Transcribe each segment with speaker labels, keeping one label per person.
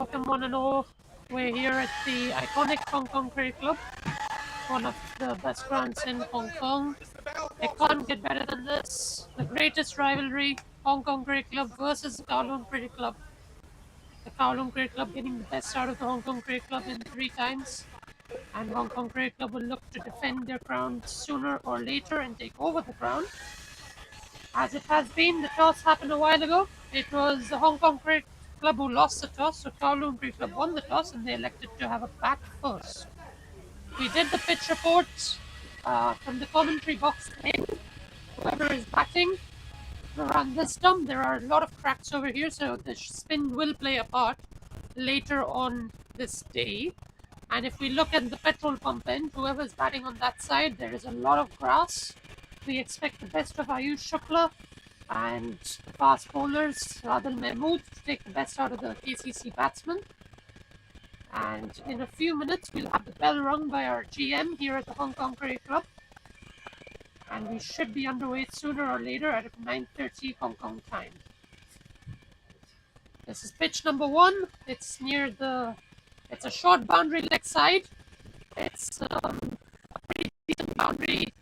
Speaker 1: Welcome one and all. We're here at the iconic Hong Kong Cricket Club, one of the best grounds in Hong Kong. It can't get better than this. The greatest rivalry, Hong Kong Cricket Club versus the Kowloon Cricket Club. The Kowloon Cricket Club getting the best out of the Hong Kong Cricket Club in 3 times. And Hong Kong Cricket Club will look to defend their crown sooner or later and take over the crown. As it has been, the toss happened a while ago. It was the Hong Kong Cricket Club who lost the toss, so Kowloon Cricket Club won the toss and they elected to have a bat first. We did the pitch report from the commentary box in. Whoever is batting around this stump, there are a lot of cracks over here, so the spin will play a part later on this day. And if we look at the petrol pump end, whoever's batting on that side, there is a lot of grass. We expect the best of Ayush Shukla and the fast bowlers, Adil Mahmood, to take the best out of the KCC batsmen. And in a few minutes, we'll have the bell rung by our GM here at the Hong Kong Cricket Club. And we should be underway sooner or later at 9:30 Hong Kong time. This is pitch number 1. It's near it's a short boundary leg side. It's a pretty decent boundary.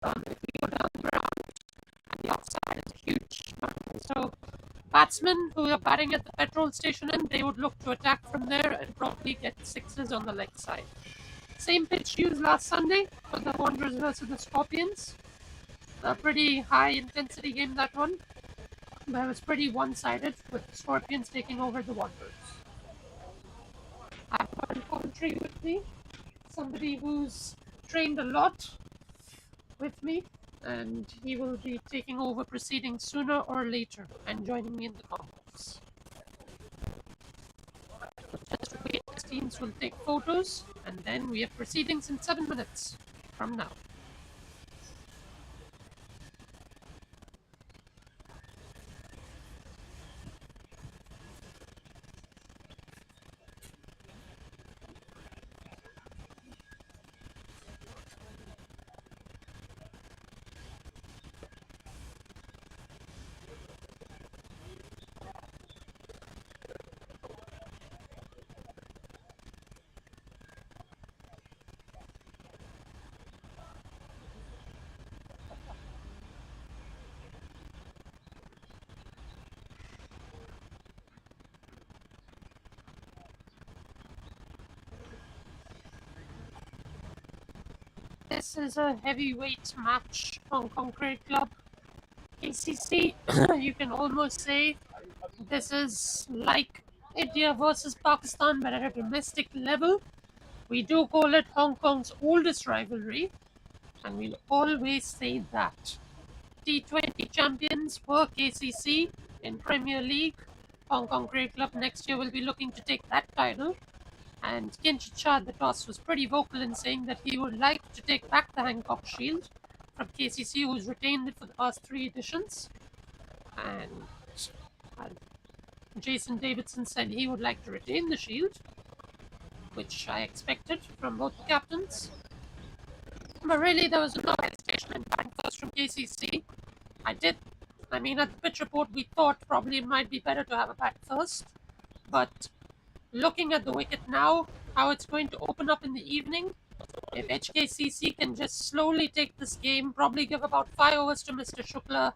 Speaker 1: If we go down the ground, and the offside is a huge boundary. So batsmen who are batting at the petrol station end, they would look to attack from there and probably get sixes on the leg side. Same pitch used last Sunday for the Wanderers versus the Scorpions. A pretty high intensity game, that one. But it was pretty one-sided with the Scorpions taking over the Wanderers. I've got a commentary with me. Somebody who's trained a lot with me, and he will be taking over proceedings sooner or later and joining me in the complex. Just wait, the teams will take photos, and then we have proceedings in 7 minutes from now. This is a heavyweight match, Hong Kong Cricket Club, KCC. You can almost say this is like India versus Pakistan, but at a domestic level. We do call it Hong Kong's oldest rivalry, and we'll always say that. T20 champions were KCC in Premier League. Hong Kong Cricket Club next year will be looking to take that title. And Kinshit Shah, the toss, was pretty vocal in saying that he would like to take back the Hancock Shield from KCC, who's retained it for the past 3 editions. And Jason Davidson said he would like to retain the Shield, which I expected from both the captains. But really, there was no hesitation in batting first from KCC. At the pitch report, we thought probably it might be better to have a bat first. But looking at the wicket now, how it's going to open up in the evening, if HKCC can just slowly take this game, probably give about 5 overs to Mr. Shukla,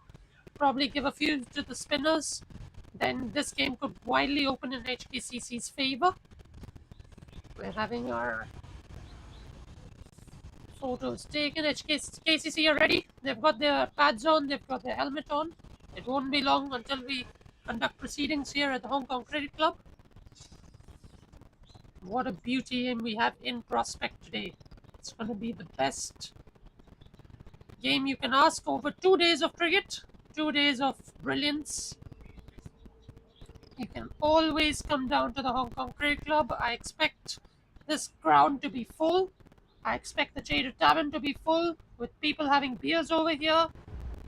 Speaker 1: probably give a few to the spinners, then this game could widely open in HKCC's favor. We're having our photos taken. KCC are ready. They've got their pads on, they've got their helmet on. It won't be long until we conduct proceedings here at the Hong Kong Cricket Club. What a beauty game we have in prospect today. It's going to be the best game you can ask over 2 days of cricket, 2 days of brilliance. You can always come down to the Hong Kong Cricket Club. I expect this ground to be full. I expect the Jaded Tavern to be full with people having beers over here.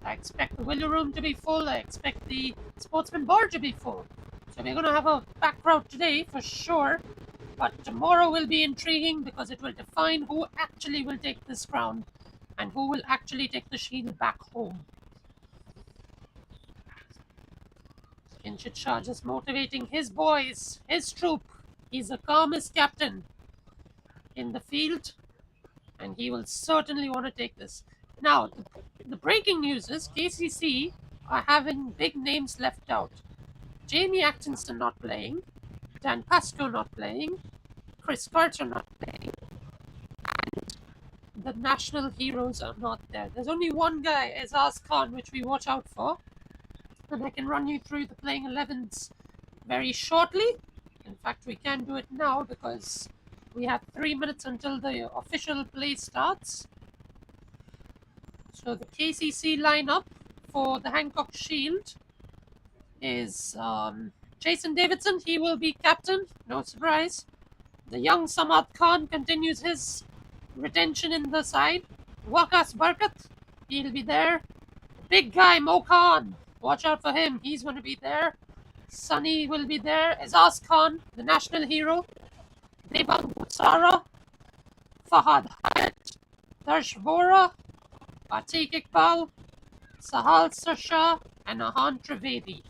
Speaker 1: I expect the Willow Room to be full. I expect the Sportsman Bar to be full. So we're going to have a packed crowd today for sure. But tomorrow will be intriguing because it will define who actually will take this crown and who will actually take the Shield back home. Kinshit Shah just motivating his boys, his troop. He's the calmest captain in the field, and he will certainly want to take this. Now, the breaking news is KCC are having big names left out. Jamie Atkinson not playing, Dan Pascoe not playing, Chris Carter not playing, and the national heroes are not there. There's only one guy, Azaz Khan, which we watch out for, and I can run you through the playing 11s very shortly. In fact, we can do it now because we have 3 minutes until the official play starts. So the KCC lineup for the Hancock Shield is Jason Davidson. He will be captain, no surprise. The young Samad Khan continues his retention in the side. Waqas Barkat, he'll be there. Big guy Mo Khan, watch out for him, he's going to be there. Sunny will be there. Azaz Khan, the national hero. Devang Butsara, Fahad Hayat, Darsh Vora, Atiq Iqbal, Sahal Sasha, and Ahan Trivedi.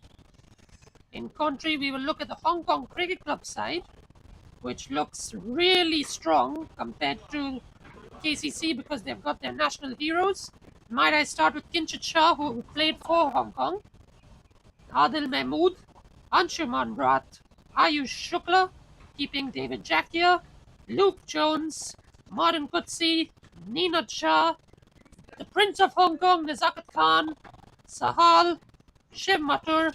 Speaker 1: In country, we will look at the Hong Kong Cricket Club side, which looks really strong compared to KCC because they've got their national heroes. Might I start with Kinshit Shah, who played for Hong Kong, Adil Mahmood, Anshuman Rat, Ayush Shukla, keeping David Jackia, Luke Jones, Martin Kutsi, Neenad Shah, the Prince of Hong Kong, Nazakat Khan, Sahal, Shiv Mathur,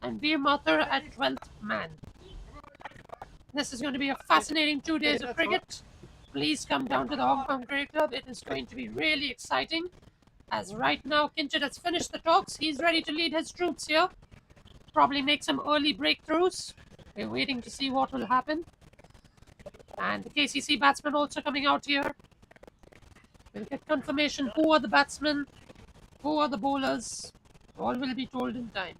Speaker 1: and Veer Mathur at 12th man. This is going to be a fascinating 2 days of cricket. Please come down to the Hong Kong Cricket Club. It is going to be really exciting. As right now, Kinshit has finished the talks. He's ready to lead his troops here. Probably make some early breakthroughs. We're waiting to see what will happen. And the KCC batsmen also coming out here. We'll get confirmation who are the batsmen, who are the bowlers. All will be told in time.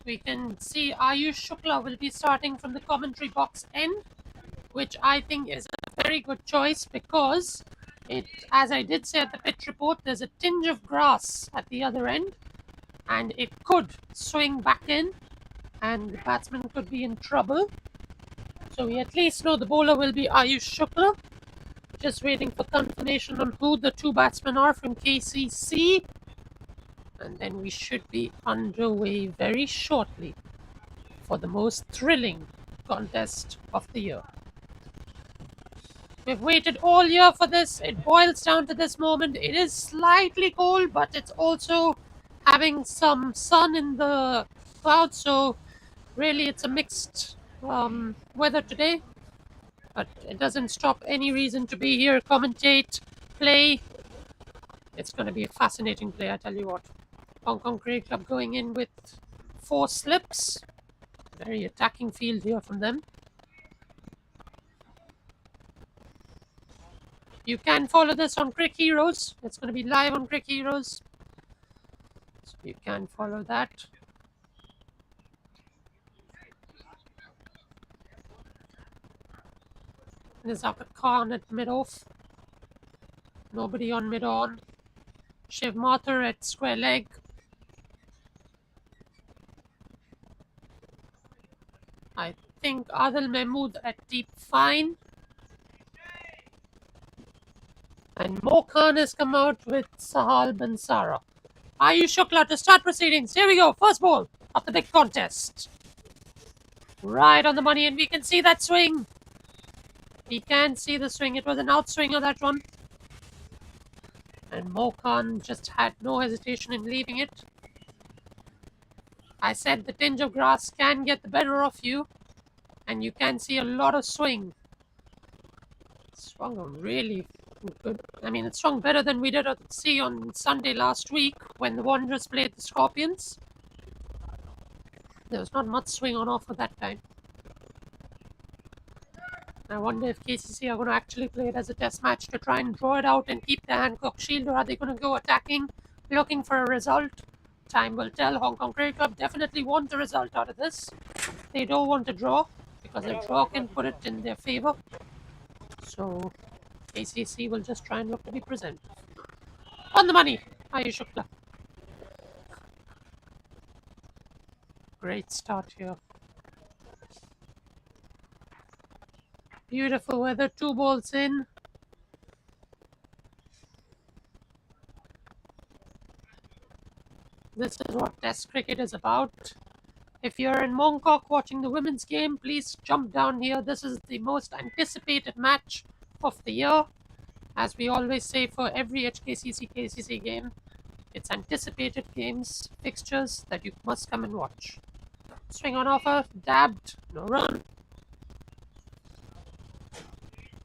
Speaker 1: We can see Ayush Shukla will be starting from the commentary box end, which I think is a very good choice because as I did say at the pitch report, there's a tinge of grass at the other end and it could swing back in and the batsman could be in trouble. So we at least know the bowler will be Ayush Shukla. Just waiting for confirmation on who the two batsmen are from KCC. And then we should be underway very shortly for the most thrilling contest of the year. We've waited all year for this. It boils down to this moment. It is slightly cold, but it's also having some sun in the clouds. So really it's a mixed weather today. But it doesn't stop any reason to be here, commentate, play. It's going to be a fascinating play, I tell you what. Hong Kong Cricket Club going in with 4 slips. Very attacking field here from them. You can follow this on Crick Heroes. It's going to be live on Crick Heroes. So you can follow that. Nazakat Khan at mid-off. Nobody on mid-on. Shiv Mathur at square leg. I think Adil Mahmood at deep fine. And Mo Khan has come out with Sahal Bansara. Ayush Shukla to start proceedings. Here we go. First ball of the big contest. Right on the money, and we can see that swing. We can see the swing. It was an outswinger, that one. And Mo Khan just had no hesitation in leaving it. I said the tinge of grass can get the better of you. And you can see a lot of swing. Swung a really, Good. I mean, it's swung better than we did see on Sunday last week when the Wanderers played the Scorpions. There was not much swing on offer that time. I wonder if KCC are going to actually play it as a test match to try and draw it out and keep the Hancock Shield, or are they going to go attacking, looking for a result? Time will tell. Hong Kong Cricket Club definitely want a result out of this. They don't want a draw because a draw can put it in their favour. So KCC will just try and look to be present. On the money, Ayush Shukla. Great start here. Beautiful weather, 2 balls in. This is what Test cricket is about. If you're in Mongkok watching the women's game, please jump down here. This is the most anticipated match of the year. As we always say for every HKCC KCC game, it's anticipated games, fixtures that you must come and watch. Swing on offer, dabbed, no run.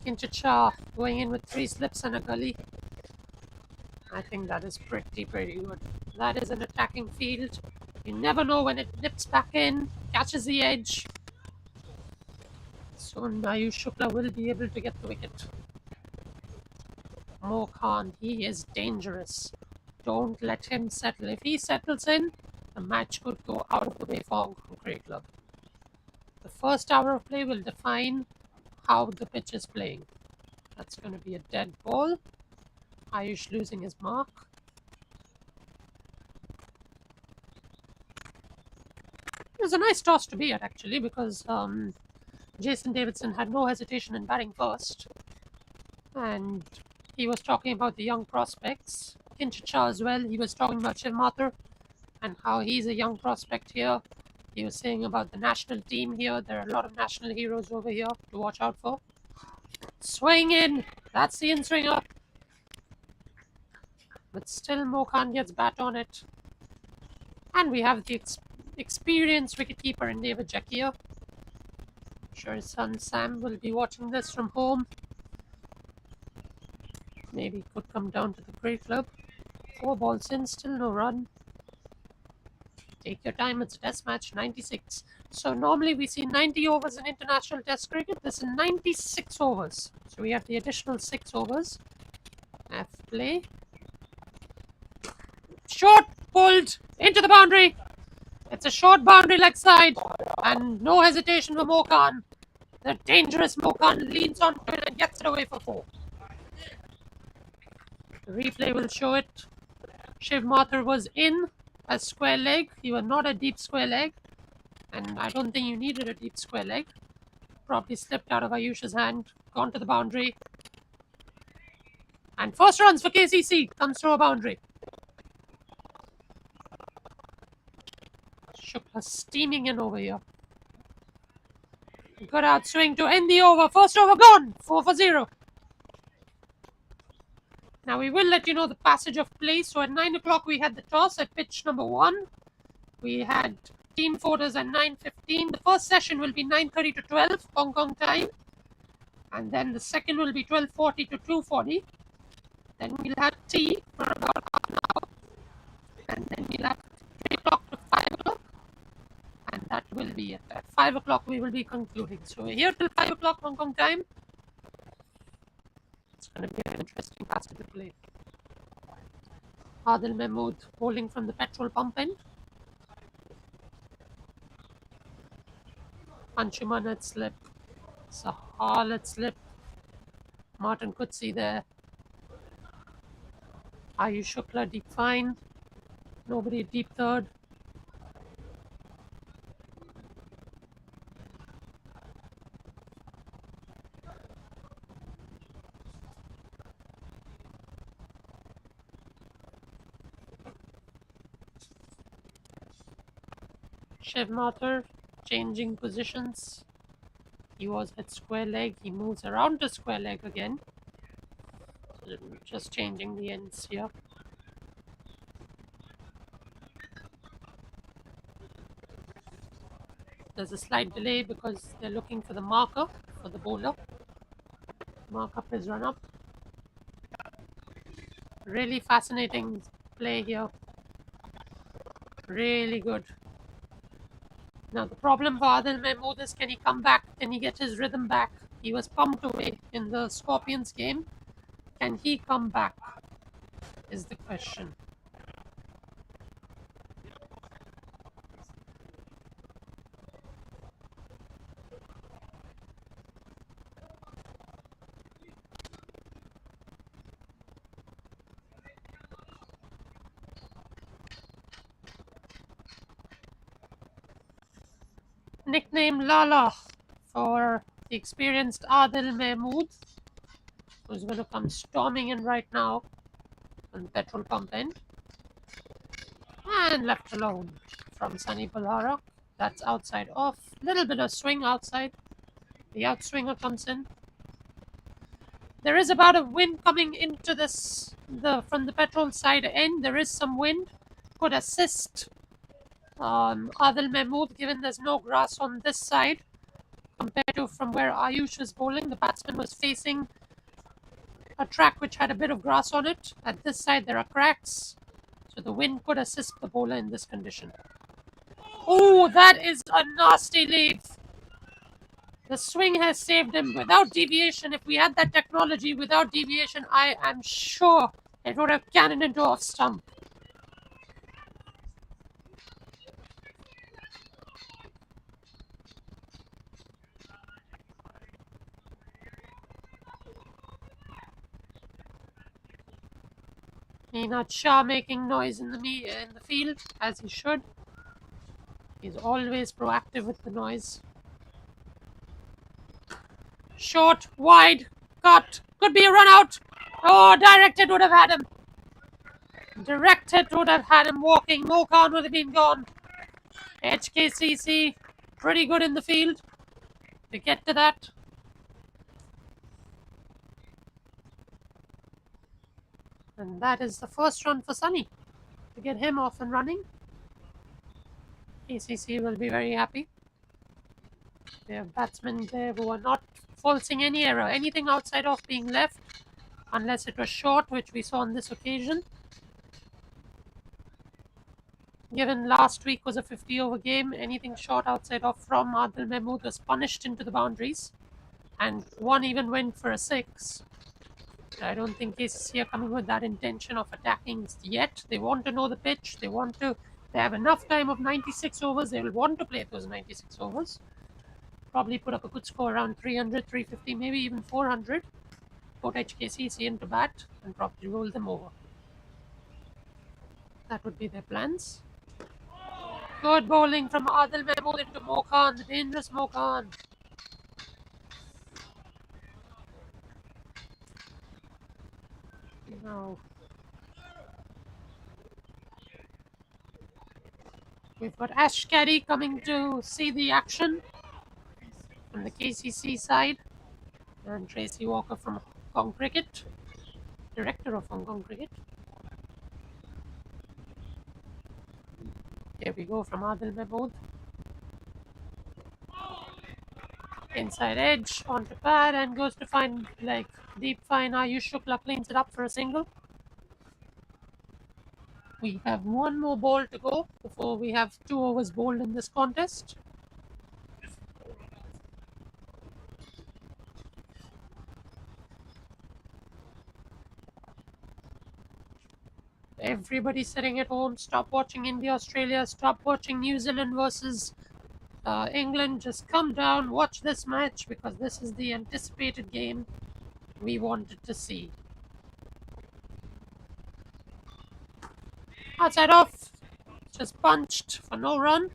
Speaker 1: Kinchachar going in with 3 slips and a gully. I think that is pretty good. That is an attacking field. You never know when it nips back in, catches the edge. Soon Ayush Shukla will be able to get the wicket. Mo Khan, he is dangerous. Don't let him settle. If he settles in, the match could go out of the way for Hong Kong Cricket Club. The first hour of play will define how the pitch is playing. That's going to be a dead ball. Ayush losing his mark. It was a nice toss to be at, actually, because Jason Davidson had no hesitation in batting first. And he was talking about the young prospects. Kinchachar as well. He was talking about Shiv Mathur and how he's a young prospect here. He was saying about the national team here. There are a lot of national heroes over here to watch out for. Swing in. That's the in-swinger. But still Mo Khan gets bat on it. And we have the experienced wicketkeeper in David Jack here. I'm sure his son Sam will be watching this from home. Maybe he could come down to the cricket club. 4 balls in, still no run. Take your time, it's a test match, 96. So normally we see 90 overs in international test cricket. This is 96 overs. So we have the additional 6 overs. F play. Short, pulled, into the boundary. It's a short boundary leg side. And no hesitation for Mo Khan. The dangerous Mo Khan leans onto it and gets it away for 4. The replay will show it. Shiv Mathur was in a square leg. He was not a deep square leg. And I don't think you needed a deep square leg. Probably slipped out of Ayush's hand. Gone to the boundary. And first runs for KCC. Comes through a boundary. Shukla steaming in over here. Good outswing to end the over. First over gone. 4 for 0. Now we will let you know the passage of play. So at 9 o'clock we had the toss at pitch number 1. We had team photos at 9:15. The first session will be 9:30 to 12 Hong Kong time. And then the second will be 12:40 to 2:40. Then we'll have tea for about half an hour. And then we'll have 3 o'clock to 5 o'clock. And that will be it. At 5 o'clock we will be concluding. So we're here till 5 o'clock Hong Kong time. It's going to be an interesting passage of play. Adil Mahmood bowling from the petrol pump end. Anshuman at slip. Sahal at slip. Martin Kutsi there. Ayush Shukla deep fine. Nobody deep third. Shiv Mathur changing positions. He was at square leg. He moves around to square leg again. Just changing the ends here. There's a slight delay because they're looking for the marker for the bowler. Mark up his run up. Really fascinating play here. Really good. Now the problem for Adil Mahmood is, can he come back? Can he get his rhythm back? He was pumped away in the Scorpions game. Can he come back? Is the question. Nickname Lala for the experienced Adil Mahmood, who's going to come storming in right now on the petrol pump end. And left alone from Sunny Balhara. That's outside off. Little bit of swing outside. The outswinger comes in. There is about a wind coming into this from the petrol side end. There is some wind. Could assist Adil Mahmood, given there's no grass on this side compared to from where Ayush was bowling. The batsman was facing a track which had a bit of grass on it. At this side, there are cracks, so the wind could assist the bowler in this condition. Oh, that is a nasty lead. The swing has saved him without deviation. If we had that technology without deviation, I am sure it would have cannoned into off stump. Meenat Shah making noise in the field, as he should. He's always proactive with the noise. Short, wide, cut. Could be a run out. Oh, directed would have had him. Directed would have had him walking. Mokan would have been gone. HKCC, pretty good in the field to get to that. And that is the first run for Sunny to get him off and running. KCC will be very happy. They have batsmen there who are not forcing any error, anything outside of being left, unless it was short, which we saw on this occasion. Given last week was a 50-over game, anything short outside of from Adil Mahmood was punished into the boundaries, and one even went for a 6. I don't think KCC are coming with that intention of attacking yet. They want to know the pitch. They have enough time of 96 overs. They will want to play those 96 overs. Probably put up a good score around 300, 350, maybe even 400. Put HKCC into bat and probably roll them over. That would be their plans. Good bowling from Adil Mahmood into Mokan, the dangerous Mokan. Now, we've got Ash Caddy coming to see the action from the KCC side, and Tracy Walker from Hong Kong Cricket, director of Hong Kong Cricket. Here we go from Adil Mahmood. Inside edge, onto pad, and goes to find deep fine. Ayush Shukla cleans it up for a single. We have one more ball to go before we have 2 overs bowled in this contest. Everybody sitting at home, stop watching India, Australia, stop watching New Zealand versus England. Just come down, watch this match, because this is the anticipated game we wanted to see. Outside off, just punched for no run.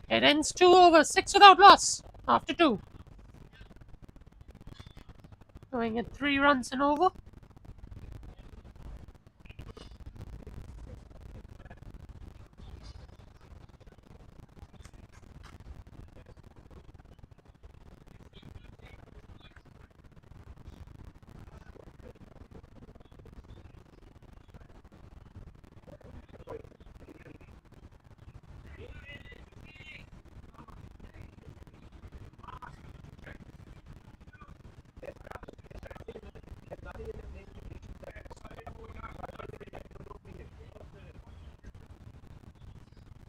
Speaker 1: It ends 2 overs, 6 without loss after 2. Going at 3 runs and over.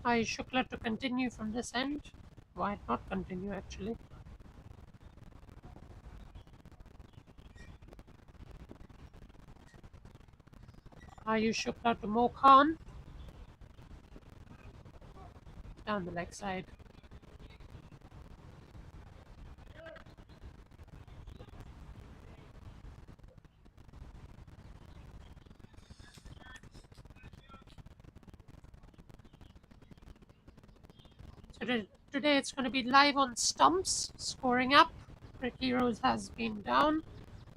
Speaker 1: Ayush Shukla to continue from this end. Why not continue actually? Ayush Shukla to Mo Khan. Down the leg side. So today it's going to be live on Stumps, scoring up. Crick Heroes has been down.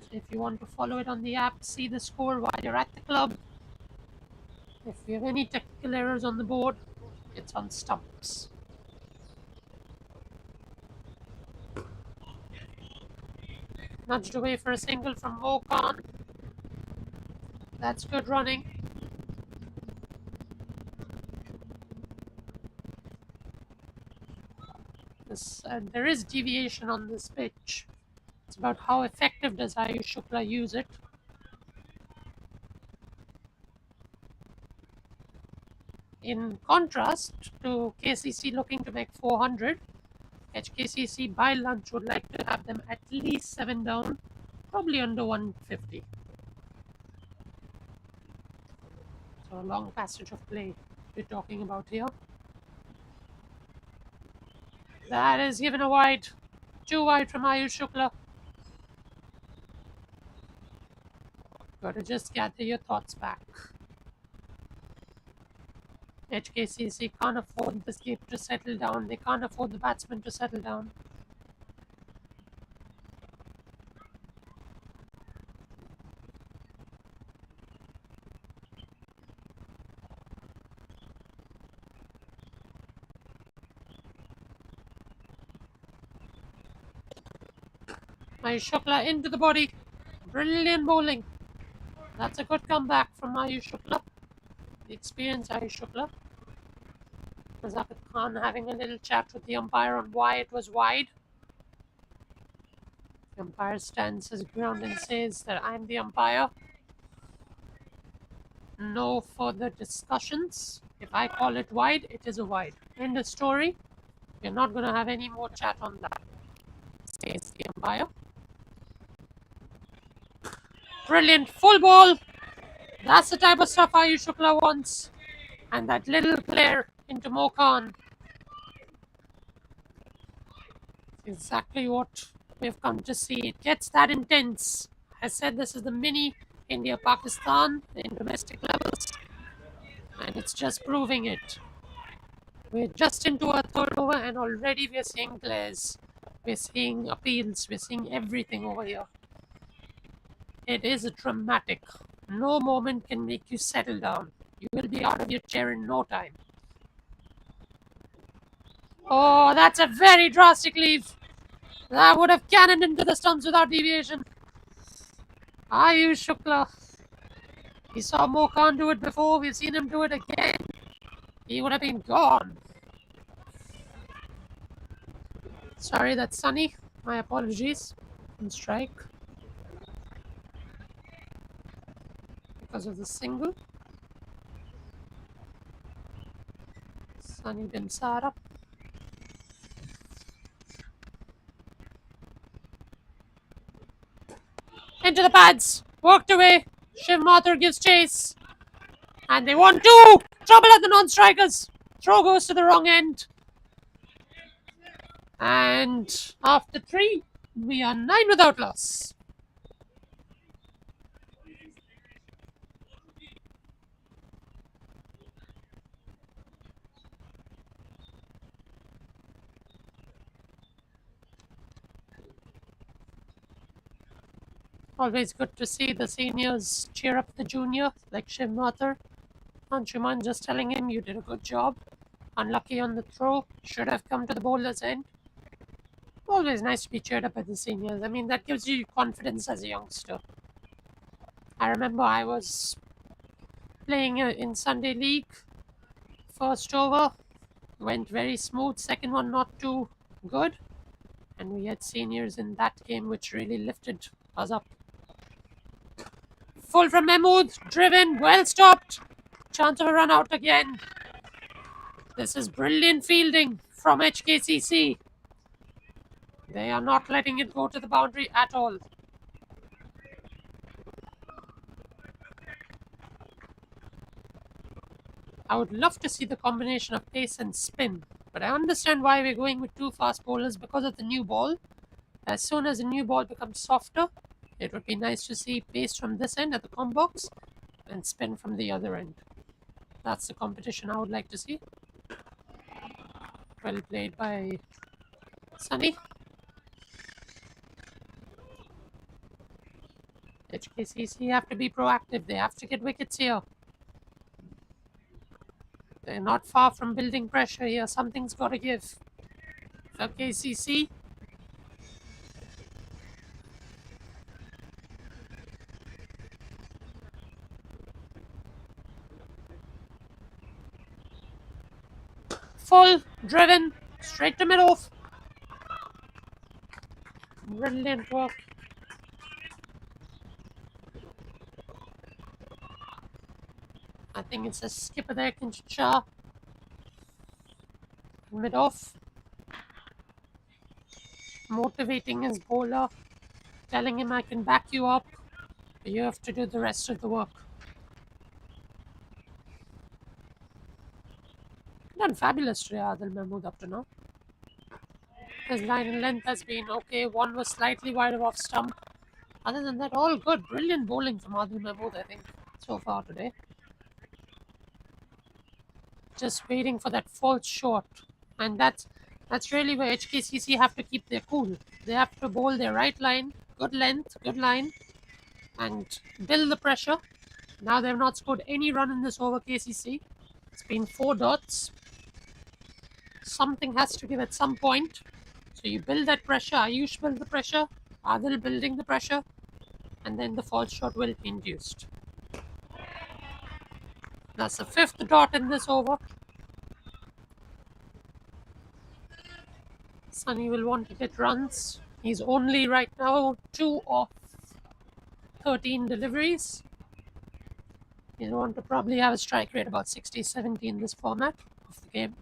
Speaker 1: So if you want to follow it on the app, see the score while you're at the club. If you have any technical errors on the board, it's on Stumps. Nudged away for a single from Mo Khan. That's good running. There is deviation on this pitch. It's about how effective does Ayush Shukla use it. In contrast to KCC looking to make 400, HKCC by lunch would like to have them at least 7 down, probably under 150. So a long passage of play we're talking about here. That is given a wide. Too wide from Ayush Shukla. Got to just gather your thoughts back. HKCC can't afford the skip to settle down. They can't afford the batsman to settle down. Ayush Shukla into the body. Brilliant bowling. That's a good comeback from Ayush Shukla. The experienced Ayush Shukla. Mazakit Khan having a little chat with the umpire on why it was wide. The umpire stands his ground and says that I'm the umpire. No further discussions. If I call it wide, it is a wide. End of story. We're not going to have any more chat on that, says the umpire. Brilliant. Full ball. That's the type of stuff Ayush Shukla wants. And that little flare into Mo Khan. Exactly what we've come to see. It gets that intense. I said this is the mini India-Pakistan in domestic levels. And it's just proving it. We're just into our third over and already we're seeing glares. We're seeing appeals. We're seeing everything over here. It is dramatic. No moment can make you settle down. You will be out of your chair in no time. Oh, that's a very drastic leave. That would have cannoned into the stumps without deviation. Ayush Shukla. We saw Mo Khan do it before. We've seen him do it again. He would have been gone. Sorry, that's Sunny. My apologies. On strike. Because of the single. Sunny bin Sara. Into the pads. Walked away. Shiv Mathur gives chase. And they want two. Trouble at the non-strikers. Throw goes to the wrong end. And after 3, we are 9 without loss. Always good to see the seniors cheer up the junior, like Shiv Mathur. Anshuman just telling him, you did a good job. Unlucky on the throw. Should have come to the bowler's end. Always nice to be cheered up by the seniors. I mean, that gives you confidence as a youngster. I remember I was playing in Sunday League. First over went very smooth. Second one not too good. And we had seniors in that game which really lifted us up. Full from Mahmood. Driven. Well stopped. Chance of a run out again. This is brilliant fielding from HKCC. They are not letting it go to the boundary at all. I would love to see the combination of pace and spin, but I understand why we're going with two fast bowlers because of the new ball. As soon as the new ball becomes softer, it would be nice to see pace from this end at the comb box and spin from the other end. That's the competition I would like to see. Well played by Sunny. HKCC have to be proactive. They have to get wickets here. They're not far from building pressure here. Something's got to give. For KCC, full, driven, straight to mid-off. Brilliant work. I think it's a skipper there, Kinshasa. Mid-off. Motivating his bowler. Telling him I can back you up. But you have to do the rest of the work. Done fabulous today, Adil Mahmood, up to now. His line and length has been okay. One was slightly wide of off stump. Other than that, all good. Brilliant bowling from Adil Mahmood, I think, so far today. Just waiting for that false shot. And that's really where HKCC have to keep their cool. They have to bowl their right line, good length, good line, and build the pressure. Now they've not scored any run in this over, KCC. It's been 4 dots. Something has to give at some point. So you build that pressure. Ayush build the pressure. Adil building the pressure. And then the false shot will be induced. That's the 5th dot in this over. Sunny will want to get runs. He's only right now 2 of 13 deliveries. He'll want to probably have a strike rate about 60-70 in this format of the game.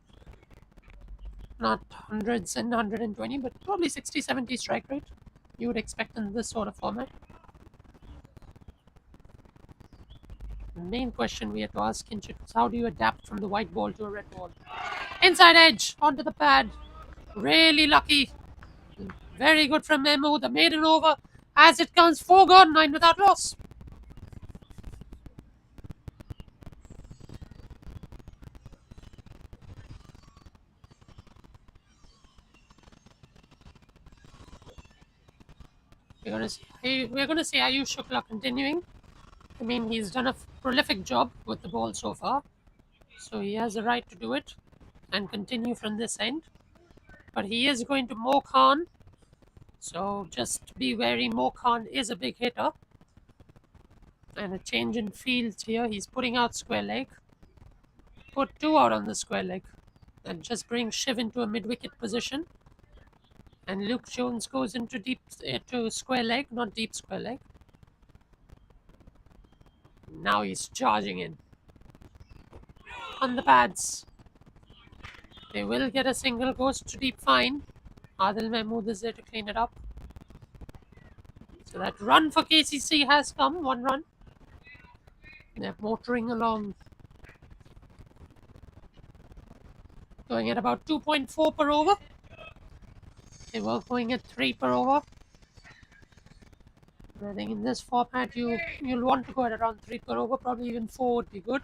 Speaker 1: Not hundreds and 120, but probably 60-70 strike rate you would expect in this sort of format. The main question we have to ask Kinchit is how do you adapt from the white ball to a red ball? Inside edge, onto the pad. Really lucky. Very good from Memo. The maiden over. As it comes, 4 gone, 9 without loss. We're going to see Ayush Shukla continuing. I mean, he's done a prolific job with the ball so far. So he has the right to do it and continue from this end. But he is going to Mo Khan. So just be wary, Mo Khan is a big hitter. And a change in field here. He's putting out square leg. Put 2 out on the square leg. And just bring Shiv into a mid-wicket position. And Luke Jones goes into to square leg, not deep square leg. Now he's charging in. On the pads. They will get a single, goes to deep fine. Adil Mahmood is there to clean it up. So that run for KCC has come, 1 run. They're motoring along. Going at about 2.4 per over. They were going at 3 per over. I think in this format you'll want to go at around 3 per over, probably even 4 would be good.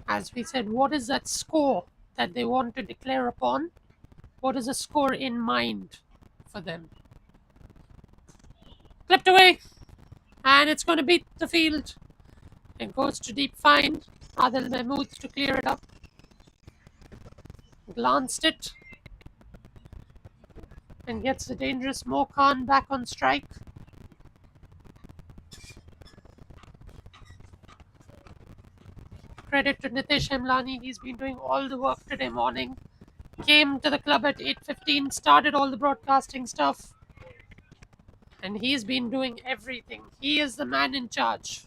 Speaker 1: As we said, what is that score that they want to declare upon? What is a score in mind for them? Clipped away, and it's going to beat the field. It goes to deep fine. Adil Mahmood to clear it up. Glanced it and gets the dangerous Mo Khan back on strike. Credit to Nitish Hemlani, he's been doing all the work today morning. Came to the club at 8:15, started all the broadcasting stuff. And he's been doing everything. He is the man in charge.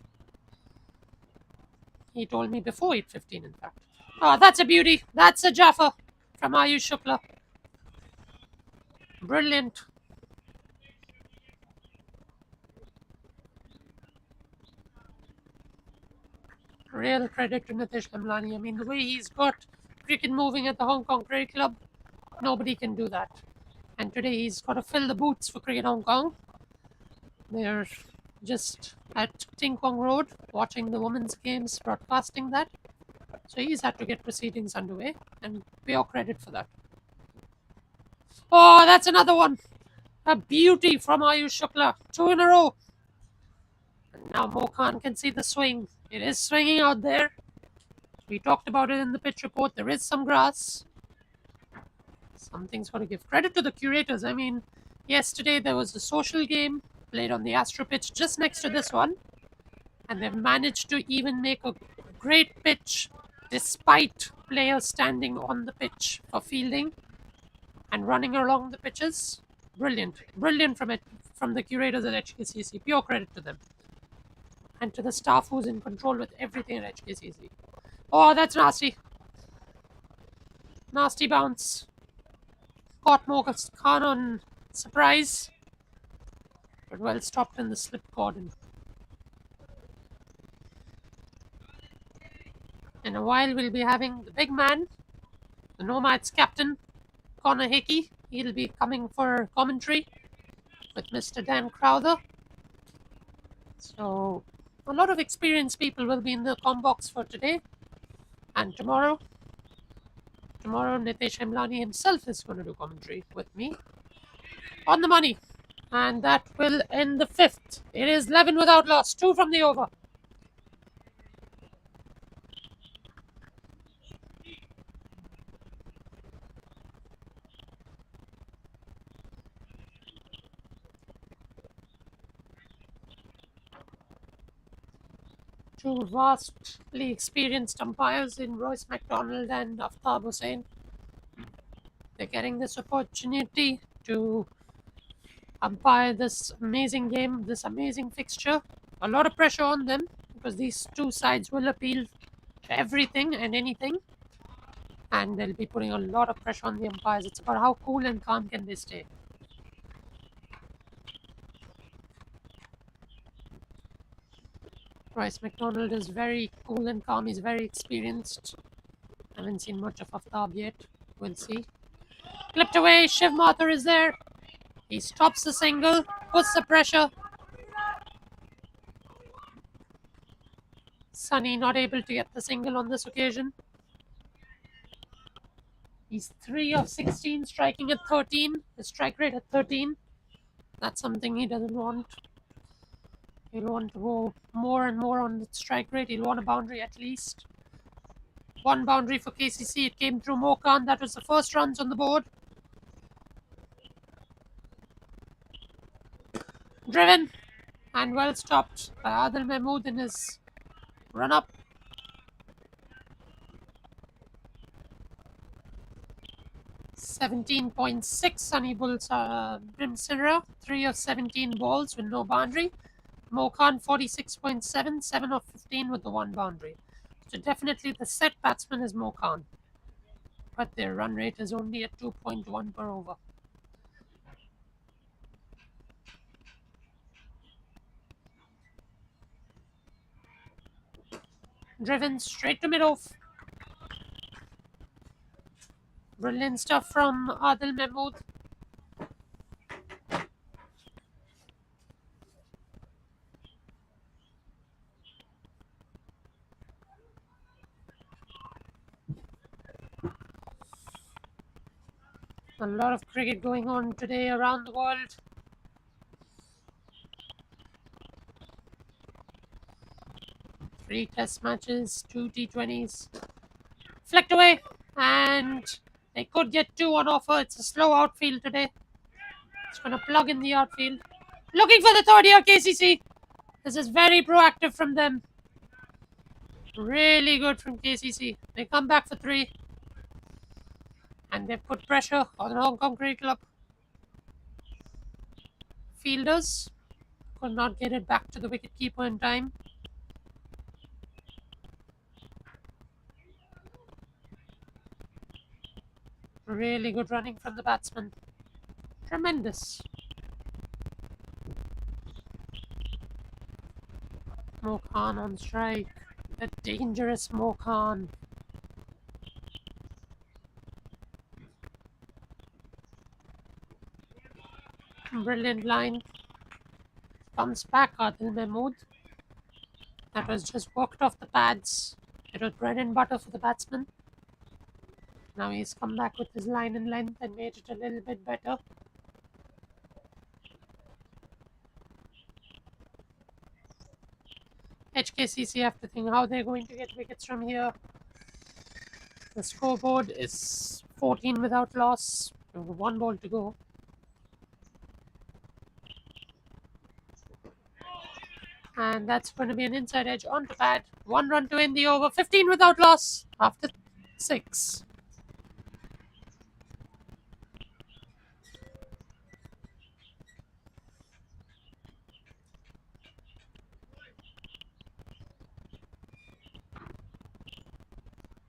Speaker 1: He told me before 8:15, in fact. Oh, that's a beauty. That's a Jaffa from Ayush Shukla. Brilliant. Real credit to Nitish Kamlani. I mean, the way he's got cricket moving at the Hong Kong Cricket Club, nobody can do that. And today he's got to fill the boots for Cricket Hong Kong. They're just at Ting Kwong Road watching the women's games, broadcasting that. So he's had to get proceedings underway, and pure credit for that. Oh, that's another one. A beauty from Ayush Shukla. 2 in a row. And now Mo Khan can see the swing. It is swinging out there. We talked about it in the pitch report. There is some grass. Something's got to give credit to the curators. I mean, yesterday there was a social game played on the Astro pitch just next to this one. And they've managed to even make a great pitch despite players standing on the pitch for fielding and running along the pitches. Brilliant. Brilliant from the curators at HKCC. Pure credit to them. And to the staff who's in control with everything at HKCC. Oh, that's nasty. Nasty bounce. Caught Mo Khan on surprise. But well stopped in the slip cordon. In a while, we'll be having the big man, the Nomads captain, Connor Hickey. He'll be coming for commentary with Mr. Dan Crowther. So, a lot of experienced people will be in the com box for today. And tomorrow, Nitesh Hemlani himself is going to do commentary with me on the money. And that will end the 5th. It is 11 without loss, 2 from the over. Two vastly experienced umpires in Royce MacDonald and Aftab Hussain. They're getting this opportunity to umpire this amazing game, this amazing fixture. A lot of pressure on them because these two sides will appeal to everything and anything. And they'll be putting a lot of pressure on the umpires. It's about how cool and calm can they stay. Royce MacDonald is very cool and calm. He's very experienced. Haven't seen much of Aftab yet. We'll see. Clipped away. Shiv Mathur is there. He stops the single, puts the pressure. Sunny not able to get the single on this occasion. He's 3 of 16, striking at 13. His strike rate at 13. That's something he doesn't want. He'll want to go more and more on the strike rate. He'll want a boundary at least. 1 boundary for KCC. It came through Mo Khan. That was the first runs on the board. Driven and well stopped by Adil Mahmood in his run-up. .6 Sunny Bulls Brimsira, 3 of 17 balls with no boundary. Mo Khan 46.7, 7 of 15 with the 1 boundary. So definitely the set batsman is Mo Khan. But their run rate is only at 2.1 per over. Driven straight to mid-off. Brilliant stuff from Adil Mahmood. A lot of cricket going on today around the world. Three test matches, 2 T20s. Flicked away, and they could get 2 on offer. It's a slow outfield today. It's going to plug in the outfield. Looking for the third here, KCC. This is very proactive from them. Really good from KCC. They come back for 3. And they put pressure on the Hong Kong Cricket Club. Fielders could not get it back to the wicketkeeper in time. Really good running from the batsman. Tremendous. Mokan on strike. The dangerous Mokan. Brilliant line. Comes back Adil Mahmood. That was just worked off the pads. It was bread and butter for the batsman. Now he's come back with his line and length and made it a little bit better. HKCC have to think how they're going to get wickets from here. The scoreboard is 14 without loss. One ball to go. And that's going to be an inside edge on the pad. 1 run to end the over. 15 without loss after 6.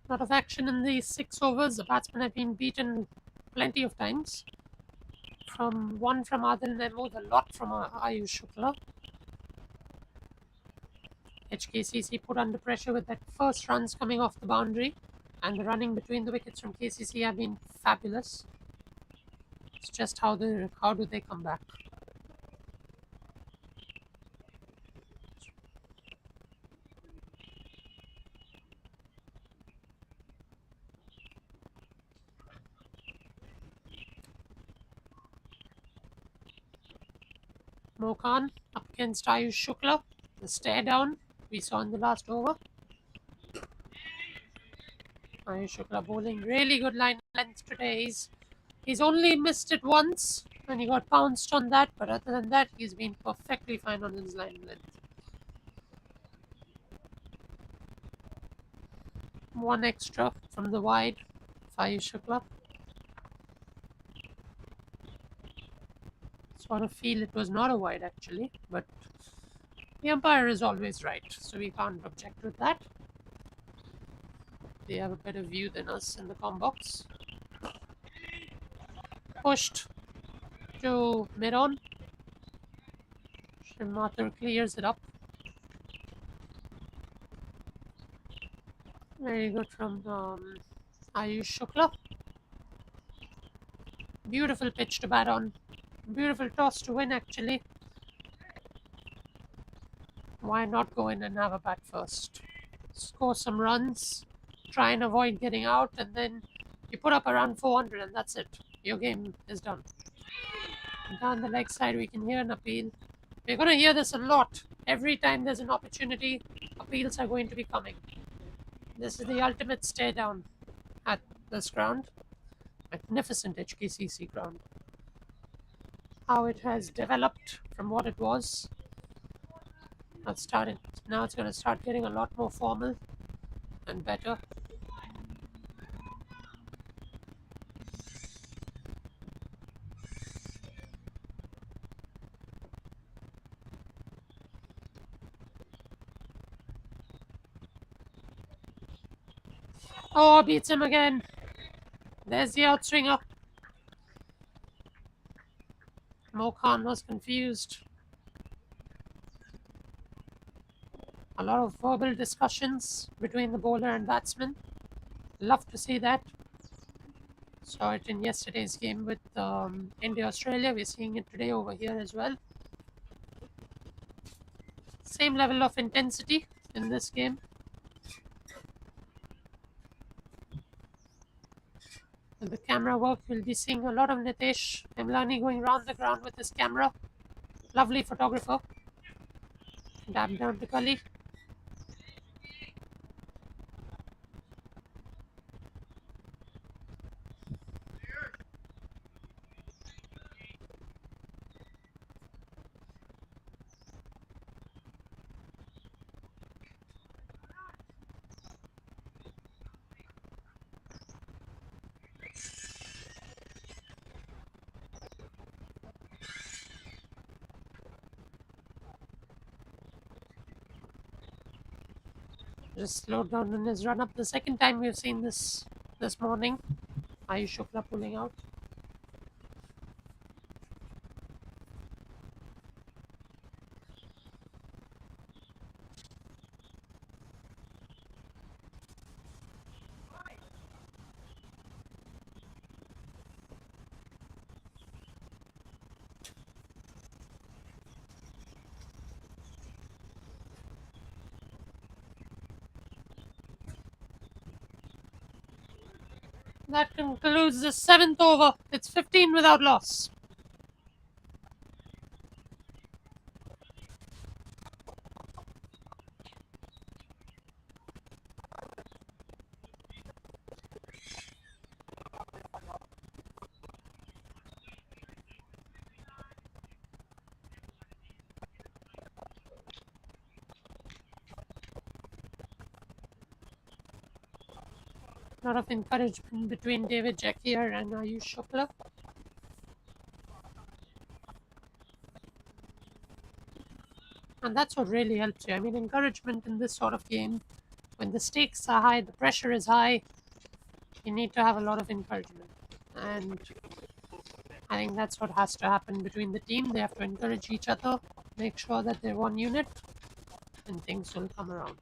Speaker 1: Lot of action in these 6 overs. The batsmen have been beaten plenty of times. One from Adil Mahmood, a lot from Ayush Shukla. HKCC put under pressure with that first runs coming off the boundary, and the running between the wickets from KCC have been fabulous. It's just how do they come back? Mokan up against Ayush Shukla. The stare down we saw in the last over. Ayush Shukla bowling really good line length today. He's only missed it once and he got pounced on that, but other than that, he's been perfectly fine on his line length. One extra from the wide for Ayush Shukla. Sort of feel it was not a wide actually, but the umpire is always right, so we can't object with that. They have a better view than us in the com box. Pushed to mid-on. Mathur clears it up. Very good from Ayush Shukla. Beautiful pitch to bat on. Beautiful toss to win actually. Why not go in and have a bat first? Score some runs, try and avoid getting out, and then you put up around 400 and that's it. Your game is done. Down the leg side we can hear an appeal. We're going to hear this a lot. Every time there's an opportunity, appeals are going to be coming. This is the ultimate stare down at this ground. Magnificent HKCC ground. How it has developed from what it was. Now it's going to start getting a lot more formal and better. Oh, beats him again. There's the outswinger. Mokan was confused. A lot of verbal discussions between the bowler and batsman. Love to see that. Saw it in yesterday's game with India-Australia. We're seeing it today over here as well. Same level of intensity in this game. With the camera work, we'll be seeing a lot of Nitesh Emlani going around the ground with his camera. Lovely photographer. Dab down to Kali. Just slowed down in his run up. The second time we've seen this morning. Ayush Shukla pulling out. That concludes the 7th over. It's 15 without loss. A lot of encouragement between David Jackier and Ayush Shukla. And that's what really helps you. I mean, encouragement in this sort of game, when the stakes are high, the pressure is high, you need to have a lot of encouragement. And I think that's what has to happen between the team. They have to encourage each other, make sure that they're one unit, and things will come around.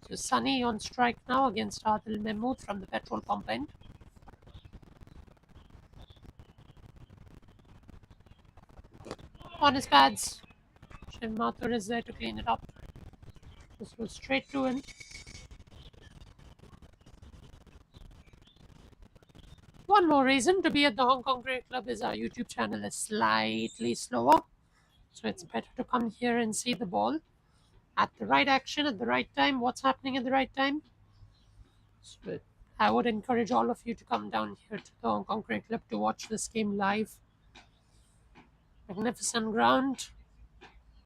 Speaker 1: So Sunny on strike now against Adil Mahmood from the petrol pump end. On his pads, Shiv Mathur is there to clean it up. This was straight to him. One more reason to be at the Hong Kong Cricket Club is our YouTube channel is slightly slower. So it's better to come here and see the ball at the right action at the right time. What's happening at the right time? So I would encourage all of you to come down here to the Hong Kong Cricket Club to watch this game live. Magnificent ground,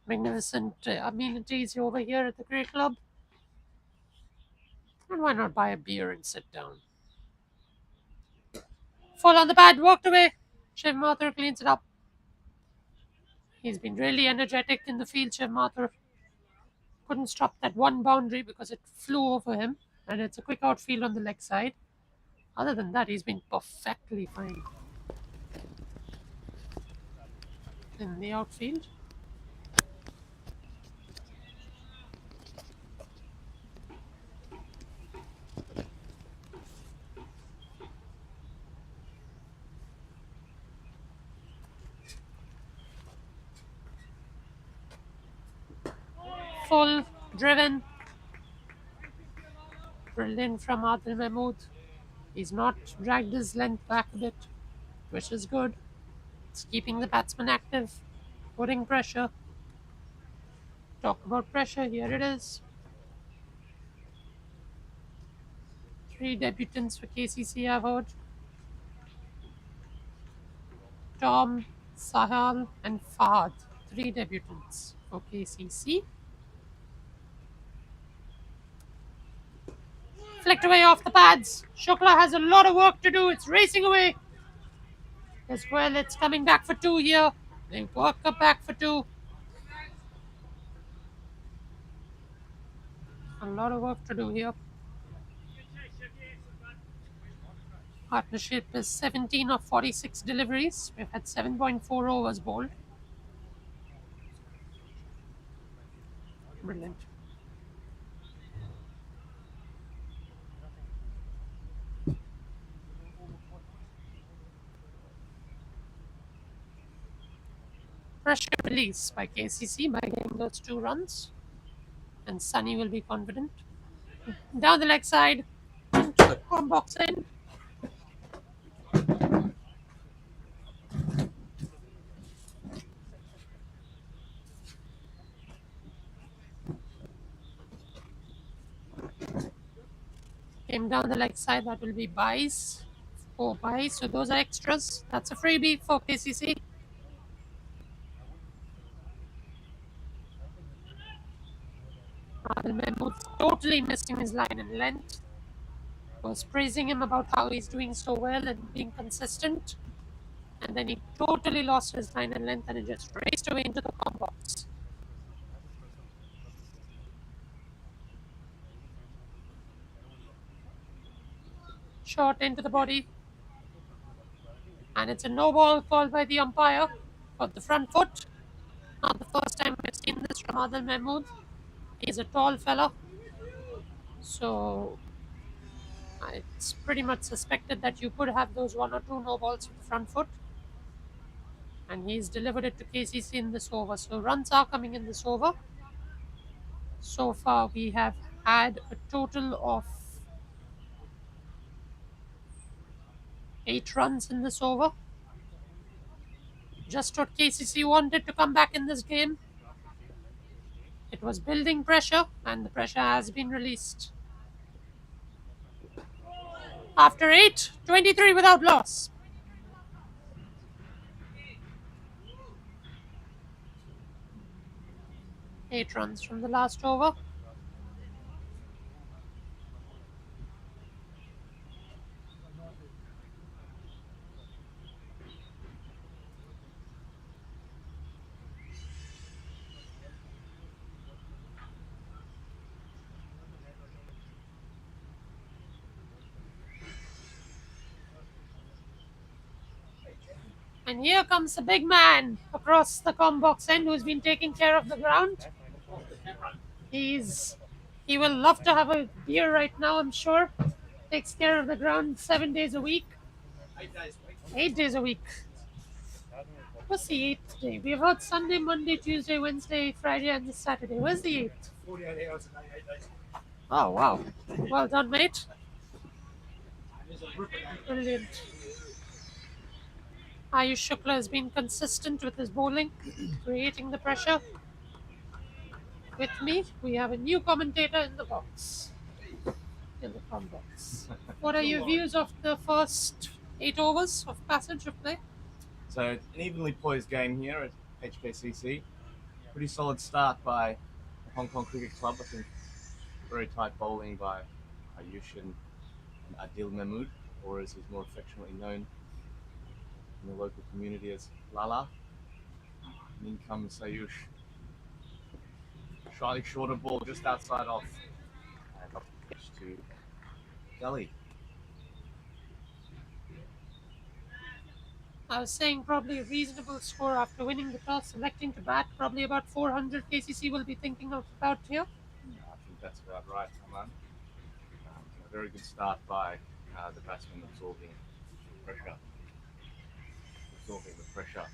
Speaker 1: magnificent amenities over here at the Cricket Club. And why not buy a beer and sit down? Fall on the pad, walked away. Shiv Mathur cleans it up. He's been really energetic in the field, Shiv Mathur. Couldn't stop that one boundary because it flew over him, and it's a quick outfield on the leg side. Other than that, he's been perfectly fine in the outfield. Full, driven, brilliant from Adil Mahmood. He's not dragged his length back a bit, which is good. It's keeping the batsman active, putting pressure. Talk about pressure, here it is. 3 debutants for KCC, I've heard. Tom, Sahal, and Fahad. 3 debutants for KCC. Flicked away off the pads. Shukla has a lot of work to do. It's racing away. As well, it's coming back for 2 here. They work up back for 2. A lot of work to do here. Partnership is 17 of 46 deliveries. We've had 7.4 overs bowled. Brilliant. Pressure release by KCC by getting those 2 runs. And Sunny will be confident. Down the leg side, into the corn box end. Came down the leg side, that will be buys. 4 buys, so those are extras. That's a freebie for KCC. Adil Mahmood's totally missing his line and length. Was praising him about how he's doing so well and being consistent. And then he totally lost his line and length and it just raced away into the combox. Short into the body. And it's a no ball called by the umpire for the front foot. Not the first time we've seen this from Adil Mahmood. He's a tall fella, so it's pretty much suspected that you could have those one or two no balls with the front foot. And he's delivered it to KCC in this over. So runs are coming in this over. So far, we have had a total of 8 runs in this over. Just what KCC wanted to come back in this game. It was building pressure, and the pressure has been released. After 8, 23 without loss. Eight runs from the last over. And here comes the big man across the box end who's been taking care of the ground. He will love to have a beer right now, I'm sure. Takes care of the ground 7 days a week. 8 days a week. What's the 8th day? We've had Sunday, Monday, Tuesday, Wednesday, Friday, and this Saturday. Where's the 8th? 48 hours a day, 8 days. Oh, wow. Well done, mate. Brilliant. Ayush Shukla has been consistent with his bowling, creating the pressure. With me, we have a new commentator in the box. In the box. What are your views of the first 8 overs of passage of play?
Speaker 2: So an evenly poised game here at HKCC. Pretty solid start by the Hong Kong Cricket Club. I think very tight bowling by Ayush and Adil Mahmood, or as he's more affectionately known in the local community as Lala. And in comes Ayush. Slightly shorter ball just outside off. And up to Delhi.
Speaker 1: I was saying probably a reasonable score after winning the toss, selecting to bat. Probably about 400 KCC will be thinking about here.
Speaker 2: I think that's about right, Aman. A very good start by the batsman absorbing pressure. Absorbing the pressure.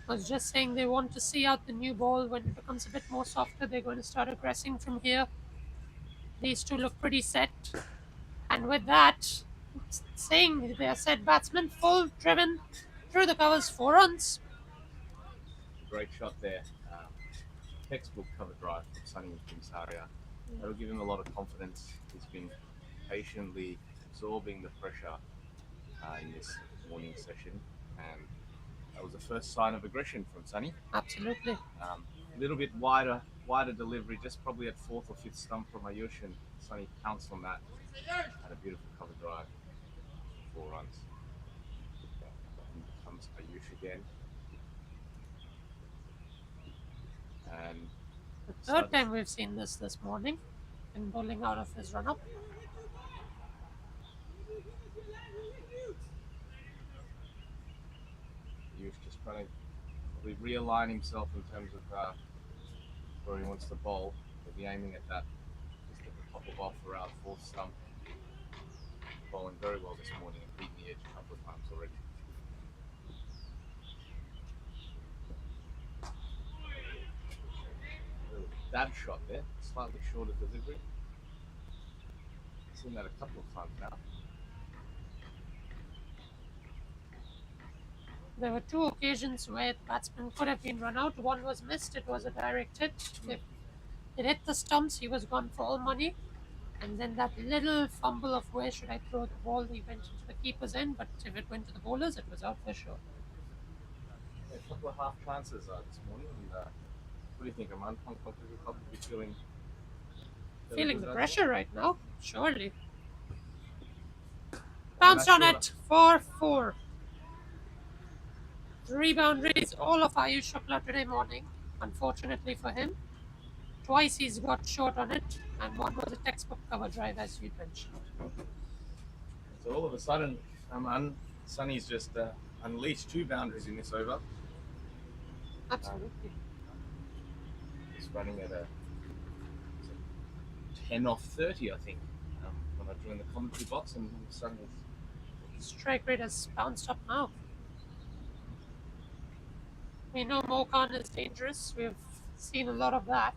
Speaker 1: I was just saying they want to see out the new ball. When it becomes a bit more softer, they're going to start aggressing from here. These two look pretty set. And with that, saying they are set batsmen, full driven through the covers, 4 runs.
Speaker 2: Great shot there. Textbook cover drive from Sunny Kimsaria. That'll give him a lot of confidence. He's been patiently absorbing the pressure in this morning session, and that was the first sign of aggression from Sunny.
Speaker 1: Absolutely.
Speaker 2: A little bit wider delivery, just probably at 4th or 5th stump from Ayush, and Sunny pounced on that. Had a beautiful cover drive, 4 runs. And comes Ayush again. And
Speaker 1: the third time we've seen this morning, and bowling out of his run-up.
Speaker 2: Ayush just trying to probably realign himself in terms of where he wants to bowl. He'll be aiming at that, just at the top of off around 4th stump. Bowling very well this morning and beating the edge a couple of times already. That shot there, slightly shorter delivery. I've seen that a couple of times now.
Speaker 1: There were 2 occasions where the batsman could have been run out. One was missed, it was a direct hit. If it hit the stumps, he was gone for all money. And then that little fumble of where should I throw the ball, he went into the keeper's end, but if it went to the bowlers, it was out for sure.
Speaker 2: A couple of half chances this morning. And, what do you think, Aman? Hong Kong Cricket Club will be
Speaker 1: feeling the pressure right now, surely. Bounced on it for 4. 3 boundaries, all of Ayush Shukla today morning, unfortunately for him. Twice he's got short on it, and one was a textbook cover drive, as you mentioned.
Speaker 2: So all of a sudden, Sonny's just unleashed 2 boundaries in this over.
Speaker 1: Absolutely.
Speaker 2: He's running at a 10 off 30, I think, when I joined the commentary box, and all of a sudden
Speaker 1: Strike rate has bounced up now. We know Mokan is dangerous. We've seen a lot of that.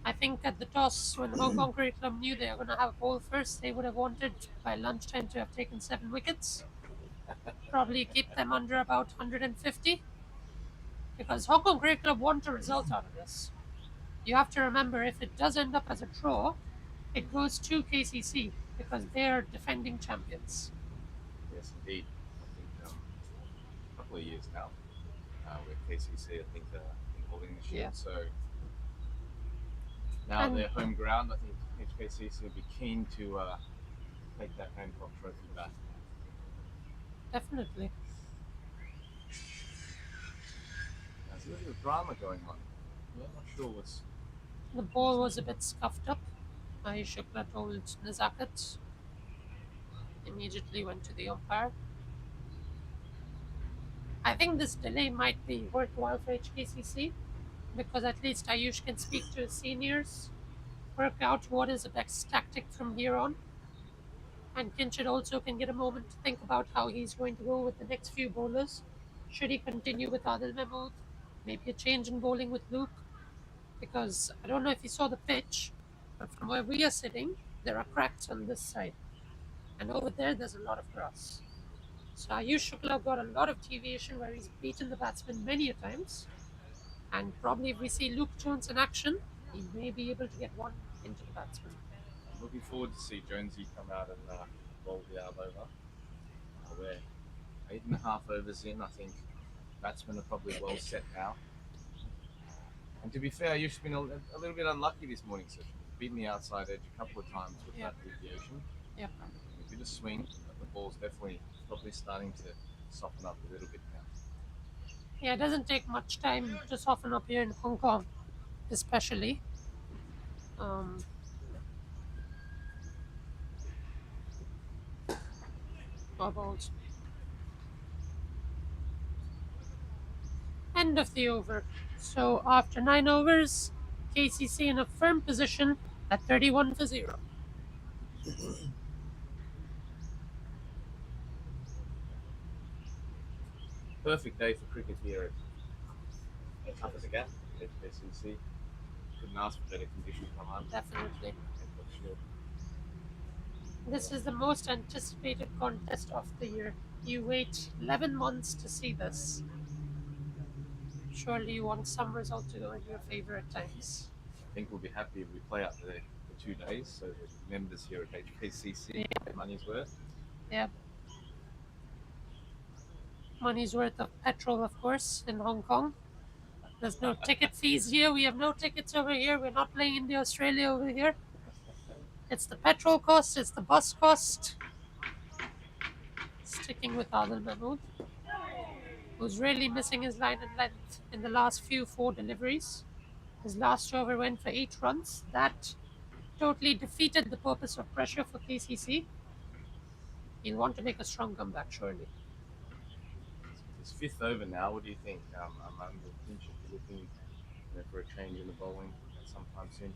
Speaker 1: I think at the toss, when Hong Kong Cricket Club knew they were going to have a ball first, they would have wanted by lunchtime to have taken 7 wickets. Probably keep them under about 150. Because Hong Kong Cricket Club want a result out of this. You have to remember, if it does end up as a draw, it goes to KCC because they are defending champions.
Speaker 2: yes, indeed. I think a couple of years now with KCC, I think, in holding the shield.
Speaker 1: Yeah.
Speaker 2: So now
Speaker 1: And-
Speaker 2: they're home ground. I think HKCC will be keen to take that Hancock trophy back.
Speaker 1: Definitely.
Speaker 2: There's a little bit of drama going on. Yeah, I'm not sure what's.
Speaker 1: The ball was a bit scuffed up. Shukla told Nazakat. Immediately went to the umpire. I think this delay might be worthwhile for HKCC because at least Ayush can speak to his seniors, work out what is the best tactic from here on. And Kinchit also can get a moment to think about how he's going to go with the next few bowlers. Should he continue with Adil Mahmood? Maybe a change in bowling with Luke? Because I don't know if you saw the pitch, but from where we are sitting, there are cracks on this side. And over there, there's a lot of grass. So Ayush Shukla got a lot of deviation where he's beaten the batsman many a times. And probably if we see Luke Jones in action, he may be able to get one into the batsman.
Speaker 2: I'm looking forward to see Jonesy come out and bowl the arm over. We're 8.5 overs in. I think batsmen are probably well set now. And to be fair, Ayush's been a little bit unlucky this morning session. He's beaten the outside edge a couple of times with that deviation.
Speaker 1: Yep.
Speaker 2: A bit of swing, but the ball's definitely probably starting to soften up a little bit now.
Speaker 1: Yeah, it doesn't take much time to soften up here in Hong Kong, especially. Balls. End of the over. So after 9 overs, KCC in a firm position at 31 for 0.
Speaker 2: Perfect day for cricket here at Tough as a Gap, HKCC. Couldn't ask for better conditions come on.
Speaker 1: Definitely. This is the most anticipated contest of the year. You wait 11 months to see this. Surely you want some result to go in your favor at times.
Speaker 2: I think we'll be happy if we play out the 2 days, so the members here at HKCC get money's worth.
Speaker 1: Yeah. Money's worth of petrol, of course, in Hong Kong. There's no ticket fees here. We have no tickets over here. We're not playing in the Australia over here. It's the petrol cost, it's the bus cost. Sticking with Adil Mahmood, who's really missing his line and length in the last few 4 deliveries. His last over went for 8 runs. That totally defeated the purpose of pressure for KCC. He'll want to make a strong comeback, surely.
Speaker 2: It's 5th over now. What do you think? I'm looking for a change in the bowling sometime soon.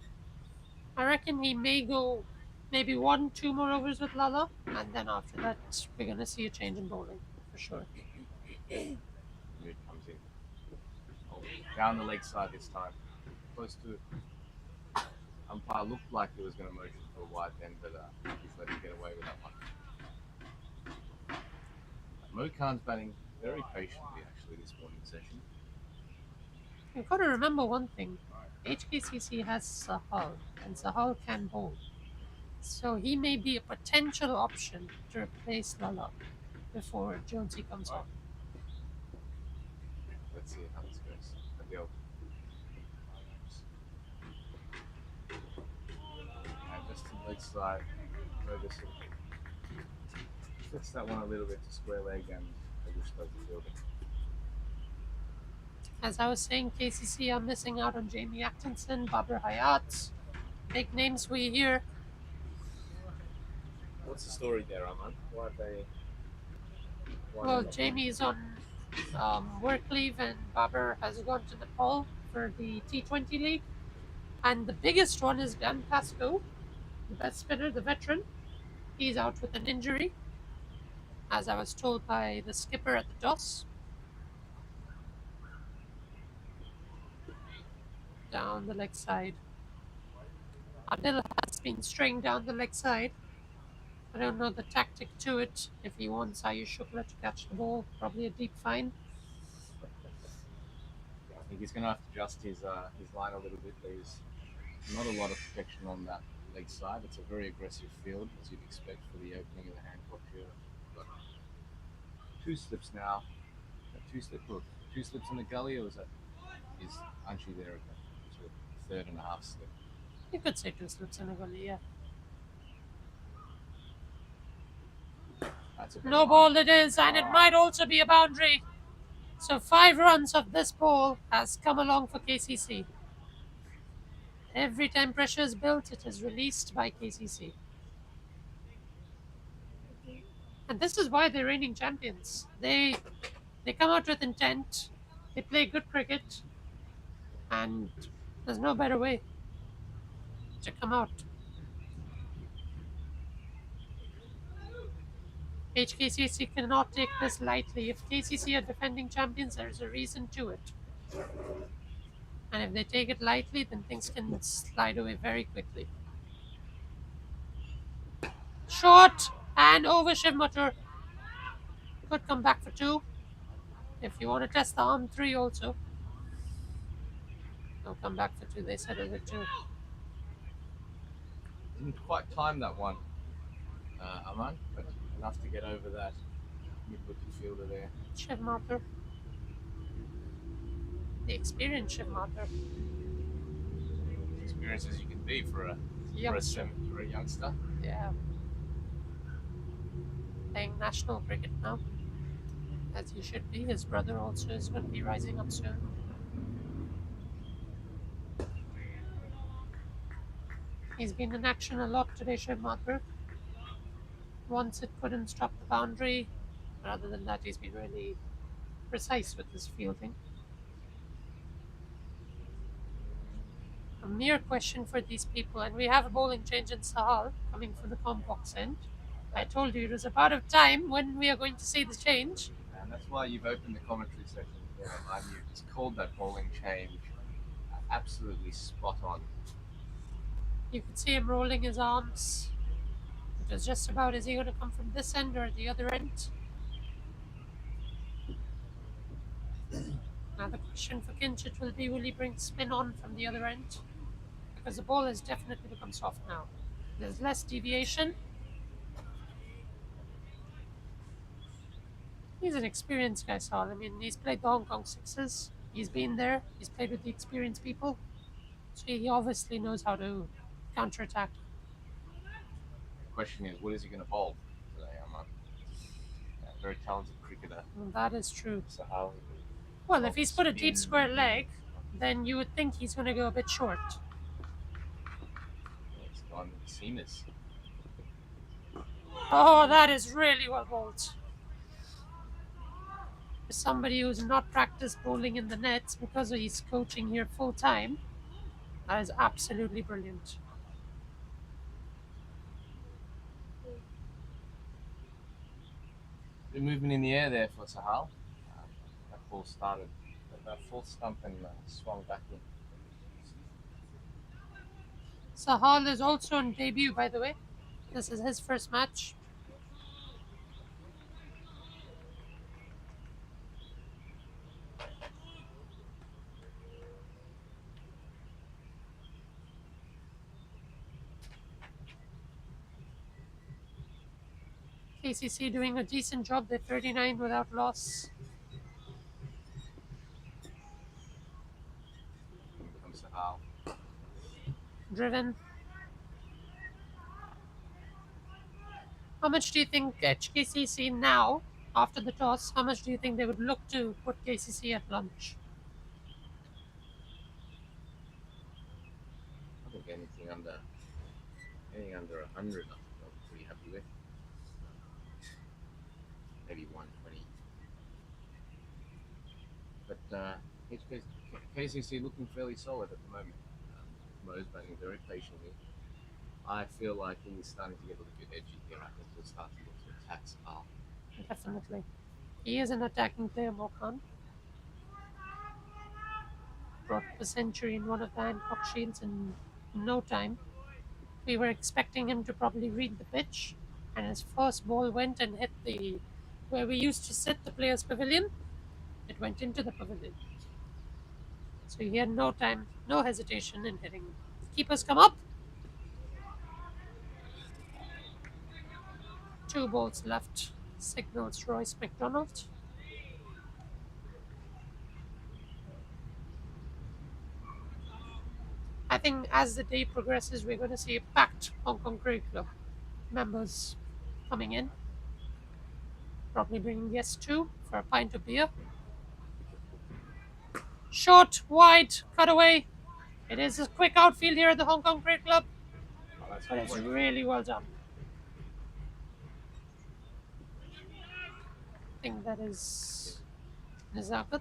Speaker 1: I reckon he may go maybe 1-2 more overs with Lala, and then after that, we're going to see a change in bowling, for sure.
Speaker 2: Mood comes in. Oh, down the leg side this time. Close to. Umpire looked like he was going to motion for a wide bend, but he's let him get away with that one. Mokan's batting very patiently, actually, this morning session.
Speaker 1: You've got to remember one thing. HKCC has Sahal, and Sahal can bowl. So he may be a potential option to replace Lala before Jonesy comes on.
Speaker 2: Let's see how this goes. Adil. And just to the leg side, Ferguson flicks that one a little bit to square leg, and I just does the fielding.
Speaker 1: As I was saying, KCC are missing out on Jamie Atkinson, Babar Hayat. Big names we hear.
Speaker 2: What's the story there, Aman? Why have they?
Speaker 1: Well, Jamie is on work leave and Babar has gone to Nepal for the T20 League. And the biggest one is Dan Pascoe, the best spinner, the veteran. He's out with an injury, as I was told by the skipper at the toss. Down the leg side. Adil has been straying down the leg side. I don't know the tactic to it. If he wants Ayush Shukla to catch the ball, probably a deep fine.
Speaker 2: I think he's going to have to adjust his line a little bit. There's not a lot of protection on that leg side. It's a very aggressive field, as you'd expect for the opening of the Hancock Shield. But two slips now. Two slips in the gully, or was that is Anshi there again? It's a third and a half slip.
Speaker 1: You could say two slips in a gully, yeah. No ball it is, and it might also be a boundary. So 5 runs of this ball has come along for KCC. Every time pressure is built, it is released by KCC. And this is why they're reigning champions. They come out with intent, they play good cricket, and there's no better way to come out. HKCC cannot take this lightly. If KCC are defending champions, there's a reason to it. And if they take it lightly, then things can slide away very quickly. Short and over Shiv Mathur. Could come back for 2. If you want to test the arm, 3 also. They'll come back for 2. They said over 2.
Speaker 2: Didn't quite time that one, Aman, but enough to get over that mid-wicket fielder there.
Speaker 1: Shiv Mathur. The experienced Shiv Mathur.
Speaker 2: Experience as you can be for a youngster.
Speaker 1: Yeah. Playing national cricket now, as he should be. His brother also is going to be rising up soon. He's been in action a lot today, Shiv Mathur. Once it couldn't stop the boundary. But other than that, he's been really precise with his fielding. A mere question for these people, and we have a bowling change in Sahal coming from the Complex end. I told you it was about of time when we are going to see the change.
Speaker 2: And that's why you've opened the commentary section there, Aman. You've just called that bowling change absolutely spot on.
Speaker 1: You could see him rolling his arms. It was just about, is he going to come from this end or the other end? Now the question for Kinchit will be, will he bring spin on from the other end? Because the ball has definitely become soft now. There's less deviation. He's an experienced guy, Saul. I mean, he's played the Hong Kong Sixes. He's been there. He's played with the experienced people. So he obviously knows how to counterattack.
Speaker 2: The question is, what is he going to bowl today, Aman? Very talented cricketer.
Speaker 1: And that is true.
Speaker 2: Sahal.
Speaker 1: Well, if he's put a deep square leg, then you would think he's going to go a bit short.
Speaker 2: He's gone seamers.
Speaker 1: Oh, that is really well bowled. For somebody who's not practiced bowling in the nets because he's coaching here full time, that is absolutely brilliant.
Speaker 2: Good movement in the air there for Sahal. That ball started at that full stump and swung back in.
Speaker 1: Sahal is also on debut, by the way. This is his first match. KCC doing a decent job. They're 39 without loss.
Speaker 2: Here comes Sahal.
Speaker 1: Driven. How much do you think HKCC now, after the toss, how much do you think they would look to put KCC at lunch?
Speaker 2: think anything under 100, I'm pretty happy with. Maybe 120. But KCC looking fairly solid at the moment. Mo's batting very patiently. I feel like he's starting to get a little bit edgy here. I think he'll start to look to attack Sahar.
Speaker 1: Definitely. He is an attacking player, Mokan. Brought up a century in one of the Hancock Shields in no time. We were expecting him to probably read the pitch, and his first ball went and hit the where we used to sit the players' pavilion. It went into the pavilion. So he had no time, no hesitation in hitting. Keepers come up. 2 balls left, signals Royce McDonald. I think as the day progresses, we're going to see a packed Hong Kong Cricket Club members coming in. Probably bringing guests too for a pint of beer. Short, wide, cutaway. It is a quick outfield here at the Hong Kong Cricket Club,
Speaker 2: Oh, that's
Speaker 1: but it's
Speaker 2: good.
Speaker 1: really well done. I think that is Nizakat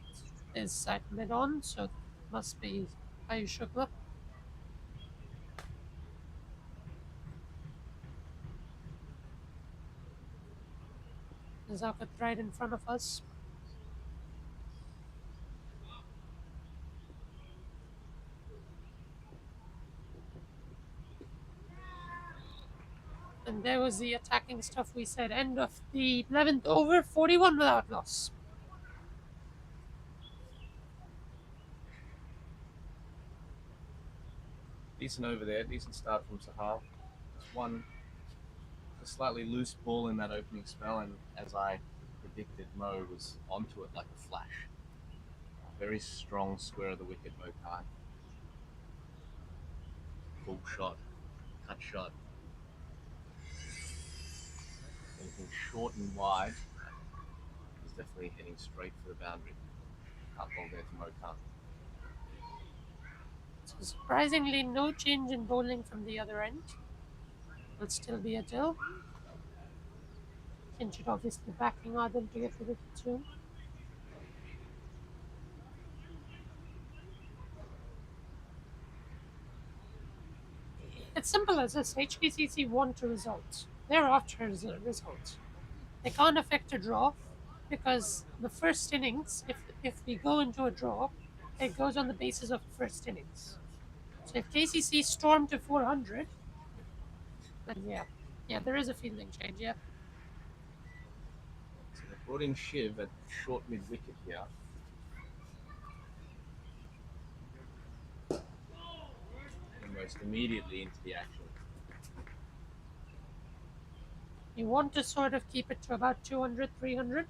Speaker 1: is at mid-on, so it must be Ayush Shukla. Nizakat right in front of us. And there was the attacking stuff we said. End of the 11th over, 41 without loss.
Speaker 2: Decent over there. Decent start from Sahar. Just one a slightly loose ball in that opening spell, and as I predicted, Mo was onto it like a flash. Very strong square of the wicket, Mo Khan. Full shot, cut shot. Anything short and wide, he's definitely heading straight for the boundary. Cut ball there to Mo Khan.
Speaker 1: So surprisingly, no change in bowling from the other end. Will still be a Dill. Kinchit obviously backing Adil to get the wicket soon. It's simple as this. HKCC want a result. They're after a result. They can't affect a draw because the first innings, if we go into a draw, it goes on the basis of the first innings. So if KCC storm to 400, then yeah, there is a fielding change. Yeah,
Speaker 2: So they brought in Shiv at short mid wicket here. Almost immediately into the action.
Speaker 1: you want to sort of keep it to about 200, 300,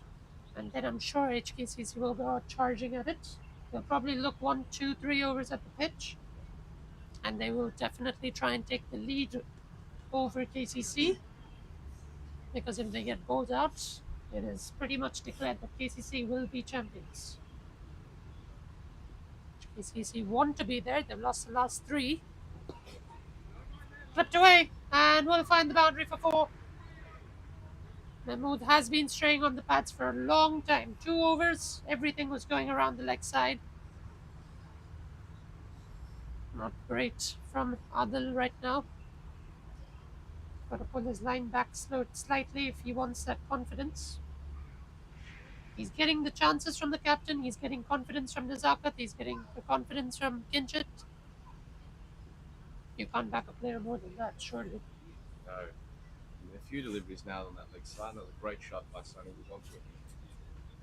Speaker 1: and then I'm sure HKCC will go out charging at it. They'll probably look 1, 2, 3 overs at the pitch, and they will definitely try and take the lead over KCC, because if they get bowled out, it is pretty much declared that KCC will be champions. KCC want to be there. They've lost the last 3. Flipped away, and will find the boundary for 4. Mahmood has been straying on the pads for a long time. 2 overs, everything was going around the leg side. Not great from Adil right now. Got to pull his line back slightly if he wants that confidence. He's getting the chances from the captain. He's getting confidence from Nazakat. He's getting the confidence from Kinchit. You can't back a player more than that, surely.
Speaker 2: No. A few deliveries now on that leg side. That was a great shot by Sonny. He was onto it.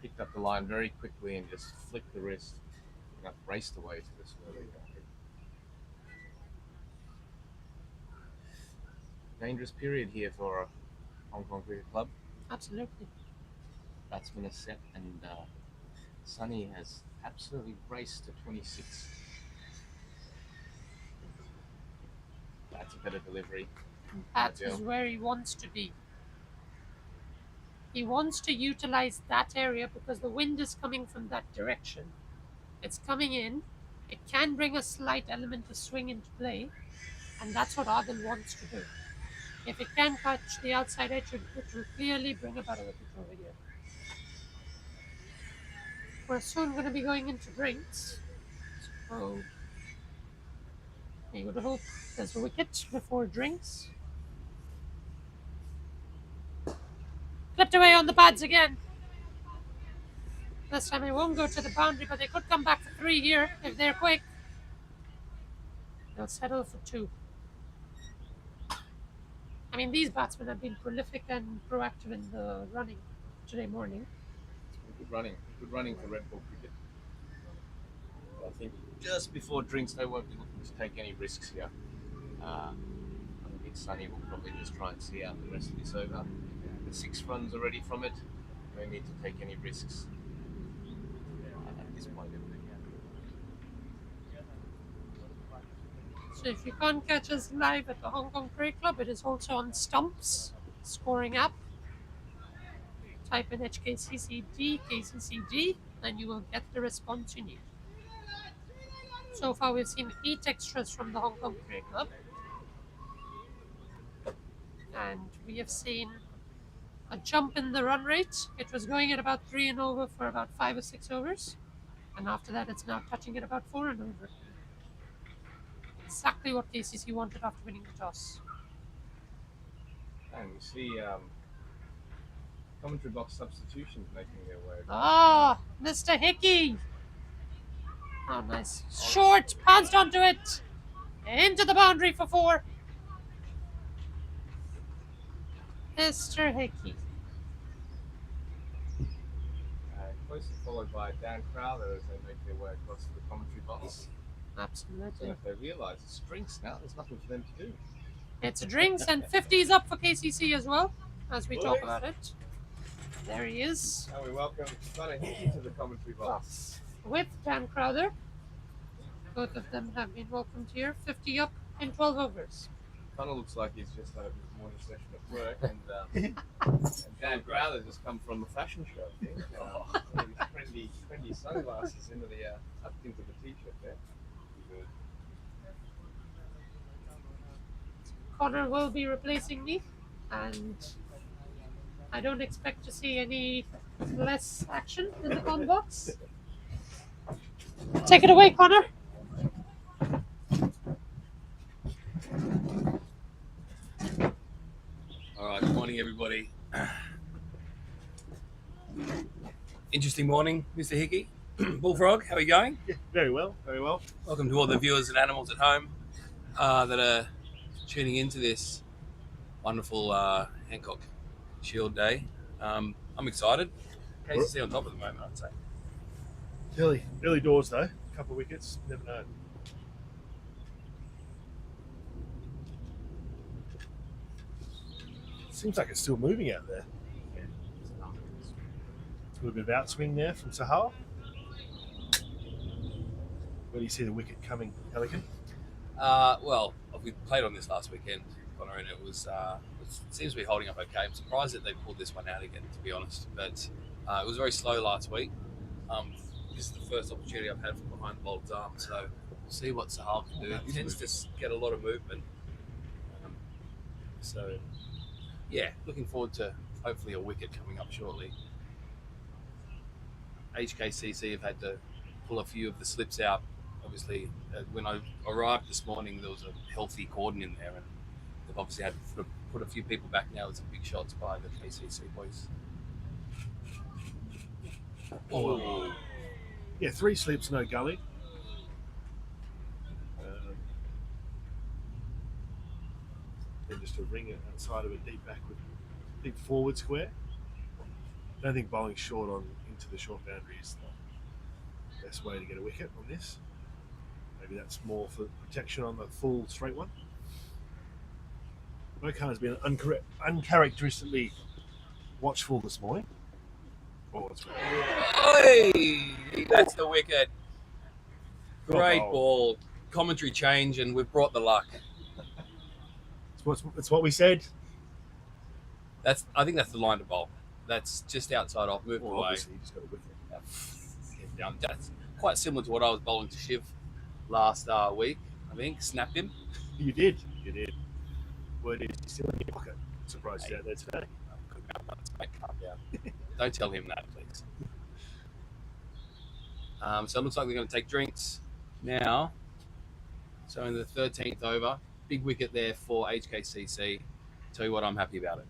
Speaker 2: Picked up the line very quickly and just flicked the wrist and got raced away to the swirly boundary. Dangerous period here for Hong Kong Cricket Club.
Speaker 1: Absolutely.
Speaker 2: Batsmen are set, and Sonny has absolutely raced to 26. That's a better delivery.
Speaker 1: That is where he wants to be. He wants to utilize that area because the wind is coming from that direction. It's coming in. It can bring a slight element of swing into play, And that's what Adil wants to do. If it can catch the outside edge, it will clearly bring about a wicket over here. We're soon going to be going into drinks. So we would hope there's a wicket before drinks. Clipped away on the pads again. This time it won't go to the boundary, but they could come back for 3 here if they're quick. They'll settle for 2. I mean, these batsmen have been prolific and proactive in the running today morning.
Speaker 2: Good running for Red Bull cricket. I think just before drinks, they won't be looking to take any risks here. I think Sunny will probably just try and see out the rest of this over. The 6 runs already from it. No need to take any risks at this point.
Speaker 1: So if you can't catch us live at the Hong Kong Cricket Club, it is also on Stumps, scoring app. Type in HKCC KCCD, and you will get the response you need. So far, we've seen 8 extras from the Hong Kong Cricket Club. And we have seen a jump in the run rate. It was going at about 3 and over for about 5 or 6 overs. And after that, it's now touching at about 4 and over. Exactly what KCC wanted after winning the toss.
Speaker 2: And we see commentary box substitutions making their way.
Speaker 1: Ah, Mr. Hickey. Oh, nice. Short, pounced onto it. Into the boundary for 4. Mr. Hickey.
Speaker 2: Closely followed by Dan Crowther as they make their way across to the commentary box.
Speaker 1: Absolutely.
Speaker 2: So if they realise it's drinks now, there's nothing for them to do.
Speaker 1: It's drinks and 50s up for KCC as well, as we talk about it. There he is.
Speaker 2: And we welcome Connor Hickey to the commentary box.
Speaker 1: With Dan Crowther. Both of them have been welcomed here. 50 up in 12 overs.
Speaker 2: Connor looks like he's just had his morning session at work, and Dan Crowther just come from a fashion show. I think. His trendy sunglasses tucked into the t-shirt there. Good.
Speaker 1: Connor will be replacing me, and I don't expect to see any less action in the con box. Take it away, Connor.
Speaker 3: All right, good morning, everybody. Interesting morning, Mr. Hickey. Bullfrog, how are you going?
Speaker 4: Yeah, very well, very well.
Speaker 3: Welcome to all the viewers and animals at home that are tuning into this wonderful Hancock Shield day. I'm excited. KCC on top at the moment, I'd say.
Speaker 4: Early doors though. A couple of wickets, never know. Seems like it's still moving out there. A little bit of outswing there from Sahar. Where do you see the wicket coming, Pelican?
Speaker 3: Well, we played on this last weekend, Connor, and it seems to be holding up okay. I'm surprised that they pulled this one out again, to be honest. But it was very slow last week. This is the first opportunity I've had from behind the bowler's arm, so we'll see what Sahar can do. He tends to get a lot of movement. So, yeah, looking forward to hopefully a wicket coming up shortly. HKCC have had to pull a few of the slips out. Obviously, when I arrived this morning, there was a healthy cordon in there, and they've obviously had to put a few people back now with some big shots by the KCC boys.
Speaker 4: Oh. Yeah, 3 slips, no gully. Then just a ring outside of a deep forward square. I don't think bowling short into the short boundary is the best way to get a wicket on this. Maybe that's more for protection on the full straight one. Mokan has been uncharacteristically watchful this morning. Oh, that's right.
Speaker 3: Hey, that's the wicket. Great ball. Commentary change, and we've brought the luck.
Speaker 4: It's what we said.
Speaker 3: I think that's the line to bowl. That's just outside off, moved away.
Speaker 4: Obviously, you just got a wicket.
Speaker 3: That's quite similar to what I was bowling to Shiv last week, I think. Snapped him.
Speaker 4: You did. get in. Word is he's still in your pocket. Surprised he's out there today.
Speaker 3: Calm down. Don't tell him that, please. So it looks like we're going to take drinks now. So in the 13th over, big wicket there for HKCC. Tell you what, I'm happy about it.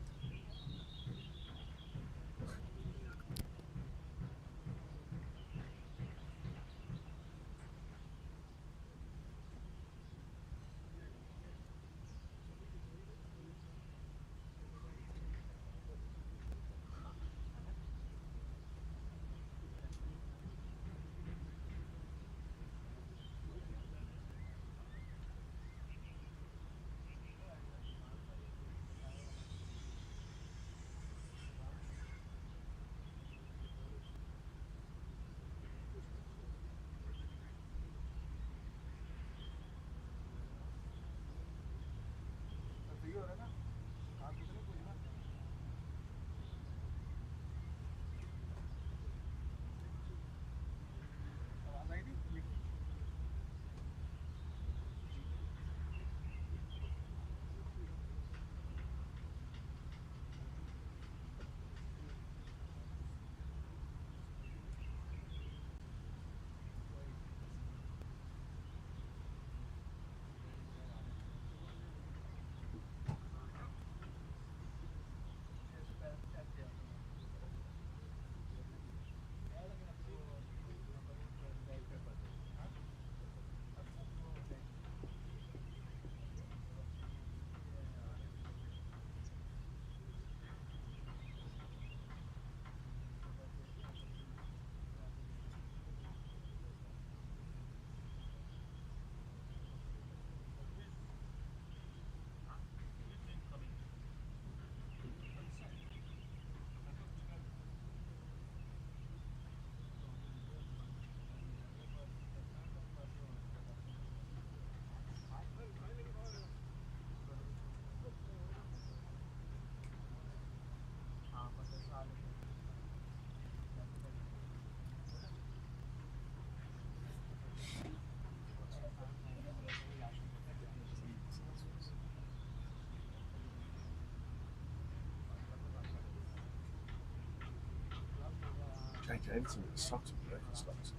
Speaker 4: Jameson with the socks and broken socks.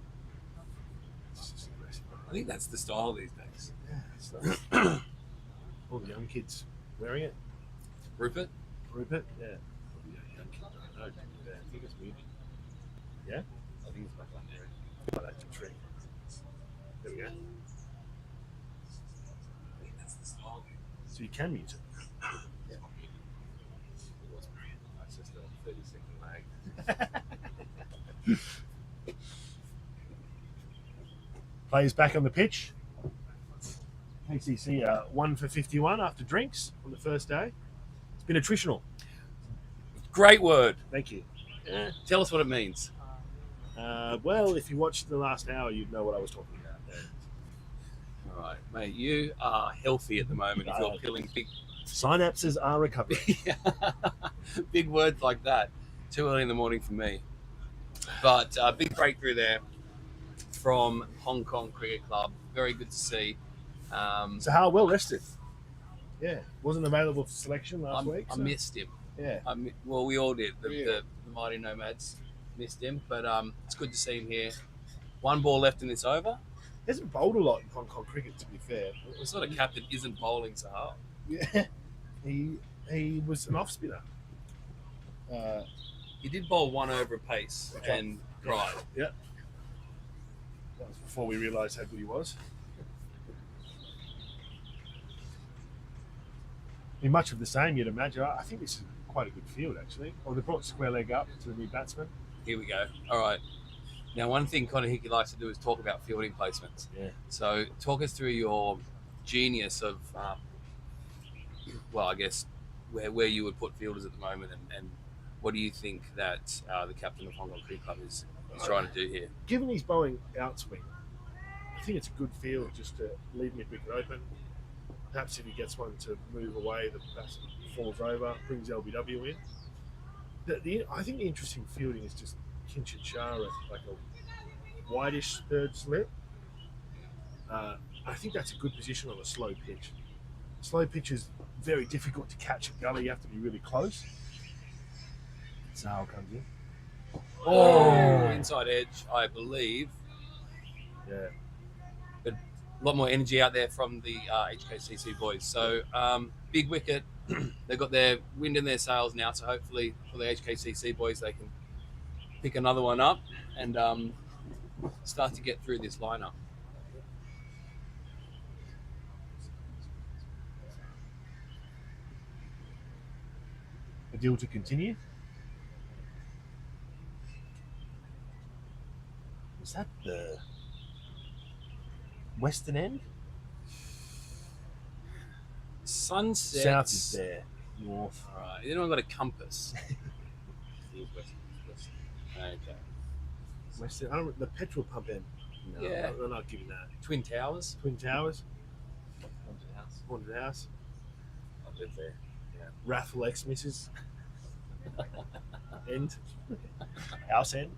Speaker 4: It's just aggressive.
Speaker 3: I think that's the style these days.
Speaker 4: Yeah, it's like all the young kids wearing it.
Speaker 3: Rupert?
Speaker 4: Rupert? Yeah. Probably a young kid. I don't know. I think it's weird. Yeah?
Speaker 3: I think it's back on there.
Speaker 4: Oh, that's a trick. There we go.
Speaker 3: I think that's the style.
Speaker 4: So you can mute it.
Speaker 3: Yeah. It was brilliant. That's just a 30-second lag.
Speaker 4: Players back on the pitch. KCC 1 for 51 after drinks on the first day. It's been attritional.
Speaker 3: Great word.
Speaker 4: Thank you.
Speaker 3: Yeah. Tell us what it means.
Speaker 4: Well, if you watched the last hour, you'd know what I was talking about.
Speaker 3: All right, mate. You are healthy at the moment. If you're killing big,
Speaker 4: Synapses are recovering.
Speaker 3: big words like that. Too early in the morning for me. But big breakthrough there from Hong Kong Cricket Club. Very good to see.
Speaker 4: So how well rested? Yeah, wasn't available for selection last week.
Speaker 3: I missed him.
Speaker 4: Yeah.
Speaker 3: Well, we all did. The mighty Nomads missed him, but it's good to see him here. One ball left in this over.
Speaker 4: He hasn't bowled a lot in Hong Kong cricket, to be fair.
Speaker 3: The sort of captain isn't bowling so hard.
Speaker 4: Yeah, he was an off spinner.
Speaker 3: He did bowl one over a pace and cried.
Speaker 4: Yeah. That was before we realised how good he was. Be much of the same, you'd imagine. I think this is quite a good field, actually. Oh, they brought square leg up to the new batsman.
Speaker 3: Here we go. All right. Now, one thing Connor Hickey likes to do is talk about fielding placements.
Speaker 4: Yeah.
Speaker 3: So, talk us through your genius of, well, I guess, where you would put fielders at the moment, and what do you think that the captain of Hong Kong Cricket Club is trying to do here?
Speaker 4: Given he's bowling outswing, I think it's a good field just to leave mid-wicket open. Perhaps if he gets one to move away, the batsman falls over, brings LBW in. I think the interesting fielding is just Kinshit Shah at like a whitish third slip. I think that's a good position on a slow pitch. slow pitch is very difficult to catch at gully. You have to be really close. Sale comes in.
Speaker 3: Oh, inside edge, I believe.
Speaker 4: Yeah.
Speaker 3: But a lot more energy out there from the HKCC boys. So big wicket. They've got their wind in their sails now. So hopefully for the HKCC boys, they can pick another one up and start to get through this lineup.
Speaker 4: A deal to continue. Is that the western end?
Speaker 3: Sunset.
Speaker 4: South is there. North.
Speaker 3: All right. You don't got a compass. Okay.
Speaker 4: Western. I don't, the petrol pump end. No,
Speaker 3: Yeah.
Speaker 4: they're not giving that.
Speaker 3: Twin Towers.
Speaker 4: Twin Towers.
Speaker 2: Haunted house.
Speaker 4: Haunted house.
Speaker 3: I live there.
Speaker 4: Yeah. Raffle X misses. End. House end.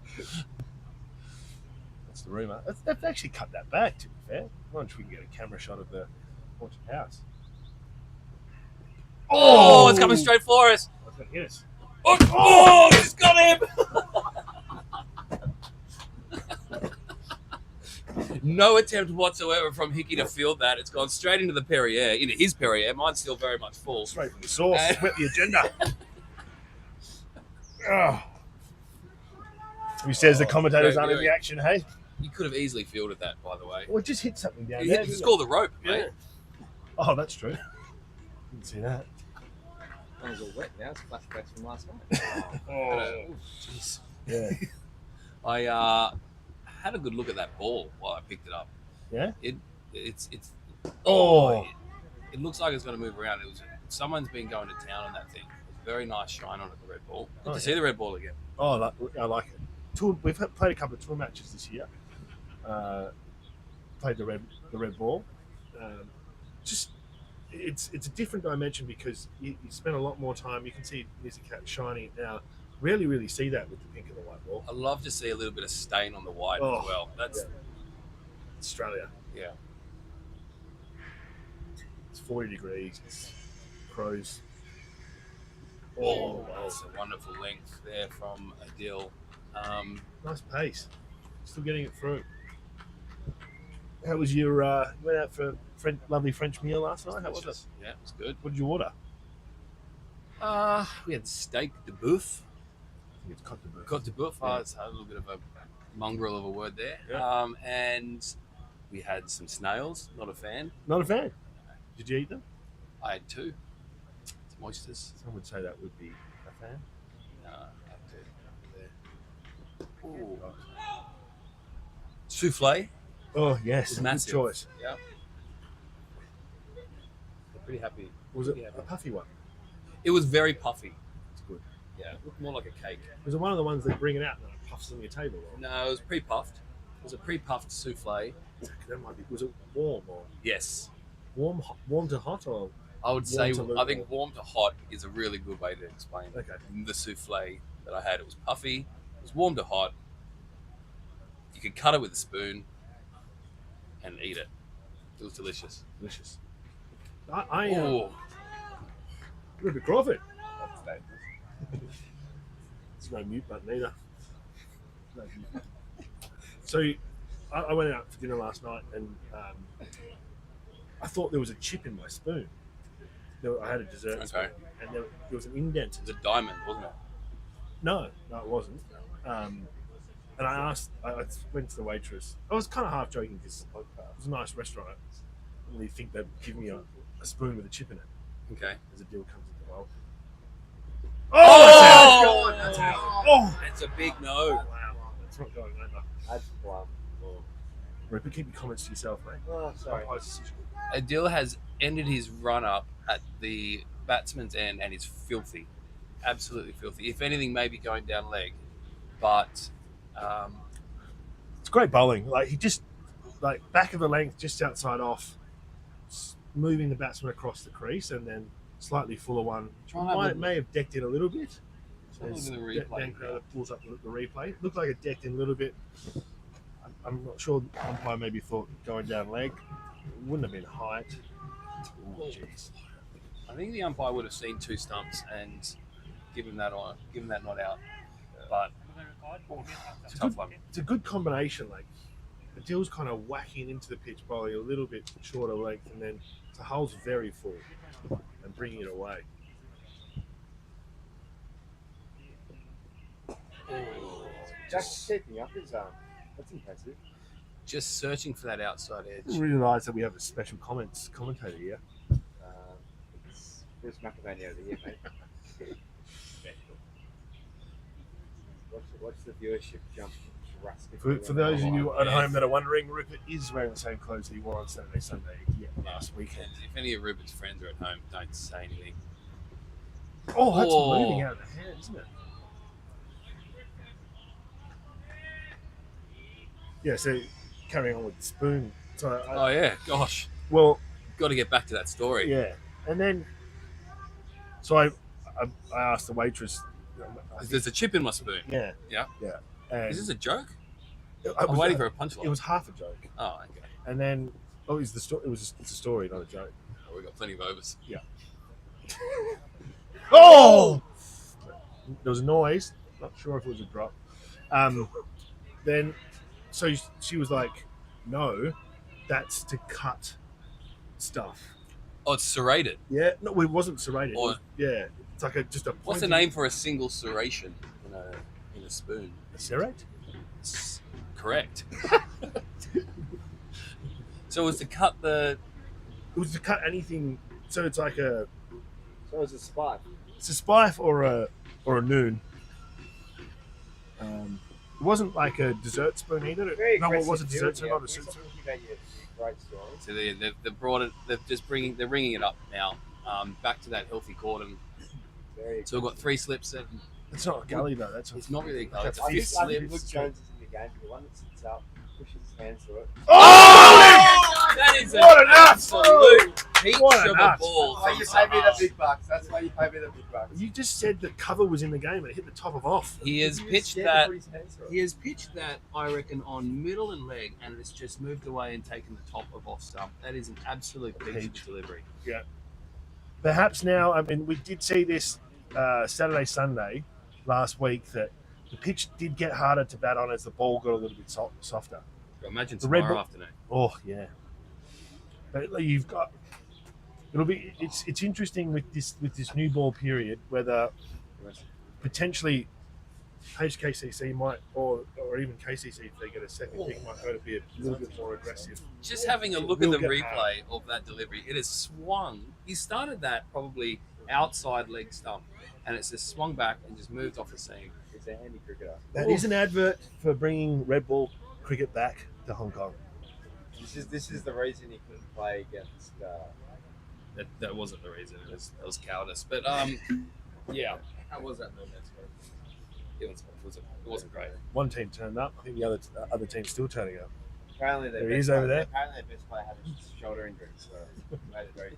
Speaker 4: That's the rumour. They've actually cut that back, to be fair. I wonder if we can get a camera shot of the haunted house.
Speaker 3: Oh, it's coming straight for us.
Speaker 4: I was going to hit us.
Speaker 3: Oh, he's got him. No attempt whatsoever from Hickey to field that. It's gone straight into the Perrier, into his Perrier. Mine's still very much full.
Speaker 4: Straight from the source. Wet the agenda. Oh. Who says the commentators
Speaker 3: great
Speaker 4: aren't in
Speaker 3: viewing.
Speaker 4: the action, hey?
Speaker 3: You could have easily fielded that, by the way.
Speaker 4: Well, just hit something down
Speaker 3: You
Speaker 4: there.
Speaker 3: hit,
Speaker 4: didn't
Speaker 3: score the rope,
Speaker 4: you?
Speaker 3: mate.
Speaker 4: Yeah. Oh, that's true. Didn't see that.
Speaker 2: That was all wet now. It's flashbacks from last night.
Speaker 4: Oh, jeez. Yeah.
Speaker 3: I had a good look at that ball while I picked it up.
Speaker 4: Yeah?
Speaker 3: It's
Speaker 4: Oh.
Speaker 3: it looks like it's going to move around. Someone's been going to town on that thing. It's a very nice shine on it, the red ball. Good to see the red ball again.
Speaker 4: Oh, I like it. We've played a couple of tour matches this year. Played the red ball. Just it's a different dimension because you spend a lot more time. You can see Music Cat shining it now. Rarely really see that with the pink and the white ball.
Speaker 3: I love to see a little bit of stain on the white as well. That's
Speaker 4: Australia.
Speaker 3: yeah.
Speaker 4: It's 40 degrees. It's crows.
Speaker 3: Oh, that's a wonderful length there from Adil.
Speaker 4: Nice pace. Still getting it through. How was your? You went out for a lovely French meal last night. How was it?
Speaker 3: Yeah, it was good.
Speaker 4: What did you order?
Speaker 3: We had steak de boeuf.
Speaker 4: I think it's Cote de Boeuf.
Speaker 3: Cote de boeuf. It's a little bit of a mongrel of a word there.
Speaker 4: Yeah.
Speaker 3: And we had some snails. Not a fan.
Speaker 4: Not a fan. Did you eat them?
Speaker 3: I had two. Some oysters.
Speaker 4: Some would say that would be a fan.
Speaker 3: I had two. There. Ooh. Souffle.
Speaker 4: Oh yes,
Speaker 3: It's
Speaker 4: good
Speaker 3: massive.
Speaker 4: choice.
Speaker 3: Yeah. I'm pretty happy.
Speaker 4: Was it
Speaker 3: Yeah.
Speaker 4: a puffy one?
Speaker 3: It was very puffy.
Speaker 4: It's good.
Speaker 3: Yeah, it looked more like a cake.
Speaker 4: Was it one of the ones that bring it out and it puffs on your table? Or?
Speaker 3: No, it was pre-puffed. It was a pre-puffed souffle.
Speaker 4: That might be. Was it warm or
Speaker 3: Yes.
Speaker 4: warm to hot or?
Speaker 3: I would say,
Speaker 4: to
Speaker 3: I think warm to hot is a really good way to explain
Speaker 4: Okay.
Speaker 3: the souffle that I had. It was puffy, it was warm to hot. You could cut it with a spoon and eat it. It was delicious.
Speaker 4: Delicious. I
Speaker 3: Oh,
Speaker 4: Ruby Crawford. There's no mute button either. No mute button. So I went out for dinner last night and I thought there was a chip in my spoon. I had a dessert
Speaker 3: Okay.
Speaker 4: spoon and there was an indent.
Speaker 3: it was a diamond, wasn't it?
Speaker 4: No, it wasn't. And I went to the waitress. I was kind of half joking because it was a nice restaurant. I didn't really think they'd give me a spoon with a chip in it
Speaker 3: Okay.
Speaker 4: as a deal comes into well.
Speaker 3: Oh!
Speaker 4: That's out. Oh!
Speaker 3: That's a big no.
Speaker 4: Wow. That's not going over.
Speaker 2: That's plum.
Speaker 4: Rupert, keep your comments to yourself, mate.
Speaker 2: Oh, sorry.
Speaker 3: Adil has ended his run up at the batsman's end and is filthy. Absolutely filthy. If anything, maybe going down leg. But
Speaker 4: It's great bowling. Like he just back of the length, just outside off, moving the batsman across the crease, and then slightly fuller one. May have decked in a little bit.
Speaker 3: Look at
Speaker 4: As
Speaker 3: the replay.
Speaker 4: Dan Crowder pulls up the replay. Looked like it decked in a little bit. I'm not sure. Umpire maybe thought going down leg. It wouldn't have been height. Oh, jeez.
Speaker 3: I think the umpire would have seen 2 stumps and given that not out. But it's a tough one.
Speaker 4: It's a good combination. Like Adil's kind of whacking into the pitch by a little bit shorter length, and then Tahal's very full and bringing it away.
Speaker 2: Just keeping up his arm. That's impressive.
Speaker 3: Just searching for that outside edge.
Speaker 4: I didn't realise that we have a special commentator here.
Speaker 2: It's Bruce McAvaney over here, mate. Watch the viewership jump drastically.
Speaker 4: For those of you at home that are wondering, Rupert is wearing the same clothes that he wore on Saturday, Sunday last weekend.
Speaker 3: If any of Rupert's friends are at home, don't say anything.
Speaker 4: Oh, that's moving out of the hand, isn't it? Yeah, so carrying on with the spoon. So
Speaker 3: Oh yeah, gosh.
Speaker 4: Well,
Speaker 3: Got to get back to that story.
Speaker 4: yeah, and then so I asked the waitress.
Speaker 3: There's a chip in my spoon.
Speaker 4: Yeah. And
Speaker 3: Is this a joke?
Speaker 4: I'm
Speaker 3: I'm waiting for a punchline.
Speaker 4: It was half a joke,
Speaker 3: Oh, okay.
Speaker 4: and then it's the story. It's a story, not a joke.
Speaker 3: Oh, we've got plenty of overs.
Speaker 4: Oh! There was a noise. Not sure if it was a drop. Then, so she was like, "No, that's to cut stuff."
Speaker 3: Oh, it's serrated.
Speaker 4: Yeah, no, it wasn't serrated.
Speaker 3: Or-
Speaker 4: It's like just a.
Speaker 3: What's the name for a single serration in a spoon?
Speaker 4: A serrate?
Speaker 3: Correct. So it was to cut the.
Speaker 4: It was to cut anything. So it's like a.
Speaker 2: So it's a spot.
Speaker 4: It's a spife or a noon. It wasn't like a dessert spoon either. No, it was a dessert spoon, not a soup spoon.
Speaker 2: Great story.
Speaker 3: So they've brought it. They're bringing it up now. Back to that healthy cordon. So we've got 3 slips.
Speaker 4: It's not a gully though. It's
Speaker 3: not really a gully. It's a
Speaker 2: I
Speaker 3: few
Speaker 2: think Luke
Speaker 3: slips.
Speaker 2: Jones is in the game. The one that sits up, pushes his hands through it.
Speaker 4: Oh!
Speaker 3: That is
Speaker 4: What an
Speaker 3: an absolute peach
Speaker 4: What
Speaker 3: of
Speaker 4: an
Speaker 3: a
Speaker 4: ass.
Speaker 3: ball.
Speaker 2: Oh,
Speaker 3: from
Speaker 2: you pay me
Speaker 3: Sahar.
Speaker 2: the big bucks. That's why you pay me the big bucks.
Speaker 4: You just said the cover was in the game and it hit the top of off.
Speaker 3: He has
Speaker 2: He was
Speaker 3: pitched
Speaker 2: scared to
Speaker 3: that.
Speaker 2: put his hands through it.
Speaker 3: He has pitched that, I reckon, on middle and leg, and it's just moved away and taken the top of off stump. That is an absolute peach delivery.
Speaker 4: Perhaps now, I mean, we did see this Saturday, Sunday last week that the pitch did get harder to bat on as the ball got a little bit softer.
Speaker 3: Imagine
Speaker 4: The red
Speaker 3: tomorrow
Speaker 4: ball-
Speaker 3: afternoon.
Speaker 4: Oh yeah, but you've got. It's interesting with this new ball period whether potentially HKCC might or even KCC if they get a second pick might go to be a little bit more aggressive.
Speaker 3: Just having a look at
Speaker 4: Will
Speaker 3: the
Speaker 4: get
Speaker 3: replay of that delivery, it has swung. He started that probably outside leg stump, and it's just swung back and just moved off the seam.
Speaker 2: He's a handy cricketer.
Speaker 4: That is an advert for bringing red ball cricket back to Hong Kong.
Speaker 2: This is the reason he couldn't play against.
Speaker 3: That wasn't the reason. It was cowardice. But yeah,
Speaker 2: How was that moment?
Speaker 3: it wasn't great.
Speaker 4: One team turned up. I think the other team's still turning up.
Speaker 2: Apparently,
Speaker 4: There he is over there.
Speaker 2: Apparently, their best player had a shoulder injury, so it made it very.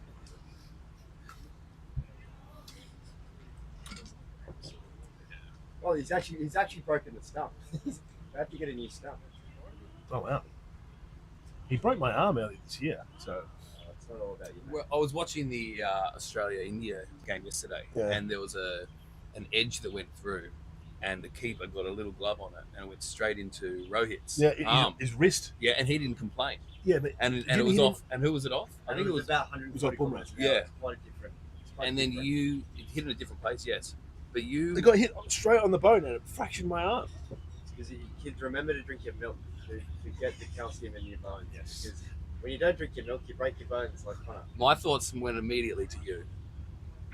Speaker 2: Well, he's actually broken the stump. They have to get a new stump.
Speaker 4: Oh wow! He broke my arm earlier this year, so
Speaker 2: It's not all about you.
Speaker 3: Well, I was watching the Australia-India game yesterday,
Speaker 4: Yeah.
Speaker 3: and there was an edge that went through, and the keeper got a little glove on it, and it went straight into Rohit's arm.
Speaker 4: his wrist.
Speaker 3: Yeah, and he didn't complain,
Speaker 4: Yeah, but
Speaker 3: and it
Speaker 4: Didn't
Speaker 3: was
Speaker 4: he-
Speaker 3: off. And who was it off?
Speaker 2: I think it was about 140
Speaker 4: It was
Speaker 2: kilometers.
Speaker 3: Yeah.
Speaker 2: It's quite different. It's quite
Speaker 3: And then
Speaker 2: different.
Speaker 3: you hit in a different place, yes, but you.
Speaker 4: they got hit straight on the bone and it fractured my arm.
Speaker 2: Because kids, remember to drink your milk to get the calcium in your bones.
Speaker 4: Yes.
Speaker 2: Because when you don't drink your milk, you break your bones like Connor.
Speaker 3: My thoughts went immediately to you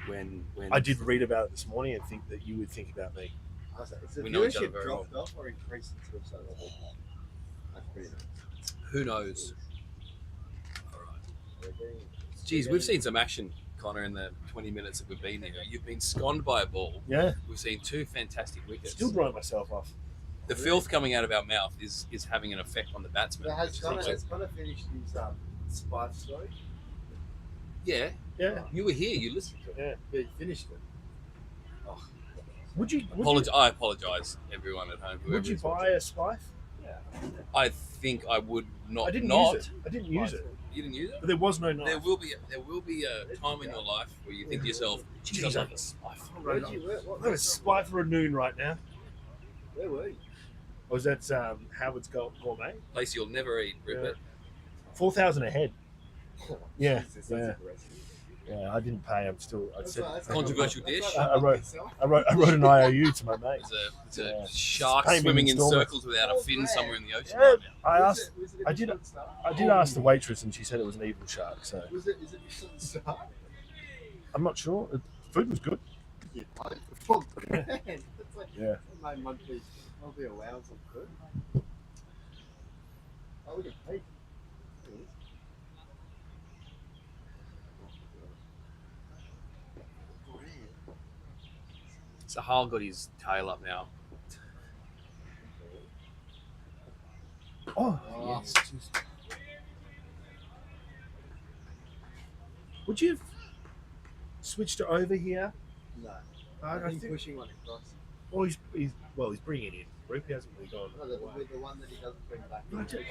Speaker 3: when
Speaker 4: I did read about it this morning and think that you would think about me.
Speaker 2: I was like, is the
Speaker 3: We know each other
Speaker 2: viewership
Speaker 3: very
Speaker 2: dropped off or increased until so level? That's pretty nice.
Speaker 3: Who knows?
Speaker 2: We're getting-
Speaker 3: Geez, we've seen some action, Connor, in the 20 minutes that we've been here. You've been sconned by a ball.
Speaker 4: Yeah,
Speaker 3: We've seen 2 fantastic wickets.
Speaker 4: still drawing myself off.
Speaker 3: The filth coming out of our mouth is having an effect on the batsman.
Speaker 2: So has
Speaker 3: which is
Speaker 2: Connor,
Speaker 3: not
Speaker 2: has Connor finished his Spice story?
Speaker 3: Yeah,
Speaker 4: Yeah,
Speaker 3: you were here. You listened to it.
Speaker 4: yeah.
Speaker 2: But he finished it.
Speaker 4: Would you
Speaker 3: I apologise, everyone at home.
Speaker 4: would you buy a spife?
Speaker 3: I think I would not.
Speaker 4: I didn't
Speaker 3: not.
Speaker 4: use it. I didn't use it.
Speaker 3: You didn't use it?
Speaker 4: But there was no knife.
Speaker 3: There will be a time in your life where you think to yourself, "Geez, I'd love a spice."
Speaker 4: I'm a spy for a noon right now.
Speaker 5: Where were you?
Speaker 4: I was at Howard's Gourmet.
Speaker 3: Place you'll never eat, Rupert.
Speaker 4: 4,000 a head. Yeah,
Speaker 5: Jesus,
Speaker 4: yeah.
Speaker 5: that's aggressive.
Speaker 4: Yeah, I didn't pay. I'm still. I said
Speaker 3: Controversial dish.
Speaker 4: I wrote an IOU to my mate.
Speaker 3: It's a shark
Speaker 4: Payment
Speaker 3: swimming in
Speaker 4: installments.
Speaker 3: circles without a fin somewhere in the ocean.
Speaker 4: Yeah,
Speaker 3: Right now.
Speaker 4: I asked. I did ask the waitress, and she said it was an evil shark. So
Speaker 5: Is it Michelin star?
Speaker 4: I'm not sure. The food was good.
Speaker 5: Yeah. That's like
Speaker 4: Yeah.
Speaker 5: my monthly allowance of food. Oh, look at Pete.
Speaker 3: Sahal got his tail up now.
Speaker 4: Oh,
Speaker 5: Yes.
Speaker 4: would you have switched it over here?
Speaker 5: No.
Speaker 4: I
Speaker 5: I'm
Speaker 4: think.
Speaker 5: pushing one across.
Speaker 4: Oh, he's bringing it in. Roop hasn't really gone.
Speaker 5: No, the one that he doesn't bring back.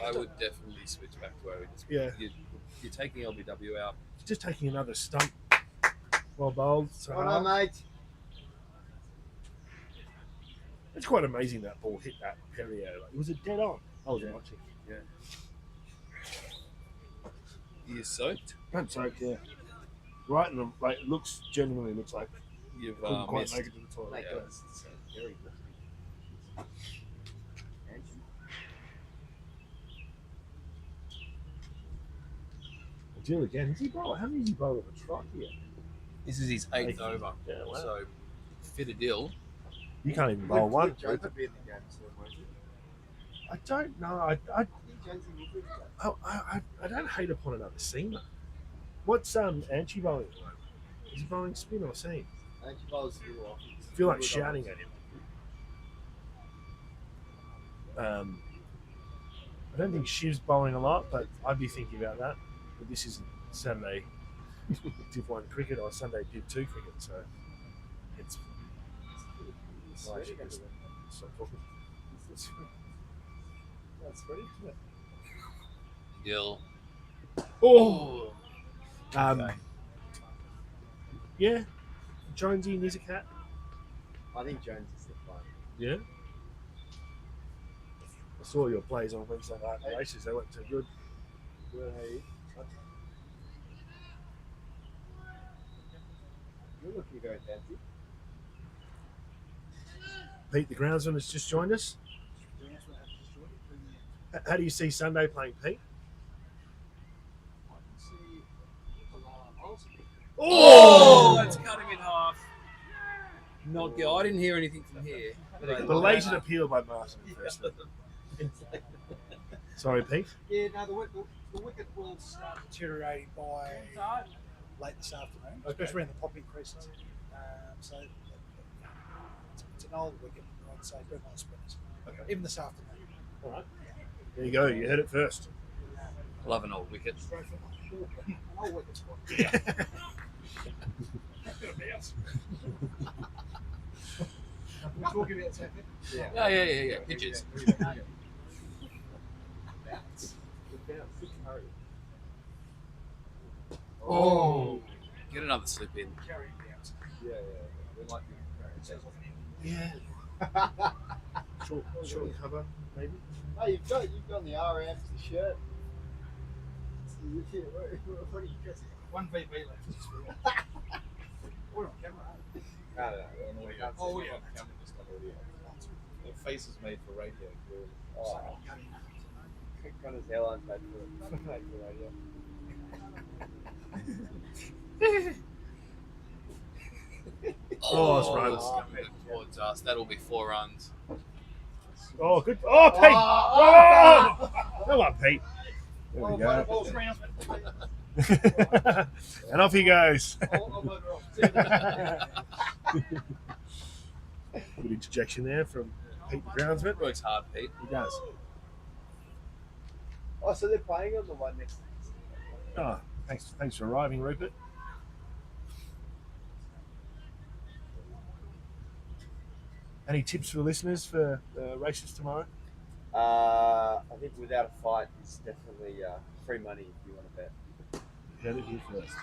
Speaker 3: I would definitely switch back to where it is.
Speaker 4: Yeah.
Speaker 3: You're taking LBW out.
Speaker 4: Just taking another stump. Well bowled.
Speaker 5: Oh no, mate.
Speaker 4: It's quite amazing that ball hit that Perrier. Like, was it dead on? I was watching. Yeah.
Speaker 3: You're soaked.
Speaker 4: Don't soak, yeah. Right in the like, it genuinely looks like
Speaker 3: You've
Speaker 4: couldn't quite
Speaker 3: missed.
Speaker 4: make it to the toilet.
Speaker 5: Thank
Speaker 3: Yeah.
Speaker 5: God it's very good.
Speaker 4: Jill again. Has he bowled? How many has he bowled of a trot here?
Speaker 3: This is his eighth over.
Speaker 4: Yeah, wow.
Speaker 3: So, fit a deal.
Speaker 4: You can't even bowl one.
Speaker 5: Jones would be in the game soon, won't you?
Speaker 4: I don't know.
Speaker 5: I think Jonesy will be in the game.
Speaker 4: I don't hate upon another seamer. What's Anchi bowling at the moment? Is he bowling spin or seam?
Speaker 5: Angie Bowles a little off.
Speaker 4: I feel like shouting at him. I don't think Shiv's bowling a lot, but I'd be thinking about that. But this isn't Saturday Div 1 cricket or Sunday Div 2 cricket, so it's. I should just stop talking.
Speaker 5: That's ready, isn't it?
Speaker 3: Gill.
Speaker 4: Oh!
Speaker 3: Okay.
Speaker 4: Yeah, Jonesy and Nizakat.
Speaker 5: I think Jones is the one.
Speaker 4: Yeah. I saw your plays on Wednesday night in the races. They weren't too good.
Speaker 5: Where are you? You're looking very fancy.
Speaker 4: Pete, the groundsman, has just joined us. How do you see Sunday playing, Pete?
Speaker 3: Oh, that's cut him in half. Not good. I didn't hear anything from here.
Speaker 4: Belated appeal by Martin, firstly. Sorry, Pete.
Speaker 6: Yeah, no, the wicket will start deteriorating by late this afternoon, especially in the popping creases. So it's an old wicket, I'd say, good on spinners.
Speaker 4: Okay.
Speaker 6: Even this afternoon.
Speaker 4: All right. There you go. You heard it first.
Speaker 3: Love an old wicket.
Speaker 6: An old wicket spot. We're talking about something.
Speaker 3: Yeah. Pitches.
Speaker 5: Oh.
Speaker 3: Get another slip in.
Speaker 6: Carrying bounce.
Speaker 5: Yeah. We might be
Speaker 4: Yeah. Short cover, maybe.
Speaker 5: Oh, you've got the RMs, the shirt. What are you dressing?
Speaker 6: One VB left. We're on camera. Oh, yeah.
Speaker 2: Your face is made for radio.
Speaker 5: Oh, Connor's hairline's made for radio.
Speaker 4: Oh, it's runs.
Speaker 3: Towards us. That'll be 4 runs.
Speaker 4: Oh, good. Oh, Pete. Oh! Come on, Pete. There we go. And off he goes. Good interjection there from Pete the groundsman.
Speaker 3: Works hard, Pete.
Speaker 4: He does.
Speaker 5: Oh, so they're playing on the one next.
Speaker 4: Oh, thanks for arriving, Rupert. Any tips for listeners for races tomorrow?
Speaker 5: I think without a fight, it's definitely free money if you want to bet.
Speaker 4: Heard it here first.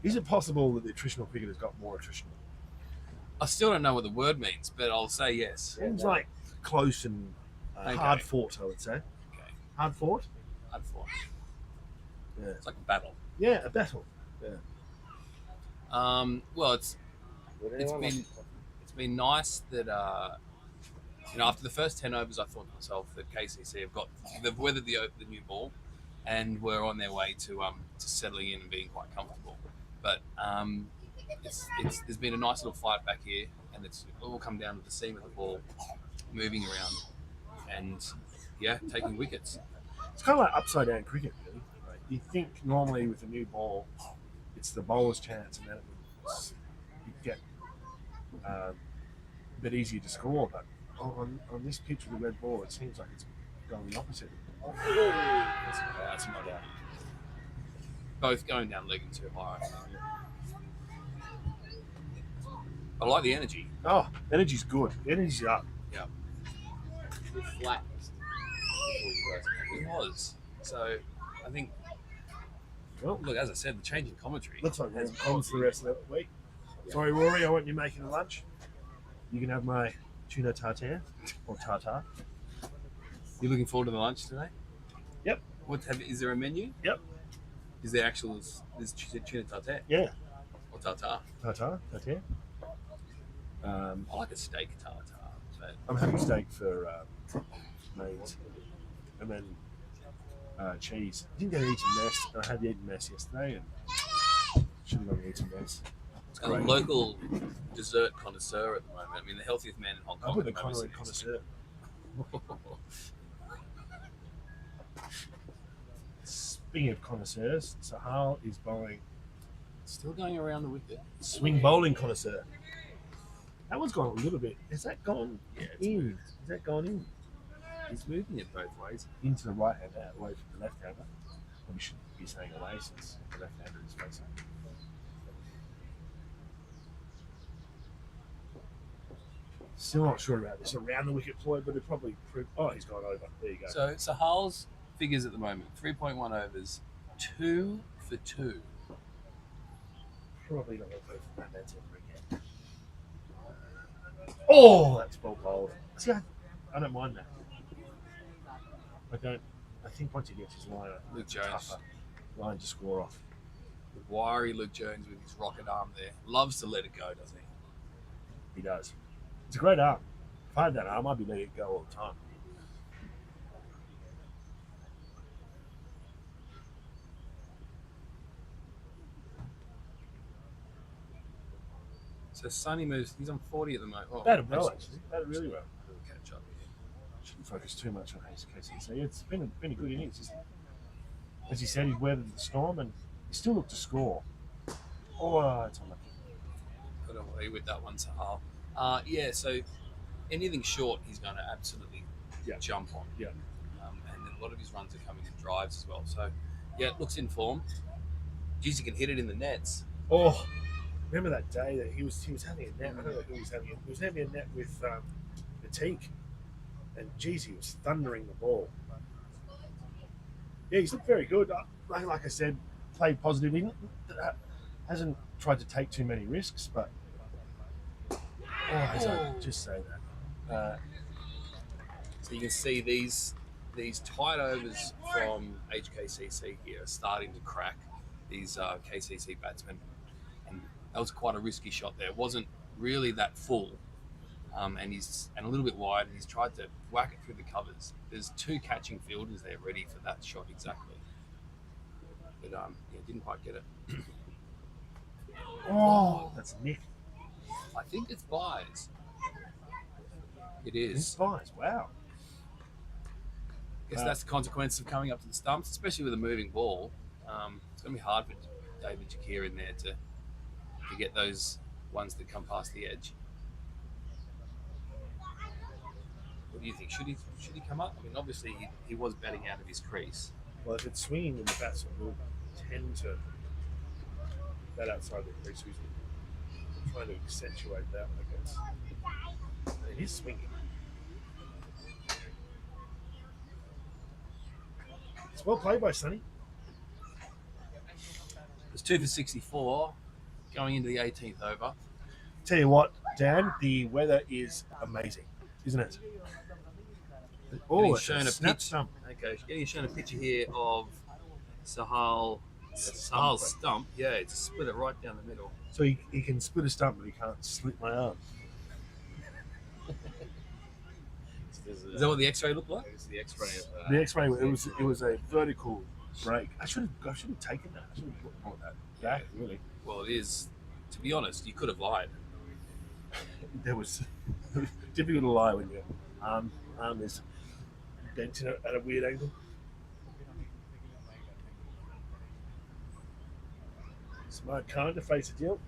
Speaker 4: Is it possible that the attritional cricket has got more attritional?
Speaker 3: I still don't know what the word means, but I'll say yes.
Speaker 4: Seems like close and
Speaker 3: Okay.
Speaker 4: hard fought, I would say.
Speaker 3: Okay.
Speaker 4: Hard fought?
Speaker 3: Hard fought.
Speaker 4: Yeah.
Speaker 3: It's like a battle.
Speaker 4: Yeah, a battle. Yeah.
Speaker 3: Well, it's
Speaker 5: Would
Speaker 3: it's
Speaker 5: anyone
Speaker 3: been
Speaker 5: like-
Speaker 3: it's been nice that after the first 10 overs, I thought to myself that KCC they've weathered the new ball, and were on their way to settling in and being quite comfortable. But there's been a nice little fight back here, and it's all come down to the seam of the ball moving around, and taking wickets.
Speaker 4: It's kind of like upside down cricket, really. Right? You think normally with a new ball, it's the bowler's chance, and then you get a bit easier to score. But on this pitch with the red ball, it seems like it's going the opposite.
Speaker 3: That's no doubt. Both going down leg and too high. I like the energy.
Speaker 4: Oh, energy's good. Energy's up.
Speaker 5: flat.
Speaker 3: It was. So I think, well, look, as I said, the change in commentary.
Speaker 4: Looks like we're
Speaker 3: has
Speaker 4: on comms for the rest of the week. Sorry, Rory, I want you making lunch. You can have my tuna tartare or tartar.
Speaker 3: You looking forward to the lunch today?
Speaker 4: Yep.
Speaker 3: Is there a menu?
Speaker 4: Yep.
Speaker 3: Is there there's tuna tartare
Speaker 4: Yeah,
Speaker 3: or tartar?
Speaker 4: tartare.
Speaker 3: I like a steak tartar, but
Speaker 4: I'm having steak for mains, and then cheese. I didn't go to eat a mess. I had the eaten mess yesterday, and should have gone to eat a mess.
Speaker 3: it's got a local dessert connoisseur at the moment. I mean, the healthiest man in Hong
Speaker 4: I
Speaker 3: Kong.
Speaker 4: put
Speaker 3: at
Speaker 4: the
Speaker 3: the moment
Speaker 4: connoisseur. Speaking of connoisseurs, Sahal is bowling
Speaker 3: Still going around the wicket.
Speaker 4: swing bowling connoisseur. That one's gone a little bit. Has that gone
Speaker 3: Yeah, it's
Speaker 4: in?
Speaker 3: moved.
Speaker 4: Has that gone in?
Speaker 3: He's moving it both ways.
Speaker 4: Into the right hander, away from the left hander. Probably should be saying away since the left hander is facing. Still not sure about this around the wicket ploy, but it probably proved. Oh, he's gone over. There you go.
Speaker 3: So Sahal's figures at the moment: 3.1 overs, 2 for 2.
Speaker 4: Probably not going to go for that. That's ever again. Oh, that's well bowled. See, I don't mind that. I don't. I think once he gets his line,
Speaker 3: Luke
Speaker 4: it's
Speaker 3: Jones.
Speaker 4: tougher line to score off.
Speaker 3: The wiry Luke Jones with his rocket arm there. Loves to let it go, doesn't he?
Speaker 4: He does. It's a great arm. If I had that arm, I'd be letting it go all the time.
Speaker 3: So Sonny moves. He's on 40 at the moment. Oh,
Speaker 4: Batted well, actually. Batted really well.
Speaker 3: Catch up here.
Speaker 4: Shouldn't focus too much on HKCC. It's been a good innings. As he said, he's weathered the storm and he still looked to score. Oh, it's unlucky.
Speaker 3: Got away with that one, Sahal. So anything short, he's going to absolutely jump on.
Speaker 4: Yeah.
Speaker 3: And then a lot of his runs are coming in drives as well. So, yeah, it looks in form. Geez, he can hit it in the nets.
Speaker 4: Oh, remember that day that he was having a net? I don't know who he was having. He was having a net with Batik, and geez, he was thundering the ball. Yeah, he's looked very good. Like I said, played positive. He hasn't tried to take too many risks, but as I just say that.
Speaker 3: So you can see these tight overs from HKCC here are starting to crack these KCC batsmen. And that was quite a risky shot there. It wasn't really that full, and a little bit wide, and he's tried to whack it through the covers. There's 2 catching fielders there ready for that shot exactly. But didn't quite get it.
Speaker 4: Oh, that's Nick.
Speaker 3: I think it's buys. It
Speaker 4: His
Speaker 3: is.
Speaker 4: spies. Wow.
Speaker 3: I guess that's the consequence of coming up to the stumps, especially with a moving ball. It's going to be hard for David Jakir in there to get those ones that come past the edge. What do you think? Should he come up? I mean, obviously he was batting out of his crease.
Speaker 4: Well, if it's swinging, then the batsman will tend to bat outside the crease. We're trying to accentuate that, I guess. It is swinging. It's well played by Sonny.
Speaker 3: It's 2 for 64 going into the 18th over.
Speaker 4: Tell you what, Dan, the weather is amazing, isn't it? Oh,
Speaker 3: Getting
Speaker 4: it's
Speaker 3: shown a
Speaker 4: snap
Speaker 3: pitch.
Speaker 4: stump.
Speaker 3: Okay, getting shown a picture here of Sahal's stump. Yeah, it's split it right down the middle.
Speaker 4: So he can split a stump, but he can't slit my arm.
Speaker 3: Is that what the X-ray looked like?
Speaker 2: It was the X-ray of
Speaker 4: The X-ray, it was a vertical break. I should have taken that. I should have brought that back. Really,
Speaker 3: Well, it is. To be honest, you could have lied.
Speaker 4: there was difficult to lie when your arm is bent at a weird angle. Smart Khan to face a deal.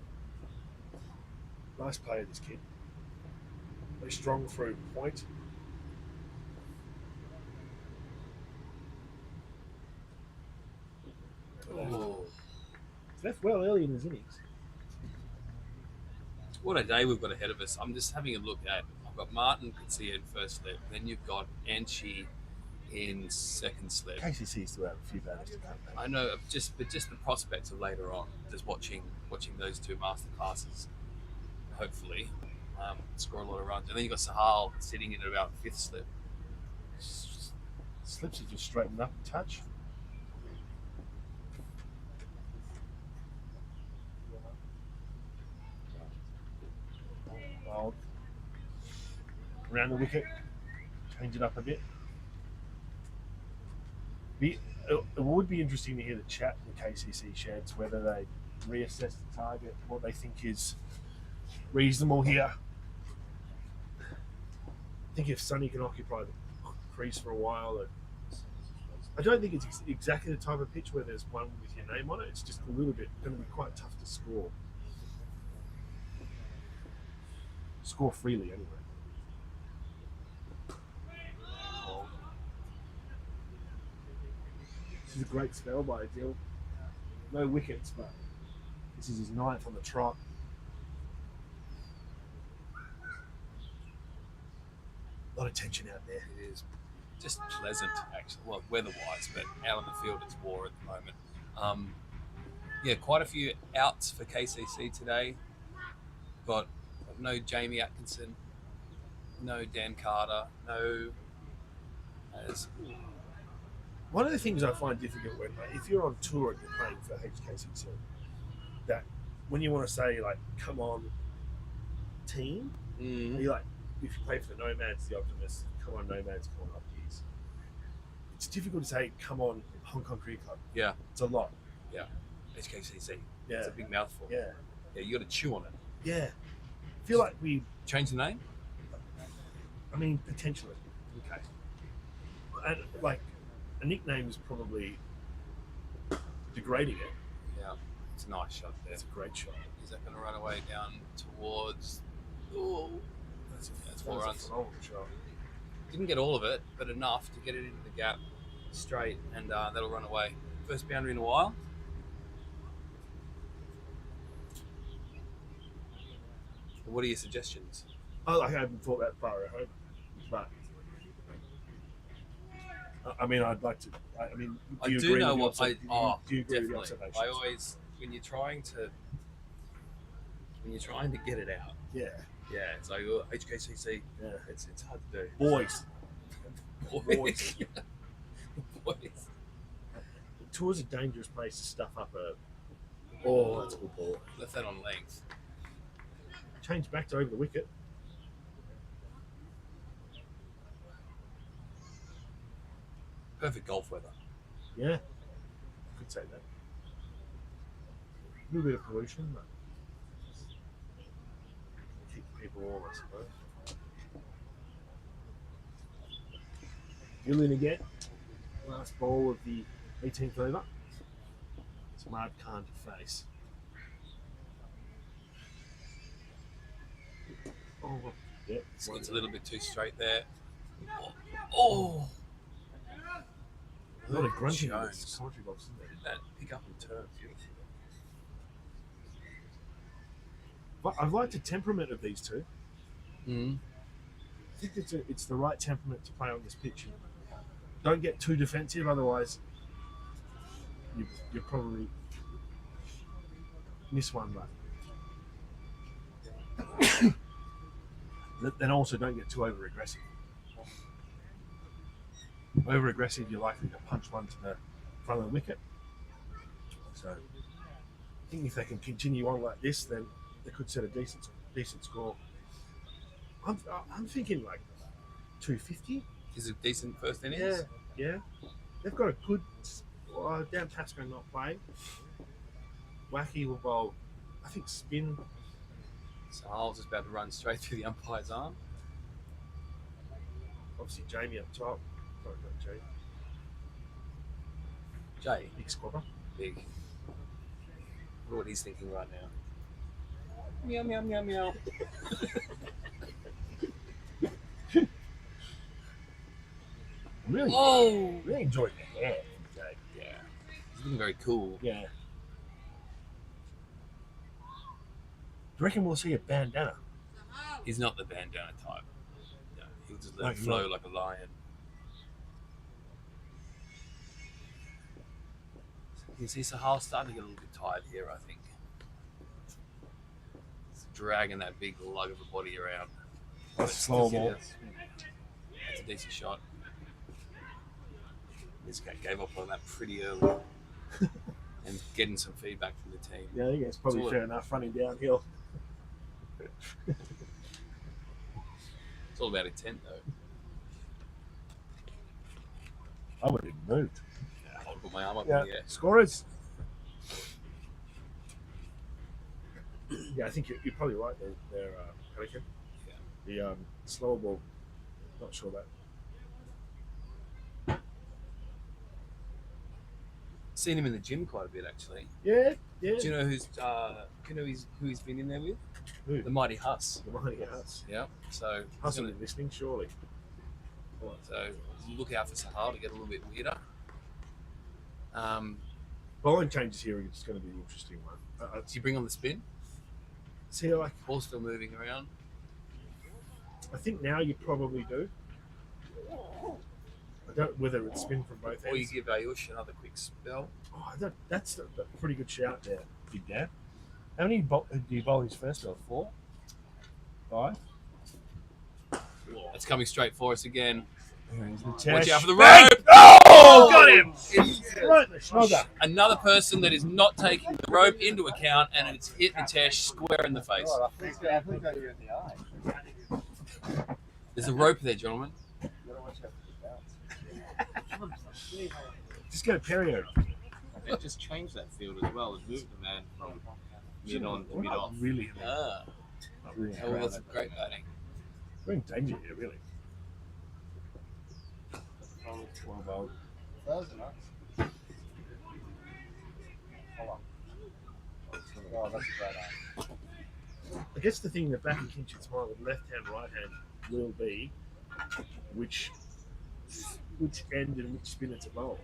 Speaker 4: Nice play of this kid. Very strong through point.
Speaker 3: Oh,
Speaker 4: He's left well early in his innings.
Speaker 3: what a day we've got ahead of us. I'm just having a look at. I've got Martin Katsia in first slip. Then you've got Anchi in second slip.
Speaker 4: KCC still have a few batters to come back.
Speaker 3: I know, but just the prospects of later on. Just watching those two master classes. Hopefully, score a lot of runs. And then you've got Sahal sitting in at about fifth slip.
Speaker 4: Slips have just straightened up a touch. Wild. Around the wicket, change it up a bit. It would be interesting to hear the chat in the KCC sheds, whether they reassess the target, what they think is reasonable here. I think if Sonny can occupy the crease for a while, I don't think it's exactly the type of pitch where there's one with your name on it. It's just a little bit going to be quite tough to score. Score freely, anyway. This is a great spell by Adil. No wickets, but this is his ninth on the trot. A lot of tension out there.
Speaker 3: It is just pleasant, actually. Well, weather-wise, but out on the field, it's war at the moment. Yeah, quite a few outs for KCC today. Got no Jamie Atkinson, no Dan Carter, no.
Speaker 4: One of the things I find difficult when, like, if you're on tour and you're playing for HKCC, that when you want to say, like, come on, team, you like, if you play for the Nomads, the Optimists, come on, Nomads, come on, Opties. It's difficult to say, come on, Hong Kong Cricket Club.
Speaker 3: Yeah.
Speaker 4: It's a lot.
Speaker 3: Yeah. HKCC.
Speaker 4: Yeah.
Speaker 3: It's a big mouthful.
Speaker 4: Yeah.
Speaker 3: Yeah, you got to chew on it.
Speaker 4: Yeah. I feel like we,
Speaker 3: Change the name?
Speaker 4: I mean, potentially.
Speaker 3: Okay.
Speaker 4: And, like, a nickname is probably degrading it.
Speaker 3: Yeah. It's a nice shot there.
Speaker 4: It's a great shot.
Speaker 3: Is that going to run away down towards... Oh, that's 4
Speaker 4: That was
Speaker 3: runs.
Speaker 4: a phenomenal shot.
Speaker 3: Didn't get all of it, but enough to get it into the gap straight, and that'll run away. First boundary in a while. What are your suggestions?
Speaker 4: I haven't thought that far at home, but I mean, I'd like to. I mean,
Speaker 3: I
Speaker 4: do you
Speaker 3: do
Speaker 4: agree
Speaker 3: know
Speaker 4: with
Speaker 3: what
Speaker 4: the do you agree with the
Speaker 3: definitely.
Speaker 4: observations?
Speaker 3: I always, when you're trying to get it out,
Speaker 4: Yeah,
Speaker 3: it's like HKCC.
Speaker 4: yeah.
Speaker 3: It's hard to do.
Speaker 4: Boys,
Speaker 3: Boys. Boys.
Speaker 4: tour's a dangerous place to stuff up a. Oh, that's a good ball.
Speaker 3: Left that on length.
Speaker 4: Change back to over the wicket.
Speaker 3: Perfect golf weather.
Speaker 4: Yeah, could say that. A little bit of pollution, but keep people warm, I suppose. Gillian again. Last ball of the 18th over. Smart Khan to face. Oh, yeah.
Speaker 3: It's a little bit too straight there. Oh!
Speaker 4: A lot of grunting in
Speaker 3: Jones.
Speaker 4: this commentary box, isn't there?
Speaker 3: That pick up and turn. Beautiful.
Speaker 4: But I've liked the temperament of these two.
Speaker 3: Mm.
Speaker 4: I think it's the right temperament to play on this pitch. Don't get too defensive, otherwise you probably miss one run. Then also don't get too over aggressive. Over aggressive, you're likely to punch one to the front of the wicket. So I think if they can continue on like this, then they could set a decent score. I'm thinking like 250.
Speaker 3: Is it decent first innings?
Speaker 4: Yeah. They've got a good. Dan Pascoe not playing. Wacky will bowl, I think, spin.
Speaker 3: So Hull's just about to run straight through the umpire's arm.
Speaker 4: Obviously, Jamie up top. Sorry, not Jamie.
Speaker 3: Jay,
Speaker 4: Big squabber.
Speaker 3: big. Look what he's thinking right now. Meow, meow, meow, meow.
Speaker 4: Really, really enjoyed the hair from Jay.
Speaker 3: Yeah. He's looking very cool.
Speaker 4: Yeah. Do you reckon we'll see a bandana?
Speaker 3: He's not the bandana type. No, he'll just let
Speaker 4: No,
Speaker 3: it flow
Speaker 4: you're
Speaker 3: like a lion. You see Sahal starting to get a little bit tired here, I think. He's dragging that big lug of a body around.
Speaker 4: That's a slow ball.
Speaker 3: That's a decent shot. This guy gave up on that pretty early. And getting some feedback from the team.
Speaker 4: Yeah, I think it's probably fair enough running downhill.
Speaker 3: It's all about intent, though.
Speaker 4: I would have moved.
Speaker 3: Yeah, I'll put my arm up
Speaker 4: Yeah,
Speaker 3: in the air.
Speaker 4: scorers. Yeah, I think you're probably right there, Pelican.
Speaker 3: Yeah.
Speaker 4: The slower ball, not sure that.
Speaker 3: Seen him in the gym quite a bit, actually.
Speaker 4: Yeah.
Speaker 3: Do you know who he's been in there with?
Speaker 4: Who?
Speaker 3: The Mighty Huss.
Speaker 4: The Mighty Huss.
Speaker 3: Yeah. So
Speaker 4: Huss will be listening, surely.
Speaker 3: So look out for Sahal to get a little bit weirder.
Speaker 4: Bowling changes here is going to be an interesting one.
Speaker 3: Do you bring on the spin?
Speaker 4: See, like,
Speaker 3: Ball's still moving around.
Speaker 4: I think now you probably do. I don't whether it's spin from both
Speaker 3: Or you
Speaker 4: ends.
Speaker 3: give Ayush another quick spell.
Speaker 4: Oh, that's a pretty good shout there, Big Dan. How many do you bowl his first spell? 4? 5?
Speaker 3: It's coming straight for us again.
Speaker 4: Watch
Speaker 3: Watch out for the rope!
Speaker 4: Oh, got him! Right in the schnogger.
Speaker 3: Another person that is not taking the rope into account, and it's hit Nitesh square in the face.
Speaker 5: I think got you in the eye.
Speaker 3: There's a rope there, gentlemen.
Speaker 5: You gotta watch out for the bounce.
Speaker 4: Just go Perio.
Speaker 2: It just changed that field as well. It moved the man from mid on to mid off.
Speaker 4: Really,
Speaker 3: Ah,
Speaker 4: not really
Speaker 3: oh, that's a great batting.
Speaker 4: We're in danger here, really. Well bowled.
Speaker 5: That was nice. Hold on. Oh, that's a great eye.
Speaker 4: I guess the thing that back in Kinshit's mind with left hand, right hand will be which end and which spinner to bowl.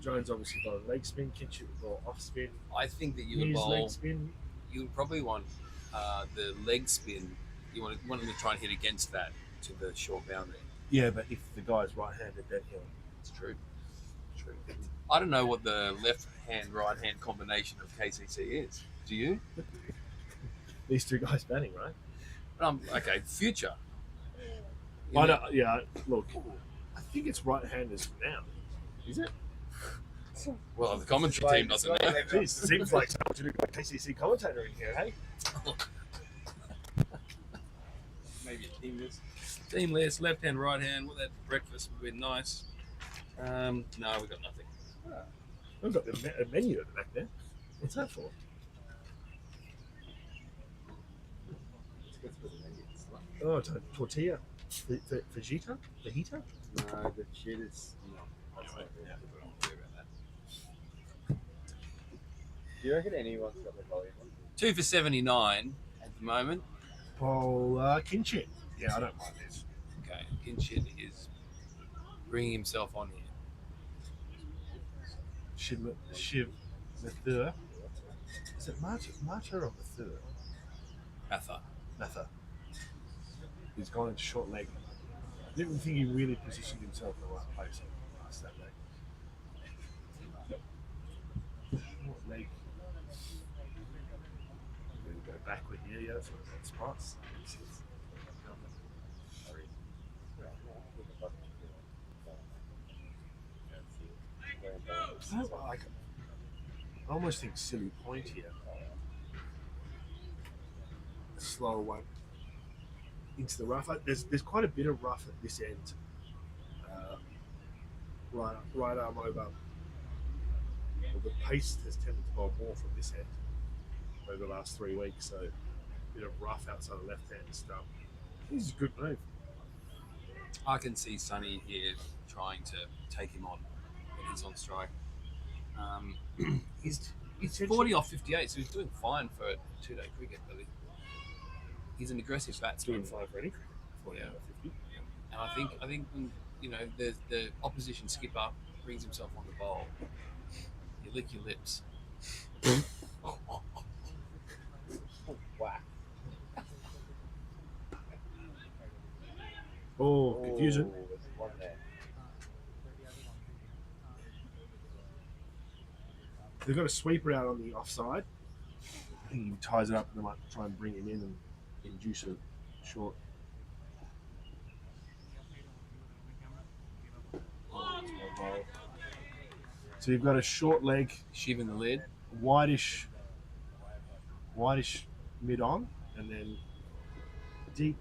Speaker 4: Jones obviously got a leg spin, Kinshit will bowl off spin.
Speaker 3: I think that you would
Speaker 4: His
Speaker 3: bowl.
Speaker 4: leg spin.
Speaker 3: You would probably want the leg spin. You want them to try and hit against that to the short boundary.
Speaker 4: Yeah, but if the guy's right handed, then he'll.
Speaker 3: It's true. True. I don't know what the left hand, right hand combination of KCC is. Do you?
Speaker 4: These two guys batting, right?
Speaker 3: Okay, future.
Speaker 4: I don't, yeah, look, I think it's right handers now. Is it?
Speaker 3: Well, the commentary team doesn't know.
Speaker 4: Jeez, seems like someone should have got a KCC commentator in here, hey?
Speaker 2: Maybe a team list.
Speaker 3: Team list, left hand, right hand. Well, that breakfast would be nice. No, we've got nothing.
Speaker 4: We've got a menu at the back there. What's that for? Oh, it's a tortilla. Fajita? Fajita?
Speaker 5: No, the shit is. Do you reckon anyone's got the volume on?
Speaker 3: 2 for 79 at the moment.
Speaker 4: Oh, Kinshit. Yeah, I don't mind this.
Speaker 3: Okay, Kinshit is bringing himself on here.
Speaker 4: Shiv Mathur. Is it Mathur or Mathur? Mather. He's gone into short leg. I didn't think he really positioned himself in the right place. past that leg. Short leg. We're going to go backward here. Yeah, that's what that spot's. I almost think silly point here. A slower one into the rough. There's quite a bit of rough at this end. Right arm over. Well, the pace has tended to bowl more from this end over the last 3 weeks. So a bit of rough outside the left hand stump. This is a good move.
Speaker 3: I can see Sonny here trying to take him on when he's on strike. He's 40 off 58, so he's doing fine for a 2-day cricket. But he's an aggressive batsman.
Speaker 4: Doing fine for any cricket. 40
Speaker 3: Yeah.
Speaker 4: out of 50.
Speaker 3: And I think when the opposition skipper brings himself on the bowl, you lick your lips.
Speaker 5: Whack.
Speaker 4: Oh, confusion.
Speaker 5: Oh, there's one there.
Speaker 4: They've got a sweeper out on the offside. I think he ties it up and they might try and bring him in and induce a short. So you've got a short leg,
Speaker 3: Shiv in the lid.
Speaker 4: whitish mid on, and then deep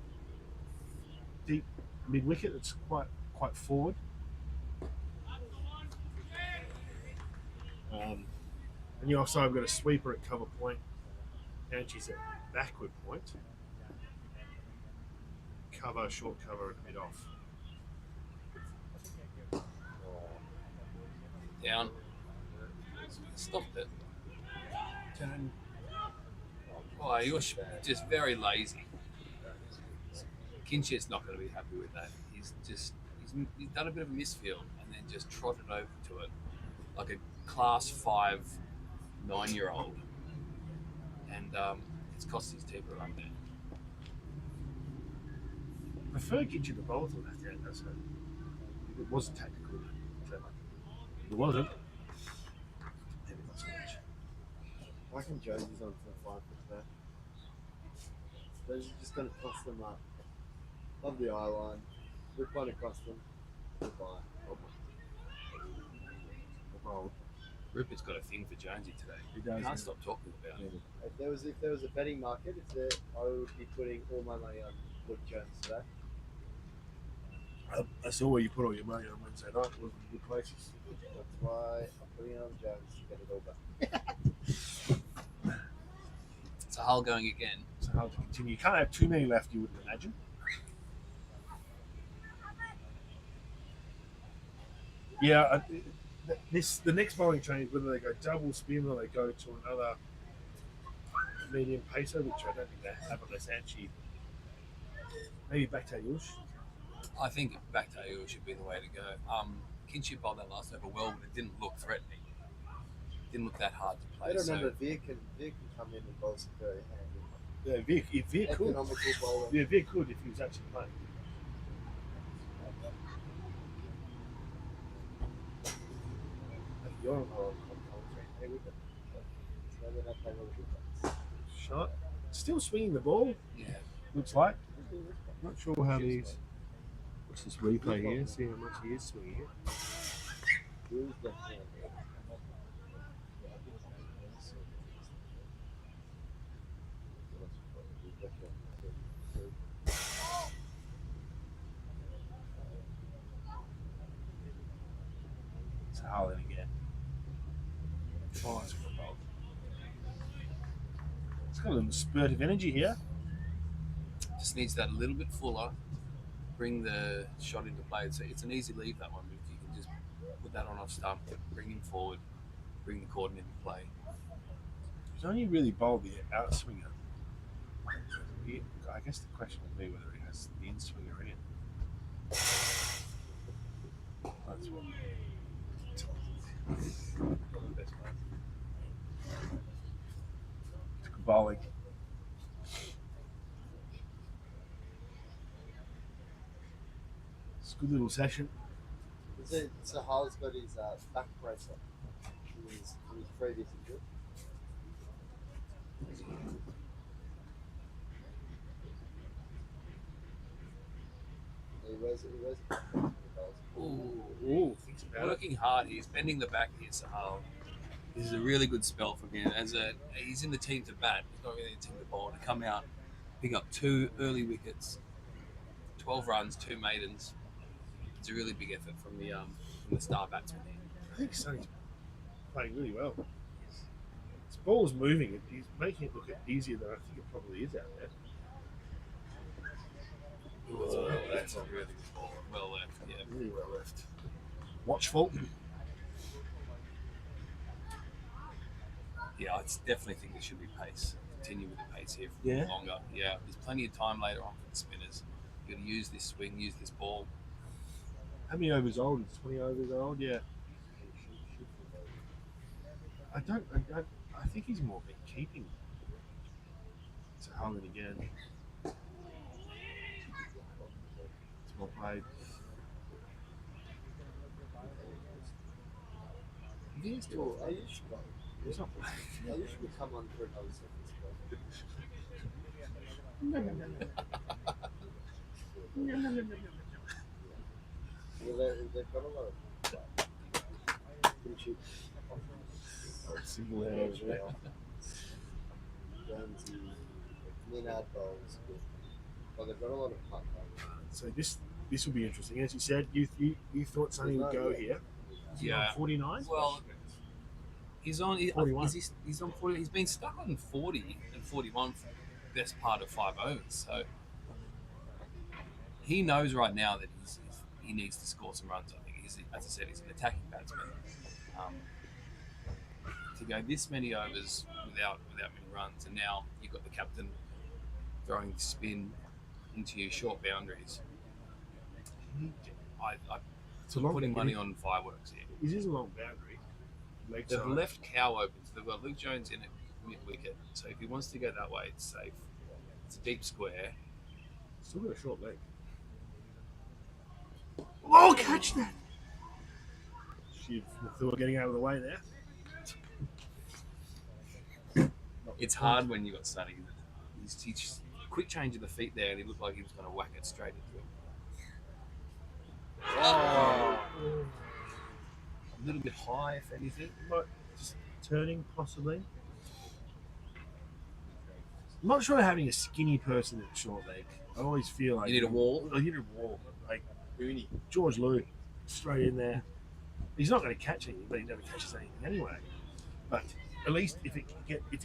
Speaker 4: mid wicket. It's quite forward. And you also have got a sweeper at cover point, and she's at backward point. Cover, short cover, and mid off.
Speaker 3: Down. Stopped it.
Speaker 4: Turn.
Speaker 3: Oh, he was just very lazy. Kinshit's not going to be happy with that. He's done a bit of a misfield and then just trotted over to it like a class 5 9-year-old, and it's cost his team a run there.
Speaker 4: I prefer Kitchen to bowl to left hand. That's it. If it wasn't tactical, clever. If it wasn't, maybe not so much.
Speaker 5: I reckon Jones is on for 5 there. Those are just going to toss them up. Love the eye line. Rip one across them. Goodbye.
Speaker 4: Bowl.
Speaker 3: Rupert's got a thing for Jonesy today.
Speaker 4: He does.
Speaker 3: Can't stop talking about it.
Speaker 5: If there was a betting market, I would be putting all my money on Luke Jones today.
Speaker 4: I saw where you put all your money on Wednesday night. It wasn't good places.
Speaker 5: That's why I'm putting it on Jones to get it all back.
Speaker 3: It's a Hull going again.
Speaker 4: It's hard to continue. You can't have too many left, you wouldn't imagine. Yeah, the next bowling train is whether they go double spin or they go to another medium pacer, which I don't think they have unless Anchi. Maybe back to Ayush.
Speaker 3: I think back to AU should be the way to go. Kinship bowled that last over well, but it didn't look threatening. It didn't look that hard to play.
Speaker 5: I don't remember Veer can come in and bowl some very handy.
Speaker 4: Yeah, Vic, if Vic could.
Speaker 5: Economical bowler.
Speaker 4: Yeah, Vic could if he was actually playing.
Speaker 5: You're on commentary. Hey, we can. So they're not playing all the good ones.
Speaker 4: Shot. Still swinging the ball,
Speaker 3: Yeah.
Speaker 4: looks like. Not sure how these. What's this replay here? See how much he is swinging it.
Speaker 5: Who's definitely
Speaker 4: It's howling again. Oh, it's got a bolt. It's got a little spurt of energy here.
Speaker 3: Just needs that a little bit fuller. Bring the shot into play. It's an easy leave, that one. If you can just put that on off stump, bring him forward, bring the cordon into play.
Speaker 4: He's only really bowled the outswinger. I guess the question would be whether he has the in-swinger in. That's what. Probably the best way. It's good bowling. It's a good little session.
Speaker 5: So Hull's got his back bracer from his previous injury. He wears it.
Speaker 3: Ooh.
Speaker 4: Thinks about it.
Speaker 3: Working hard. He's bending the back here, Sahal. This is a really good spell from him. He's in the team to bat. He's not really in the team to bowl. To come out, pick up 2 early wickets, 12 runs, 2 maidens. It's a really big effort from the star batsman here.
Speaker 4: I think Sonny's playing really well. His ball's moving. He's making it look easier than I think it probably is out there.
Speaker 3: That's a really good ball. Well left, yeah.
Speaker 4: Really well left. Watchful.
Speaker 3: Yeah, I definitely think there should be pace. Continue with the pace here for
Speaker 4: Yeah?
Speaker 3: longer. Yeah, there's plenty of time later on for the spinners. You've got to use this swing, use this ball.
Speaker 4: How many overs old? It's 20 overs old, yeah. I think he's more been keeping. So Harlan again. It's well played.
Speaker 5: He's still.
Speaker 4: He's not playing.
Speaker 5: I usually come on for another second spell. Well, they've got a lot of pretty cheap.
Speaker 4: Single head over there.
Speaker 5: Ramsey, Minard bowls. Well, they've got a lot of putt.
Speaker 4: So this will be interesting. As you said, you thought Sonny would go here.
Speaker 3: Yeah.
Speaker 4: 49?
Speaker 3: Well, he's on.
Speaker 4: 41.
Speaker 3: He's on 40. He's been stuck on 40 and 41 for the best part of 5 overs. So he knows right now that he needs to score some runs. I think, as I said, he's an attacking batsman. To go this many overs without many runs, and now you've got the captain throwing spin into your short boundaries. I'm putting money on fireworks here.
Speaker 4: It is a long boundary.
Speaker 3: They've left Cow open, so they've got Luke Jones in at mid-wicket. So if he wants to go that way, it's safe. It's a deep square.
Speaker 4: Still got a short leg. Oh, catch that! Shiv Mathur getting out of the way there.
Speaker 3: It's hard when you got Sonny. He's quick change of the feet there, and he looked like he was going to whack it straight into him.
Speaker 4: Oh.
Speaker 3: A little bit high, if anything.
Speaker 4: Just turning, possibly. I'm not sure having a skinny person at short leg. I always feel like
Speaker 3: You need a wall.
Speaker 4: I need a wall. Like George Lou, straight in there. He's not going to catch anything, but he never catches anything anyway. But at least if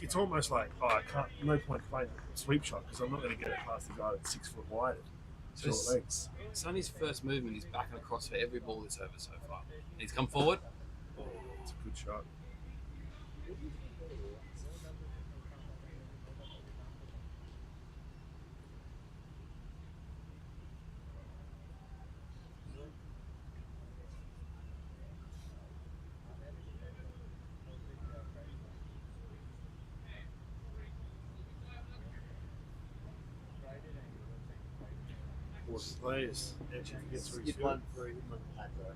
Speaker 4: it's almost like, I can't. No point playing a sweep shot because I'm not going to get it past the guy that's 6 foot wide. Short legs.
Speaker 3: Sonny's first movement is back and across for every ball that's over so far. He's come forward.
Speaker 4: Oh, it's a good shot. Players.
Speaker 5: Skip one for him on the paper.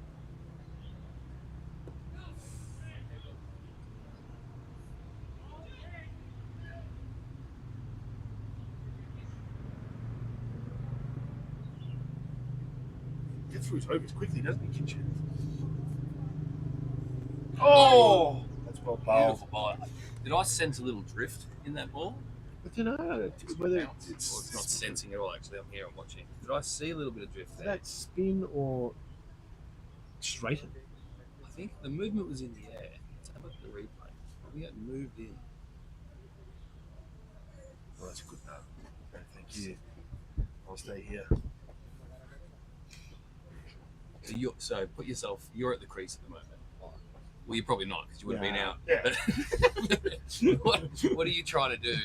Speaker 4: Get through his overs quickly, doesn't he, Kitchen? Oh! That's well bowled.
Speaker 3: Beautiful ball. Did I sense a little drift in that ball?
Speaker 4: I don't know whether
Speaker 3: It's not sensing at all, actually. I'm here, I'm watching. Did I see a little bit of drift
Speaker 4: Is
Speaker 3: there?
Speaker 4: that spin or straighten?
Speaker 3: I think the movement was in the air. Let's have a look at the replay. I think it moved in.
Speaker 4: Oh, that's a good note. Okay, thank you. I'll stay here.
Speaker 3: So put yourself, you're at the crease at the moment. Well, you're probably not because you would have been out.
Speaker 4: Yeah.
Speaker 3: But what are you trying to do?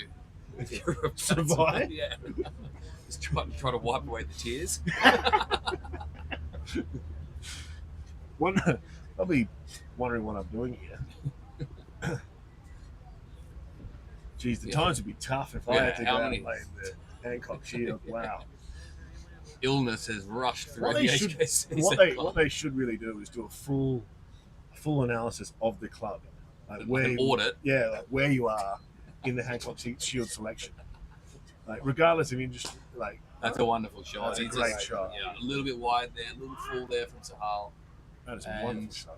Speaker 4: Survive?
Speaker 3: Yeah. Just try to wipe away the tears.
Speaker 4: I'll be wondering what I'm doing here. Geez, the times would be tough if I had to go out and play in the Hancock Shield. Wow.
Speaker 3: illness has rushed through
Speaker 4: What
Speaker 3: the
Speaker 4: they should,
Speaker 3: HKCC.
Speaker 4: what they should really do is do a full analysis of the club, like
Speaker 3: Like an audit.
Speaker 4: Yeah, like where you are in the Hancock Shield selection, like regardless of industry. Like
Speaker 3: That's a wonderful shot.
Speaker 4: That's a
Speaker 3: It's
Speaker 4: great shot.
Speaker 3: Yeah, a little bit wide there, a little full there from Sahal.
Speaker 4: that is a
Speaker 3: And-
Speaker 4: wonderful shot.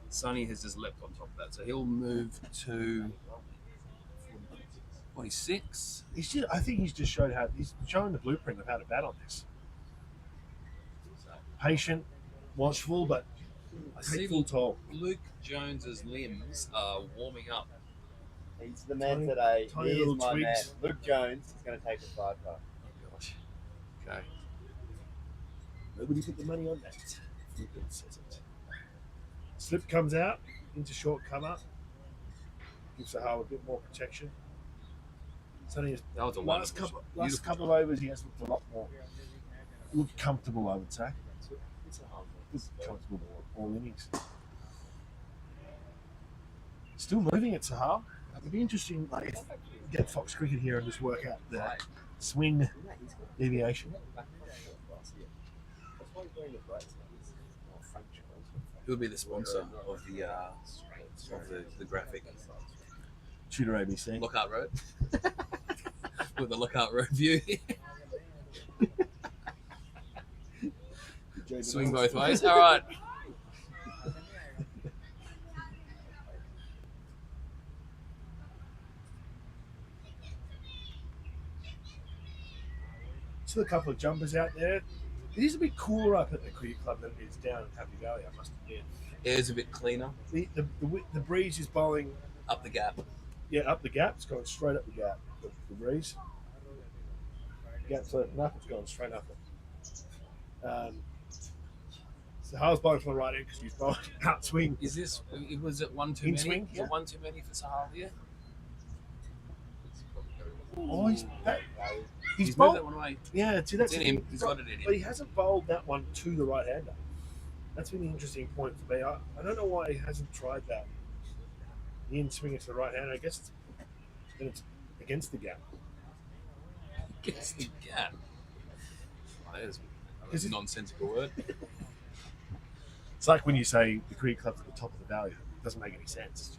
Speaker 3: Sonny has just leapt on top of that, so he'll move to 46.
Speaker 4: I think he's just showed how he's showing the blueprint of how to bat on this. Patient, watchful, but
Speaker 3: I see
Speaker 4: full toll.
Speaker 3: Luke Jones's limbs are warming up.
Speaker 5: He's the man
Speaker 4: Tiny-
Speaker 5: today.
Speaker 4: tiny
Speaker 5: He is
Speaker 4: little
Speaker 5: my
Speaker 4: twigs.
Speaker 5: man. Luke Jones is going to take a 5 car.
Speaker 3: Oh gosh. Okay.
Speaker 4: Nobody put the money on that. Flippin says it. Slip comes out into short cover. Gives Sahal a bit more protection. Sonny has
Speaker 3: That was a
Speaker 4: last
Speaker 3: wonderful
Speaker 4: couple
Speaker 3: shot.
Speaker 4: of overs, he has looked a lot more. Looked comfortable, I would say. Looked comfortable all innings. Still moving at Sahal. It'd be interesting, like, if we get Fox Cricket here and just work out the swing deviation.
Speaker 3: Who'll be the sponsor of the graphic?
Speaker 4: Shooter ABC.
Speaker 3: Lockhart Road. With the Lockhart Road view. Swing both ways. All right.
Speaker 4: Still a couple of jumpers out there. It is a bit cooler up at the cricket club than it is down in Happy Valley, I must admit.
Speaker 3: Air's a bit cleaner.
Speaker 4: The breeze is blowing
Speaker 3: Up the gap.
Speaker 4: up the gap. It's going straight up the gap. The breeze. The gap's open up. It's going straight up it. So Sahal's bowling from the right end because he's bowling out swing.
Speaker 3: Is this? Was it one too
Speaker 4: In
Speaker 3: many?
Speaker 4: swing,
Speaker 3: Was
Speaker 4: yeah.
Speaker 3: it one too many for Sahal here?
Speaker 4: Oh, he's
Speaker 3: He's moved
Speaker 4: bowled.
Speaker 3: that one away.
Speaker 4: Yeah, see, that's
Speaker 3: It's in him. He's got it in
Speaker 4: But
Speaker 3: him.
Speaker 4: he hasn't bowled that one to the right hander. That's been the interesting point for me. I don't know why he hasn't tried that. The in swing it to the right hander. I guess it's against the gap.
Speaker 3: Gets the gap. Oh, there's
Speaker 4: Is
Speaker 3: a
Speaker 4: it-
Speaker 3: nonsensical word.
Speaker 4: It's like when you say the cricket club's at the top of the valley. It doesn't make any sense.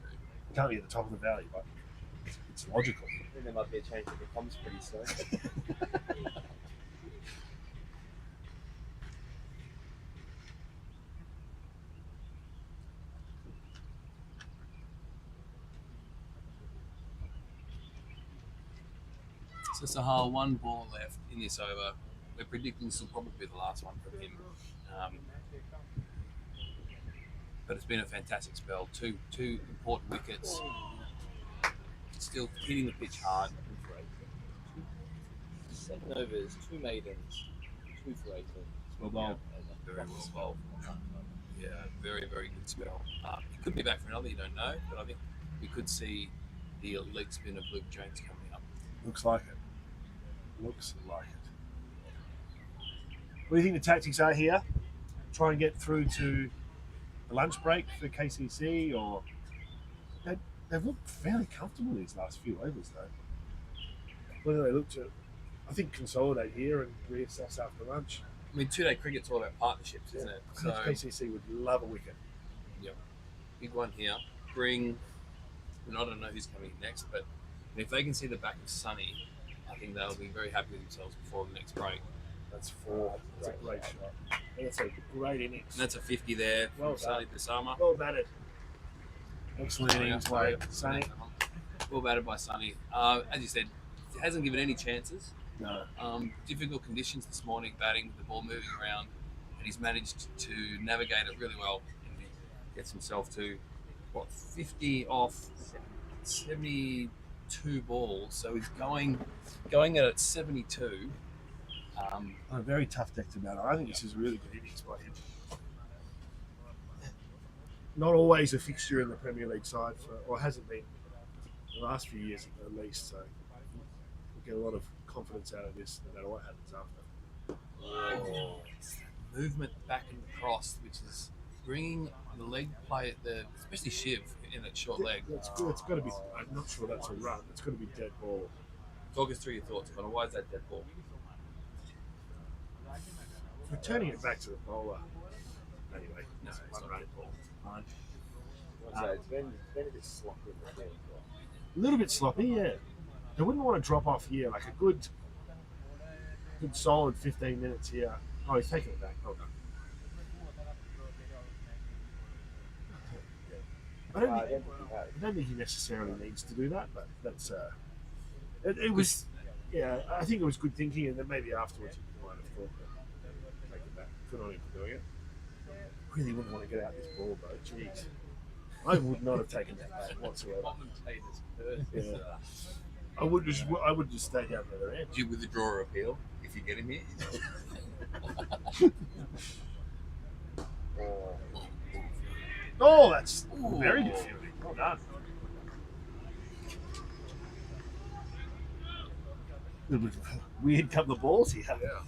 Speaker 4: It can't be at the top of the valley, but it's logical.
Speaker 5: I think there might be a change of the comms pretty soon.
Speaker 3: So Sahal, one ball left in this over. We're predicting this will probably be the last one from him. But it's been a fantastic spell. Two important wickets. Still hitting the pitch hard.
Speaker 5: 7 overs, 2 maidens, 2 for 18.
Speaker 4: Well bowled.
Speaker 3: Very well bowled. Yeah, very, very good spell. He could be back for another, you don't know, but I think we could see the elite spin of Luke Jones coming up.
Speaker 4: Looks like it. Looks like it. What do you think the tactics are here? Try and get through to the lunch break for KCC, or they've looked fairly comfortable these last few overs, though. Whether they look to, I think, consolidate here and reassess after lunch.
Speaker 3: I mean, two-day cricket's all about partnerships, isn't it?
Speaker 4: I think KCC would love a wicket.
Speaker 3: Big one here. Bring, and I don't know who's coming next, but if they can see the back of Sonny, I think they'll be very happy with themselves before the next break.
Speaker 4: That's 4. That's a great shot. That's a great innings.
Speaker 3: And that's a 50 there from
Speaker 4: Well
Speaker 3: Sonny Basama.
Speaker 4: Well batted. Excellent innings by Sonny.
Speaker 3: Well batted by Sonny. As you said, he hasn't given any chances.
Speaker 4: No.
Speaker 3: Difficult conditions this morning, batting with the ball moving around, and he's managed to navigate it really well. And he gets himself to 50 off 72 balls, so he's going at 72.
Speaker 4: A very tough deck to bat. I think this is a really good innings by him. Not always a fixture in the Premier League side, or hasn't been the last few years at least. So we'll get a lot of confidence out of this, no matter what happens after.
Speaker 3: It's that movement back and across, which is bringing the leg play, especially Shiv in that short leg.
Speaker 4: It's good. It's got to be. I'm not sure that's a run. It's got to be dead ball.
Speaker 3: Talk us through your thoughts, Connor. Why is that dead ball?
Speaker 4: Returning it back to the bowler. Anyway,
Speaker 3: No,
Speaker 4: it's
Speaker 3: it's
Speaker 4: one
Speaker 3: not
Speaker 4: running ball. Fine.
Speaker 5: So it's been a bit sloppy in the field.
Speaker 4: A little bit sloppy, yeah. They wouldn't want to drop off here, like a good solid 15 minutes here. Oh, he's taking it back. Hold on. I don't think he necessarily needs to do that, but that's it was. Yeah, I think it was good thinking, and then maybe afterwards he might have thought that take it back. Good on him for doing it. Really wouldn't want to get out this ball, though. Jeez, I would not have taken that back whatsoever. Yeah. I would just stay down the other end.
Speaker 3: Do you withdraw appeal if you get him here?
Speaker 4: Oh, that's very good fielding. Well done. A little bit weird couple of balls here. Yeah.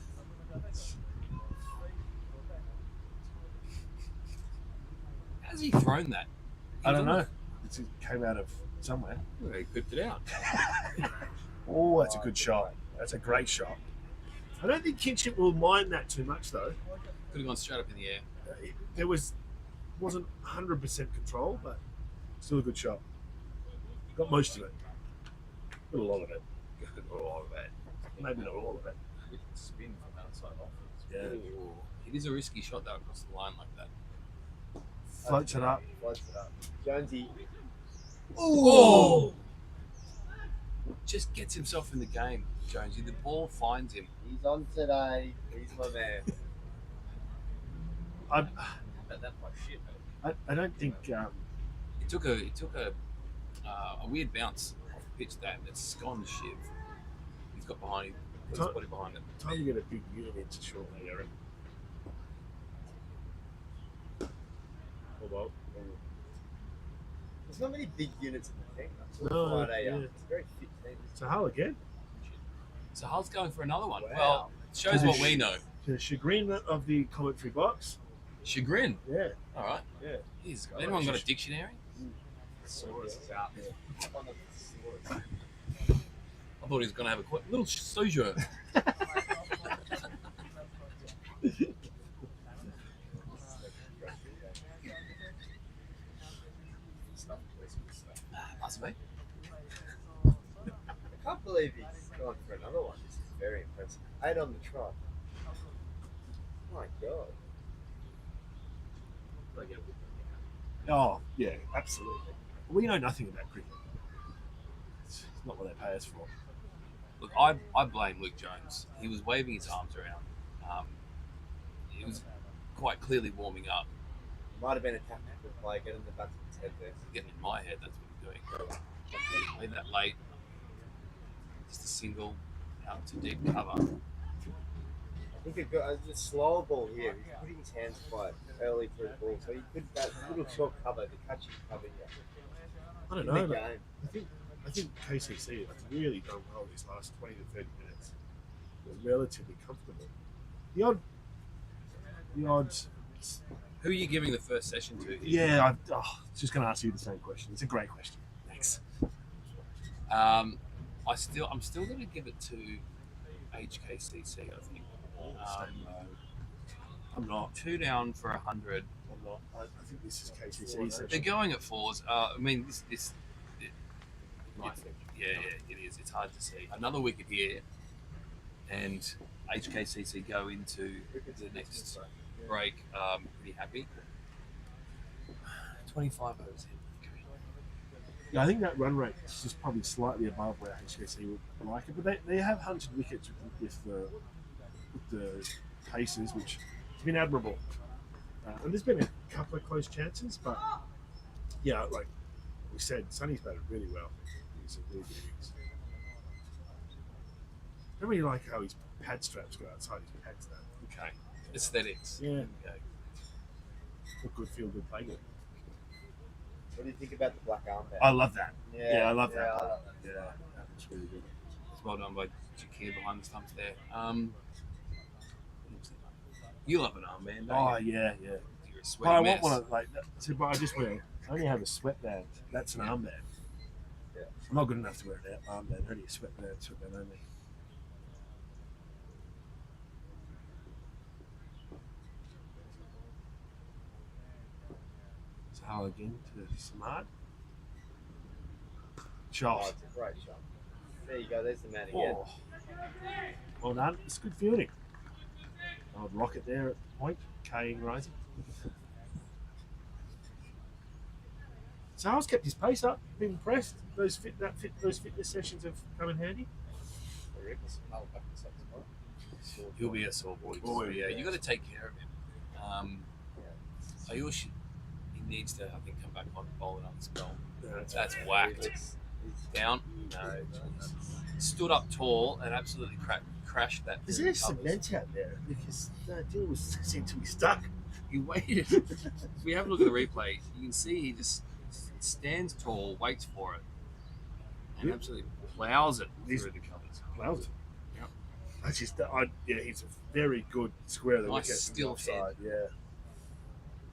Speaker 3: How's he thrown that?
Speaker 4: I don't know. It came out of somewhere.
Speaker 3: Well, he picked it out.
Speaker 4: Oh, that's a good shot. That's a great shot. I don't think Kinship will mind that too much, though.
Speaker 3: Could have gone straight up in the air.
Speaker 4: There wasn't 100% control, but still a good shot. Got most of it. Got a lot of it. Got a lot of it. Maybe not all of it.
Speaker 2: Spin from outside off.
Speaker 4: Yeah.
Speaker 3: Ooh. It is a risky shot though across the line like that.
Speaker 4: Floats it up.
Speaker 5: Jonesy.
Speaker 3: Oh! Just gets himself in the game, Jonesy. The ball finds him.
Speaker 5: He's on today. He's my man.
Speaker 4: I don't think.
Speaker 3: It took a weird bounce off the pitch that's gone to shiv. He's got behind him. Put his body behind him.
Speaker 4: Time to get a big unit into shortly, Eric. Oh well.
Speaker 5: There's not many big units in the team.
Speaker 4: No,
Speaker 5: Friday,
Speaker 4: yeah.
Speaker 5: It's a very fit team.
Speaker 4: So Hull again.
Speaker 3: So Hull's going for another one.
Speaker 5: Wow.
Speaker 3: Well, it shows what we know.
Speaker 4: To the chagrin of the commentary box.
Speaker 3: Chagrin.
Speaker 4: Yeah.
Speaker 3: All right.
Speaker 4: Yeah.
Speaker 3: Has anyone got a dictionary?
Speaker 2: Thesaurus is out.
Speaker 3: I thought he was going to have a little sojourn. Must be.
Speaker 5: I can't believe he's gone for another one. This is very impressive. 8 on the trot. My God.
Speaker 4: Oh, yeah, absolutely. We know nothing about cricket. It's not what they pay us for.
Speaker 3: Look, I blame Luke Jones. He was waving his arms around. He was quite clearly warming up.
Speaker 5: Might have been a tactical play, getting the batsman's head there.
Speaker 3: Getting in my head, that's what he's doing. Played that late. Just a single out to deep cover.
Speaker 5: I think a slower ball here. He's putting his hands quite early through the ball, so he could that little short cover to catch him cover here.
Speaker 4: I don't
Speaker 5: In
Speaker 4: know.
Speaker 5: the
Speaker 4: But
Speaker 5: game.
Speaker 4: I think KCC has really done well these last 20 to 30 minutes. They're relatively comfortable. The odds.
Speaker 3: Who are you giving the first session to?
Speaker 4: Yeah, I was just going to ask you the same question. It's a great question. Thanks.
Speaker 3: I'm still going to give it to HKCC. I think.
Speaker 4: I'm not.
Speaker 3: 2 down for 100.
Speaker 4: I'm not. I think this is KCC.
Speaker 3: They're going at 4s. I mean, this yeah, it is. It's hard to see. Another wicket here, and HKCC go into the next break pretty happy. 25 overs in.
Speaker 4: Yeah, I think that run rate is just probably slightly above where HKC would like it, but they have hunted wickets with the paces, which has been admirable. And there's been a couple of close chances, but yeah, like we said, Sonny's batted really well. He's a really good innings. I don't really like how his pad straps go outside his pads though.
Speaker 3: Okay. Aesthetics.
Speaker 4: Yeah.
Speaker 3: Okay.
Speaker 4: Look good, feel good, play good.
Speaker 5: What do you think about the black armband?
Speaker 4: I love that.
Speaker 5: Yeah,
Speaker 4: I love that.
Speaker 5: I love that.
Speaker 4: Yeah, that's really good.
Speaker 3: It's well done by Jakir behind the stumps there. You love an armband, don't
Speaker 4: Oh
Speaker 3: you?
Speaker 4: yeah.
Speaker 3: You're a
Speaker 4: But
Speaker 3: sweaty
Speaker 4: I
Speaker 3: mess.
Speaker 4: want one of like that. So, but I just wear. I only have a sweatband. That's an armband.
Speaker 5: Yeah.
Speaker 4: I'm not good enough to wear an armband. Only a sweatband only. Power again to Samad.
Speaker 5: Oh,
Speaker 4: Shot.
Speaker 5: it's a great shot. There you go. There's the man again.
Speaker 4: Oh. Well done. It's good fielding. Old rocket there at the point. K-ing rising. Sales kept his pace up. Been impressed. Those fitness sessions have come in handy.
Speaker 3: He'll be a sore boy.
Speaker 4: Oh,
Speaker 3: Yeah,
Speaker 4: yeah.
Speaker 3: you got to take care of him. Ayush, he needs to, I think, come back on and bowl another spell. That's whacked.
Speaker 5: He's
Speaker 3: Down. No. Stood up tall and absolutely crashed that.
Speaker 4: Is
Speaker 3: through
Speaker 4: there
Speaker 3: the covers.
Speaker 4: cement out there? Because that deal seemed to be stuck.
Speaker 3: He waited. If we have a look at the replay, you can see he just stands tall, waits for it, and
Speaker 4: Yeah.
Speaker 3: absolutely plows it
Speaker 4: He's-
Speaker 3: through the covers.
Speaker 4: Plows it.
Speaker 3: Yep.
Speaker 4: That's just, he's a very good square of the
Speaker 3: Nice
Speaker 4: wicket.
Speaker 3: still
Speaker 4: Offside, yeah.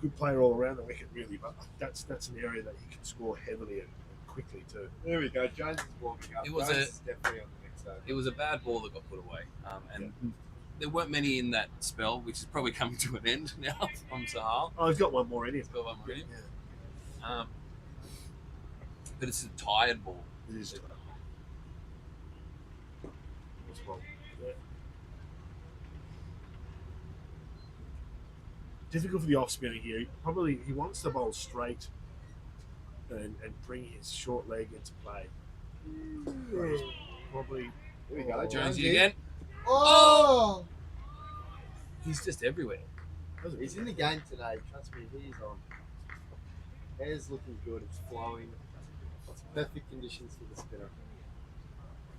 Speaker 4: Good player all around the wicket, really, but that's an area that he can score heavily and quickly too.
Speaker 5: There we go. Jones is warming up.
Speaker 3: It was
Speaker 5: Jones
Speaker 3: a-
Speaker 5: is definitely on the next over.
Speaker 3: It was a bad ball that got put away, and there weren't many in that spell, which is probably coming to an end now from Sahal.
Speaker 4: Oh, he's got one more in him.
Speaker 3: Got one more in him.
Speaker 4: Yeah.
Speaker 3: But it's a tired ball.
Speaker 4: It is. Well, yeah. Difficult for the off spinner here. Probably he wants the bowl straight and bring his short leg into play. But he's probably
Speaker 5: Here we go.
Speaker 4: Oh,
Speaker 3: Jonesy again.
Speaker 5: Oh!
Speaker 3: He's just everywhere.
Speaker 5: He's in the game today. Trust me, he's on. Hair's looking good. It's flowing. It's perfect conditions for the spinner.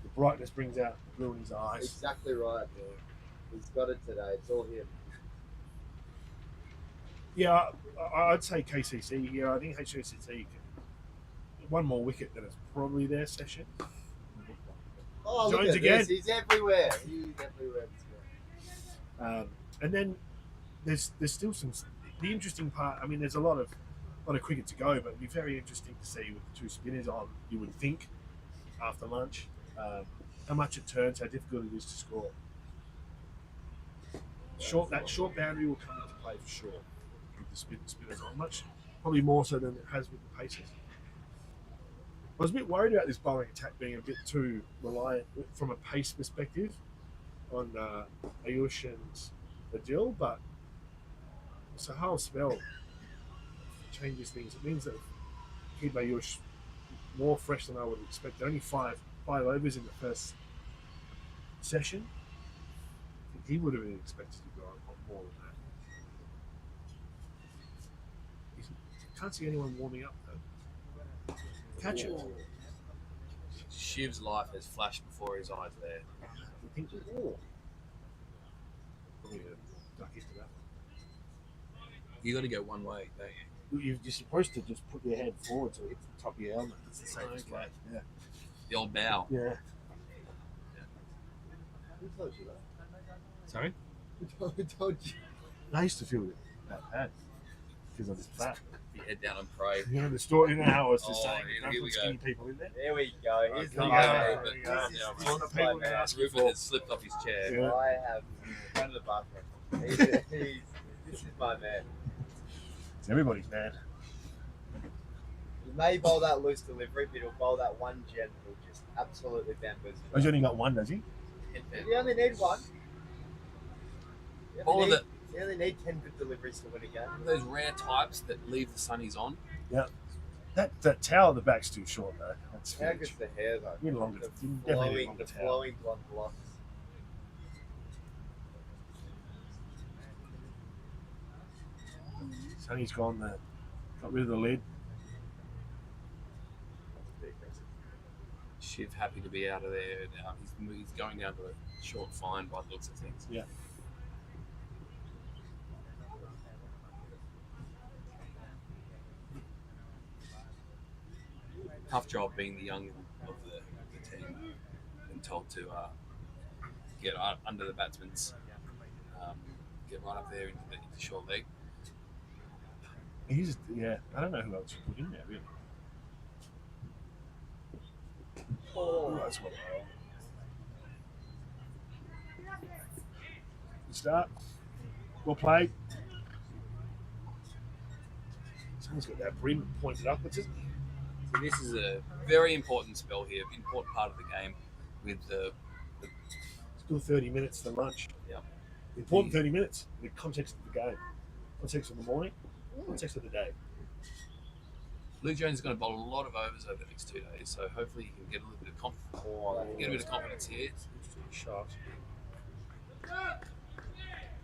Speaker 4: the brightness brings out the blue in his eyes.
Speaker 5: Exactly right. He's got it today. It's all him.
Speaker 4: Yeah, I'd say KCC here. I think HKCC one more wicket than it's probably their session.
Speaker 5: Oh, look
Speaker 4: Jones
Speaker 5: at
Speaker 4: again.
Speaker 5: this. He's everywhere. He's everywhere.
Speaker 4: And then there's still some the interesting part. I mean, there's a lot of cricket to go, but it'd be very interesting to see with the two spinners on. You would think after lunch how much it turns, how difficult it is to score. That short boundary will come into play for sure with the spinners on, much probably more so than it has with the pacers. I was a bit worried about this bowling attack being a bit too reliant from a pace perspective on Ayush and Adil, but Sahal's spell changes things. It means that keep Ayush more fresh than I would expect. Only five overs in the first session. I think he would have been expected to go on more than that. Can't see anyone warming up though. Catch it.
Speaker 3: Shiv's life has flashed before his eyes there.
Speaker 4: I think probably a duck into that.
Speaker 3: You got to go one way, don't you?
Speaker 4: You're supposed to just put your head forward so it hits the top of your helmet. It's the safest way. Yeah.
Speaker 3: The old bow.
Speaker 4: Yeah.
Speaker 5: Who told you that?
Speaker 4: Sorry?
Speaker 5: Who told you?
Speaker 4: I used to feel that bad because I was fat.
Speaker 3: Your head down and pray.
Speaker 4: You know the story. You know how I was just
Speaker 3: Oh,
Speaker 4: saying,
Speaker 3: here
Speaker 4: don't
Speaker 3: we
Speaker 4: put
Speaker 3: go.
Speaker 4: skinny people in there.
Speaker 5: There we go. Here's the
Speaker 4: Okay,
Speaker 5: guy.
Speaker 4: there we go.
Speaker 5: This is-
Speaker 3: Yeah,
Speaker 5: this
Speaker 4: All the
Speaker 5: is
Speaker 4: people
Speaker 5: my
Speaker 4: that
Speaker 5: man.
Speaker 4: ask
Speaker 3: Rupert
Speaker 4: for.
Speaker 3: has slipped off his chair.
Speaker 4: Yeah.
Speaker 5: I have front of the bathroom. This is my man.
Speaker 4: It's everybody's man.
Speaker 5: He may bowl that loose delivery, but he'll bowl that one gem that will just absolutely bamboozle.
Speaker 4: Oh, he's only got one, does he?
Speaker 5: You only need one.
Speaker 3: All of it.
Speaker 5: You only need 10 good deliveries to win a game.
Speaker 3: Those rare types that leave the sunnies on.
Speaker 4: That towel at the back's too short though. That's
Speaker 5: How
Speaker 4: huge.
Speaker 5: good's the hair though?
Speaker 4: Need a longer,
Speaker 5: The
Speaker 4: definitely need a
Speaker 5: flowing,
Speaker 4: longer
Speaker 5: the
Speaker 4: towel.
Speaker 5: flowing blonde locks.
Speaker 4: Sonny's got rid of the lid.
Speaker 3: Shiv happy to be out of there now. He's going down to a short fine by the looks of things.
Speaker 4: Yeah.
Speaker 3: Tough job being the young of the team and told to get under the batsman's, get right up there into the short leg.
Speaker 4: I don't know who else you put in there really. Oh, that's what. Good start. Well played. Someone's got that brim pointed upwards, isn't he?
Speaker 3: So this is a very important spell here, important part of the game with the
Speaker 4: Still 30 minutes to lunch.
Speaker 3: Yeah.
Speaker 4: Important 30 minutes in the context of the game. Context of the morning, context of the day.
Speaker 3: Luke Jones is going to bowl a lot of overs over the next 2 days, so hopefully he can get a little bit of confidence here.
Speaker 4: Interesting shot.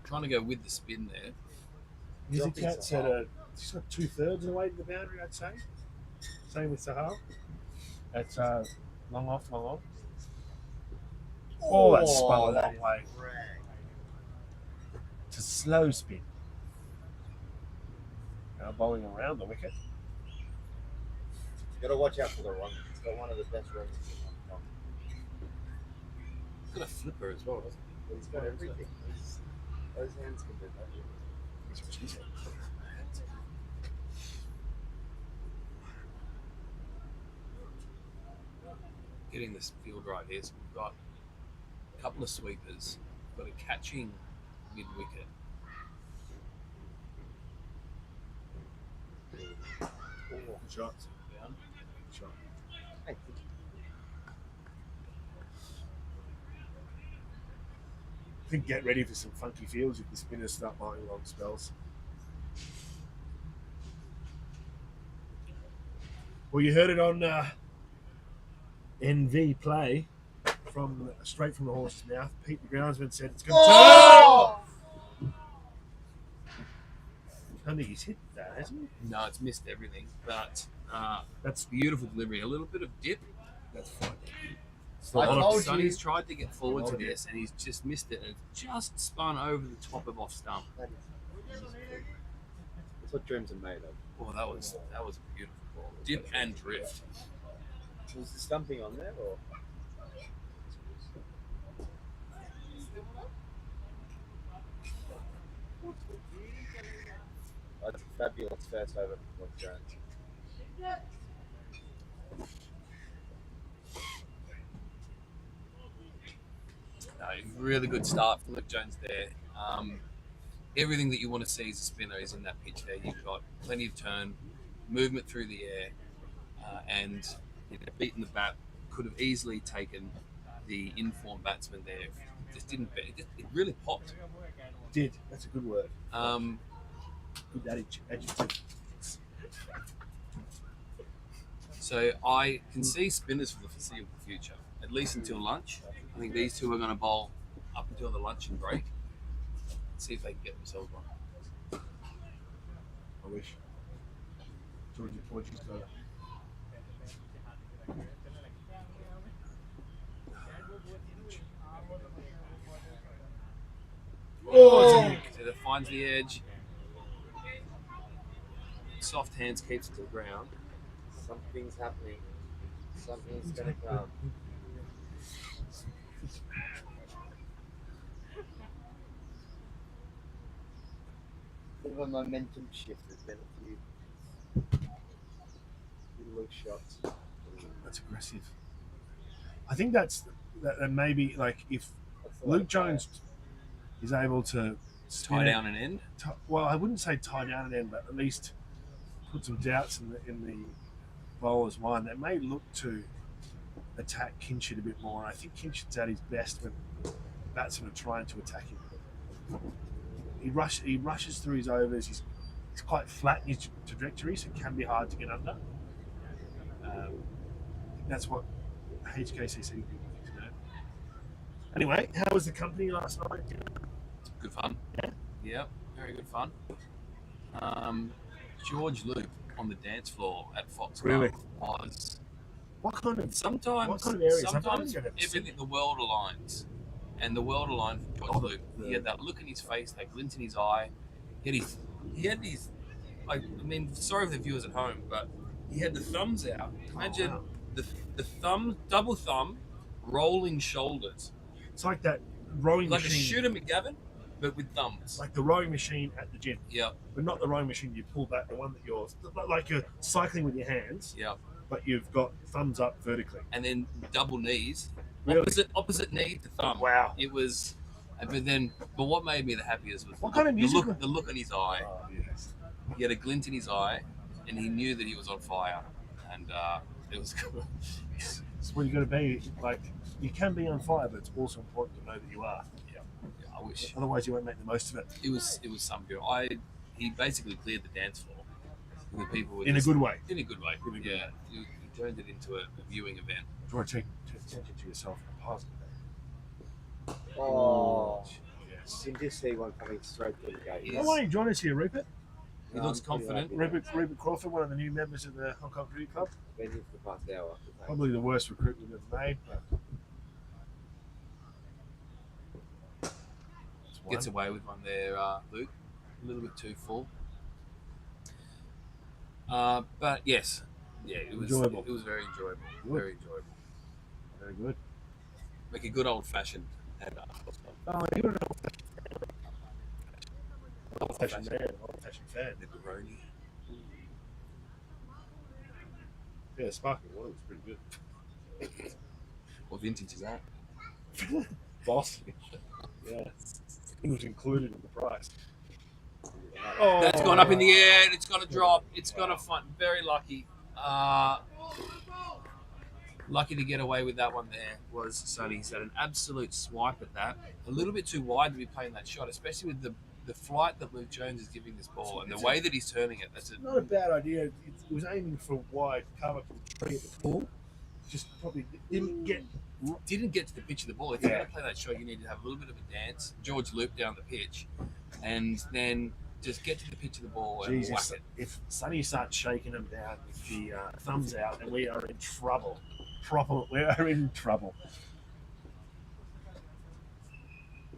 Speaker 3: Trying to go with the spin there.
Speaker 4: Music Cat's he's got 2/3 of the way to the boundary, I'd say. Same with Sahal. That's long off, long on. Oh, that's spun a long way. It's a slow spin. Now bowling around the wicket.
Speaker 5: Got to watch out for the run. He's got one of the best runs in Hong Kong.
Speaker 3: He's got a flipper as well, doesn't he?
Speaker 5: He's got everything. Those hands can do that.
Speaker 4: That's what she said.
Speaker 3: Getting this field right here, so we've got a couple of sweepers, got a catching mid-wicket.
Speaker 4: Good shot.
Speaker 3: Down.
Speaker 4: Good shot.
Speaker 5: Hey,
Speaker 4: I think get ready for some funky fields if the spinners start bowling long spells. Well, you heard it on NV Play from straight from the horse's mouth. Pete the groundsman said it's going to turn. I don't think he's hit that, has he?
Speaker 3: No, it's missed everything, but
Speaker 4: That's
Speaker 3: beautiful delivery. A little bit of dip.
Speaker 4: that's fine.
Speaker 5: I told
Speaker 3: Sonny's
Speaker 5: you.
Speaker 3: tried to get forward to this, and he's just missed it, and it's just spun over the top of off stump.
Speaker 5: That's what dreams are made of.
Speaker 3: Oh, that was a beautiful ball. Dip and drift.
Speaker 5: Was the stumping on there or? That's a fabulous first over from Luke Jones.
Speaker 3: No, really good start from Luke Jones there. Everything that you want to see as a spinner is in that pitch there. You've got plenty of turn, movement through the air, and beating the bat. Could have easily taken the informed batsman there. Just didn't. It really popped.
Speaker 4: Did. That's a good word. Good adjective.
Speaker 3: So I can see spinners for the foreseeable future, at least until lunch. I think these two are going to bowl up until the luncheon break. See if they can get themselves one.
Speaker 4: I wish. Georgie Porgy's got it.
Speaker 3: Oh, so that finds the edge. Soft hands keeps it to the ground.
Speaker 5: Something's happening. Something's gonna come. Bit of a momentum shift. There's been a few loose shots.
Speaker 4: That's aggressive. I think that maybe like if
Speaker 5: That's the
Speaker 4: Luke
Speaker 5: way to play
Speaker 4: Jones is able to spin
Speaker 3: Tie
Speaker 4: it-
Speaker 3: down an end.
Speaker 4: well, I wouldn't say tie down an end, but at least put some doubts in the bowler's mind. They may look to attack Kinshid a bit more. I think Kinshid's at his best when batsmen are trying to attack him. He rushes through his overs. He's quite flat in his trajectory, so it can be hard to get under. I think that's what HKCC do. Anyway, how was the company last night?
Speaker 3: Good fun. Yeah, very good fun. George Loop on the dance floor at Fox
Speaker 4: Really?
Speaker 3: was
Speaker 4: What kind of
Speaker 3: sometimes
Speaker 4: What kind of areas?
Speaker 3: sometimes
Speaker 4: I've never seen
Speaker 3: everything the world aligns, and the world aligned for George
Speaker 4: Oh,
Speaker 3: Loop. He had that look in his face, that glint in his eye. He had these. I mean, sorry for the viewers at home, but he had the thumbs out. Imagine
Speaker 4: wow.
Speaker 3: the thumb, double thumb, rolling shoulders,
Speaker 4: It's like that rowing
Speaker 3: like
Speaker 4: machine.
Speaker 3: a Shooter McGavin, but with thumbs.
Speaker 4: Like the rowing machine at the gym,
Speaker 3: Yeah,
Speaker 4: but not the rowing machine you pull back. The one that you're like you're cycling with your hands,
Speaker 3: yeah.
Speaker 4: but you've got thumbs up vertically.
Speaker 3: And then double knees,
Speaker 4: Really?
Speaker 3: opposite knee to thumb.
Speaker 4: Wow.
Speaker 3: It was, but what made me the happiest was
Speaker 4: What kind of music
Speaker 3: the look in his eye.
Speaker 4: Oh yes.
Speaker 3: He had a glint in his eye, and he knew that he was on fire, and it was good.
Speaker 4: It's what you got to be. Like, you can be on fire, but it's also important to know that you are.
Speaker 3: Yeah, I wish
Speaker 4: Otherwise, you won't make the most of it.
Speaker 3: it was some good. He basically cleared the dance floor. The people were
Speaker 4: In a good way.
Speaker 3: In a good way.
Speaker 4: In a good way.
Speaker 3: He turned it into a viewing event.
Speaker 4: Draw attention to yourself in a positive way.
Speaker 5: Oh,
Speaker 4: Yes.
Speaker 5: you can just see one coming straight through the gate.
Speaker 3: Yes.
Speaker 4: Why don't you join us here, Rupert?
Speaker 3: He looks confident.
Speaker 4: Rupert Crawford, one of the new members of the Hancock Cricket Club.
Speaker 5: Been here for the past hour.
Speaker 4: Probably the worst recruit we've ever made. But
Speaker 3: Gets away with one there, Luke. A little bit too full. But yes, it was
Speaker 4: Enjoyable.
Speaker 3: It was very enjoyable.
Speaker 4: Good.
Speaker 3: Very enjoyable.
Speaker 4: Very good.
Speaker 3: Like a good old fashioned header.
Speaker 4: Oh, you're an old-fashioned man, old-fashioned fan.
Speaker 3: Pepperoni.
Speaker 4: Yeah, sparkling water was pretty good.
Speaker 3: What vintage is that?
Speaker 4: Boss. Yeah. It was included in the price. Oh,
Speaker 3: That's gone up in the air. And it's going to drop. It's going to find. Very lucky. Lucky to get away with that one there was Sonny. He's had an absolute swipe at that. A little bit too wide to be playing that shot, especially with the flight that Luke Jones is giving this ball and the way that he's turning it. That's
Speaker 4: Not a bad idea. It was aiming for wide cover for the tree at the pool. Just probably didn't get
Speaker 3: to the pitch of the ball. If you're going to play that shot, you need to have a little bit of a dance. George looped down the pitch, and then just get to the pitch of the ball and whack it.
Speaker 4: If Sonny starts shaking them down with the thumbs out, then we are in trouble. We are in trouble.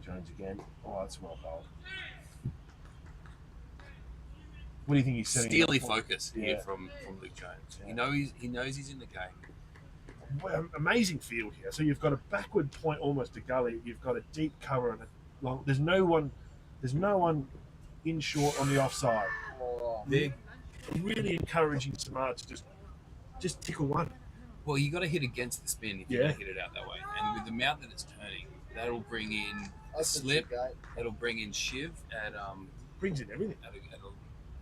Speaker 4: Jones again. Oh, that's well bowled. What do you think he's setting?
Speaker 3: Steely focus here
Speaker 4: Yeah.
Speaker 3: from Luke Jones.
Speaker 4: Yeah.
Speaker 3: He knows he's in the game.
Speaker 4: Well, amazing field here. So you've got a backward point almost to gully. You've got a deep cover and a long. There's no one in short on the offside. They're really encouraging Samar to just tickle one.
Speaker 3: Well, you got to hit against the spin if you're
Speaker 4: Yeah.
Speaker 3: going to hit it out that way. And with the amount that it's turning, that'll bring in a slip. That'll bring in Shiv at
Speaker 4: Brings in everything.
Speaker 3: at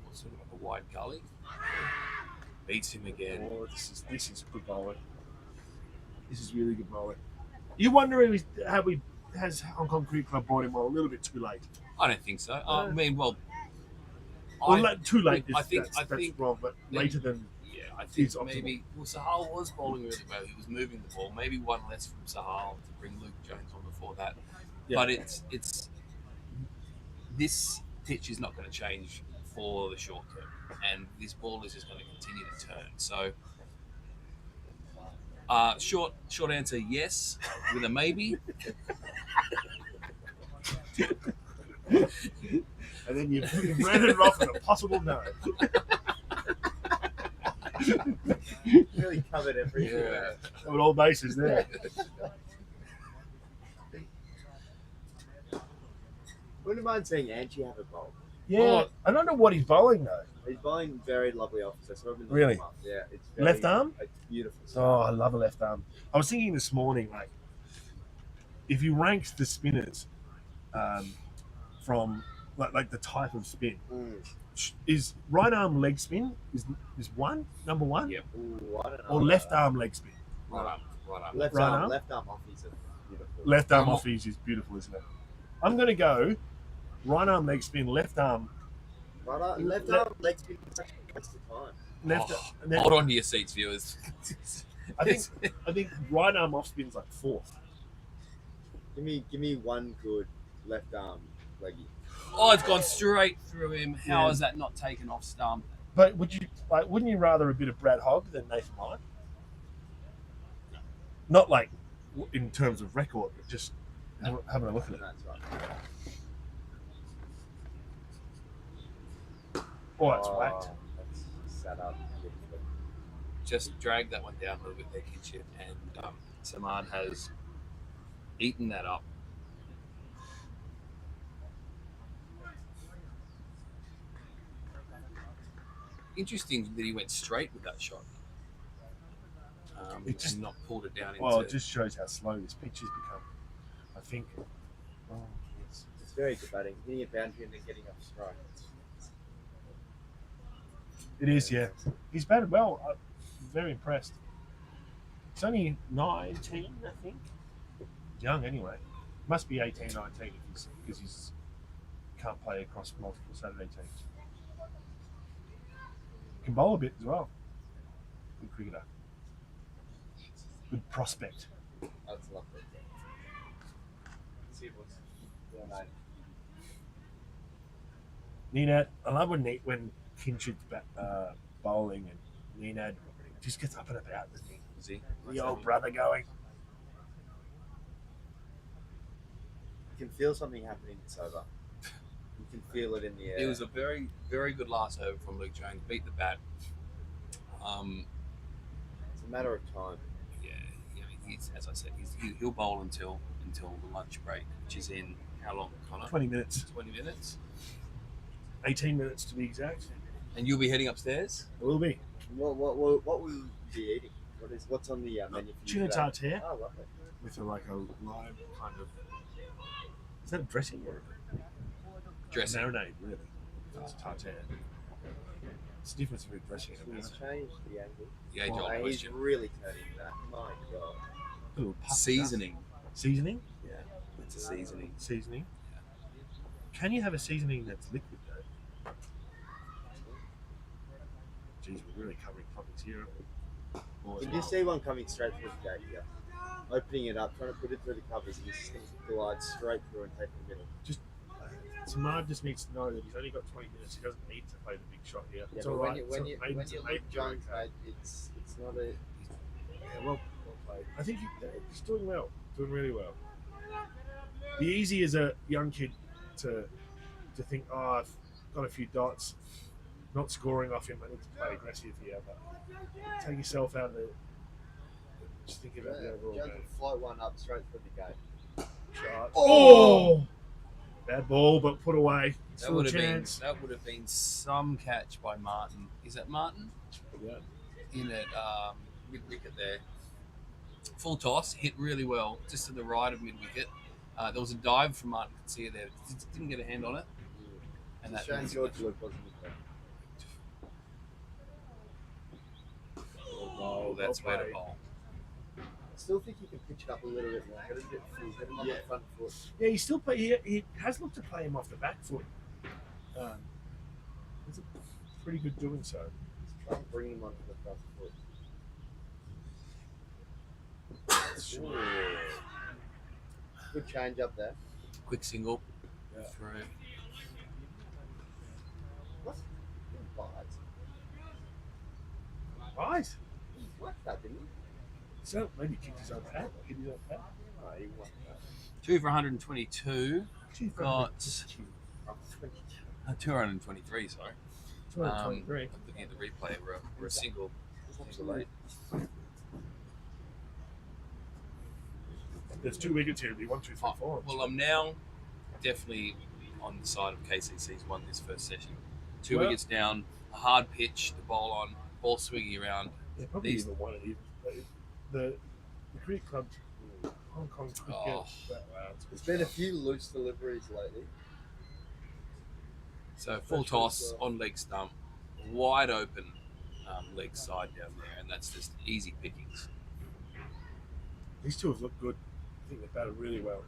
Speaker 3: what's sort of like a wide gully. Beats him again.
Speaker 4: Oh, this is good bowling. This is really good bowling. You wonder if has Hong Kong Cricket Club brought him on a little bit too late?
Speaker 3: I don't think so. I mean, well,
Speaker 4: Too late.
Speaker 3: I think
Speaker 4: that's wrong, but later than
Speaker 3: yeah, I think
Speaker 4: is optimal.
Speaker 3: maybe Sahal was bowling really well. He was moving the ball. Maybe one less from Sahal to bring Luke Jones on before that.
Speaker 4: Yeah.
Speaker 3: But it's this pitch is not going to change for the short term, and this ball is just going to continue to turn. So, short answer, yes, with a maybe.
Speaker 4: and then you've rounded it off with a possible no.
Speaker 5: Really covered everything.
Speaker 3: Yeah.
Speaker 4: Covered all bases there.
Speaker 5: Wouldn't mind seeing Angie have a bowl.
Speaker 4: Yeah, I don't know what he's bowling though.
Speaker 5: He's bowling very lovely officer. So I've been looking
Speaker 4: Really?
Speaker 5: him up. Yeah, it's very,
Speaker 4: Left arm?
Speaker 5: It's beautiful.
Speaker 4: Oh, I love a left arm. I was thinking this morning, like, if you ranked the spinners from like the type of spin, is right arm leg spin is number one?
Speaker 3: Yep.
Speaker 5: Ooh, I don't know.
Speaker 4: Or left arm leg spin?
Speaker 3: Right up.
Speaker 5: Left
Speaker 4: right
Speaker 5: arm.
Speaker 4: arm?
Speaker 5: Left arm offies are beautiful.
Speaker 4: Left arm
Speaker 3: Normal.
Speaker 4: offies is beautiful, isn't it? I'm going to go right arm leg spin, left arm.
Speaker 5: Right arm, left arm leg spin is such a waste of time.
Speaker 4: And then
Speaker 3: Hold on to your seats, viewers.
Speaker 4: I think right arm off spin's like fourth.
Speaker 5: Give me one good left arm leggy.
Speaker 3: Oh, it's gone straight through him. How
Speaker 4: Yeah.
Speaker 3: is that not taken off stump?
Speaker 4: But wouldn't you rather a bit of Brad Hogg than Nathan Lyon? Not like in terms of record, but just having a look at it.
Speaker 5: That's right.
Speaker 4: Oh, it's whacked.
Speaker 5: That's set up.
Speaker 3: Just drag that one down a little bit there, Kinship, and Saman has eaten that up. Interesting that he went straight with that shot.
Speaker 4: It just-
Speaker 3: and not pulled it down into...
Speaker 4: Well, it just shows how slow this pitch has become. I think. Oh,
Speaker 5: It's very good batting. Hitting a boundary and then getting off strike.
Speaker 4: It is, yeah. He's batted well. I'm very impressed. He's only 19, I think. Young, anyway. Must be 18, 19 because he's can't play across multiple Saturday teams. Can bowl a bit as well. Good cricketer. Good prospect.
Speaker 5: That's lovely.
Speaker 2: See what's
Speaker 5: Yeah, mate.
Speaker 4: Nenad, I love when Kinchard's bowling and Nenad just gets up and about, doesn't he?
Speaker 3: Is he?
Speaker 4: The old brother going.
Speaker 5: You can feel something happening this over. You can feel it in the air.
Speaker 3: It was a very, very good last over from Luke Jones. Beat the bat.
Speaker 5: It's a matter of time.
Speaker 3: Yeah, he's, as I said, he'll bowl until the lunch break, which is in how long, Connor?
Speaker 4: 20 minutes.
Speaker 3: 20 minutes.
Speaker 4: 18 minutes to be exact.
Speaker 3: And you'll be heading upstairs?
Speaker 4: It will be.
Speaker 5: What will you be eating? What's on the menu for you
Speaker 4: Tuna
Speaker 5: today?
Speaker 4: tartare
Speaker 5: Oh, lovely.
Speaker 4: with a lime kind of. Is that a dressing or
Speaker 3: Dressing.
Speaker 4: marinade? Really? It's tartare. It's the difference between dressing and a
Speaker 5: He's
Speaker 4: marinade.
Speaker 5: changed the angle.
Speaker 3: The age-old
Speaker 5: He's
Speaker 3: question.
Speaker 5: really turning that. My God.
Speaker 4: A little puff
Speaker 3: Seasoning.
Speaker 4: Seasoning?
Speaker 3: Yeah, it's a seasoning.
Speaker 4: Seasoning. Can you have a seasoning that's liquid though? Geez, we're really covering topics here.
Speaker 5: Did you see one coming straight through the gate here? Opening it up, trying to put it through the covers, and he's just going to glide straight through and take the middle.
Speaker 4: Samad just needs to know that he's only got 20 minutes. He doesn't need to play the big shot here.
Speaker 5: Yeah,
Speaker 4: It's
Speaker 5: but
Speaker 4: all right.
Speaker 5: when you
Speaker 4: Maybe
Speaker 5: look Jones, mate, it's not a.
Speaker 4: Yeah, well played. I think he's doing well. Doing really well. Be easy as a young kid to think, oh, I've got a few dots, not scoring off him. I need to play aggressive here, but take yourself out of the. Just think about the overall
Speaker 5: Jones
Speaker 4: game.
Speaker 5: will float one up straight through the gate.
Speaker 4: Shot.
Speaker 5: Oh!
Speaker 4: Bad ball, but put away.
Speaker 3: That
Speaker 4: Still
Speaker 3: would
Speaker 4: a
Speaker 3: have been
Speaker 4: chance.
Speaker 3: some catch by Martin. Is that Martin?
Speaker 4: Yeah.
Speaker 3: In at mid wicket there. Full toss, hit really well, just to the right of mid wicket. There was a dive from Martin Katsia there. Didn't get a hand on it. And that
Speaker 5: Shane George Luke wasn't there.
Speaker 3: Oh, that's where to bowl.
Speaker 5: I still think you can pitch it up a little bit more. Get him on the front foot.
Speaker 4: Yeah, he still play. He has looked to play him off the back foot. It's pretty good doing so.
Speaker 5: Just try and bring him onto the front foot. Ooh. Good change up there.
Speaker 3: Quick single.
Speaker 4: Yeah.
Speaker 3: Through.
Speaker 5: What? Bites.
Speaker 4: Right.
Speaker 5: He whacked that, didn't he?
Speaker 4: So maybe kicked his own pad. Hit his own pad.
Speaker 5: Oh, he whacked that.
Speaker 3: 2 for 122. Got
Speaker 5: 22.
Speaker 3: 223, sorry.
Speaker 4: 223.
Speaker 3: I'm looking at the replay. We're a single late.
Speaker 4: There's 2 wickets here. It'll be 1, 2, 3, 4.
Speaker 3: Well, I'm now definitely on the side of KCC's won this first session. 2
Speaker 4: Well-
Speaker 3: wickets down, a hard pitch, the ball on, ball swinging around.
Speaker 4: Yeah, probably
Speaker 3: These-
Speaker 4: even one. The cricket club, Hong Kong cricket.
Speaker 3: Oh.
Speaker 5: There's been a few loose deliveries lately.
Speaker 3: So full toss on leg stump, wide open leg side down there, and that's just easy pickings.
Speaker 4: These two have looked good. I think they've batted really well.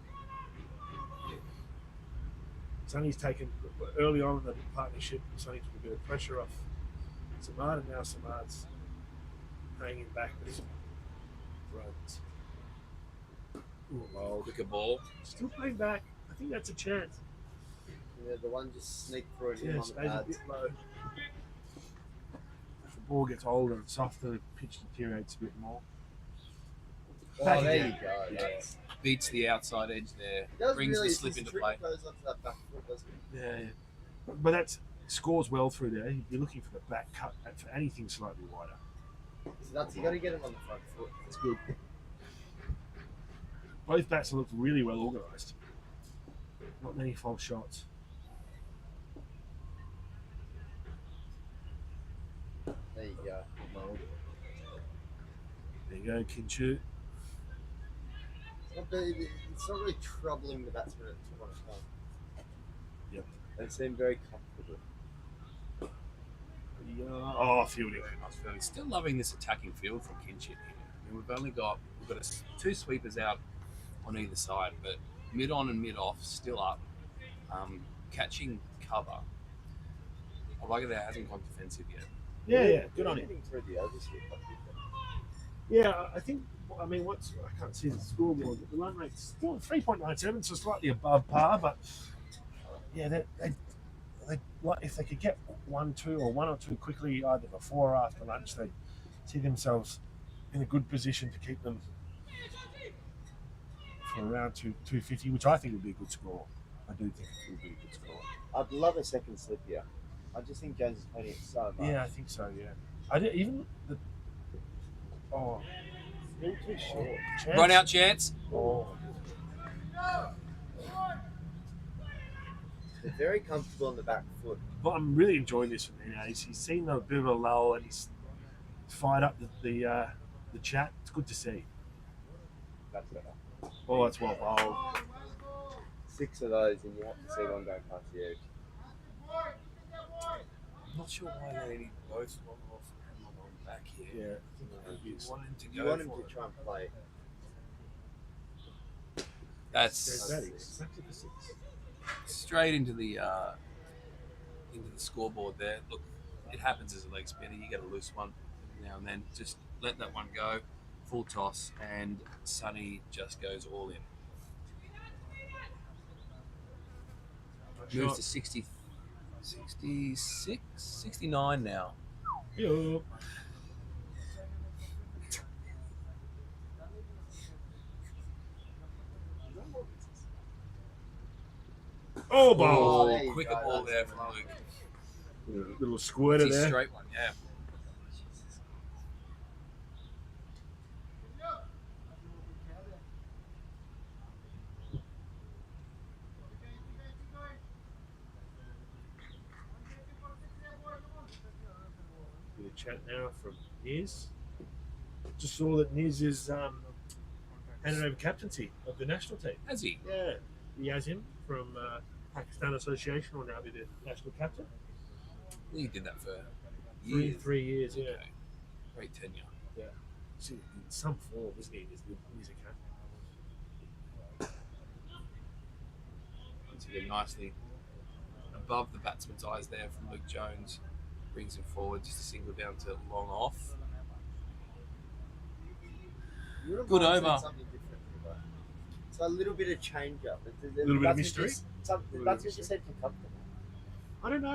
Speaker 4: Sonny's taken early on in the partnership. Sonny took a bit of pressure off Samad, and now Samad's hanging back with some runs. Ooh,
Speaker 3: Quicker ball.
Speaker 4: still playing back. I think that's a chance.
Speaker 5: Yeah, the one just sneaked through him
Speaker 4: Yeah,
Speaker 5: on the
Speaker 4: stays a
Speaker 5: pads.
Speaker 4: bit low. As the ball gets older and softer, the pitch deteriorates a bit more.
Speaker 5: Oh,
Speaker 4: Back
Speaker 5: there
Speaker 4: again.
Speaker 5: you go.
Speaker 4: Yeah.
Speaker 5: Yes.
Speaker 3: Beats the outside edge there.
Speaker 5: He does
Speaker 3: Brings
Speaker 5: really,
Speaker 3: the slip
Speaker 5: his
Speaker 3: into
Speaker 5: trick
Speaker 3: play.
Speaker 5: goes onto that back foot, doesn't he?
Speaker 4: Yeah. But that scores well through there. You're looking for the back cut for anything slightly wider.
Speaker 5: So that's, you got to get him on the front foot.
Speaker 4: That's good. Both bats look really well organised. Not many false shots.
Speaker 5: There you go.
Speaker 4: There you go, Kinchu.
Speaker 5: It's not really troubling the batsman at too much time.
Speaker 4: Yep.
Speaker 5: They seem very comfortable.
Speaker 4: Fielding.
Speaker 3: Still loving this attacking field from Kinchit here. I mean, we've got two sweepers out on either side, but mid on and mid off still up, catching cover. I like it that it hasn't gone defensive yet.
Speaker 4: Yeah, good on him.
Speaker 5: Through the overswing.
Speaker 4: Yeah, I think. I mean, I can't see the scoreboard, but the run rate's still 3.97, so slightly above par. But yeah, they if they could get 1-2 or 1 or 2 quickly, either before or after lunch, they'd see themselves in a good position to keep them for around 250, which I think would be a good score. I do think it would be a good score.
Speaker 5: I'd love a second slip here. I just think Jones is playing it so much.
Speaker 4: Yeah, I think so. Yeah, I did even the. Oh,
Speaker 5: Still too short.
Speaker 4: chance.
Speaker 3: Run out chance.
Speaker 4: Oh,
Speaker 5: They're very comfortable on the back foot.
Speaker 4: but I'm really enjoying this from him. He's seen a bit of a lull and he's fired up the chat. It's good to see.
Speaker 5: That's better.
Speaker 4: Oh, that's well bowled.
Speaker 5: 6 of those, and you have to see one going past the edge.
Speaker 3: I'm not sure why they need both long off and long on back here.
Speaker 4: Yeah,
Speaker 3: You want him to
Speaker 5: You
Speaker 3: go
Speaker 5: want him
Speaker 3: for
Speaker 5: to
Speaker 3: it.
Speaker 5: try and play.
Speaker 3: That's
Speaker 4: that is exactly the 6.
Speaker 3: straight into the scoreboard there. Look, it happens as a leg spinner. You get a loose one every now and then. Just let that one go. Full toss, and Sonny just goes all in. Moves to 60, 66, 69 now.
Speaker 4: Yo. Oh, ball.
Speaker 5: there you
Speaker 3: Quicker
Speaker 5: go,
Speaker 3: ball
Speaker 5: that's
Speaker 3: there
Speaker 5: the
Speaker 3: from
Speaker 5: one.
Speaker 3: Luke.
Speaker 4: Little squirter
Speaker 3: It's a
Speaker 4: there.
Speaker 3: straight one, yeah.
Speaker 4: Bit of chat now from Niz. Just saw that Niz is handed over captaincy of the national team.
Speaker 3: Has he?
Speaker 4: Yeah, he has him from Pakistan Association will now be the national captain.
Speaker 3: He did that for
Speaker 4: Three,
Speaker 3: years.
Speaker 4: 3 years, yeah.
Speaker 3: Okay. Great tenure.
Speaker 4: See, in some form, isn't he? He's a captain.
Speaker 3: Once again, nicely above the batsman's eyes there from Luke Jones. Brings him forward just a single down to long off.
Speaker 5: You wouldn't
Speaker 3: Good
Speaker 5: mind seeing
Speaker 3: over.
Speaker 5: something different here, though. It's a little bit of change up.
Speaker 4: A little bit of mystery?
Speaker 5: The
Speaker 4: bit of
Speaker 5: batsman just said comfortable.
Speaker 4: I don't know.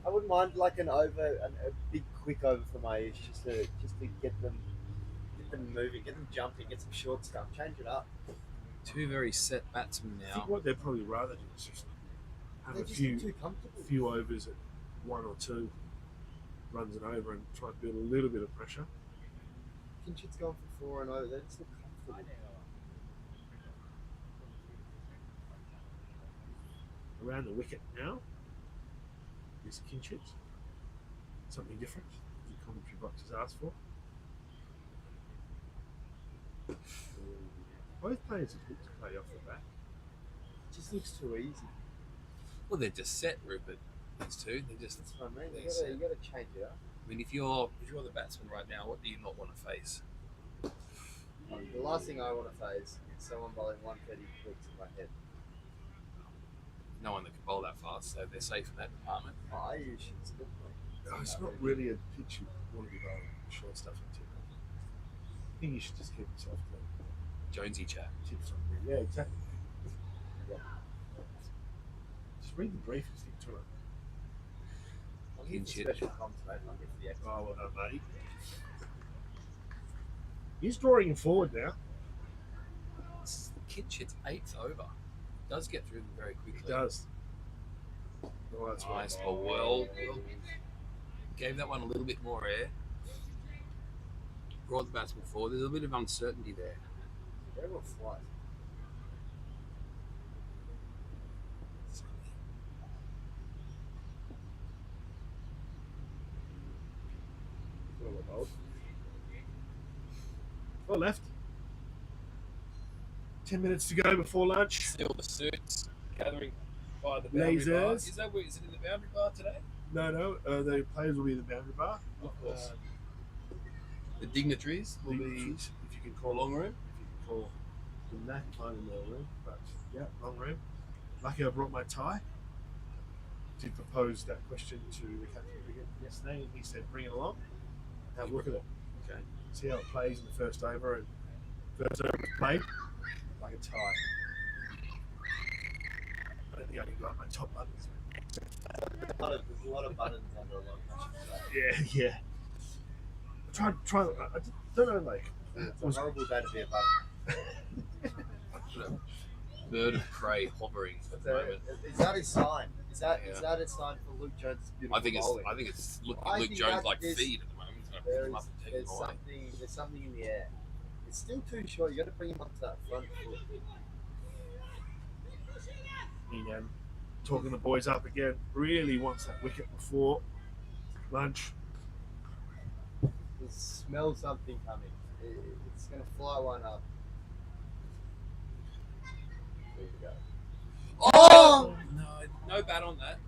Speaker 5: I wouldn't mind like an over, a big quick over for my ears, just to get them moving, get them jumping, get some short stuff, change it up.
Speaker 3: Two very set batsmen
Speaker 4: I
Speaker 3: now.
Speaker 4: think what they'd probably rather do is just have
Speaker 5: They're
Speaker 4: a
Speaker 5: just too
Speaker 4: few
Speaker 5: comfortable.
Speaker 4: overs at 1 or 2, runs it over and try and build a little bit of pressure.
Speaker 5: Kinchit's gone for 4 and over. They're just comfortable.
Speaker 4: Around the wicket now is Kinchit. Something different the commentary box has asked for. Both players have looked to play off the bat.
Speaker 5: It just looks too easy.
Speaker 3: Well, they're just set, Rupert. These two. They're just.
Speaker 5: That's what I mean.
Speaker 3: They're set.
Speaker 5: You got to change it up.
Speaker 3: I mean, if you're the batsman right now, what do you not want to face?
Speaker 5: The last thing I want to face is someone bowling 130 flicks in my head.
Speaker 3: No one that can bowl that fast, so they're safe in that department.
Speaker 5: Oh, I use shit's good.
Speaker 4: No, it's not really a pitch you want to be bowling short stuff into. I think you should just keep yourself to
Speaker 3: Jonesy chat.
Speaker 4: tips on the yeah, exactly. Yeah. Just read the brief and stick to it.
Speaker 5: I'll give you
Speaker 3: Kinchit.
Speaker 5: special comms, mate. I'll give you the extra.
Speaker 4: Oh, well done, mate. He's drawing him forward now.
Speaker 3: Kinchit's 8th over. Does get through them very quickly.
Speaker 4: He does. Oh, that's
Speaker 3: Nice.
Speaker 4: right.
Speaker 3: Oh, well, gave that one a little bit more air. Brought the batsman forward. There's a bit of uncertainty there.
Speaker 5: Everyone flies.
Speaker 4: Well left. 10 minutes to go before lunch.
Speaker 3: Still the suits gathering by the boundary bar.
Speaker 4: Lasers.
Speaker 3: Is it in the boundary bar today?
Speaker 4: No. The players will be in the boundary bar.
Speaker 3: Of course. The dignitaries will be,
Speaker 4: If you can call
Speaker 3: long room.
Speaker 4: If you can call the that kind of little room, but yeah, long room. Lucky I brought my tie. Did propose that question to the captain yesterday, and he said, "Bring it along. Have a look at it.
Speaker 3: Okay.
Speaker 4: See how it plays in the first over, and first over was played like a tie. I don't think I can go up my top buttons.
Speaker 5: There's a lot of buttons under a lot of pressure.
Speaker 4: Yeah. I don't know, like.
Speaker 5: It's a horrible day to be a button.
Speaker 3: Bird of prey hovering at the moment.
Speaker 5: Is that his sign? Is that
Speaker 3: Yeah.
Speaker 5: a sign for Luke Jones' beautiful
Speaker 3: I think
Speaker 5: bowling?
Speaker 3: it's looking
Speaker 5: I
Speaker 3: at Luke
Speaker 5: think
Speaker 3: Jones
Speaker 5: that
Speaker 3: like
Speaker 5: is-
Speaker 3: feed at the moment. He's going to pick him up and take him away.
Speaker 5: There's something in the air. It's still too short. You got to bring him onto that front foot.
Speaker 4: Talking the boys up again. Really wants that wicket before lunch.
Speaker 5: You smell something coming. It's going to fly one up. There you go.
Speaker 3: Oh! No bat on that.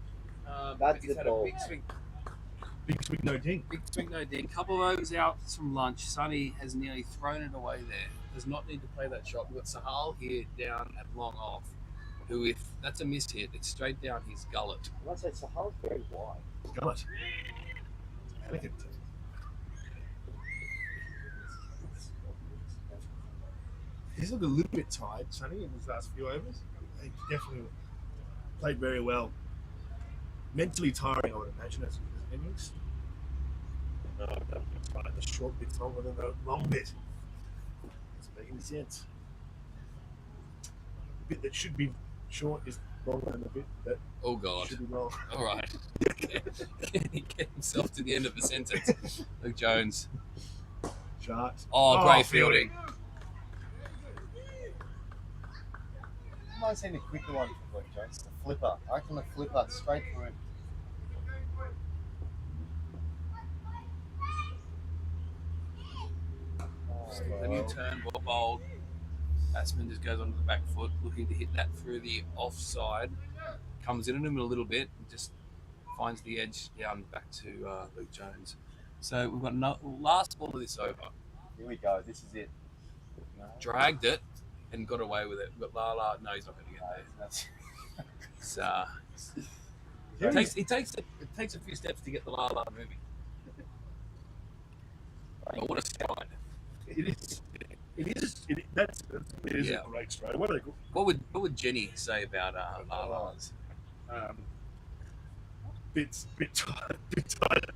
Speaker 5: That's
Speaker 3: he's
Speaker 5: the
Speaker 3: had
Speaker 5: ball.
Speaker 3: a big swing,
Speaker 4: No ding.
Speaker 3: no ding. Couple of overs out from lunch. Sonny has nearly thrown it away there. Does not need to play that shot. We've got Sahal here down at long off, who, if that's a miss hit, it's straight down his gullet.
Speaker 5: I must say, Sahal's very wide.
Speaker 4: Got it. Elegant. He's looked a little bit tired, Sonny, in his last few overs. He definitely played very well. Mentally tiring, I would imagine, as his innings. No, the short bit's longer than the long bit. Doesn't make any sense. The bit that should be short is longer than the bit that
Speaker 3: Oh God!
Speaker 4: should be long.
Speaker 3: All right. Can he get himself to the end of the sentence? Luke Jones.
Speaker 4: Sharks.
Speaker 3: Oh, great fielding.
Speaker 5: I might have seen a quicker one for Luke Jones. The flipper. I reckon the flipper straight through.
Speaker 3: The new turn, well bowled. Batsman just goes onto the back foot, looking to hit that through the offside. Comes in at him a little bit, and just finds the edge down back to Luke Jones. So we've got last ball of this over.
Speaker 5: Here we go. This is it.
Speaker 3: Dragged it and got away with it. But Lala, no, he's not going to get there.
Speaker 5: That's
Speaker 3: It's, it takes a few steps to get the Lala moving. But what a stride!
Speaker 4: It is. It is
Speaker 3: Yeah.
Speaker 4: a great stride. What a good.
Speaker 3: What would Jenny say about Lala's?
Speaker 4: Bit tight.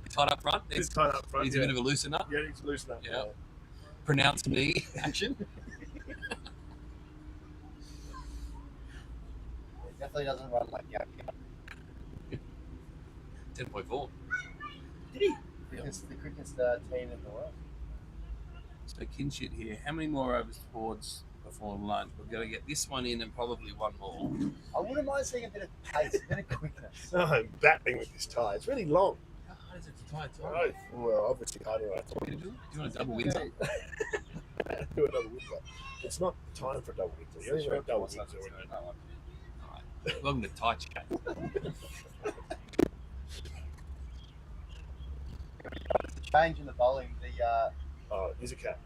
Speaker 3: Tied up front.
Speaker 4: Bit tight up front.
Speaker 3: Needs a bit of a loosen up.
Speaker 4: Yeah, needs to loosen up.
Speaker 3: Yeah. Pronounce me action.
Speaker 5: It definitely doesn't run like Yak.
Speaker 3: 10.4.
Speaker 4: Did he?
Speaker 5: The quickest team in the world.
Speaker 3: So Kinshit here. How many more overs towards before lunch? We're going to get this one in and probably one more.
Speaker 5: I wouldn't mind seeing a bit of pace, a bit of quickness.
Speaker 4: No, I'm battling with this tie. It's really long.
Speaker 3: How hard is it to tie a
Speaker 4: Oh, well, obviously harder. I thought.
Speaker 3: Do you want a double windsor?
Speaker 4: Do another winter. It's not time for a double winter. You only want a double winter.
Speaker 3: Alright. Welcome to Tie Chat.
Speaker 5: There's a change in the bowling.
Speaker 4: Oh, he's a cat.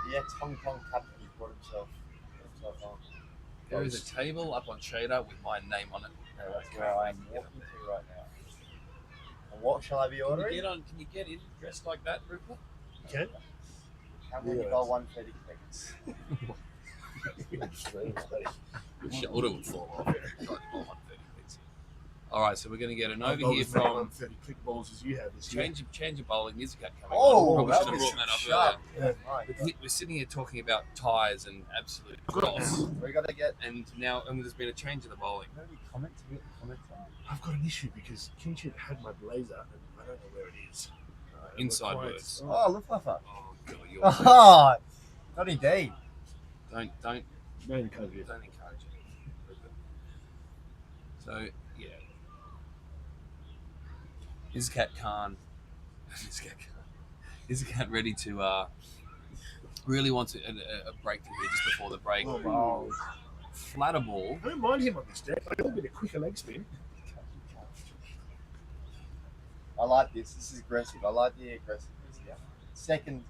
Speaker 5: The ex-Hong Kong captain brought himself on.
Speaker 3: There is a table up on Shader with my name on it.
Speaker 5: Yeah, that's where I am walking to right now. And what shall I be ordering?
Speaker 3: Can you get in dressed like that, Rupert?
Speaker 4: You can?
Speaker 5: How many
Speaker 4: Yeah.
Speaker 5: bowl 130 crickets?
Speaker 3: Your shoulder would fall off. Alright, so we're going to get an over here from
Speaker 4: 30 click balls as you have this year.
Speaker 3: change of bowling. There's a cat coming
Speaker 5: Oh,
Speaker 3: on. Probably
Speaker 5: that
Speaker 3: should have
Speaker 5: was
Speaker 3: brought that up
Speaker 5: sharp.
Speaker 3: earlier.
Speaker 5: Right.
Speaker 3: We're sitting here talking about ties and absolute dross,
Speaker 5: We got to get.
Speaker 3: and there's been a change in the bowling.
Speaker 5: Maybe comments. We get the comments on.
Speaker 4: I've got an issue because Kinshit had my blazer and I don't know where it is. It
Speaker 3: Inside
Speaker 4: requires-
Speaker 3: words.
Speaker 5: Oh, look, Fluffer.
Speaker 3: Oh god, you're
Speaker 5: Oh, not indeed.
Speaker 3: don't
Speaker 4: No encourage it.
Speaker 3: encourage it. So yeah, is Cat Khan? Is Cat ready to really wants a breakthrough here just before the break?
Speaker 4: Oh,
Speaker 3: Flatter ball.
Speaker 4: I don't mind him on this deck. I got a bit of quicker leg spin.
Speaker 5: I like this. This is aggressive. I like the aggressiveness here. Second,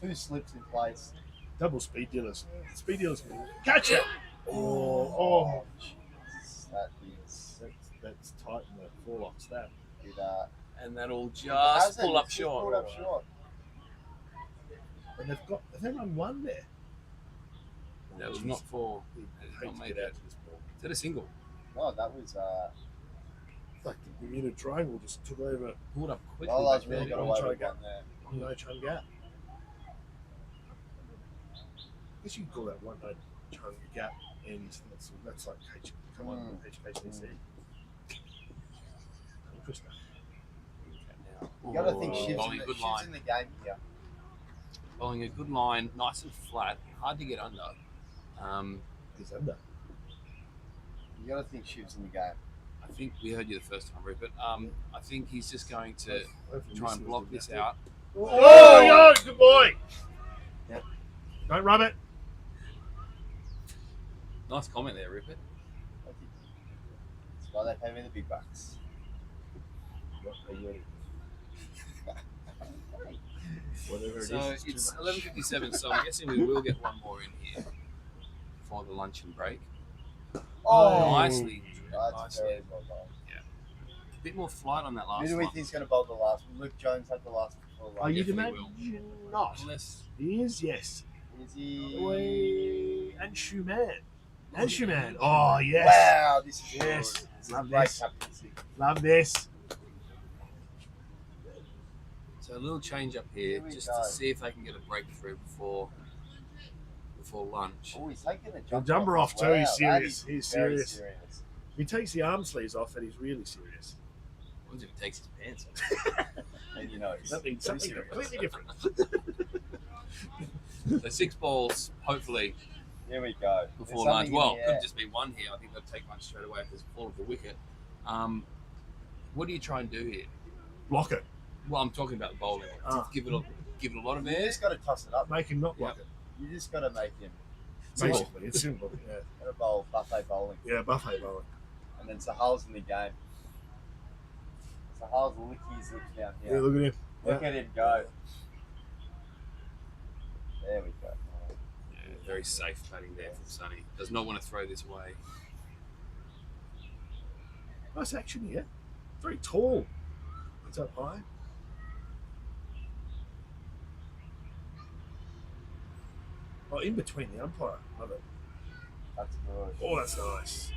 Speaker 5: 2 slips in place.
Speaker 4: Double speed dealers. Speed dealers. Catch it! Oh,
Speaker 5: Jesus, that is.
Speaker 4: that's tight in the forelock stab.
Speaker 3: And that'll just
Speaker 5: How's
Speaker 3: pull
Speaker 5: it?
Speaker 3: up
Speaker 5: Just
Speaker 3: short.
Speaker 5: pulled up short.
Speaker 4: And they've run one there.
Speaker 3: That was not for.
Speaker 4: He
Speaker 3: Not
Speaker 4: hates to
Speaker 3: made
Speaker 4: get
Speaker 3: it.
Speaker 4: out to this ball.
Speaker 3: Is that a single?
Speaker 5: No, that was.
Speaker 4: Like the Bermuda Triangle just took over.
Speaker 3: Pulled up quickly.
Speaker 5: Lala's
Speaker 3: but
Speaker 5: really got
Speaker 4: on
Speaker 5: away
Speaker 4: try
Speaker 5: with
Speaker 4: gap.
Speaker 5: one there.
Speaker 4: No chun gap. I guess you could call that one no chun gap, and that's like HKCC. Interesting.
Speaker 5: You got to think
Speaker 3: Bowling
Speaker 5: Shiv's
Speaker 3: a good
Speaker 5: Shiv's
Speaker 3: line.
Speaker 5: in the game here.
Speaker 3: Bowling a good line, nice and flat, hard to get under.
Speaker 4: He's under.
Speaker 5: You got to think Shiv's in the game.
Speaker 3: I think we heard you the first time, Rupert. I think he's just going to
Speaker 4: Hopefully
Speaker 3: try and block this out.
Speaker 4: Oh, yo, good boy.
Speaker 5: Yep.
Speaker 4: Don't rub it.
Speaker 3: Nice comment there, Rupert.
Speaker 5: That's why they pay me the big bucks.
Speaker 4: Whatever it
Speaker 3: So
Speaker 4: is,
Speaker 3: it's
Speaker 4: too much.
Speaker 3: 11:57, so I'm guessing we will get one more in here before the luncheon break.
Speaker 5: Oh,
Speaker 3: Nicely.
Speaker 5: That's
Speaker 3: Nicely.
Speaker 5: very well done.
Speaker 3: A bit more flight on that
Speaker 5: Who
Speaker 3: last
Speaker 5: do we
Speaker 3: one.
Speaker 5: think's going to bowl the last one? Luke Jones had the last one.
Speaker 4: Are you
Speaker 3: Definitely
Speaker 4: demanding not?
Speaker 3: Unless
Speaker 4: He is, yes.
Speaker 5: Is he?
Speaker 4: Way and Schumann. And Schumann. Oh, yes.
Speaker 5: Wow, this is
Speaker 4: Yes.
Speaker 5: good. This is
Speaker 4: Love
Speaker 5: great
Speaker 4: this.
Speaker 5: captaincy.
Speaker 4: Love this.
Speaker 3: so a little change up here,
Speaker 5: Here we
Speaker 3: just
Speaker 5: go.
Speaker 3: to see if they can get a breakthrough before lunch.
Speaker 5: Oh, he's taking the
Speaker 4: The
Speaker 5: jumper,
Speaker 4: jumper off too.
Speaker 5: Wow,
Speaker 4: He's
Speaker 5: that
Speaker 4: serious.
Speaker 5: is
Speaker 4: He's
Speaker 5: very
Speaker 4: serious. He takes the arm sleeves off and he's really serious.
Speaker 3: What if he takes his pants off?
Speaker 5: And you know, he's
Speaker 4: Something
Speaker 5: very serious.
Speaker 4: completely different.
Speaker 3: So 6 balls, hopefully,
Speaker 5: Here we go.
Speaker 3: before
Speaker 5: There's
Speaker 3: lunch.
Speaker 5: something
Speaker 3: Well,
Speaker 5: in the
Speaker 3: could
Speaker 5: air.
Speaker 3: just be one here. I think they'll take lunch straight away if there's a fall of the wicket. What do you try and do here?
Speaker 4: Block it.
Speaker 3: Well, I'm talking about bowling.
Speaker 4: Ah.
Speaker 3: Give it a lot of
Speaker 5: You
Speaker 3: air.
Speaker 5: just got to toss it up.
Speaker 4: Make him not block it.
Speaker 5: You just got to make him.
Speaker 3: Simple.
Speaker 4: Basically, it's simple. Yeah.
Speaker 5: Got to bowl buffet bowling,
Speaker 4: Yeah, buffet bowling.
Speaker 5: and then Sahal's in the game. Sahal's licking his lips down
Speaker 4: Yeah,
Speaker 5: here.
Speaker 4: look at him.
Speaker 5: Look at him go. There we go.
Speaker 3: Yeah, very safe batting there from Sonny. Does not want to throw this away.
Speaker 4: Nice action here. Very tall. It's up high. Oh, in between the umpire. Love it.
Speaker 5: That's good.
Speaker 4: Oh, that's nice.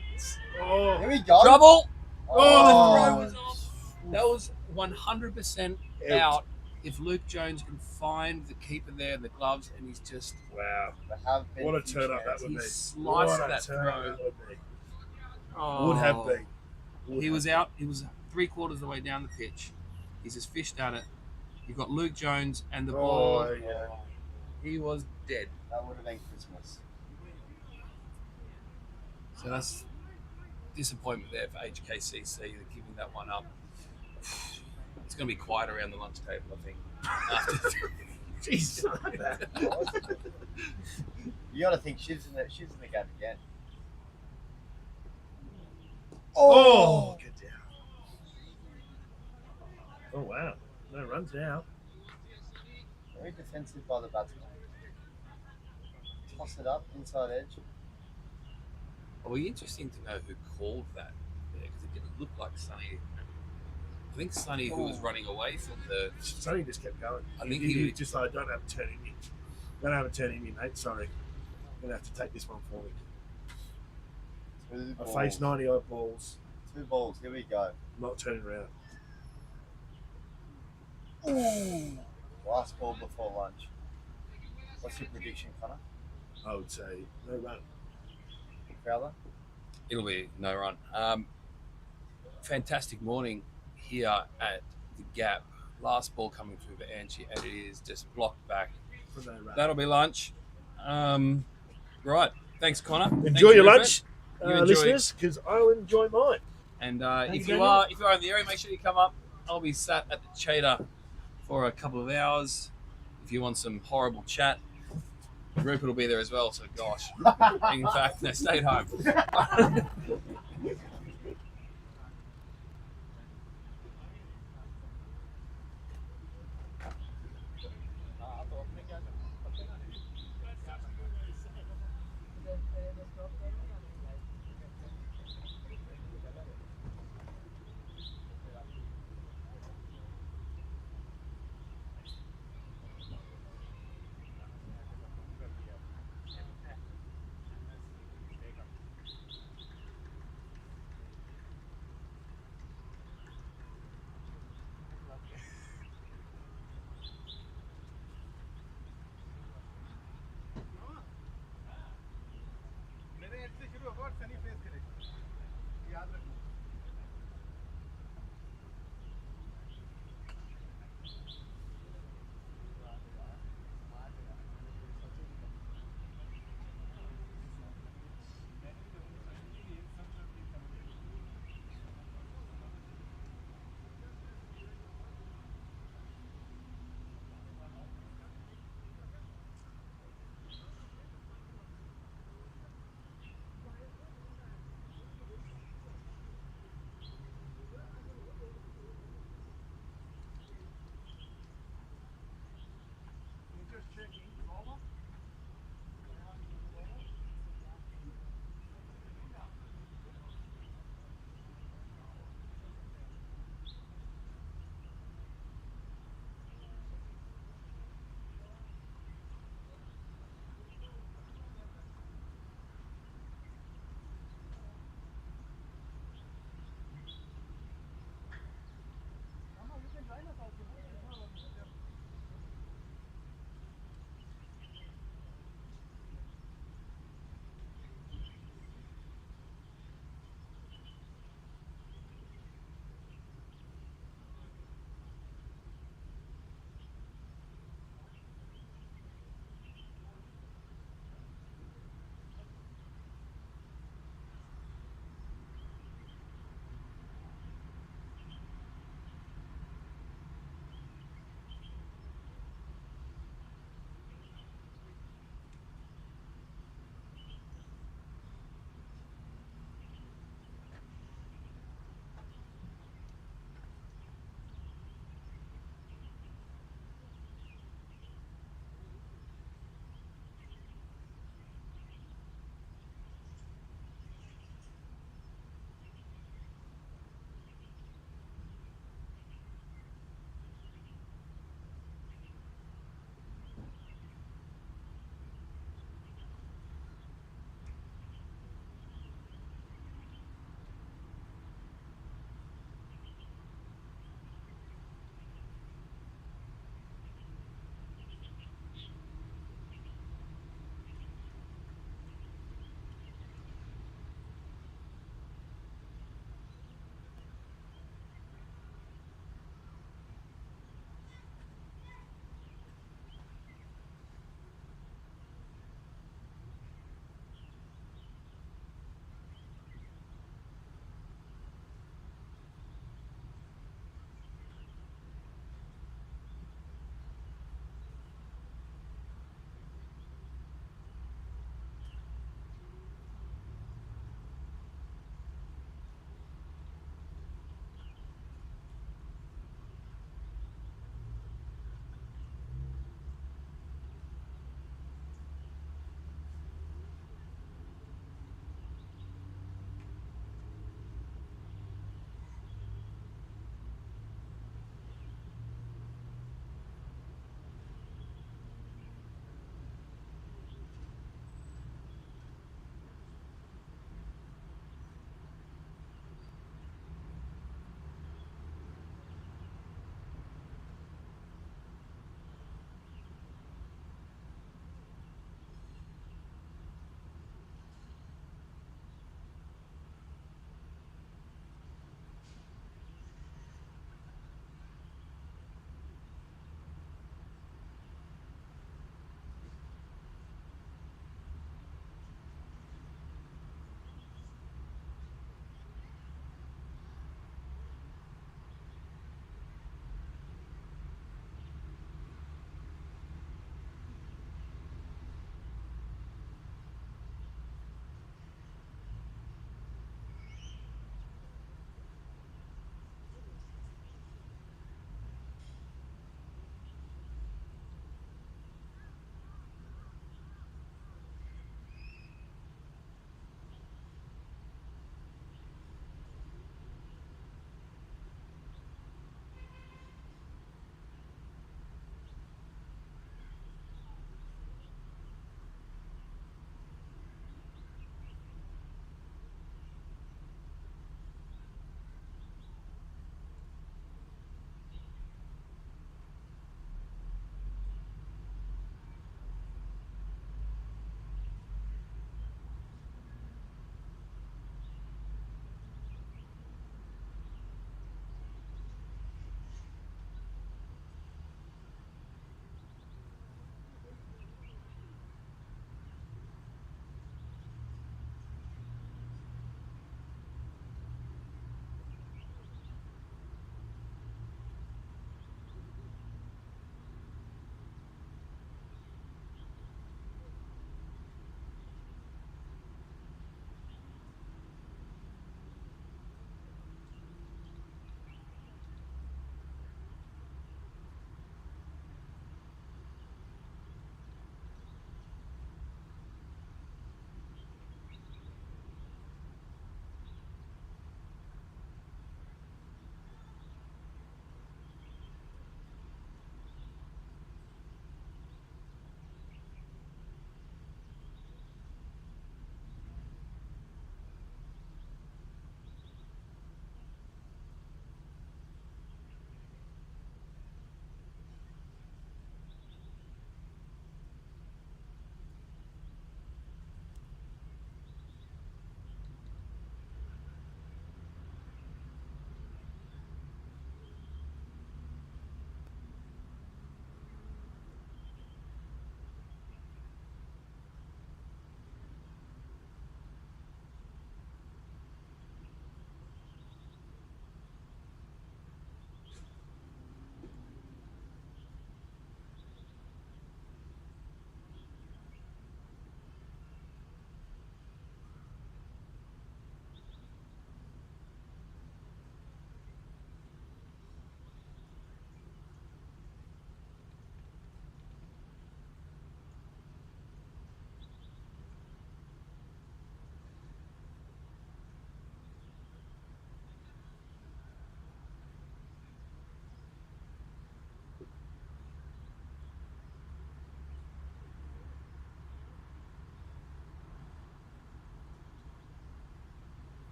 Speaker 4: Oh,
Speaker 5: Here we go.
Speaker 3: Trouble!
Speaker 4: Oh,
Speaker 3: The throw was off. That was 100% out. If Luke Jones can find the keeper there in the gloves, and he's just
Speaker 4: wow.
Speaker 5: There have been
Speaker 4: What a
Speaker 5: few
Speaker 4: turn up that
Speaker 5: chances.
Speaker 4: would
Speaker 3: he
Speaker 4: be.
Speaker 3: sliced
Speaker 4: What a
Speaker 3: that
Speaker 4: turn
Speaker 3: throw.
Speaker 4: that would be.
Speaker 3: Oh.
Speaker 4: Would have been. Would
Speaker 3: He
Speaker 4: have
Speaker 3: was
Speaker 4: been.
Speaker 3: out. He was 3/4 of the way down the pitch. He's just fished at it. You've got Luke Jones and the ball.
Speaker 4: Oh, yeah.
Speaker 3: He was dead.
Speaker 5: That would have been Christmas.
Speaker 3: So that's disappointment there for HKCC. They're giving that one up. It's going to be quiet around the lunch table, I think. After
Speaker 4: Jesus, I like that.
Speaker 5: You got to think she's in the game again.
Speaker 4: Oh, get down. Oh, wow. No runs now.
Speaker 5: Very defensive by the batsman. Toss it up, inside edge.
Speaker 3: It'll be interesting to know who called that there, because it didn't look like Sonny. I think Sonny, who was running away from the.
Speaker 4: Sonny just kept going.
Speaker 3: I think
Speaker 4: he
Speaker 3: he-
Speaker 4: was just like, don't have a turn in me. Don't have a turn in me, mate. Sorry. You're going to have to take this one for me.
Speaker 5: Two
Speaker 4: I
Speaker 5: balls.
Speaker 4: faced 90 odd balls.
Speaker 5: 2 balls. Here we go.
Speaker 4: Not turning around.
Speaker 5: Last ball before lunch. What's your prediction, Connor?
Speaker 4: I would say no run.
Speaker 5: Big fella?
Speaker 3: It'll be no run. Fantastic morning here at the Gap. Last ball coming through for Anchi, and it is just blocked back.
Speaker 4: For no run.
Speaker 3: That'll be lunch. Right. Thanks, Connor. Thank
Speaker 4: Enjoy
Speaker 3: you,
Speaker 4: your
Speaker 3: Rupert.
Speaker 4: lunch,
Speaker 3: You enjoy.
Speaker 4: listeners, because I'll enjoy mine.
Speaker 3: And
Speaker 4: Thank
Speaker 3: if
Speaker 4: you,
Speaker 3: you
Speaker 4: Daniel.
Speaker 3: are in the area, make sure you come up. I'll be sat at the Cheetah for a couple of hours. If you want some horrible chat, Rupert will be there as well. So gosh, in fact, no, stay at home.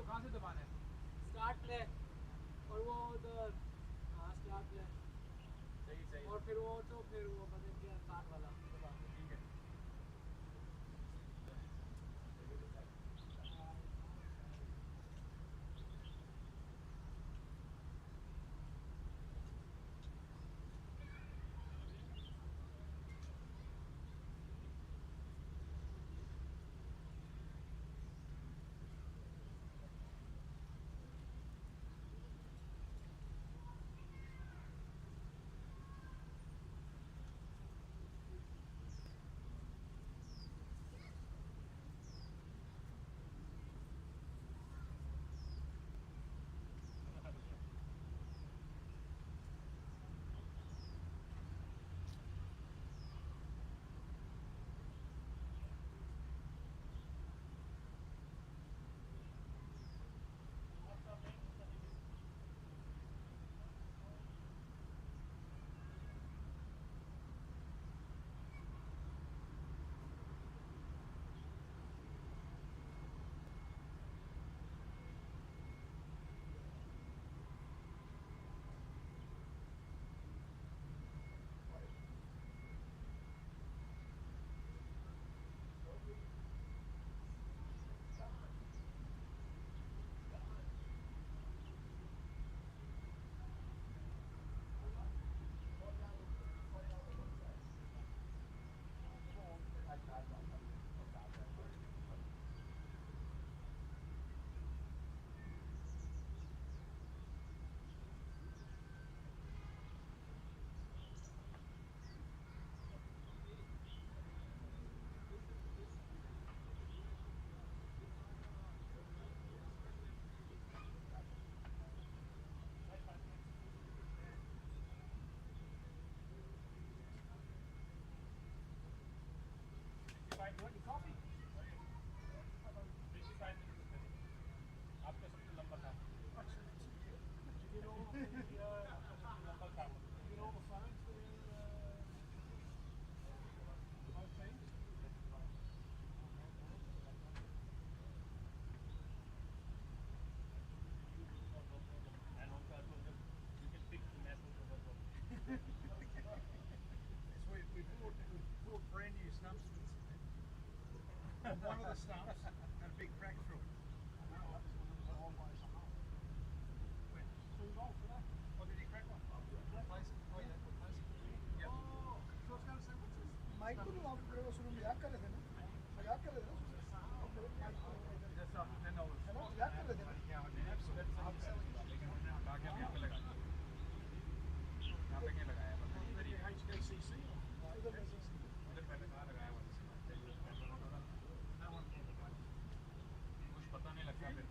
Speaker 7: कहाँ से दबाना है? Start play और वो उधर start play सही और फिर वो तो फिर वो बदल गया स्टार्ट वाला दबा ठीक है आपका सबसे लंबा था लंबा था
Speaker 6: We bought brand new stumps. One of the stumps had a big crack through it. Oh, did he crack one? Replace it? Oh, yeah, replace it. Yep. Oh, so I was going to say, what's this?
Speaker 8: Mic को तुम आप शुरू में मजाक कर रहे थे ना मजाक कर रहे थे ना
Speaker 7: जैसा आपने ना
Speaker 8: है ना मजाक कर रहे थे ना
Speaker 7: यहाँ पे क्या लगाया
Speaker 6: HKCC.
Speaker 7: उधर पहले कहाँ लगाया हुआ कुछ पता नहीं लगता फिर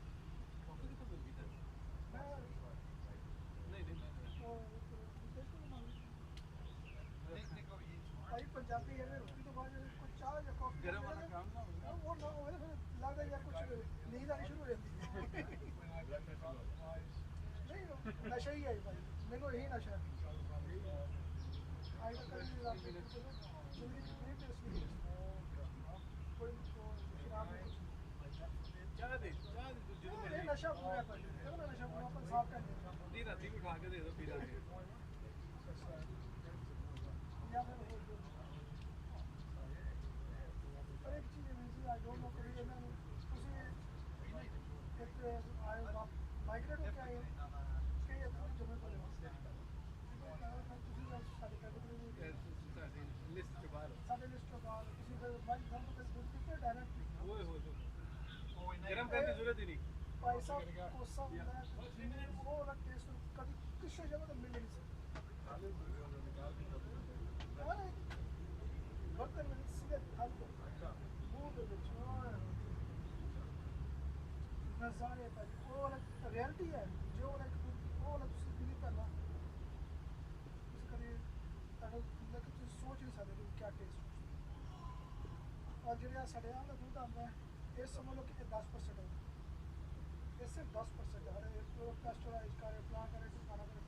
Speaker 8: भाई पंजाबी है रोटी तो बाद कुछ चाय या कॉफी
Speaker 7: गरम वाला काम ना
Speaker 8: वो ना हो फिर लगता है यार कुछ नींद आनी शुरू हो जाती है नहीं नशा ही है भाई मेरे को यही नशा है आई तो कल रात में जिंदगी कितनी टेस्टी है कोई शराब में
Speaker 7: चाय दे जो
Speaker 8: ये नशा पूरा कर देखो ना नशा पूरा अपन साफ कर देंगे
Speaker 7: दी राती को खा के दे दो पी जाके
Speaker 8: या फिर और एक चीज़ है मुझे आई डोंट नो कभी है ना उसे एक आए माइग्रेट हो क्या है उसके ये तो जमे पड़े
Speaker 7: लिस्ट के बाहर
Speaker 8: सारे लिस्ट के बाद किसी पे माइक धम पे कितने डायरेक्ट
Speaker 7: ओए हो गरम करने की जरूरत ही नहीं
Speaker 8: पैसा को सब वो अलग टेस्ट कभी किसी जगह तो मिल नहीं सकता बर्तन में सीधे थाल को मुंह पे बिछाना नज़ारे पर वो अलग रियलिटी है जो अलग वो अलग उसकी फीलिंग करना उसका ये मतलब कि तुम सोच नहीं सकते कि क्या टेस्ट और जो यार साढ़े आठ दूध आता है ये समझ लो कि 10% है ये सिर्फ 10% है हर एक पेस्टराइज करे प्लान करे तो खाना करे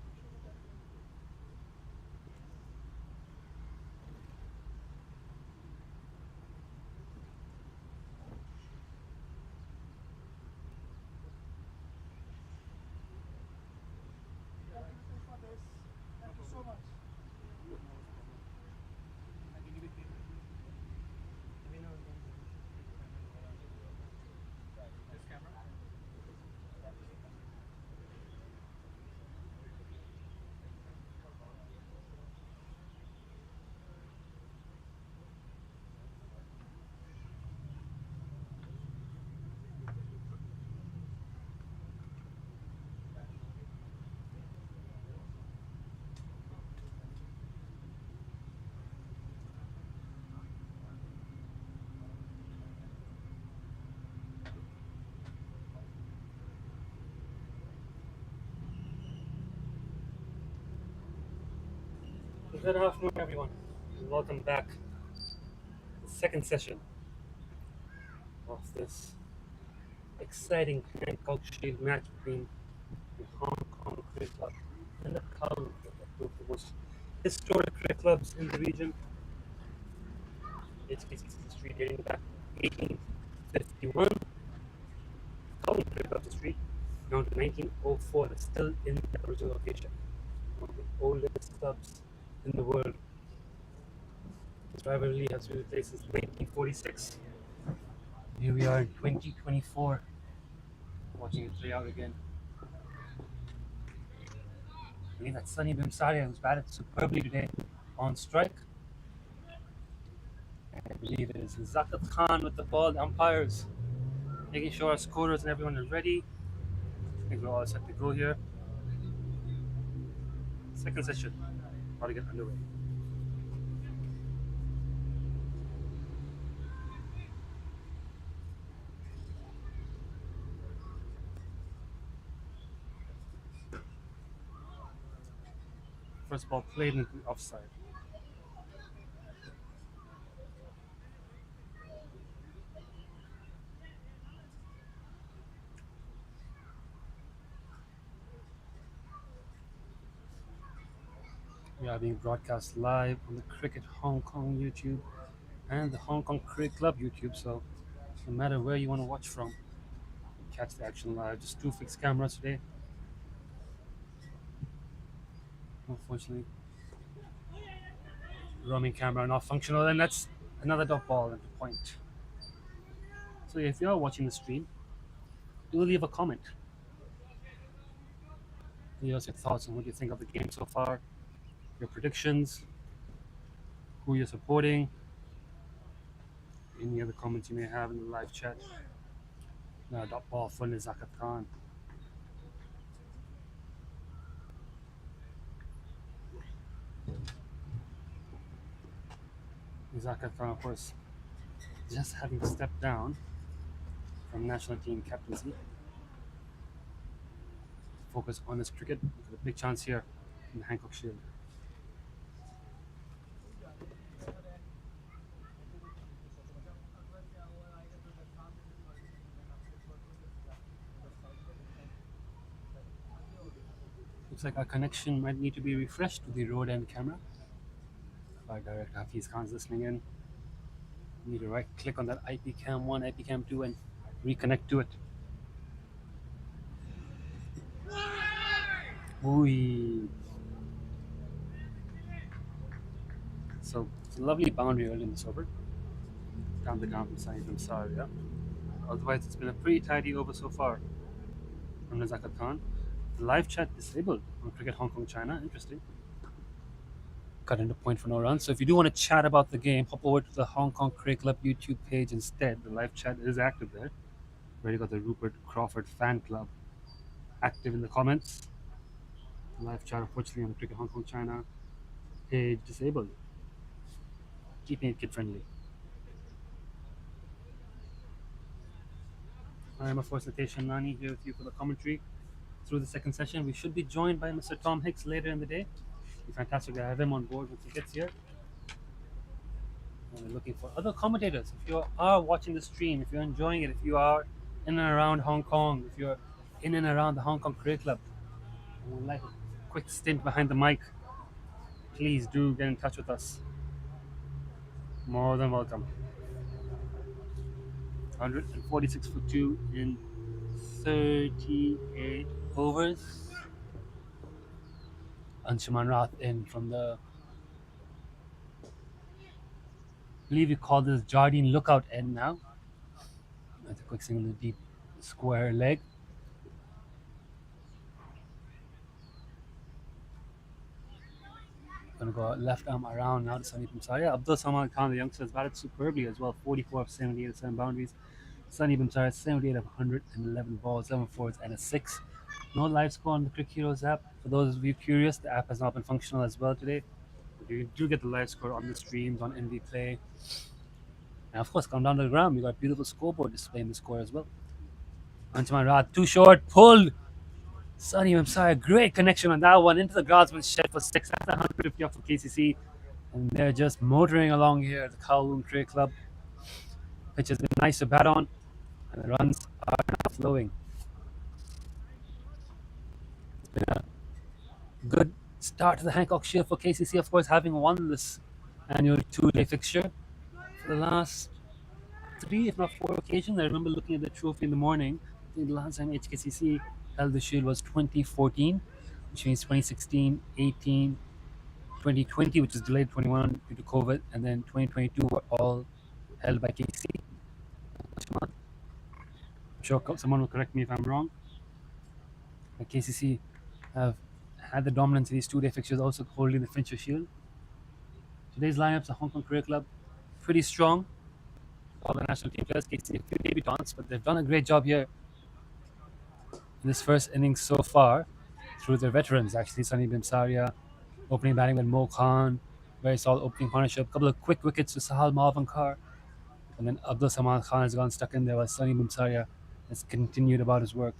Speaker 9: Good afternoon, everyone, and welcome back to the second session of this exciting Hancock Shield match between the Hong Kong Cricket Club and the Kowloon Cricket Club, two of the most historic cricket clubs in the region. HKCC Street dating back to 1851. Kowloon Cricket Club's history down to 1904 is still in the original location. One of the oldest clubs in the world. This rivalry has been in place since 1946. Here we are in 2024, watching it play out again. I believe that's Sunny Bimsaria, who's batted superbly today on strike. I believe it is Zakat Khan with the ball, the umpires, making sure our scorers and everyone are ready. I think we're all set to go here. Second session, about to get underway. First ball played into the offside. We are being broadcast live on the Cricket Hong Kong YouTube and the Hong Kong Cricket Club YouTube, so no matter where you want to watch from, catch the action live. Just two fixed cameras today. Unfortunately, roaming camera not functional, and that's another dot ball at the point. So if you're watching the stream, do leave a comment. Leave us your thoughts on what you think of the game so far, your predictions, who you're supporting, any other comments you may have in the live chat. Now dot ball for Zakat Khan. Zakat Khan, of course, just having stepped down from national team captaincy. Focus on his cricket. Got a big chance here in the Hancock Shield. Looks like our connection might need to be refreshed with the road end camera. Our director Hafiz Khan's listening in. You need to right click on that IP cam 1, IP cam 2 and reconnect to it. Ooh. So it's a lovely boundary early in this over. Down the ground from Sunny Bimsaria. Otherwise, it's been a pretty tidy over so far from Zakat Khan. The live chat disabled on Cricket Hong Kong China. Interesting. Cut into point for no run. So if you do want to chat about the game, hop over to the Hong Kong Cricket Club YouTube page instead. The live chat is active there. Already got the Rupert Crawford fan club active in the comments. The live chat, unfortunately, on the Cricket Hong Kong China page disabled. Keeping it kid friendly. I am, of course, Natesh Nani here with you for the commentary through the second session. We should be joined by Mr. Tom Hicks later in the day. It'd be fantastic to have him on board once he gets here. And we're looking for other commentators. If you are watching the stream, if you're enjoying it, if you are in and around Hong Kong, if you're in and around the Hong Kong Cricket Club, and would like a quick stint behind the mic, please do get in touch with us. More than welcome. 146 for 2 in 38 overs. Anshuman Rath in from the, I believe you call this Jardine lookout end now. That's a quick single in the deep square leg. Gonna go left arm around now to Sunny Bimsaria. Abdul Saman Khan, the youngster, has batted superbly as well. 44 of 78 at 7 boundaries. Sunny Bimsaria, 78 of 111 balls, 7 fours, and a 6. No live score on the Cricket Heroes app. For those of you curious, the app has not been functional as well today. But you do get the live score on the streams, on NV Play. And of course, come down to the ground. We got a beautiful scoreboard displaying the score as well. Anshuman Rath, too short, pulled. Sonny, I'm sorry, great connection on that one into the Groundsman's shed for 6. That's 150 off for KCC. And they're just motoring along here at the Kowloon Cricket Club. Pitch has been nice to bat on, and the runs are now flowing. It's been a good start to the Hancock Shield for KCC, of course, having won this annual 2-day fixture for the last 3, if not 4 occasions. I remember looking at the trophy in the morning. I think the last time HKCC held the Shield was 2014, which means 2016, 18, 2020, which is delayed 21 due to COVID, and then 2022 were all held by KCC. I'm sure someone will correct me if I'm wrong. But KCC have had the dominance in these 2-day fixtures, also holding the Fincher Shield. Today's lineups, the Hong Kong Cricket Club, pretty strong. All the national team players, KCC, a few debutants, but they've done a great job here in this first innings so far through their veterans. Actually, Sunny Bimsaria opening batting with Mo Khan, very solid opening partnership. A couple of quick wickets to Sahal Malvankar, and then Abdul Samad Khan has gone stuck in there while Sunny Bimsaria has continued about his work.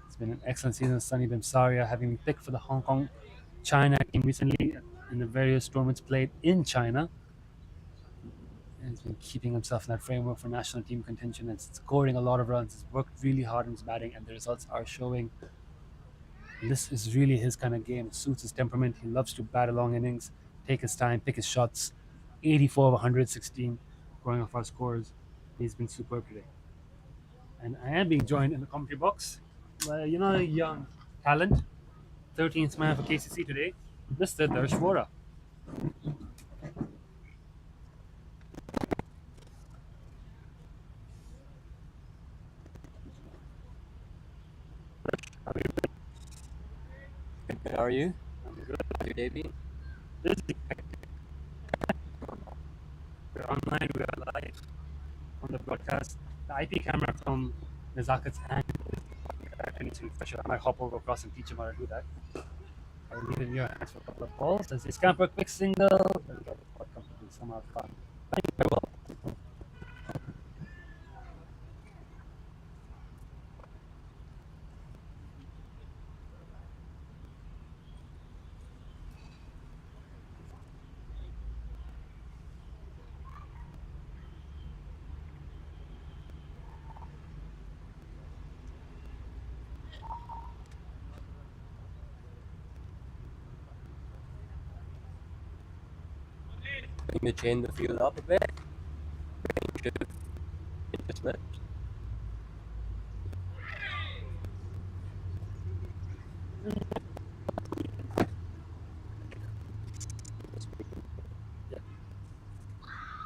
Speaker 9: It's been an excellent season of Sunny Bimsaria, having been picked for the Hong Kong China team recently in the various tournaments played in China. And he's been keeping himself in that framework for national team contention and scoring a lot of runs. He's worked really hard on his batting, and the results are showing. This is really his kind of game. It suits his temperament. He loves to bat a long innings, take his time, pick his shots. 84 of 116, going off our scores. He's been superb today. And I am being joined in the commentary box by a young talent, 13th man for KCC today, Mr. Darsh Vora.
Speaker 10: How are you?
Speaker 9: I'm good.
Speaker 10: How's your day been?
Speaker 9: Busy. We're online, we are live on the broadcast. The IP camera from Nazakat's hand is anything special. I might hop over across and teach him how to do that. I'll leave it in your hands for a couple of balls. As they scamper a quick single. There we go. Somehow fun. Thank you very well.
Speaker 10: Going to chain the field up a bit. Should just slip.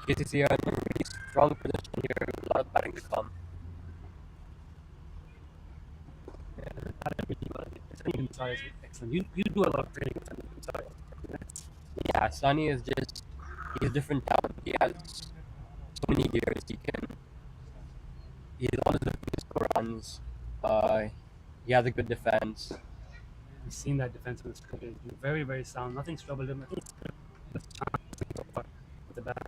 Speaker 10: KCC are in a really strong position here. A lot of batting to come.
Speaker 9: Excellent. You do a lot of training with him. Sorry.
Speaker 10: Yeah, Sunny is just, he's a different talent. He has so many gears. He's always looking to score runs. He has a good defense.
Speaker 9: We've seen that defense in this cricket. Very, very sound. Nothing's troubled him. I think it's with the bat.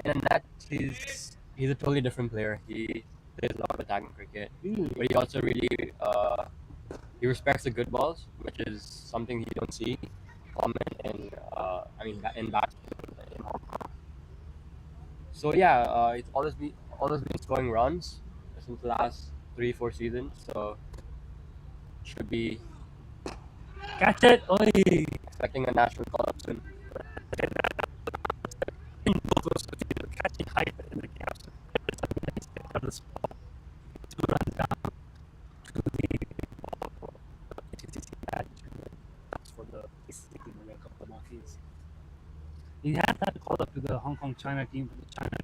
Speaker 10: In that, he's a totally different player. He plays a lot of attacking cricket, but he also really he respects the good balls, which is something you don't see common in in basketball in Hong Kong. So yeah, it's always been scoring runs since the last 3-4 seasons. So should be
Speaker 9: Catch it! Oi!
Speaker 10: expecting a national call up soon.
Speaker 9: Catching height in the gaps. The spot. 2 runs down to the KCC match. That's for the KCC team. A couple of marquees. He has had to call up to the Hong Kong China team for the China.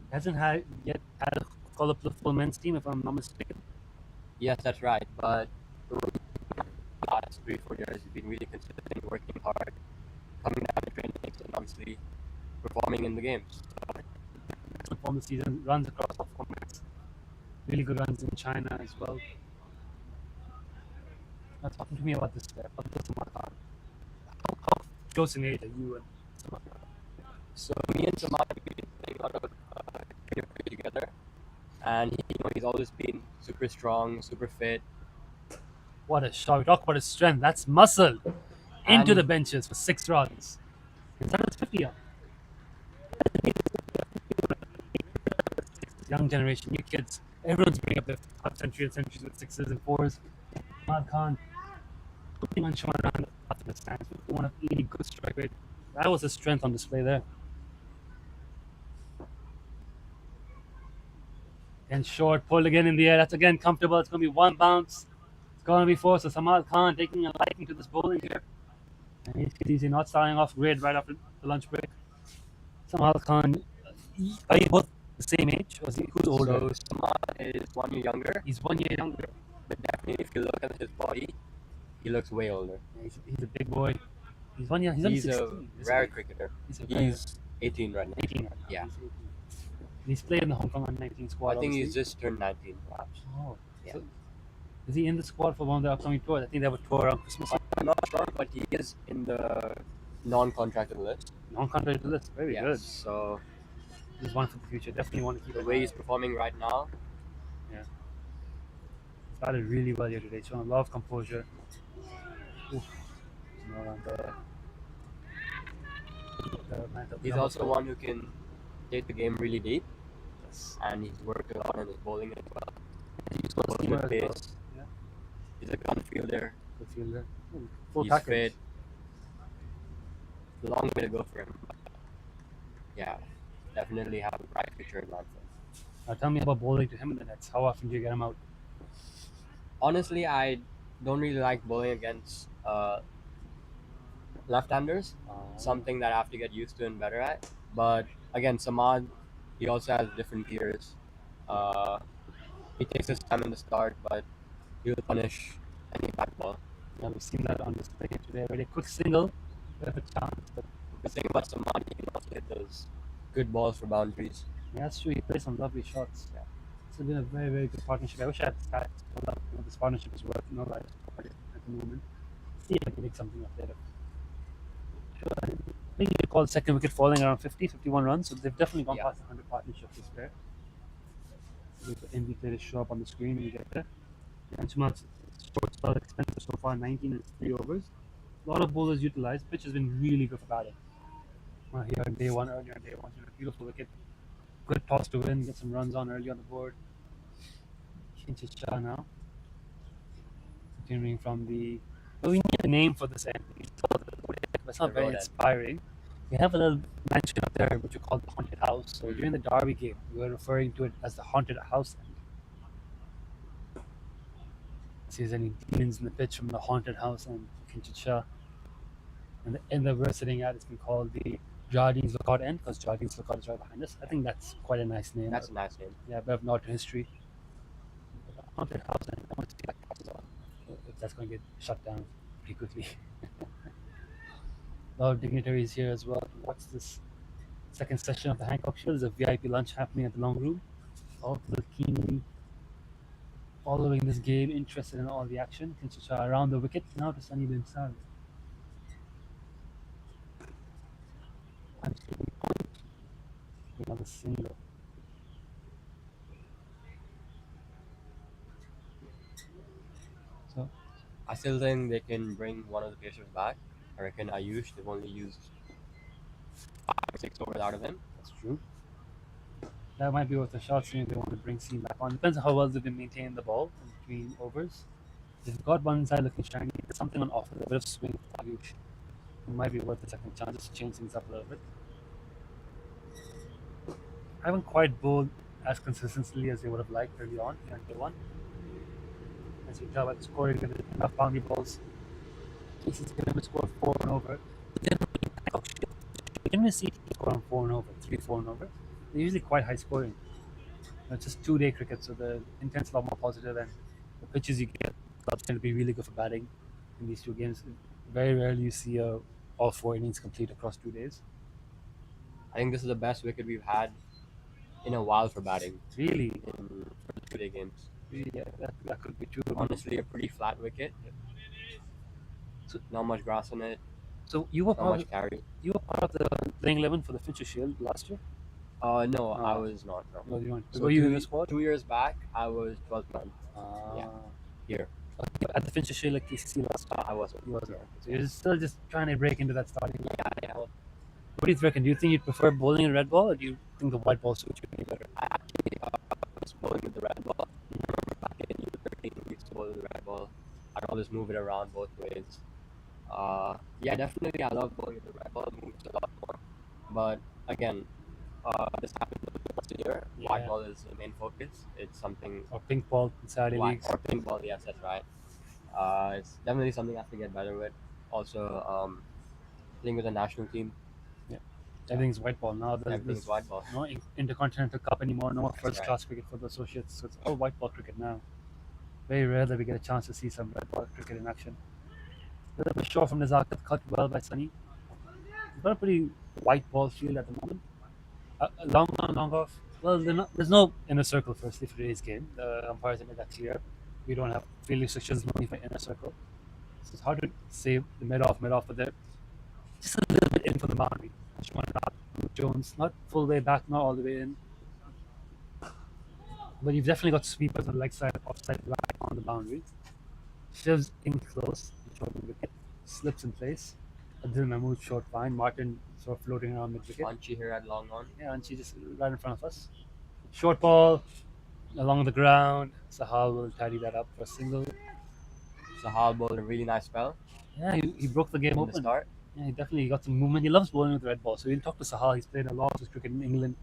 Speaker 9: He hasn't yet had a call up to the full men's team, if I'm not mistaken.
Speaker 10: Yes, that's right. But the last 3-4 years, he's been really consistent, working hard, coming down to training, and obviously performing in the games.
Speaker 9: Perform the season, runs across all formats. Really good runs in China as well. Now talking to me about this player, Abdul Samad Khan. How close in age are you and Samad Khan?
Speaker 10: So me and Samad have been playing a lot of cricket together, and he's always been super strong, super fit.
Speaker 9: What a shot. We talk about his strength. That's muscle. Into
Speaker 10: And-
Speaker 9: the benches for 6 runs. And that was 50 up. Young generation, new kids. Everyone's bringing up their half century and centuries with 6s and 4s. Ahmad Khan putting on short around the stands with one of 80 good strike rate. That was his strength on display there. And short, pulled again in the air. That's again comfortable. It's going to be one bounce. It's going to be four. So Samad Khan taking a liking to this bowling here. And HKCC not starting off great right after the lunch break. Samad Khan, are you both the same age? Or who's older?
Speaker 10: So Samad is 1 year younger,
Speaker 9: He's 1 year younger.
Speaker 10: but definitely if you look at his body, he looks way older.
Speaker 9: Yeah, he's a big boy. He's 1 year. He's, only
Speaker 10: He's a
Speaker 9: 16.
Speaker 10: rare cricketer.
Speaker 9: He's
Speaker 10: 18 right now.
Speaker 9: 18 right now.
Speaker 10: Yeah.
Speaker 9: He's 18. He's played in the Hong Kong under-19 squad.
Speaker 10: I think he's
Speaker 9: obviously.
Speaker 10: just turned 19, perhaps.
Speaker 9: Oh,
Speaker 10: Yeah.
Speaker 9: so is he in the squad for one of the upcoming tours? I think they have a tour around Christmas.
Speaker 10: I'm not sure, but he is in the non-contracted list.
Speaker 9: Non-contracted list. Very
Speaker 10: Yes.
Speaker 9: good.
Speaker 10: So
Speaker 9: He's one for the future. Definitely want to keep
Speaker 10: the
Speaker 9: an
Speaker 10: way
Speaker 9: eye
Speaker 10: he's performing right now,
Speaker 9: He's batted really well here today, showing a lot of composure. Oof. No run there.
Speaker 10: he's also one who can take the game really deep, and he's worked a lot on his bowling as well.
Speaker 9: He's got
Speaker 10: Bowls
Speaker 9: steamer
Speaker 10: with
Speaker 9: as well.
Speaker 10: pace.
Speaker 9: Yeah,
Speaker 10: He's a gun fielder.
Speaker 9: good fielder. Full
Speaker 10: He's
Speaker 9: package.
Speaker 10: fit. Long way to go for him. Yeah, definitely have a bright future in life.
Speaker 9: Now tell me about bowling to him in the nets. How often do you get him out?
Speaker 10: Honestly, I don't really like bowling against left-handers. Something that I have to get used to and better at. But again, Samad, he also has different gears. He takes his time in the start, but he'll punish any bad ball.
Speaker 9: Yeah, we've seen that on display today. Very quick single, bit of a chance, but
Speaker 10: The thing about Samad, he can also hit those good balls for boundaries.
Speaker 9: yeah, that's true. He plays some lovely shots.
Speaker 10: Yeah.
Speaker 9: It's been a very, very good partnership. I wish I had the stats to pull up. This partnership is working all right at the moment. See if I can make something up there. I think you call second wicket falling around 50, 51 runs, so they've definitely gone
Speaker 10: Yeah.
Speaker 9: past 100 partnerships this pair. Wait for MD play to show up on the screen when you get there. And Sumat's short spell expensive so far, 19 and 3 overs. A lot of bowlers utilized. Pitch has been really good for batting. Here on day one, earlier on day one, beautiful wicket. Good toss to win, get some runs on early on the board. Shah now. Continuing from the. Well, we need a name for this end. It's not
Speaker 10: The
Speaker 9: very
Speaker 10: road end.
Speaker 9: inspiring. We have a little mansion up there which we call the Haunted House. So during the Derby game, we were referring to it as the Haunted House end. See if there's any demons in the pitch from the Haunted House and Kinchit Shah. And the end that we're sitting at has been called the Jardines Lookout End because Jardines Lookout is right behind us. I think that's quite a nice name.
Speaker 10: That's a nice name.
Speaker 9: Yeah, a bit of nod to history. Haunted House, and I want to see that house on. If that's going to get shut down pretty quickly. A lot of dignitaries here as well. What's this second session of the Hancock Shield? There's a VIP lunch happening at the Long Room. All people keenly following this game, interested in all the action. Kinshasa around the wicket now to Sunny Bin Sar. Another single. So
Speaker 10: I still think they can bring one of the pacers back. I reckon Ayush, they've only used 5 or 6 overs out of him.
Speaker 9: that's true. That might be worth a shot seeing if they want to bring Seam back on. Depends on how well they can maintain the ball in between overs. They've got one inside looking shiny. There's something on offer, a bit of swing for Ayush. It might be worth a second chance just to change things up a little bit. I haven't quite bowled as consistently as they would have liked early on here in day one. As you can tell by the scoring, there's enough boundary balls. Cases can never score 4 and over. But then you can see teams score on 4 and over, 3, 4 and over. They're usually quite high scoring. It's just 2-day cricket, so the intent's a lot more positive, and the pitches you get are going to be really good for batting in these 2 games. Very rarely you see all 4 innings complete across 2 days.
Speaker 10: I think this is the best wicket we've had in a while for batting
Speaker 9: Really,
Speaker 10: in for the 2-day games.
Speaker 9: yeah, that could be true.
Speaker 10: Honestly, a pretty flat wicket.
Speaker 9: So-
Speaker 10: Not much grass on it.
Speaker 9: So you were
Speaker 10: not
Speaker 9: part
Speaker 10: much
Speaker 9: of,
Speaker 10: carry.
Speaker 9: you were part of the playing 11 for the Fincher Shield last year.
Speaker 10: No, I
Speaker 9: Oh.
Speaker 10: was not. No.
Speaker 9: No, you weren't.
Speaker 10: So
Speaker 9: Were you in
Speaker 10: two,
Speaker 9: the squad?
Speaker 10: 2 years back, I was 12th man. Yeah.
Speaker 9: Ah.
Speaker 10: Here.
Speaker 9: At the Fincher Shield like KCC last year.
Speaker 10: I wasn't.
Speaker 9: You wasn't.
Speaker 10: Yeah.
Speaker 9: So you're still just trying to break into that starting.
Speaker 10: Yeah.
Speaker 9: What do you reckon? Do you think you'd prefer bowling in red ball, or do you think the white ball suits you any better?
Speaker 10: I actually was bowling with the red ball. I remember back in U13, we used to bowl with the red ball. I'd always move it around both ways. Yeah, definitely, I love bowling with the red ball. It moves a lot more. But again, this happens once a year.
Speaker 9: Yeah.
Speaker 10: White ball is the main focus. It's something.
Speaker 9: Or pink ball in Saturday leagues?
Speaker 10: Or pink ball, yes, that's right. It's definitely something I have to get better with. Also, playing with the national team.
Speaker 9: Everything's white ball now.
Speaker 10: Everything's white ball.
Speaker 9: No Intercontinental Cup anymore. No more
Speaker 10: That's
Speaker 9: first class cricket for the associates. So it's all white ball cricket now. Very rare that we get a chance to see some red ball cricket in action. A shot from Nazakat cut well by Sunny. He's got a pretty white ball field at the moment. Long on, long off. Well, there's no inner circle firstly for today's game. The umpires have made that clear. We don't have field restrictions only for inner circle. So it's hard to say the mid off, but they're just a little bit in for the boundary. Jones, not full way back, not all the way in. But you've definitely got sweepers on the leg side, offside right on the boundary. Shivs in close, short wicket, slips in place. Adil Mahmood short fine, Martin sort of floating around mid wicket.
Speaker 10: Anchi here at long on.
Speaker 9: Yeah, Anchi just right in front of us. Short ball along the ground. Sahal will tidy that up for a single.
Speaker 10: Sahal bowled a really nice spell.
Speaker 9: Yeah, he broke the game
Speaker 10: in
Speaker 9: open.
Speaker 10: the start.
Speaker 9: Yeah, he definitely got some movement. He loves bowling with red ball. So we'll talk to Sahal. He's played a lot of cricket in England.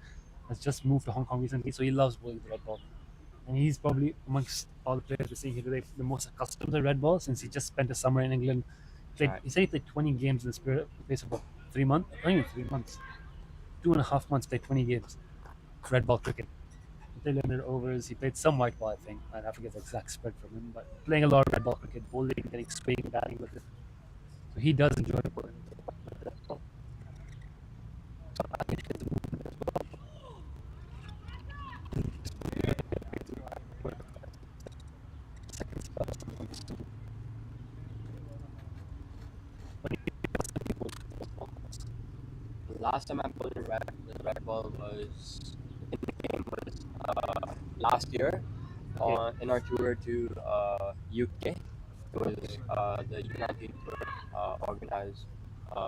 Speaker 9: Has just moved to Hong Kong recently, so he loves bowling with red ball. And he's probably amongst all the players we're seeing here today the most accustomed to red ball since he just spent a summer in England. He said he played 20 games in the space of about 3 months. Not even 3 months. 2.5 months played 20 games. Red ball cricket. He played limited overs. He played some white ball, I think. I forget the exact spread from him, but playing a lot of red ball cricket, bowling, getting swing, batting with it. So he does enjoy bowling with red ball. So I think he gets the movement as well.
Speaker 10: Last time I bowled in red ball was in the game was last year in our tour to UK. It was the U19 tour organized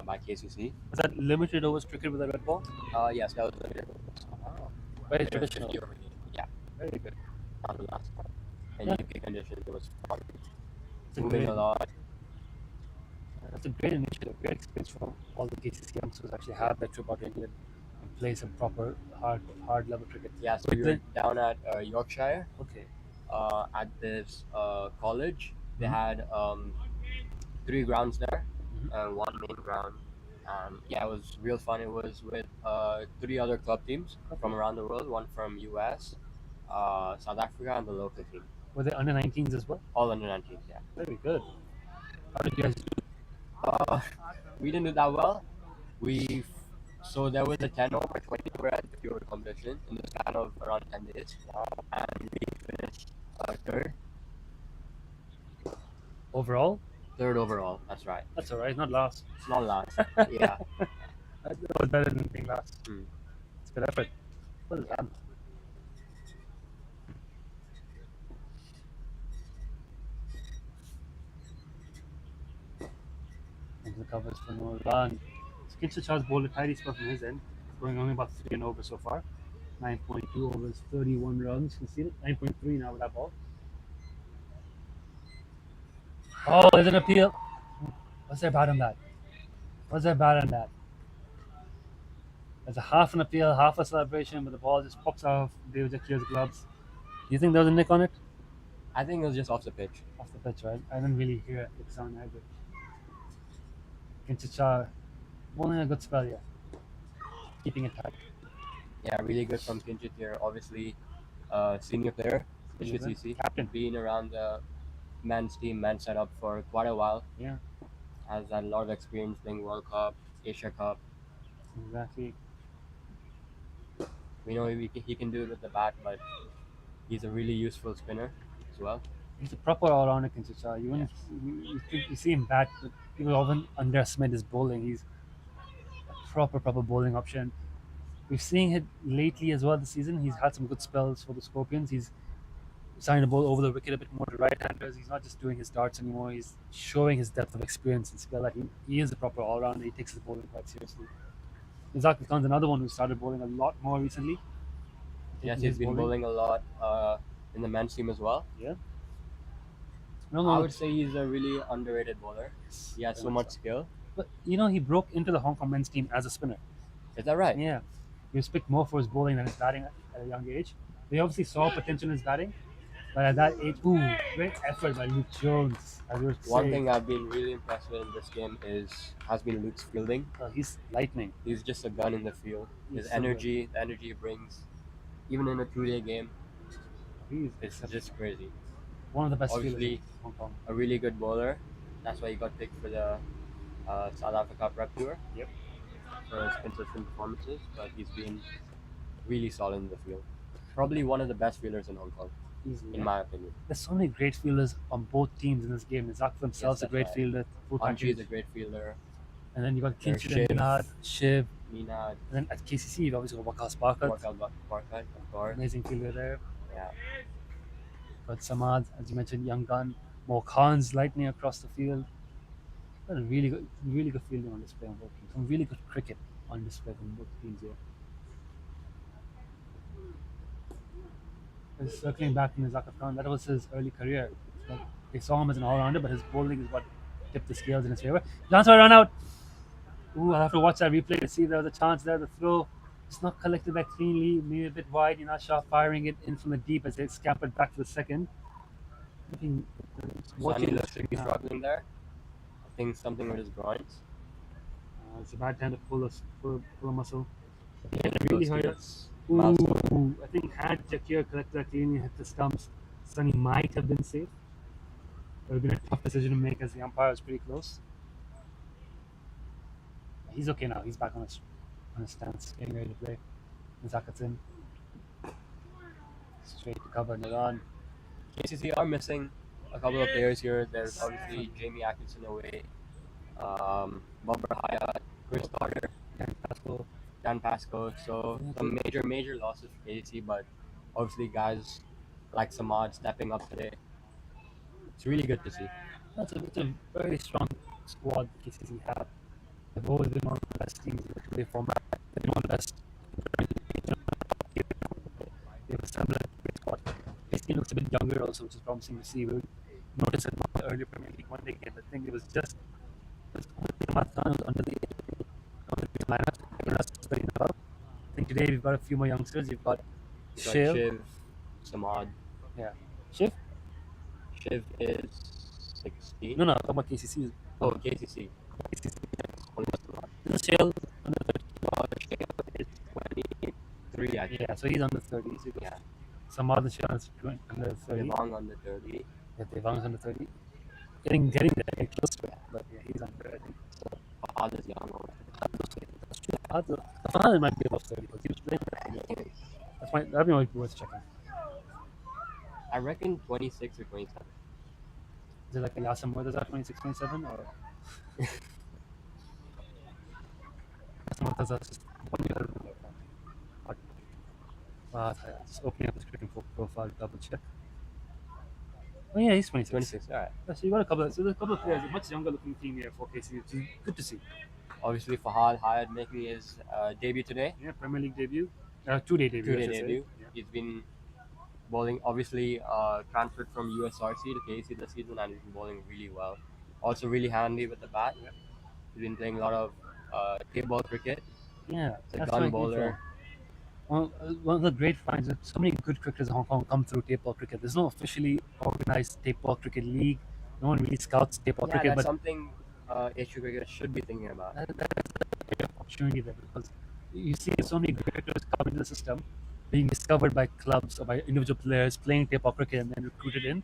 Speaker 10: by KCC.
Speaker 9: Was that limited overs cricket with a red ball?
Speaker 10: Yes, that was limited.
Speaker 9: Very traditional.
Speaker 10: Yeah,
Speaker 9: very good.
Speaker 10: Not the last one. In
Speaker 9: Yeah.
Speaker 10: UK conditions, it was fun.
Speaker 9: It's a
Speaker 10: Moving
Speaker 9: great-
Speaker 10: a lot.
Speaker 9: That's a great initiative, great experience for all the KCC youngsters actually have that trip out to England and play some proper hard level cricket.
Speaker 10: Yeah, so we were down at Yorkshire.
Speaker 9: Okay.
Speaker 10: At this college, they
Speaker 9: Mhm.
Speaker 10: had 3 grounds there,
Speaker 9: Mhm.
Speaker 10: and 1 main ground. Yeah, it was real fun. It was with 3 other club teams from around the world. One from US, South Africa, and the local team.
Speaker 9: Were they under 19s as well?
Speaker 10: All under 19s. Yeah.
Speaker 9: Very good. How did you guys do?
Speaker 10: We didn't do that well. So there was a 10 over 20 over at the pure competition in the span of around 10 days, and we finished third.
Speaker 9: Overall?
Speaker 10: Third overall. That's right.
Speaker 9: That's alright, not last.
Speaker 10: It's not last. Yeah.
Speaker 9: That was better than being last.
Speaker 10: Mm.
Speaker 9: It's good effort. Well done. Into the covers for no run. Skincher Charles bowled a tidy spot from his end, going only about 3 and over so far. 9.2 overs, 31 runs conceded. 9.3 now with that ball. Oh, there's an appeal. What's there bad on that? What's there bad on that? There's a half an appeal, half a celebration, but the ball just pops off. David just clears the gloves. You think there was a nick on it?
Speaker 10: I think it was just off the pitch.
Speaker 9: Off the pitch, right? I didn't really hear it sound either. Kinchichar, bowling a good spell, yeah. Keeping it tight.
Speaker 10: Yeah, really good from Kinchit here. Obviously, senior player, HKCC.
Speaker 9: Captain.
Speaker 10: Been around the men's team, men's setup for quite a while.
Speaker 9: Yeah.
Speaker 10: Has had a lot of experience playing World Cup, Asia Cup.
Speaker 9: Exactly.
Speaker 10: We know he can do it with the bat, but he's a really useful spinner as well.
Speaker 9: He's a proper all-rounder, Kinshasa. You, wouldn't- you see him bat, but people often underestimate his bowling. He's a proper bowling option. We've seen it lately as well this season. He's had some good spells for the Scorpions. He's starting to bowl over the wicket a bit more to right-handers. He's not just doing his darts anymore. He's showing his depth of experience and skill. Like he is a proper all-rounder. He takes his bowling quite seriously. Izak Khan's another one who started bowling a lot more recently.
Speaker 10: Yes,
Speaker 9: Taking
Speaker 10: he's
Speaker 9: his
Speaker 10: been bowling a lot in the men's team as well.
Speaker 9: Yeah.
Speaker 10: I would say he's a really underrated bowler. He has
Speaker 9: Very
Speaker 10: so
Speaker 9: much
Speaker 10: much
Speaker 9: so.
Speaker 10: skill.
Speaker 9: But he broke into the Hong Kong men's team as a spinner.
Speaker 10: Is that right?
Speaker 9: Yeah, he was picked more for his bowling than his batting at a young age. They obviously saw potential in his batting, but at that age, great effort by Luke Jones. As you were
Speaker 10: One
Speaker 9: saying.
Speaker 10: thing I've been really impressed with in this game has been Luke's fielding.
Speaker 9: He's lightning.
Speaker 10: He's just a gun in the field.
Speaker 9: He's
Speaker 10: His
Speaker 9: so
Speaker 10: energy, the energy he brings, even in a 2-day game,
Speaker 9: He's
Speaker 10: it's just crazy.
Speaker 9: one of the best
Speaker 10: Obviously,
Speaker 9: fielders in Hong Kong.
Speaker 10: a really good bowler. That's why he got picked for the South Africa Prep Tour.
Speaker 9: Yep.
Speaker 10: For his consistent performances, but he's been really solid in the field. Probably one of the best fielders in Hong Kong,
Speaker 9: Easily.
Speaker 10: in my opinion.
Speaker 9: There's so many great fielders on both teams in this game. Izak himself's a
Speaker 10: that's
Speaker 9: great
Speaker 10: right.
Speaker 9: fielder. Full
Speaker 10: Anji is
Speaker 9: package.
Speaker 10: a great fielder.
Speaker 9: And then you got
Speaker 10: There's
Speaker 9: Kinchin and Minad, Shiv.
Speaker 10: Minad,
Speaker 9: And then at KCC, you've obviously got Waqas Barkat.
Speaker 10: Barkat, of course.
Speaker 9: Amazing fielder there.
Speaker 10: Yeah.
Speaker 9: Got Samad, as you mentioned, young gun. More Khan's lightning across the field. Got a really good fielding on display on both teams. Some really good cricket on display from both teams here. Just circling back to Izak Khan, that was his early career. Like, they saw him as an all-rounder, but his bowling is what tipped the scales in his favor. Chance for a run out. Ooh, I'll have to watch that replay to see there was a chance there. The throw it's not collected back cleanly, maybe a bit wide. You're not sure firing it in from the deep as they scampered back to the second. Looking,
Speaker 10: Sunny looks to be struggling there. I think something with his groins.
Speaker 9: It's a bad time to pull a muscle.
Speaker 10: Yeah,
Speaker 9: Really hurt us. Ooh, I think had Jakir collected that cleanly, hit the stumps, Sunny might have been safe. It would have been a tough decision to make as the umpire was pretty close. He's okay now. He's back on his stance, getting ready to play. Zakat's in. Straight to cover Naran.
Speaker 10: KCC are missing a couple of players here. There's obviously Jamie Atkinson away, Bumper Hyatt, Chris Carter, Dan Pascoe. So some major losses for KCC, but obviously guys like Samad stepping up today. It's really good to see.
Speaker 9: It's a very strong squad KCC have. They've always been one of the best teams in the two-day format. They've been one of the best. They have a similar great squad. This team looks a bit younger also, which is promising to see. We noticed it in the earlier Premier League one-day game. I think it was Ahmad Khan was under the lineup. Everyone else was very above. I think today we've got a few more youngsters. You've got
Speaker 10: Shiv, Samad.
Speaker 9: Yeah. Shiv
Speaker 10: is 16.
Speaker 9: No, I'm talking about KCC.
Speaker 10: Oh, KCC.
Speaker 9: This is Shale under
Speaker 10: 30. Is 23, I think.
Speaker 9: Yeah, so he's under 30. So
Speaker 10: Yeah.
Speaker 9: Some other Shale is under 30.
Speaker 10: Devang under 30.
Speaker 9: Yeah, Devang's under 30. Getting there, getting close to it. But yeah, he's under, I think. So
Speaker 10: Fahad is young.
Speaker 9: Fahad might be above 30 because he was playing. That'd be worth checking.
Speaker 10: I reckon 26 or 27.
Speaker 9: Is it like a Yasam Murtaza 26, 27 or? Yasam Murtaza's just 1 year older. Just opening up his cricket profile, double check. Oh yeah, he's 26.
Speaker 10: 26, alright.
Speaker 9: So you got there's a couple of players, a much younger looking team here for KC, which is good to see.
Speaker 10: Obviously, Fahad Hyatt making his debut today.
Speaker 9: Yeah, Premier League debut. 2-day debut.
Speaker 10: 2-day debut. Yeah. He's been bowling, obviously transferred from USRC to KC this season, and he's been bowling really well. Also really handy with the bat. Yeah. He's been playing a lot of tape ball cricket.
Speaker 9: Yeah,
Speaker 10: he's a gun bowler.
Speaker 9: One of the great finds that so many good cricketers in Hong Kong come through tape ball cricket. There's no officially organized tape ball cricket league. No one really scouts tape ball cricket.
Speaker 10: That's
Speaker 9: but
Speaker 10: something HQ cricket should be thinking about.
Speaker 9: That's a great opportunity there because you see so many cricketers come into the system, being discovered by clubs or by individual players playing tape ball cricket and then recruited in.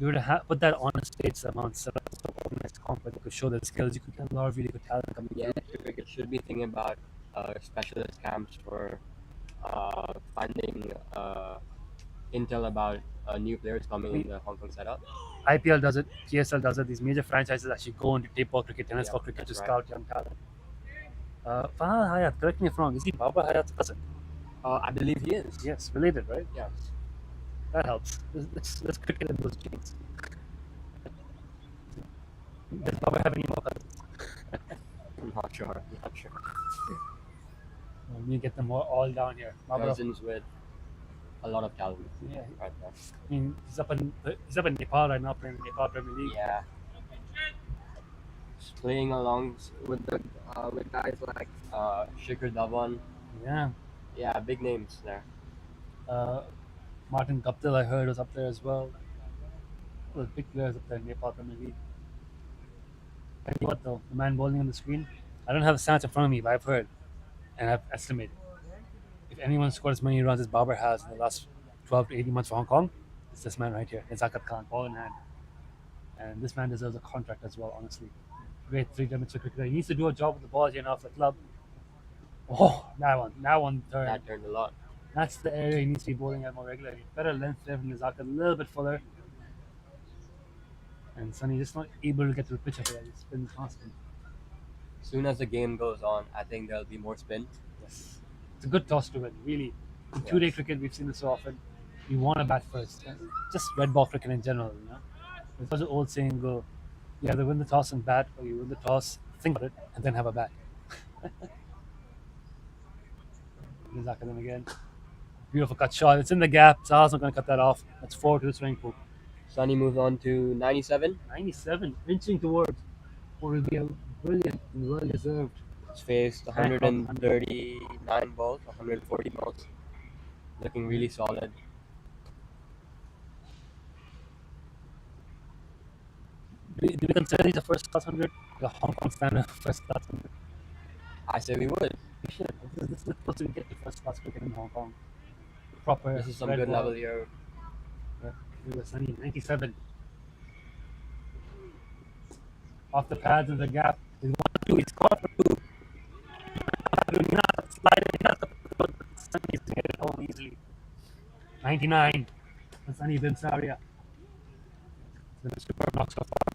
Speaker 9: You would have put that on a stage somehow set up an organized comp where you could show their skills. You could get a lot of really good talent coming through.
Speaker 10: HQ cricket should be thinking about specialist camps for finding intel about new players coming in the Hong Kong setup.
Speaker 9: IPL does it, PSL does it. These major franchises actually go into tape ball cricket, tennis ball cricket to
Speaker 10: that's right.
Speaker 9: scout young talent. Fahad Hayat, correct me if I'm wrong, is he Baba Hayat's cousin?
Speaker 10: I believe he is.
Speaker 9: Yes, related, right?
Speaker 10: Yes.
Speaker 9: That helps. Let's cricket in those genes. Does Baba have any more cousins?
Speaker 10: I'm not sure.
Speaker 9: You get them all down here. Baba,
Speaker 10: Cousins with a lot of talent.
Speaker 9: yeah,
Speaker 10: Right there.
Speaker 9: I mean, he's up in Nepal right now playing the Nepal Premier League.
Speaker 10: Yeah. Just playing along with the with guys like Shikhar Dhawan.
Speaker 9: Yeah.
Speaker 10: Yeah, big names there.
Speaker 9: Martin Guptill, I heard, was up there as well. Well, big players up there in Nepal Premier League. Tell you what though, the man bowling on the screen, I don't have the stats in front of me, but I've heard and I've estimated. If anyone scored as many runs as Babar has in the last 12 to 18 months for Hong Kong, it's this man right here, Zakat Khan, ball in hand. And this man deserves a contract as well, honestly. Great three-dimensional cricketer. He needs to do a job with the ball here now for the club. Oh, that one turned.
Speaker 10: That turned a lot.
Speaker 9: That's the area he needs to be bowling at more regularly. Better length there from Zakat, a little bit fuller. And Sunny just not able to get to the pitch after that. He spins constant.
Speaker 10: As soon as the game goes on, I think there'll be more spin.
Speaker 9: Yes. It's a good toss to win, really. In two-day cricket, we've seen this so often. You want to bat first. Just red ball cricket in general, you know. There's an old saying go, you either win the toss and bat, or you win the toss, think about it, and then have a bat. Zakat again. Beautiful cut shot. It's in the gap. Zaha's not going to cut that off. That's 4 to the swimming pool.
Speaker 10: Sunny moves on to 97.
Speaker 9: 97, inching towards what will be a brilliant and well-deserved.
Speaker 10: He's faced 139 balls, 140 balls. Looking really solid.
Speaker 9: Do we consider these a first-class 100? The Hong Kong standard first-class 100?
Speaker 10: I say we would.
Speaker 9: We should. This is supposed to get the first-class cricket in Hong Kong. Proper.
Speaker 10: This is some
Speaker 9: red
Speaker 10: good
Speaker 9: ball.
Speaker 10: level here.
Speaker 9: Yeah, it was Sunny, 97. Off the pads in the gap. He's 1-2. He scored for 2. Sunny's to get it home easily. 99. And Sunny Binsaria. It's been a superb knock so far.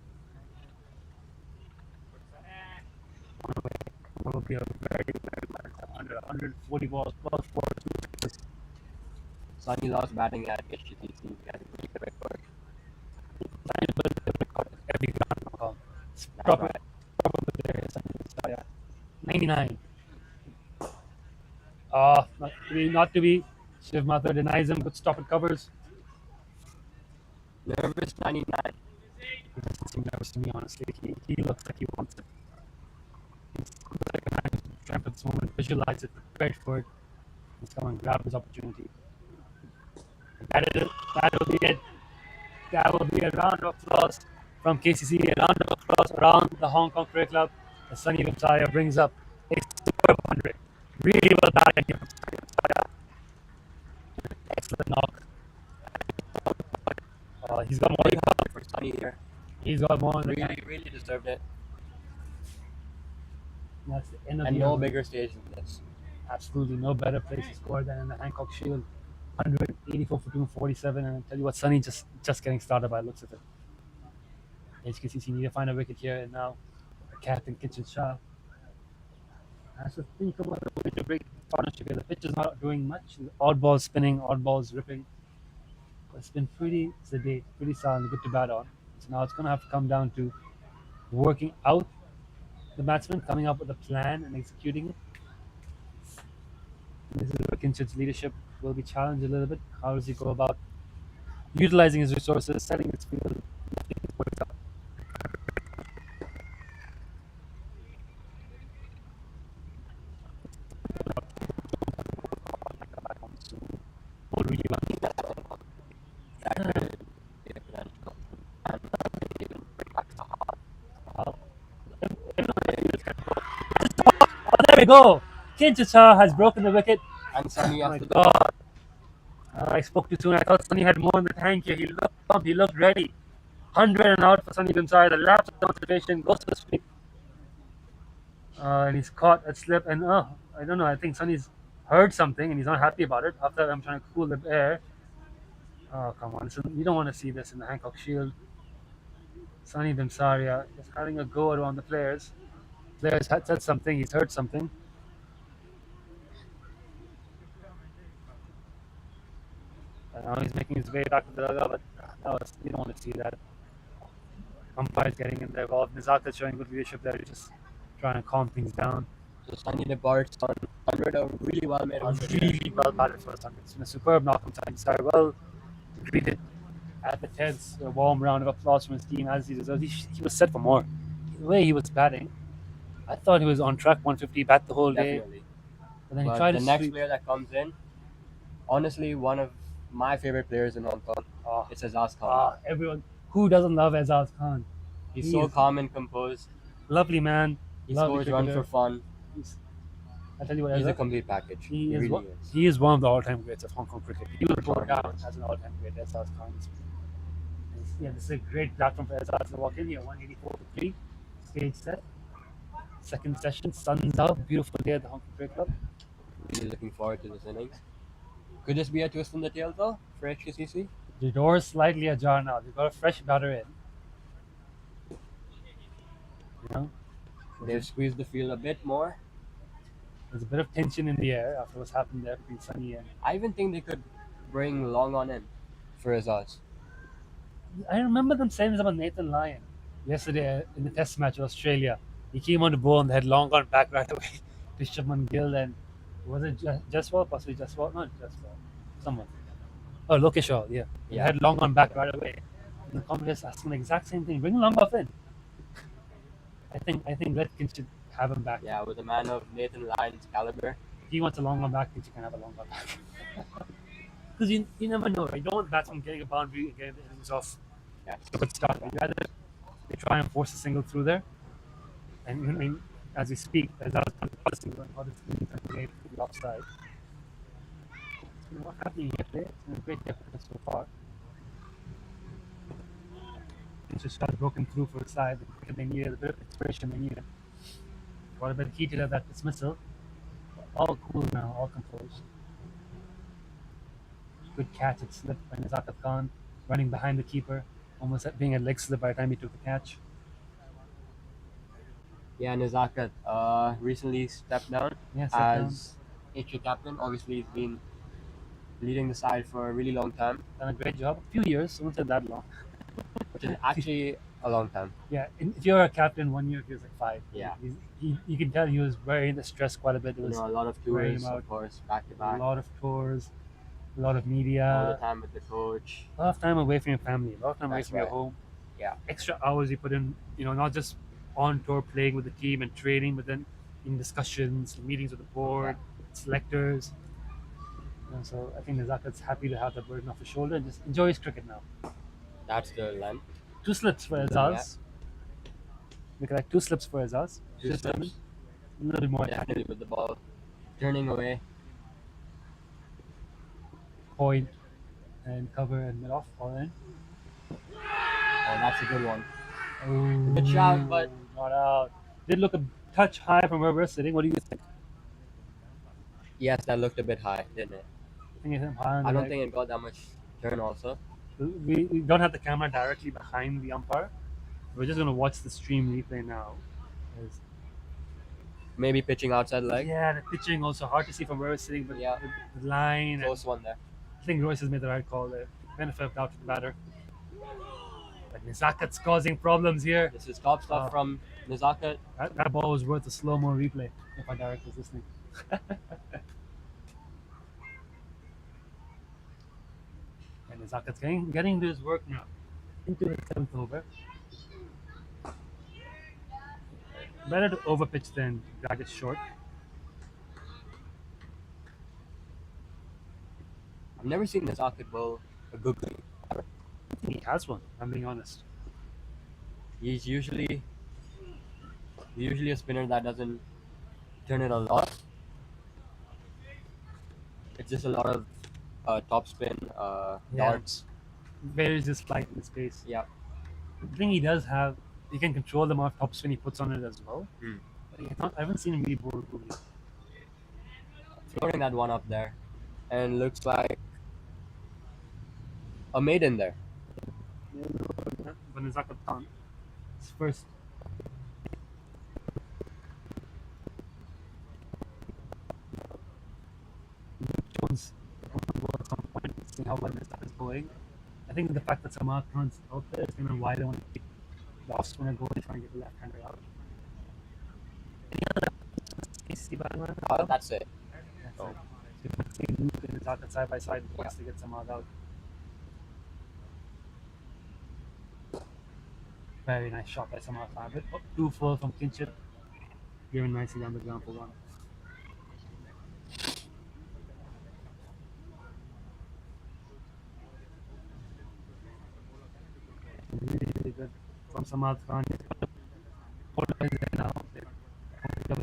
Speaker 9: Will be a very, very under 140 balls plus 4 2.
Speaker 10: Sunny lost batting at HKCC. He has a pretty good record.
Speaker 9: Sunny built the record every ground in Hong Kong. It's proper there. Sunny Binsaria. 99. Not to be. Shiv Mathur denies him. Good stop and covers.
Speaker 10: Nervous 99.
Speaker 9: He doesn't seem nervous to me, honestly. He looks like he wants it. He's like a man who's trying for this moment, visualize it, prepared for it. He's come and grab his opportunity. And that will be it. That will be a round of applause from KCC, a round of applause around the Hong Kong Cricket Club. As Sunny Binsaria brings up a superb 100. Really well batted here from Sunny Binsaria. Excellent knock. He's got more
Speaker 10: for Sunny here.
Speaker 9: He's got more.
Speaker 10: Really deserved it.
Speaker 9: That's the end of
Speaker 10: And
Speaker 9: the
Speaker 10: no
Speaker 9: year.
Speaker 10: bigger stage than this.
Speaker 9: Absolutely no better place to score than in the Hancock Shield. 184 for 247, and I tell you what, Sunny just getting started by the looks of it. HKCC need to find a wicket here, and now Captain Kitchen Shah has to think about a way to break the partnership here. The pitch is not doing much. Odd balls spinning, odd balls ripping. But it's been pretty sedate, pretty silent, good to bat on. So now it's going to have to come down to working out the batsman, coming up with a plan and executing it. This is where Kinchit's leadership will be challenged a little bit. How does he go about utilizing his resources, setting his field, lifting his works up? There we go. Kinchita has broken the wicket.
Speaker 10: And Sunny
Speaker 9: Oh my
Speaker 10: after
Speaker 9: God. I spoke too soon. I thought Sunny had more in the tank here. He looked pumped. He looked ready. 100 and out for Sunny Binsaria. The lapse of concentration goes to the sweep. And he's caught a slip. And I don't know. I think Sunny's heard something and he's not happy about it. After I'm trying to cool the air. Oh, come on. You don't want to see this in the Hancock Shield. Sonny Dimsaria is having a go around the players. Players had said something, he's heard something. And now he's making his way back to the dugout, but you don't want to see that. Umpires getting in there involved. Nizaka showing good leadership there, just trying to calm things down.
Speaker 10: So Sunny departs on 100, a really well made 100.
Speaker 9: Really well batted first 100. It's been a superb knock from Sonny Dimsaria. Well greeted at the Teds. A warm round of applause from his team as he deserves. He was set for more. The way he was batting, I thought he was on track 150, bat the whole day.
Speaker 10: Definitely.
Speaker 9: But then he
Speaker 10: But
Speaker 9: tried
Speaker 10: the
Speaker 9: to
Speaker 10: next
Speaker 9: sweep.
Speaker 10: player that comes in, honestly, one of my favorite players in Hong Kong.
Speaker 9: Oh,
Speaker 10: It's Azaz Khan.
Speaker 9: everyone who doesn't love Azaz Khan.
Speaker 10: He's
Speaker 9: he
Speaker 10: so
Speaker 9: is-
Speaker 10: calm and composed.
Speaker 9: Lovely man.
Speaker 10: He
Speaker 9: lovely
Speaker 10: scores runs
Speaker 9: cricketer.
Speaker 10: for fun.
Speaker 9: I tell you what,
Speaker 10: He's a
Speaker 9: Azaz,
Speaker 10: complete package.
Speaker 9: he is
Speaker 10: really
Speaker 9: one,
Speaker 10: is.
Speaker 9: he is one of the all-time greats of Hong Kong cricket. He was
Speaker 10: Sure
Speaker 9: brought
Speaker 10: he
Speaker 9: down
Speaker 10: is.
Speaker 9: as an all-time great. Azaz Khan. Yeah, this is a great platform for Azaz to walk in here. 184 for 3. Stage set. Second session. Sun's out. Beautiful day at the Hong Kong Cricket Club.
Speaker 10: Really looking forward to this innings. Could this be a twist in the tail though for HKCC?
Speaker 9: The door is slightly ajar now. They've got a fresh batter in. You know,
Speaker 10: They've squeezed the field a bit more.
Speaker 9: there's a bit of tension in the air after what's happened there between Sunny and.
Speaker 10: I even think they could bring Long on in for Azaz.
Speaker 9: I remember them saying this about Nathan Lyon yesterday in the Test match with Australia. He came on the ball and they had long gone back right away to Shubman Gill and was it Jaswal? Possibly Jaswal? Not Jaswal. Someone. Oh, Lokesh Hall, yeah. They
Speaker 10: Yeah.
Speaker 9: had long gone back right away. And the commentators asking the exact same thing. Bring Long off in. I think Redkin should have him back.
Speaker 10: Yeah, with a man of Nathan Lyon's caliber.
Speaker 9: If he wants a long on back, then you can have a long on back. Because you never know, right? You don't want the batsman getting a boundary and getting the innings off.
Speaker 10: Yeah.
Speaker 9: So good start. You'd rather they try and force a single through there. And I mean, as we speak, there's a single and other things that made to the offside. So what's happening here today? It's been a great effort so far. It's just shot broken through for the side. They needed a bit of inspiration. They needed. Got a bit heated at that dismissal. All cool now, all composed. Good catch, it slipped by Nazakat Khan, running behind the keeper, almost being a leg slip by the time he took the catch.
Speaker 10: Yeah, Nazakat recently stepped down
Speaker 9: Yeah, step down.
Speaker 10: as HK captain. Obviously, he's been leading the side for a really long time,
Speaker 9: Done a great job. A few years, I won't say that long.
Speaker 10: which is actually a long time.
Speaker 9: Yeah, if you're a captain, 1 year feels like 5.
Speaker 10: Yeah.
Speaker 9: You can tell he was wearing the stress quite a bit. It
Speaker 10: You
Speaker 9: was
Speaker 10: know, a lot of
Speaker 9: wearing
Speaker 10: tours,
Speaker 9: him out.
Speaker 10: of course, back to
Speaker 9: a
Speaker 10: back.
Speaker 9: lot of tours, a lot of
Speaker 10: All the
Speaker 9: media,
Speaker 10: time with the coach.
Speaker 9: a lot of time away from your family, a lot of time away
Speaker 10: That's
Speaker 9: from your
Speaker 10: right.
Speaker 9: home.
Speaker 10: Yeah.
Speaker 9: Extra hours you put in, not just on tour playing with the team and training, but then in discussions, meetings with the board, selectors. So I think Nazakat's happy to have the burden off his shoulder and just enjoy his cricket now.
Speaker 10: That's the length.
Speaker 9: 2 slips for Azaz. Look at that, 2 slips for Azaz.
Speaker 10: Two
Speaker 9: Just
Speaker 10: slips.
Speaker 9: a little bit more
Speaker 10: Definitely with the ball turning away.
Speaker 9: point and cover and mid off all in.
Speaker 10: Oh, that's a good one.
Speaker 9: Oh,
Speaker 10: Good shot, but-
Speaker 9: not out. Did look a touch high from where we're sitting. What do you think?
Speaker 10: Yes, that looked a bit high, didn't it?
Speaker 9: I think it's high on
Speaker 10: I
Speaker 9: the
Speaker 10: don't
Speaker 9: leg.
Speaker 10: think it got that much turn also.
Speaker 9: We don't have the camera directly behind the umpire. We're just gonna watch the stream replay now. It's-
Speaker 10: Maybe pitching outside leg.
Speaker 9: Yeah, the pitching also hard to see from where we're sitting, but
Speaker 10: Yeah.
Speaker 9: the line. And
Speaker 10: Close one there.
Speaker 9: I think Royce has made the right call there. Benefit of doubt to the batter. But Nizakat's causing problems here.
Speaker 10: This is top stuff
Speaker 9: Oh.
Speaker 10: from Nazakat.
Speaker 9: That ball was worth a slow-mo replay if our director was listening. And Nizakat's getting into his work now. Into the 7th over. Better to overpitch than drag it short.
Speaker 10: I've never seen Nazakat bowl a googly.
Speaker 9: I think he has one, I'm being honest.
Speaker 10: He's usually a spinner that doesn't turn it a lot. It's just a lot of top spin, darts.
Speaker 9: Varies his flight in space.
Speaker 10: Yeah.
Speaker 9: The thing he does have, he can control the amount of top spin he puts on it as well.
Speaker 10: Hmm.
Speaker 9: But I haven't seen him really bowl a googly.
Speaker 10: Floating that one up there, and looks like A maiden there.
Speaker 9: When Zakat Khan, his first. Jones at some point, seeing how well this stuff is going. I think the fact that Samad Khan's out there is going to why they want to keep the off spinner going and try and get the left-hander out. Any other KCC batsman?
Speaker 10: That's it.
Speaker 9: So you can see Luke and Zakat side by side once they get Samad out. Very nice shot by Samad Khan. But 2-4 from Kinship. Given nicely on the ground for one. Really good from Samad Khan. Now.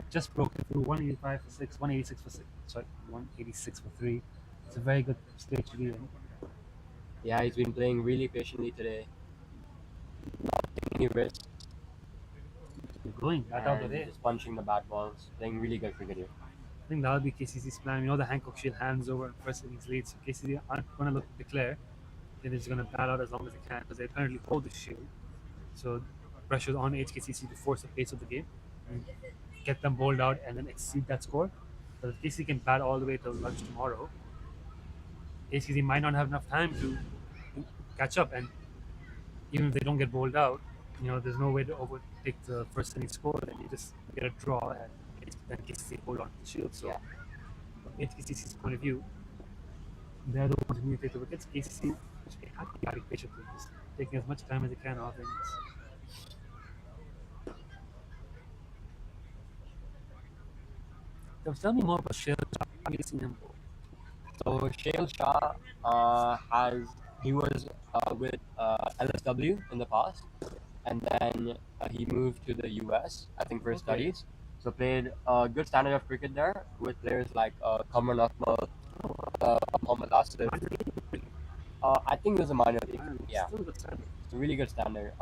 Speaker 9: Just broken through 185 for 6, 186 for 6. Sorry, 186 for 3. It's a very good stage to be in.
Speaker 10: Yeah, he's been playing really patiently today. Not taking any risks.
Speaker 9: Going that out of the day.
Speaker 10: Just punching the bat balls. Playing really good cricket here.
Speaker 9: I think that'll be KCC's plan. You know, the Hancock Shield hands over first innings lead, so KCC aren't going to look to declare. They're just going to bat out as long as they can because they apparently hold the shield. So pressure's on HKCC to force the pace of the game and get them bowled out and then exceed that score. But if KCC can bat all the way till lunch tomorrow, HKCC might not have enough time to catch up. And even if they don't get bowled out, you know, there's no way to overtake the first inning score. Then you just get a draw and then KCC hold on to the shield. So, from HKCC's point of view, they're the ones who need to take the wickets. KCC have to be patient with this, taking as much time as they can off innings. So tell me more about Shell. Have you seen him?
Speaker 10: So Shail Shah he was with LSW in the past, and then he moved to the US, I think, for his studies. So played a good standard of cricket there with players like Kamran Akmal, Mohammad Asif. I think it was a minor league. Yeah,
Speaker 9: Still good standard.
Speaker 10: it's a really good standard.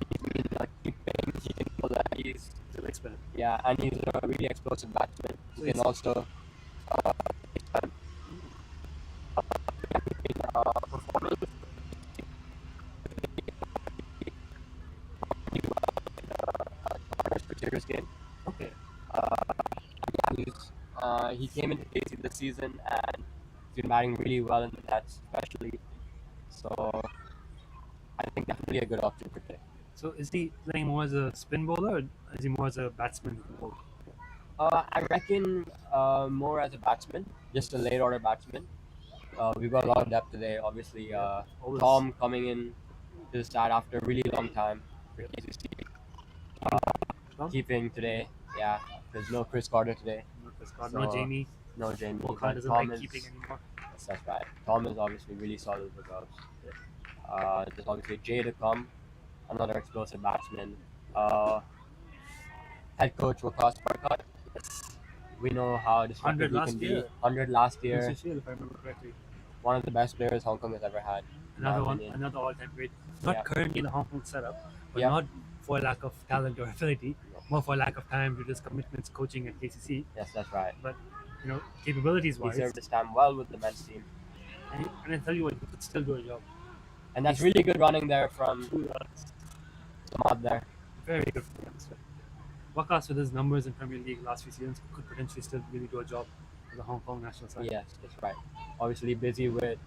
Speaker 10: He's been keeping, he can know that he's
Speaker 9: Still expert.
Speaker 10: yeah, and he's a really explosive batsman. He can also performing serious game.
Speaker 9: Okay.
Speaker 10: He came into KC this season and he's been batting really well in the nets, especially. So I think definitely a good option for today.
Speaker 9: So is he playing more as a spin bowler or is he more as a batsman?
Speaker 10: I reckon more as a batsman, just a late order batsman. We've got a lot of depth today. Obviously, Tom coming in to the side after a really long time for KCC. Keeping today, yeah. There's no Chris Carter today.
Speaker 9: No Jamie.
Speaker 10: No Jamie.
Speaker 9: Walker doesn't
Speaker 10: Tom
Speaker 9: like
Speaker 10: is,
Speaker 9: keeping anymore.
Speaker 10: that's right. Tom is obviously really solid with gloves. There's obviously Jay to come, another explosive batsman. Head coach Waqas Barkat. Yes. We know how destructive
Speaker 9: 100
Speaker 10: he
Speaker 9: last
Speaker 10: can be.
Speaker 9: year.
Speaker 10: 100 last year.
Speaker 9: Princess Shield, if I remember correctly.
Speaker 10: One of the best players Hong Kong has ever had. in my
Speaker 9: Another one,
Speaker 10: opinion.
Speaker 9: another all-time great. Not
Speaker 10: Yeah.
Speaker 9: currently in the Hong Kong setup, but
Speaker 10: Yeah.
Speaker 9: not for lack of talent or ability, more for lack of time due to his commitments coaching at KCC.
Speaker 10: Yes, that's right.
Speaker 9: But you know, capabilities
Speaker 10: He
Speaker 9: wise,
Speaker 10: served his time well with the men's team.
Speaker 9: and I tell you what, he could still do a job.
Speaker 10: And that's really good running there from
Speaker 9: 2 yards,
Speaker 10: Samad there.
Speaker 9: very good for him. Waqas with his numbers in Premier League last few seasons could potentially still really do a job for the Hong Kong national side.
Speaker 10: Yes, that's right. Obviously busy with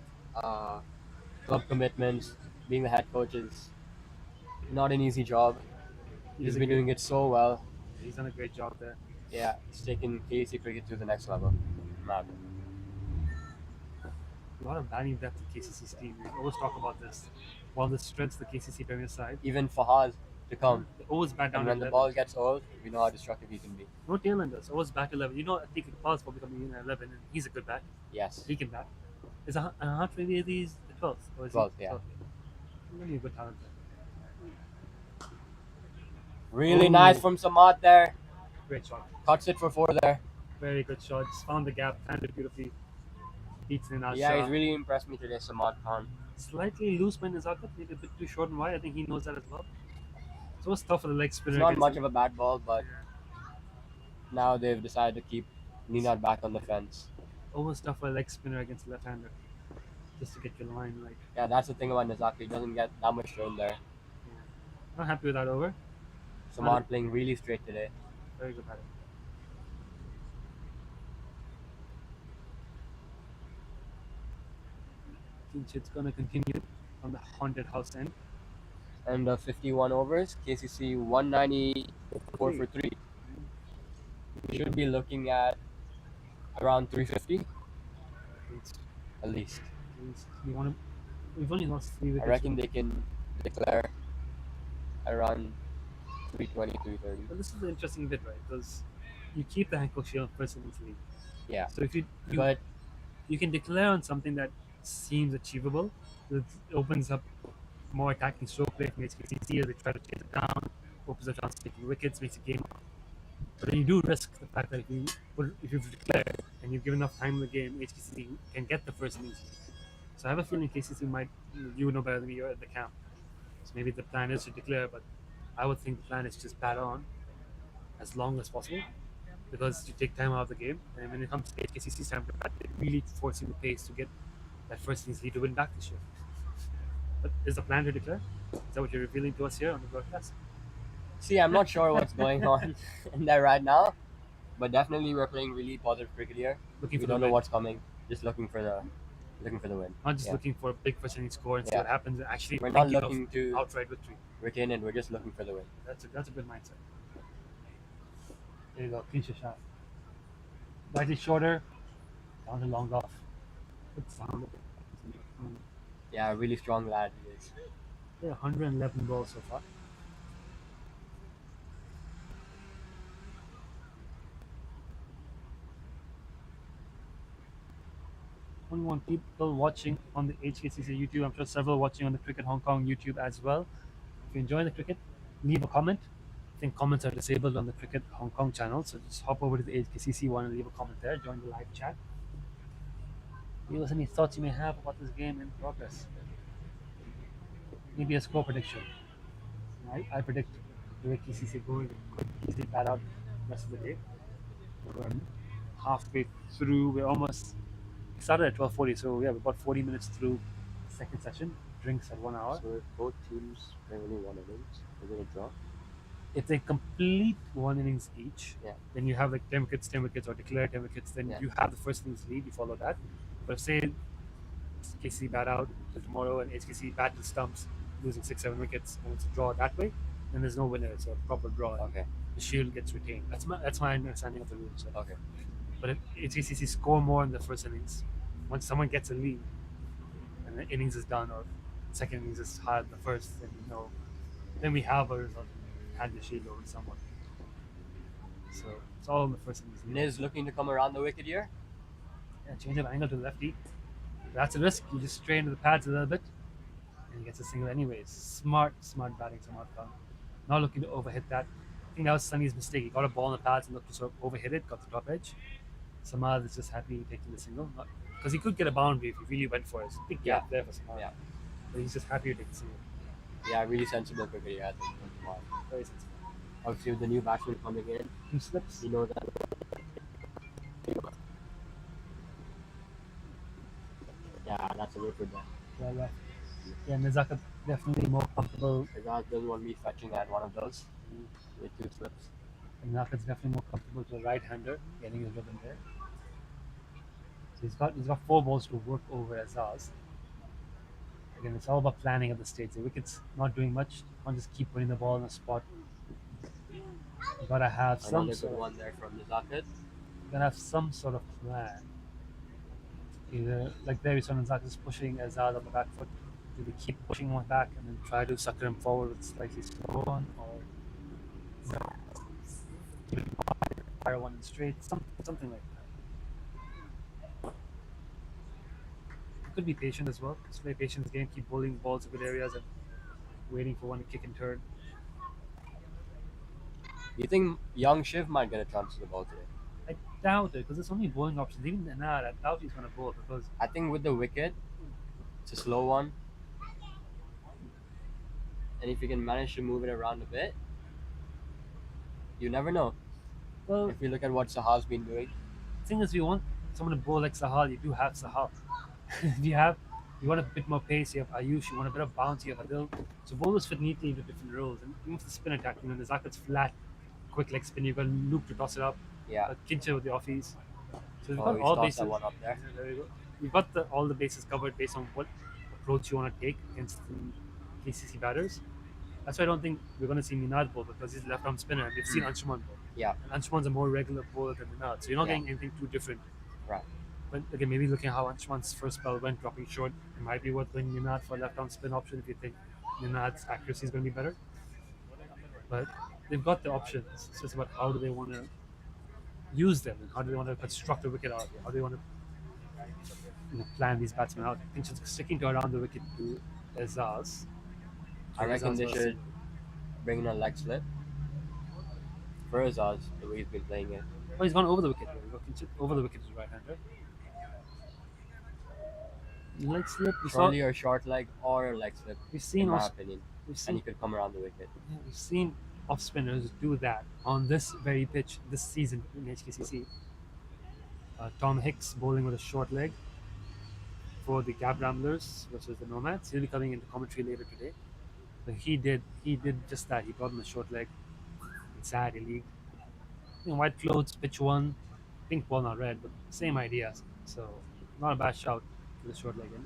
Speaker 10: club commitments. Being the head coach is not an easy job. He's been doing it so well.
Speaker 9: He's done a great job there.
Speaker 10: Yeah, he's taken KC cricket to the next level. Mad.
Speaker 9: A lot of batting depth in KCC's team. We always talk about this. One of the strengths of the KCC Premier side.
Speaker 10: Even Fahaz to come.
Speaker 9: They always bat down
Speaker 10: And when
Speaker 9: at
Speaker 10: the
Speaker 9: 11.
Speaker 10: ball gets old, we know how destructive he can be.
Speaker 9: No tailenders. Always bat 11. You know, I think Paul's probably coming in at 11, and he's a good bat.
Speaker 10: Yes.
Speaker 9: He can bat. Is Hart really these the 12th? Or is
Speaker 10: 12th,
Speaker 9: he,
Speaker 10: yeah.
Speaker 9: 12th? Really a good talent there.
Speaker 10: Really
Speaker 9: Ooh.
Speaker 10: nice from Samad there.
Speaker 9: Great shot.
Speaker 10: Cuts it for 4 there.
Speaker 9: Very good shot. Just found the gap, timed it beautifully. Beats in our
Speaker 10: Yeah,
Speaker 9: shot.
Speaker 10: he's really impressed me today, Samad Khan.
Speaker 9: Slightly loose by Nazakat, maybe a bit too short and wide. I think he knows that as well. So it's tough for the leg spinner.
Speaker 10: It's not
Speaker 9: against
Speaker 10: much
Speaker 9: him.
Speaker 10: of a bad ball, but now they've decided to keep Ninad back on the fence.
Speaker 9: Almost tough for a leg spinner against a left-hander. just to get your line right.
Speaker 10: Yeah, that's the thing about Nizaki. He doesn't get that much turn there.
Speaker 9: Not happy with that over.
Speaker 10: Samad playing really straight today.
Speaker 9: Very good batting. It's going to continue on the haunted house end.
Speaker 10: And 51 overs, KCC 194 for 3. We should be looking at around 350 at least.
Speaker 9: We've only lost 3 wickets.
Speaker 10: I reckon they can declare around 320, 330.
Speaker 9: But this is the interesting bit, right? Because you keep the Hancock Shield first innings lead.
Speaker 10: Yeah.
Speaker 9: So if you
Speaker 10: But
Speaker 9: you can declare on something that seems achievable, it opens up more attacking stroke play from HKCC as they try to chase it down, opens up chance of taking wickets, makes the game. But then you do risk the fact that if you've declared and you've given enough time in the game, HKCC can get the first innings lead. So I have a feeling KCC might, you know better than me, you're at the camp. So maybe the plan is to declare, but I would think the plan is just bat on as long as possible, because you take time out of the game, and when it comes to HKCC's time to bat, they're really forcing the pace to get that first innings lead to win back this year. But is the plan to declare? Is that what you're revealing to us here on the broadcast?
Speaker 10: see, I'm not sure what's going on in there right now, but definitely we're playing really positive cricket here.
Speaker 9: Looking
Speaker 10: We
Speaker 9: for the
Speaker 10: don't know
Speaker 9: win.
Speaker 10: what's coming. Just looking for the win.
Speaker 9: Not just
Speaker 10: Yeah.
Speaker 9: looking for a big first inning score and see
Speaker 10: Yeah.
Speaker 9: what happens. Actually,
Speaker 10: We're not
Speaker 9: thinking
Speaker 10: looking
Speaker 9: of
Speaker 10: to
Speaker 9: outright victory.
Speaker 10: retain it. We're just looking for the win.
Speaker 9: That's a good mindset. There you go, clinch your shot. Right is shorter, down to long off. Good sound.
Speaker 10: Yeah, a really strong lad he is.
Speaker 9: Yeah, 111 balls so far. Only one people watching on the HKCC YouTube. I'm sure several watching on the Cricket Hong Kong YouTube as well. If you enjoy the cricket, leave a comment. I think comments are disabled on the Cricket Hong Kong channel, so just hop over to the HKCC one and leave a comment there. Join the live chat. Give us any thoughts you may have about this game in progress. Maybe a score prediction. I predict the way KCC going could easily bat out the rest of the day. We're halfway through. We're almost started at 12:40, so we have about 40 minutes through the second session. Drinks at 1 hour.
Speaker 10: So if both teams play only one innings, is it a draw?
Speaker 9: If they complete one innings each,
Speaker 10: Yeah.
Speaker 9: then you have like 10 wickets, or declare 10 wickets, then
Speaker 10: Yeah.
Speaker 9: you have the first innings lead, you follow that. But if say KCC bat out till tomorrow and HKC bat to stumps, losing 6-7 wickets, and it's a draw that way, then there's no winner. It's a proper draw.
Speaker 10: Okay.
Speaker 9: The shield gets retained. That's my understanding of the rules. So.
Speaker 10: Okay.
Speaker 9: But if HKCC score more in the first innings, once someone gets a lead and the innings is done, or second innings is higher than the first, then we have a result and hand the shield over to someone. So it's all in the first innings.
Speaker 10: Niz looking to come around the wicket here.
Speaker 9: Yeah, change of angle to the lefty. That's a risk. You just strain the pads a little bit, and he gets a single anyways. Smart batting, Samad Khan. Not looking to overhit that. I think that was Sunny's mistake. He got a ball in the pads and looked to sort of overhit it, got the top edge. Samad is just happy taking the single, because he could get a boundary if he really went for it. There's a big gap there for Samad.
Speaker 10: Yeah.
Speaker 9: But he's just happy to take the single.
Speaker 10: Yeah, really sensible cricket here, I think. Wow.
Speaker 9: Very sensible.
Speaker 10: Obviously, with the new batsman coming in,
Speaker 9: Two slips.
Speaker 10: you know that. Yeah, that's a wicket there.
Speaker 9: Yeah, Mizaka definitely more comfortable.
Speaker 10: Azad doesn't want me fetching at one of those with 2 slips.
Speaker 9: Mizaka's definitely more comfortable to a right-hander, getting his rhythm there. So he's got 4 balls to work over Azaz. Again, it's all about planning at the stage. The wicket's not doing much. You can't just keep putting the ball in a spot. You gotta have some
Speaker 10: Another
Speaker 9: sort
Speaker 10: good
Speaker 9: of,
Speaker 10: one there from Nizakat.
Speaker 9: you gotta have some sort of plan. Either like there, we saw Nizaka is pushing Azad on the back foot. Do they keep pushing him back and then try to sucker him forward with slightly slow one, or keep it fire one straight, something like that. Could be patient as well. Just play patience game, keep bowling balls to good areas and waiting for one to kick and turn.
Speaker 10: You think young Shiv might get a chance to the ball today?
Speaker 9: I doubt it, because there's so many bowling options. Even Nanar, I doubt he's going to bowl, because
Speaker 10: I think with the wicket, it's a slow one. And if you can manage to move it around a bit, you never know.
Speaker 9: well,
Speaker 10: If you look at what Sahal's been doing,
Speaker 9: the thing is, if you want someone to bowl like Sahal, you do have Sahal. If you have You want a bit more pace, you have Ayush. You want a bit of bounce, you have Adil. So bowlers fit neatly into different roles. And even for the spin attack, you know, the Zakat's flat, quick leg spin. You've got Luke to toss it up.
Speaker 10: Yeah.
Speaker 9: Kincher with the offies. So we've
Speaker 10: Oh,
Speaker 9: got
Speaker 10: he's
Speaker 9: all
Speaker 10: tossed
Speaker 9: bases.
Speaker 10: that one up there.
Speaker 9: Yeah, there you go. We've got all the bases covered based on what approach you want to take against the KCC batters. That's why I don't think we're going to see Minad bowl because he's a left arm spinner. We've seen Anshuman bowl.
Speaker 10: Yeah.
Speaker 9: And Anshuman's a more regular bowler than Minad. So you're not getting anything too different.
Speaker 10: Right.
Speaker 9: But again, maybe looking at how Anshuman's first spell went, dropping short, it might be worth going Minad for a left arm spin option if you think Minad's accuracy is going to be better. But they've got the options. It's just about how do they want to use them and how do they want to construct a wicket out here? How do they want to plan these batsmen out? I think just sticking to around the wicket to Azaz.
Speaker 10: I reckon they should bring in a leg slip for Azaz, the way he's been playing it.
Speaker 9: Oh, he's gone over the wicket. Over the wicket is right hander. Leg slip.
Speaker 10: Surely a short leg or a leg slip,
Speaker 9: We've seen
Speaker 10: in my opinion.
Speaker 9: We've
Speaker 10: And he could come around the wicket.
Speaker 9: Yeah, we've seen off spinners do that on this very pitch this season in HKCC. Tom Hicks bowling with a short leg for the Gab Ramblers versus the Nomads. He'll be coming into commentary later today. But he did just that. He brought him a short leg. It's sad, league. White clothes, pitch one, pink ball, not red, but same idea. So not a bad shout to the short leg in.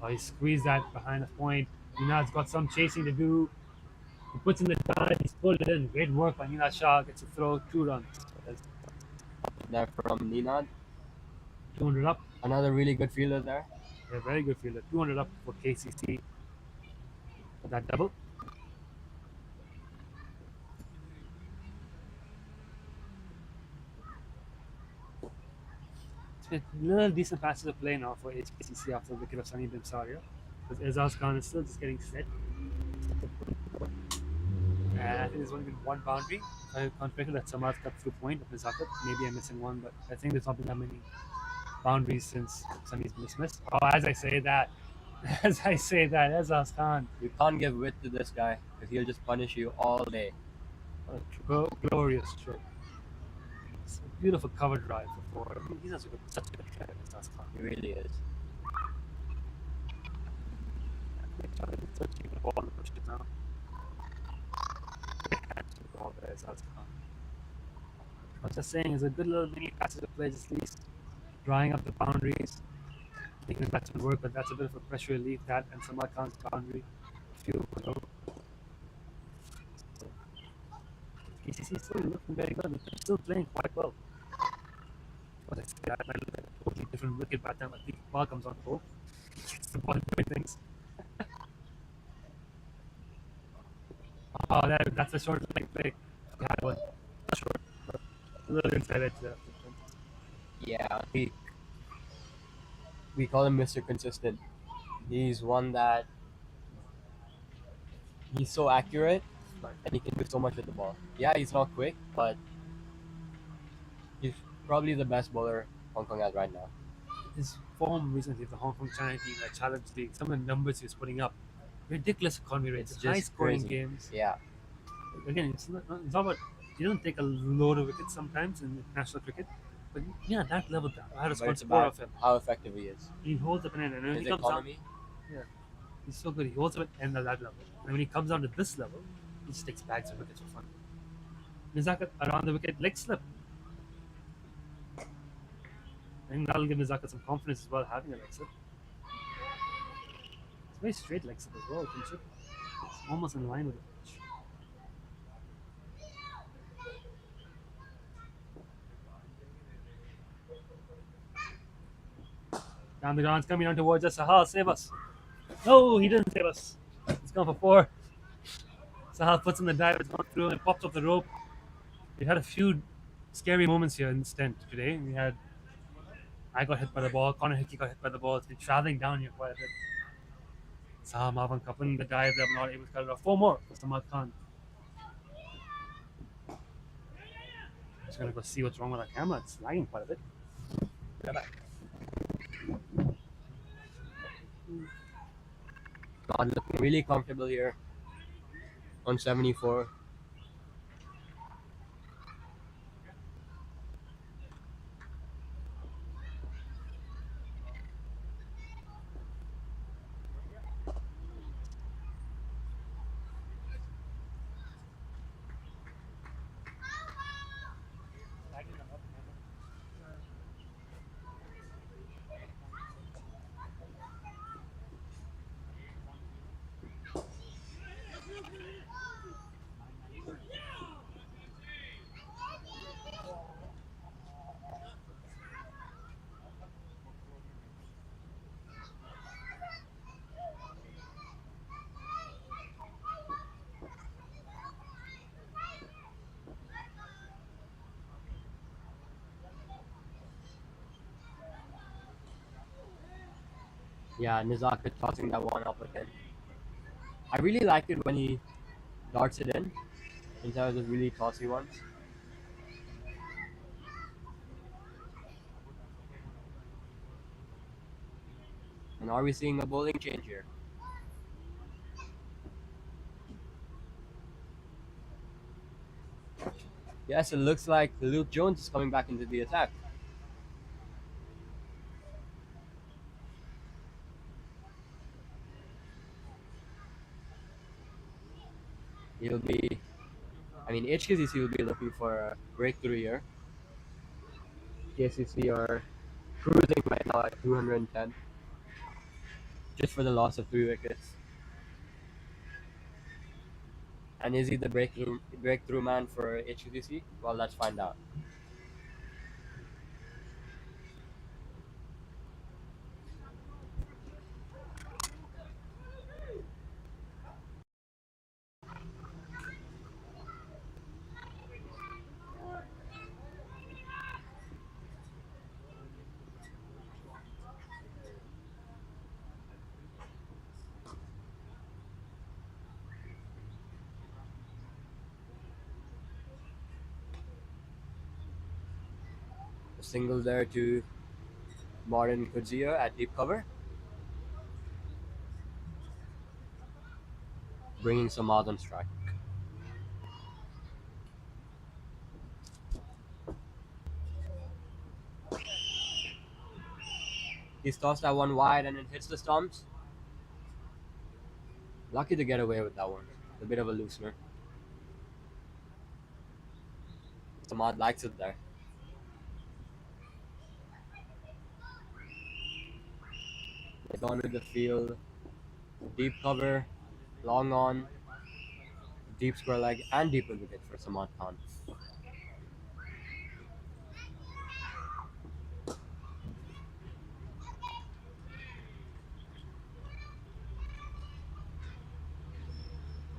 Speaker 9: Oh, he squeezed that behind the point. Ninad's got some chasing to do. He puts in the dive, he's pulled it in. Great work by Ninad Shah. Gets a throw, 2 runs.
Speaker 10: There from Ninad.
Speaker 9: 200 up.
Speaker 10: Another really good fielder there.
Speaker 9: Yeah, very good fielder. 200 up for KCC. For that double. It's a little decent passage of play now for HKCC after the wicket of Sunny Bimsaria. Because Azaz Khan is still just getting set. And I think there's only been one boundary. I confirmed that Samad cut through point of Nizakat. Maybe I'm missing one, but I think there's not been that many boundaries since Sunny's been dismissed. Oh, as I say that, Azaz Khan.
Speaker 10: You can't give wit to this guy because he'll just punish you all day.
Speaker 9: Glorious stroke. It's a beautiful cover drive for 4. I mean, he's such a good player, Azaz Khan.
Speaker 10: He really is.
Speaker 9: Touching the ball and pushed it down. I was just saying, it's a good little mini passage of play, just at least drying up the boundaries, making the batsman work, but that's a bit of a pressure relief, that and Samad Khan's boundary. KCC is still looking very good, but they're still playing quite well. What I say, I might look at a totally different wicket by the time the ball comes on full. Gets the ball doing things. Oh, that's a short leg play. Yeah, one. Short. A little inside edge there.
Speaker 10: Yeah, we call him Mr. Consistent. He's one that he's so accurate and he can do so much with the ball. Yeah, he's not quick, but he's probably the best bowler Hong Kong has right now.
Speaker 9: His form recently of the Hong Kong China team, that Challenge League, some of the numbers he was putting up, ridiculous economy rates, high scoring games.
Speaker 10: Yeah.
Speaker 9: Again, it's not about, he doesn't take a load of wickets sometimes in international cricket, but yeah, that level, I had a score more of him.
Speaker 10: How effective he is.
Speaker 9: He holds up an end, and when
Speaker 10: his
Speaker 9: he comes
Speaker 10: economy.
Speaker 9: Down, yeah, he's so good. He holds up an end at that level, and when he comes down to this level, he just takes bags of wickets for fun. Nizakat around the wicket, leg slip. I think that'll give Nizakat some confidence as well, having a leg slip. It's a very straight leg slip as well, it's almost in line with the pitch. Down the ground, it's coming down towards us. Sahal, save us. No, he didn't save us. He's gone for 4. Sahal puts in the dive, it's gone through and pops off the rope. We had a few scary moments here in Stent today. I got hit by the ball, Connor Hickey got hit by the ball. It's been traveling down here quite a bit. Sahal, Marwan Kapan, the dive, they're not able to cut it off. 4 more for Samad Khan. Just gonna go see what's wrong with our camera. It's lagging quite a bit. Get back.
Speaker 10: God, looking really comfortable here on 74. Yeah, Nizaka tossing that one up again. I really like it when he darts it in instead of those really tossy ones. And are we seeing a bowling change here? Yes, it looks like Luke Jones is coming back into the attack. He'll be, HKCC will be looking for a breakthrough here. KCC are cruising right now at 210, just for the loss of 3 wickets. And is he the breakthrough man for HKCC? Well, let's find out. A single there to Martin Kudzia at deep cover, bringing Samad on strike. He's tossed that one wide and it hits the stumps. Lucky to get away with that one. A bit of a loosener. Samad likes it there. They've gone with the field. Deep cover, long on, deep square leg, and deep wicket for Samad Khan.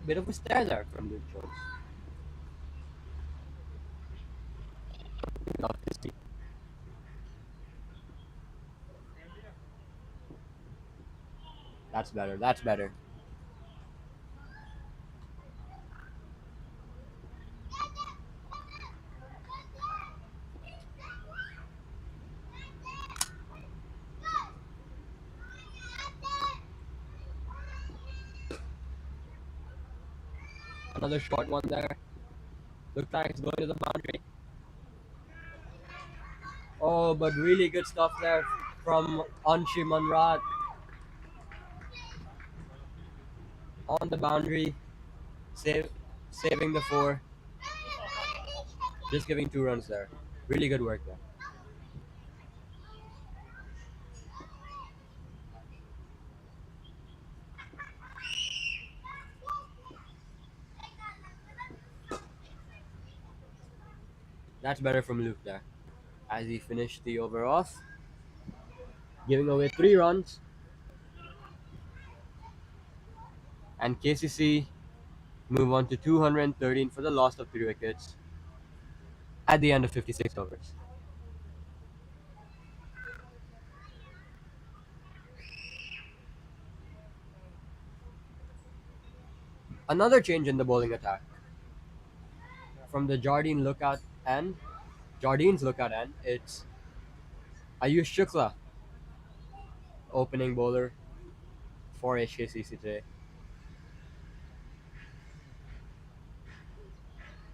Speaker 10: Bit of a stare there from Luke Jones. Love to see. That's better. That's better. Another short one there. Looks like it's going to the boundary. Oh, but really good stuff there from Anshi Manrat. On the boundary. Saving the 4. Just giving 2 runs there. Really good work there. That's better from Luke there. As he finished the over off, giving away 3 runs. And KCC move on to 213 for the loss of 3 wickets at the end of 56 overs. Another change in the bowling attack. From the Jardine's lookout end, it's Ayush Shukla, opening bowler for HKCC today.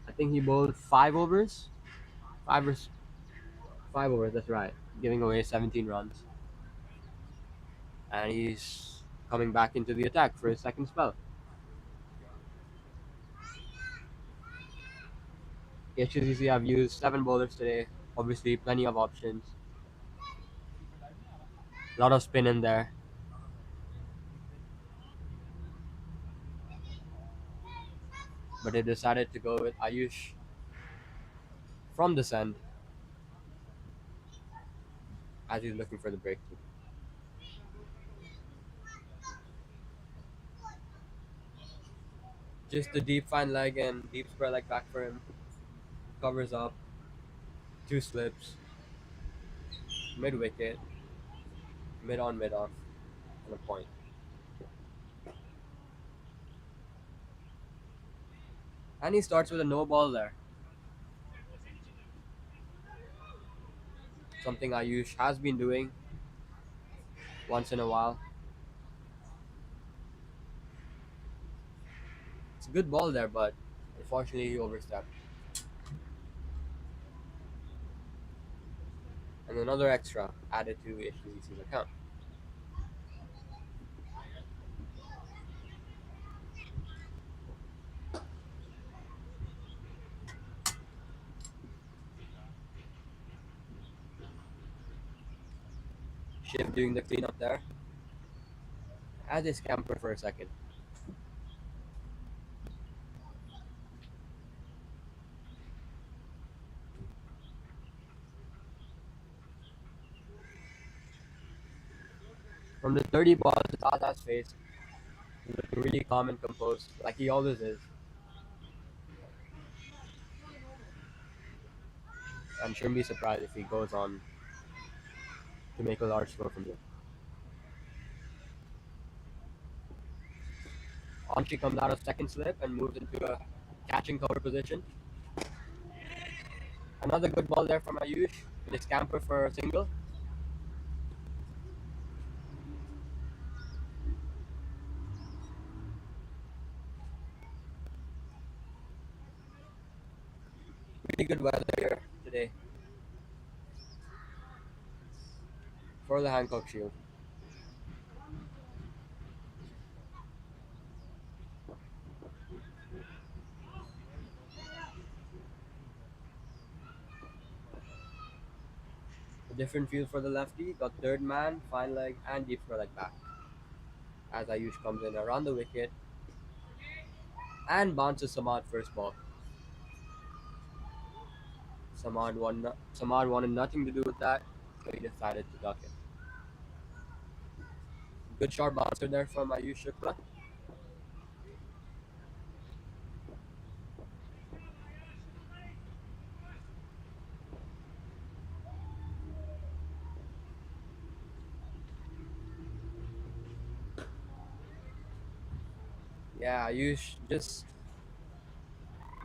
Speaker 10: I think he bowled 5 overs. 5 overs, that's right. Giving away 17 runs. And he's coming back into the attack for his second spell. HKCC have used 7 bowlers today. Obviously, plenty of options. A lot of spin in there. But they decided to go with Ayush from this end as he's looking for the breakthrough. Just the deep fine leg and deep square leg back for him. Covers up. 2 slips. Mid wicket. Mid on, mid off. and a point. And he starts with a no ball there. Something Ayush has been doing once in a while. It's a good ball there, but unfortunately he overstepped. And another extra added to HKCC's account. Shiv doing the cleanup there. As they scamper for a second. From the 30 balls to Tata's face, he looked really calm and composed, like he always is. And shouldn't be surprised if he goes on to make a large score from here. Anchi comes out of second slip and moves into a catching cover position. Another good ball there from Ayush with a scamper for a single. Really good weather here today for the Hancock Shield. A different field for the lefty, got third man, fine leg, and deep square leg back. As Ayush comes in around the wicket and bounces Samad first ball. Samad wanted nothing to do with that, so he decided to duck it. Good short bouncer there from Ayush Shukla. Yeah, Ayush just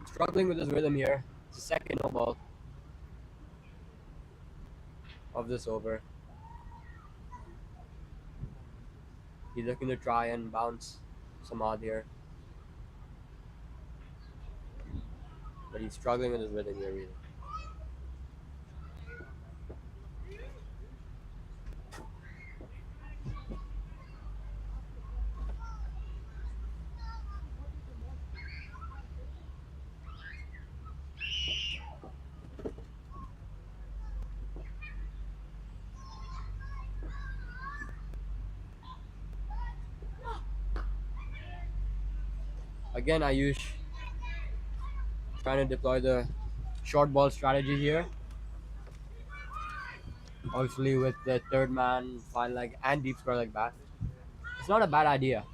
Speaker 10: struggling with his rhythm here. It's the second no ball of this over. He's looking to try and bounce Samad here. But he's struggling with his rhythm here, really. Again, Ayush trying to deploy the short ball strategy here. Obviously, with the third man, fine leg, and deep square leg back. It's not a bad idea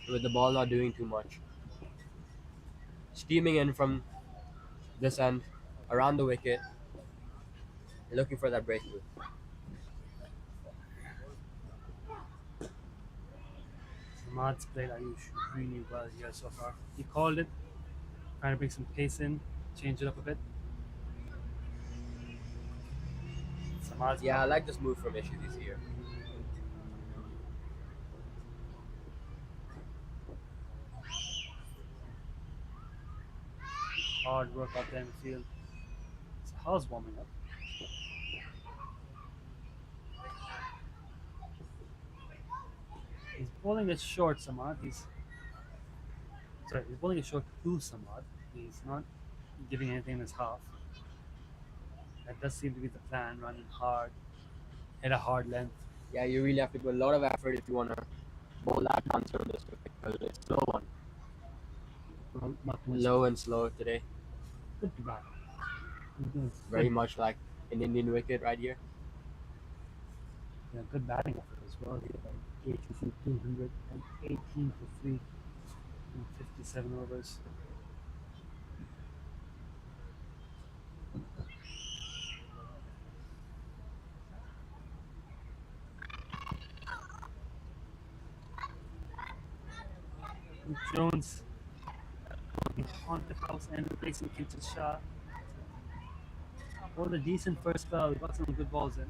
Speaker 10: with the ball not doing too much. Steaming in from this end, around the wicket, looking for that breakthrough.
Speaker 9: Samad's played Ayush really well here so far. He called it, trying to bring some pace in, change it up a bit. Samad's
Speaker 10: Yeah, I like this move from HKCC here.
Speaker 9: hard work out there in the field. So how's warming up? He's bowling it short, Samad. He's bowling it short to Samad. He's not giving anything in his half. That does seem to be the plan, running hard, hit a hard length.
Speaker 10: Yeah, you really have to put a lot of effort if you want to bowl that bouncer on this wicket because it's slow one. Low and slow today.
Speaker 9: Good to bat.
Speaker 10: Very much like an Indian wicket right here.
Speaker 9: Yeah, good batting effort as well. He had like HKCC 218 for 3 in 57 overs. Jones on the house and replacing Kinton Shah. What a decent first spell. Got some good balls in.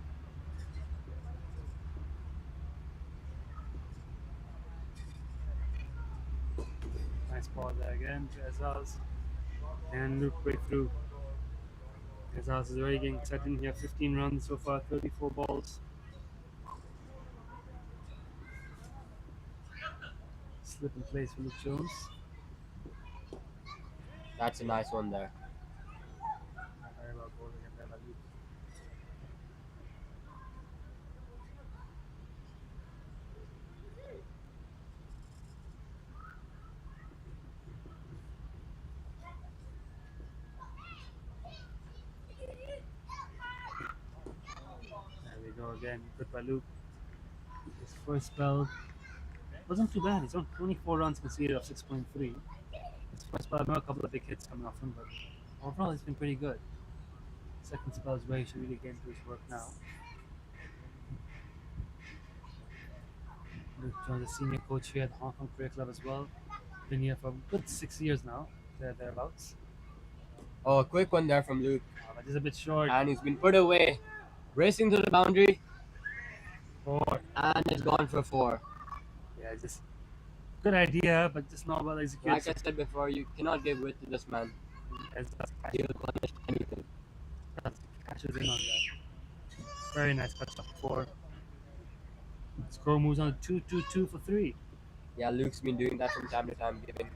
Speaker 9: Nice ball there again to Azaz. And Luke breakthrough. Azaz is already getting set in here. 15 runs so far, 34 balls. Slip in place for Luke Jones.
Speaker 10: That's a nice one there.
Speaker 9: Very well bowled again there by Luke. There we go again. Good by Luke. His first spell wasn't too bad. He's on 24 runs conceded of 6.3. His first spell, I know a couple of big hits coming off him, but overall he's been pretty good. Second spell is where he should really get into his work now. Luke Jones, a senior coach here at the Hong Kong Cricket Club as well. Been here for a good 6 years now, thereabouts.
Speaker 10: Oh, a quick one there from Luke.
Speaker 9: But just a bit short.
Speaker 10: And he's been put away. Racing to the boundary.
Speaker 9: 4.
Speaker 10: And it's gone for 4.
Speaker 9: Yeah, just good idea, but just not well executed.
Speaker 10: Like I said before, you cannot give way to this man. He'll punish anything.
Speaker 9: Catches in on that. Very nice catch up 4. Score moves on to 2-2-2 for 3.
Speaker 10: Yeah, Luke's been doing that from time to time, giving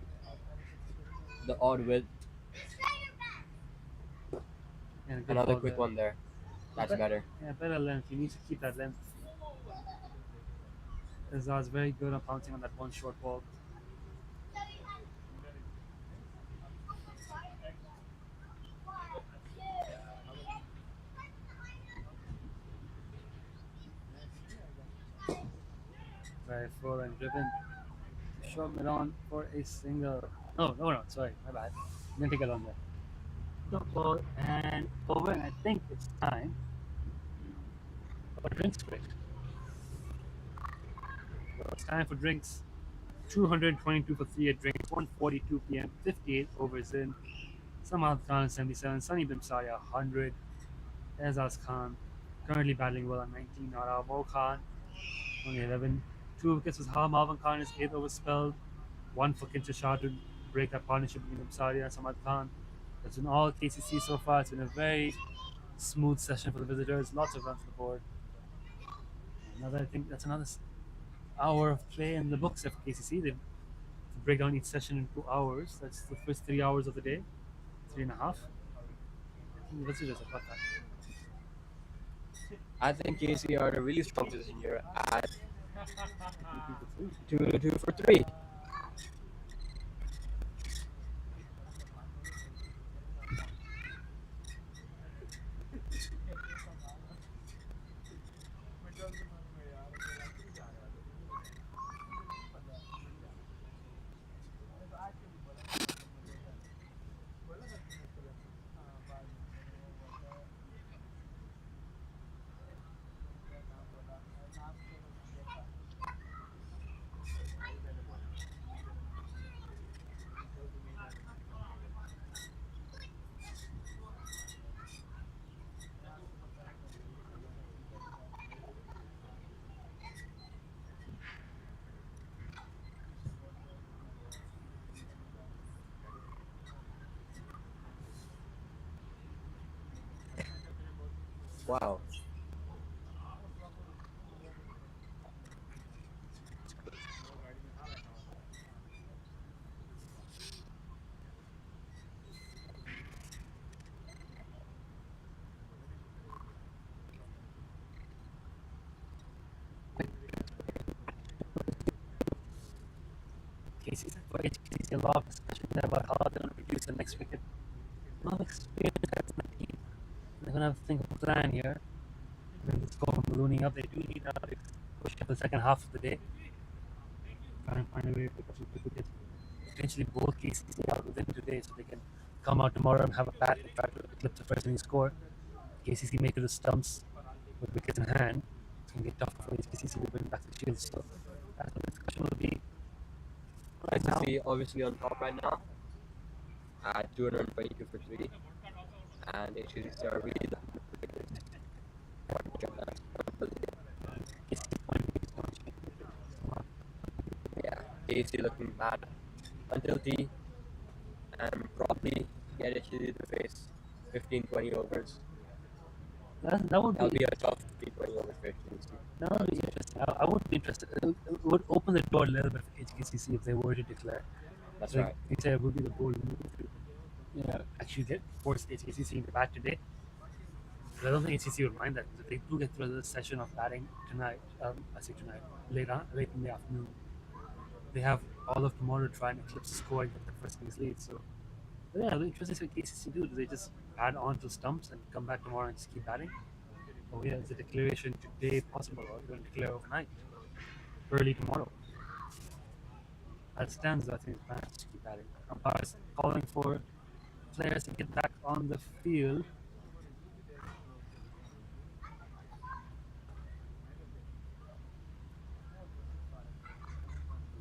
Speaker 10: the odd width.
Speaker 9: And
Speaker 10: Another quick one there. That's better.
Speaker 9: Yeah, better length. You need to keep that length. Azaz very good on pouncing on that one short ball. Very full and driven. Short mid on for a single. Oh, no, sorry, my bad. Didn't take it on there. Top ball and over, and I think it's time for drinks break. So it's time for drinks. 222 for 3 at drinks, 1:42 p.m., 58 overs in. Samad Khan 77, Sunny Bimsaya 100, Azaz Khan currently battling well on 19, Nara Mo Khan only 11. 2 wickets was Har Marwan Khan, his 8th over spelled. 1 for Kinshasa Shah to break that partnership between Bimsaya and Samad Khan. That's been all KCC so far. It's been a very smooth session for the visitors, lots of runs on the board. I think that's another hour of play in the books of KCC. They break down each session in 2 hours. That's the first 3 hours of the day, 3.5. I think the visitors have got that.
Speaker 10: I think KC are in a really strong position here at 2 for 3. Wow.
Speaker 9: KCC for HKCC a lot of discussion there about how they're going to produce the next wicket. A lot of experience in the team. They're going to have to think of a plan here. When the score from ballooning up, they do need to push up the second half of the day. Try and find a way to pick up some quick wickets. Potentially both KCC out within today so they can come out tomorrow and have a bat and try to eclipse the first inning score. KCC make it to the stumps with wickets in hand. It's going to get tougher for HKCC to bring back the shield. So that's what the discussion will be.
Speaker 10: Nice to see obviously on top right now at 222 for 3. And HKCC are really the yeah, KC looking bad until T and probably get HKCC to face 15-20 overs.
Speaker 9: That would
Speaker 10: That'll
Speaker 9: be
Speaker 10: be a tough 15-20 overs for HKCC.
Speaker 9: that would be interesting. I would be interested. It would open the door a little bit for HKCC if they were to declare.
Speaker 10: That's
Speaker 9: Like
Speaker 10: right.
Speaker 9: you said, it would be the bold move to actually get force HKCC into bat today. But I don't think HKCC would mind that because if they do get through this session of batting tonight, I say tonight, late in the afternoon, they have all of tomorrow to try and eclipse the score and get the first innings lead. So, but yeah, it'll be interesting to see what KCC do. Do they just add on to stumps and come back tomorrow and just keep batting? Oh yeah, is the declaration today possible, or are they going to declare overnight, early tomorrow? As it stands, I think it's best to keep batting. Umpires calling for players to get back on the field.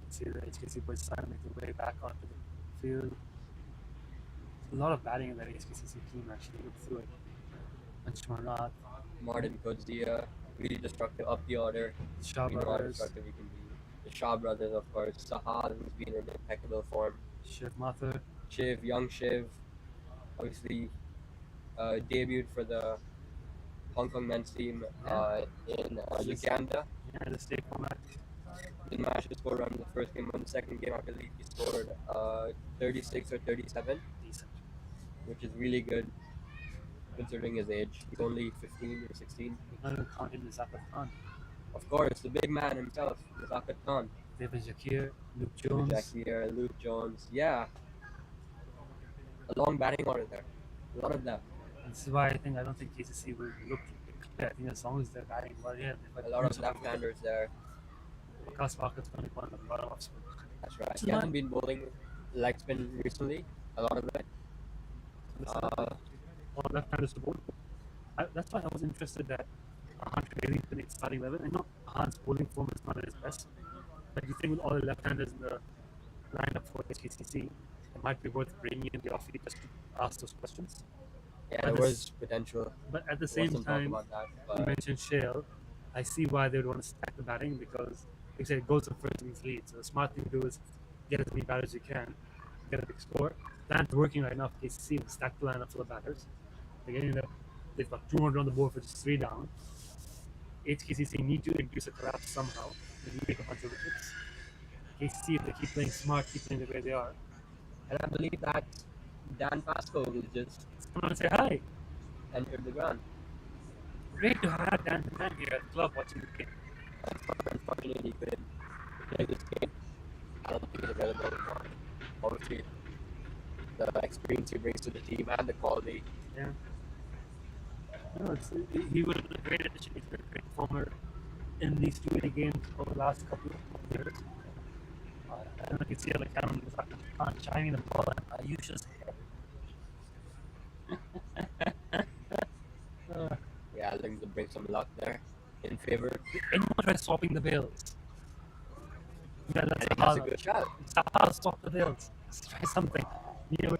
Speaker 9: See the HKC boys trying to make their way back onto the field. A lot of batting in that HKCC team actually. Look through it. Anshmarat,
Speaker 10: Martin Godzilla, really destructive up the order.
Speaker 9: Shah
Speaker 10: We know how
Speaker 9: brothers,
Speaker 10: destructive he can be. The Shaw brothers, of course. Sahal, who's been in impeccable form.
Speaker 9: Shiv Mathur,
Speaker 10: Shiv, young Shiv, obviously debuted for the Hong Kong men's team in Uganda.
Speaker 9: yeah, the state format.
Speaker 10: Didn't manage to score run in the first game, but in the second game, I believe he scored 36 or 37,
Speaker 9: Decent.
Speaker 10: which is really good considering his age. He's only 15 or 16.
Speaker 9: Not even counting the Zakat Khan.
Speaker 10: Of course, the big man himself, Zakat Khan.
Speaker 9: David Jakir, Luke Jones.
Speaker 10: Jackie, Luke Jones. Yeah. A long batting order there. A lot of that.
Speaker 9: This is why I don't think KCC will look to declare. I think as long as they're batting well, yeah,
Speaker 10: A lot of left-handers there.
Speaker 9: Vikas Parker's going to want a lot of offspring.
Speaker 10: That's right. He hasn't been bowling leg spin recently. A lot of it.
Speaker 9: Or left-handers to bowl. That's why I was interested that Hunt really played starting 11. And not Hunt's bowling form is not at his best. But you think with all the left-handers in the lineup for HKCC, it might be worth bringing in the off-field just to ask those questions.
Speaker 10: Yeah,
Speaker 9: But
Speaker 10: there
Speaker 9: this-
Speaker 10: was potential.
Speaker 9: But at the
Speaker 10: There
Speaker 9: same
Speaker 10: was some talk
Speaker 9: time,
Speaker 10: about that,
Speaker 9: you
Speaker 10: but
Speaker 9: mentioned Shale. I see why they would want to stack the batting because, like I said, it goes to first innings lead. So the smart thing to do is get as many batters as you can, get a big score. Plan's working right now for KCC with stack the lineup full of batters. They've got 200 on the board for just 3 down. HKCC need to induce a collapse somehow. They need to take a bunch of wickets. KCC, if they keep playing smart, keep playing the way they are,
Speaker 10: and I believe that Dan Pascoe will just
Speaker 9: come on and say hi.
Speaker 10: enter the ground.
Speaker 9: Great to have Dan here at the club watching the game.
Speaker 10: Unfortunately, he couldn't play this game. I don't think he's available. Obviously, the experience he brings to the team and the quality.
Speaker 9: Yeah. No, he would have been a great addition. He's been a great performer in these 2 games over the last couple of years. I don't know if you see how the camera is shining the ball and Ayush's hair.
Speaker 10: Yeah, I think to bring some luck there in favor.
Speaker 9: Did anyone try swapping the bills? Yeah,
Speaker 10: I think that's a good shot.
Speaker 9: Sahal swap the bills. Let's try something. You know,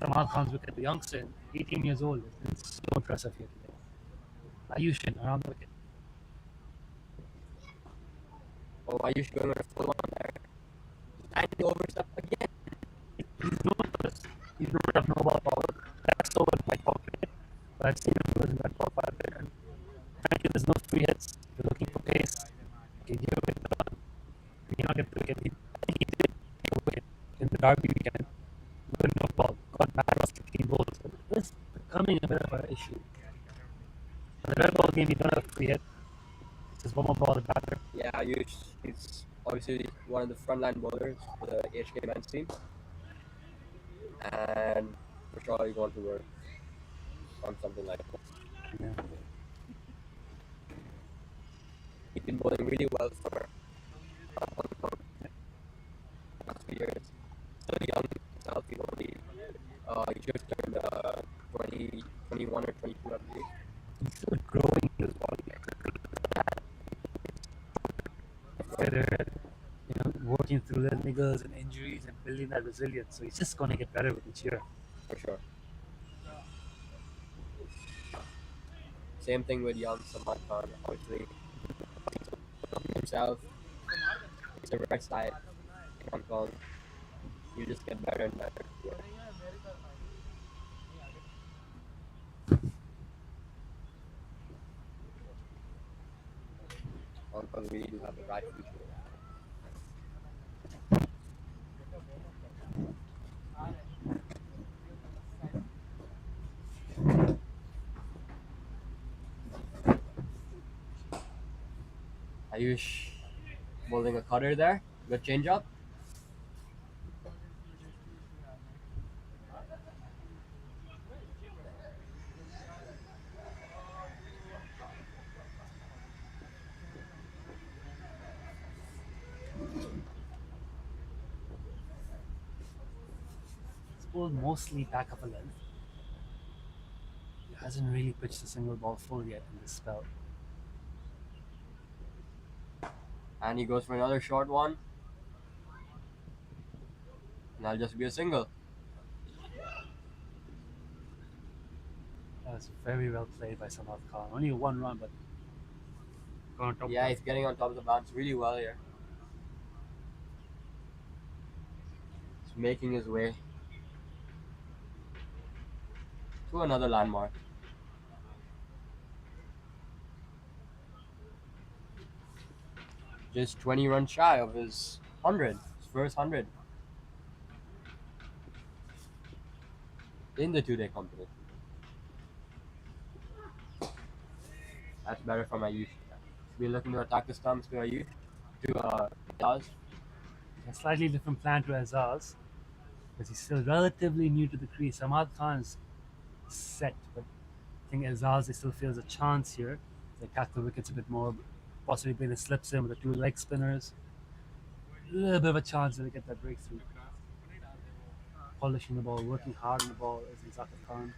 Speaker 9: Tamal Khan's wicket, the youngster, 18 years old. It's so impressive here today. Ayushin around the wicket.
Speaker 10: Oh, Ayush going with a full one there. And the overstep again.
Speaker 9: He's known for this. He's known to have no ball power. That's over my pocket. But I've seen him losing that ball quite a bit. And frankly, there's no free hits. If you're looking for pace, you can give it you not get the wicket. I think he did take a wicket in the Derby weekend. Good no ball. Got back across 15 balls. So this is becoming a bit of an issue. In the red ball game, he don't have a free hit. It's just one more ball to batter.
Speaker 10: Yeah, Ayush, he's obviously one of the frontline bowlers for the HK men's team. And for sure, he's going to work on something like this.
Speaker 9: Yeah.
Speaker 10: He's been bowling really well for Hong Kong the last few years. Still young himself, he's only he just turned 20, 21 or 22, I believe.
Speaker 9: He's still growing his body. They're working through that niggles and injuries and building that resilience. So he's just going to get better with each year.
Speaker 10: For sure. Same thing with young Samad Khan. Obviously, himself, he's a right side in Hong Kong. You just get better and better. Yeah. Hong Kong really do have a bright future. Ayush bowling a cutter there. Good change up.
Speaker 9: He's bowled mostly back up a length. He hasn't really pitched a single ball full yet in this spell.
Speaker 10: And he goes for another short one. And that'll just be a single.
Speaker 9: That was very well played by Samad Khan. Only one run, but gone on top.
Speaker 10: Yeah, he's getting on top of the bounce really well here. He's making his way to another landmark. Just 20 runs shy of his 100, his first 100 in the two-day competition. That's better from Ayush. We're looking to attack the stumps to Ayush, to Daz.
Speaker 9: A slightly different plan to Azaz, because he's still relatively new to the crease. Samad Khan's set, but I think Azaz still feels a chance here. They attack the wickets a bit more, possibly bring the slips in with the two leg spinners. A little bit of a chance to get that breakthrough. Polishing the ball, working hard on the ball is Zakir Khan.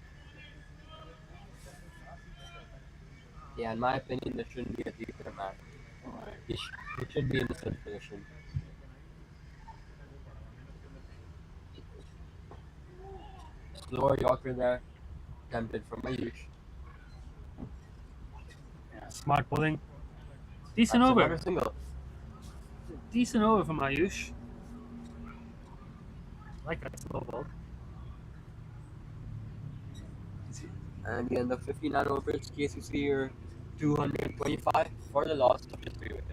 Speaker 10: Yeah, in my opinion, this shouldn't be a three-hitter man. He should be in the fifth position. Slower Yorker there, attempted from Ayush.
Speaker 9: Yeah, smart bowling. Decent
Speaker 10: That's
Speaker 9: over.
Speaker 10: another single.
Speaker 9: Decent over from Ayush. I like that slow ball.
Speaker 10: And the end of 59 overs, KCC are 225 for the loss of just 3 wickets.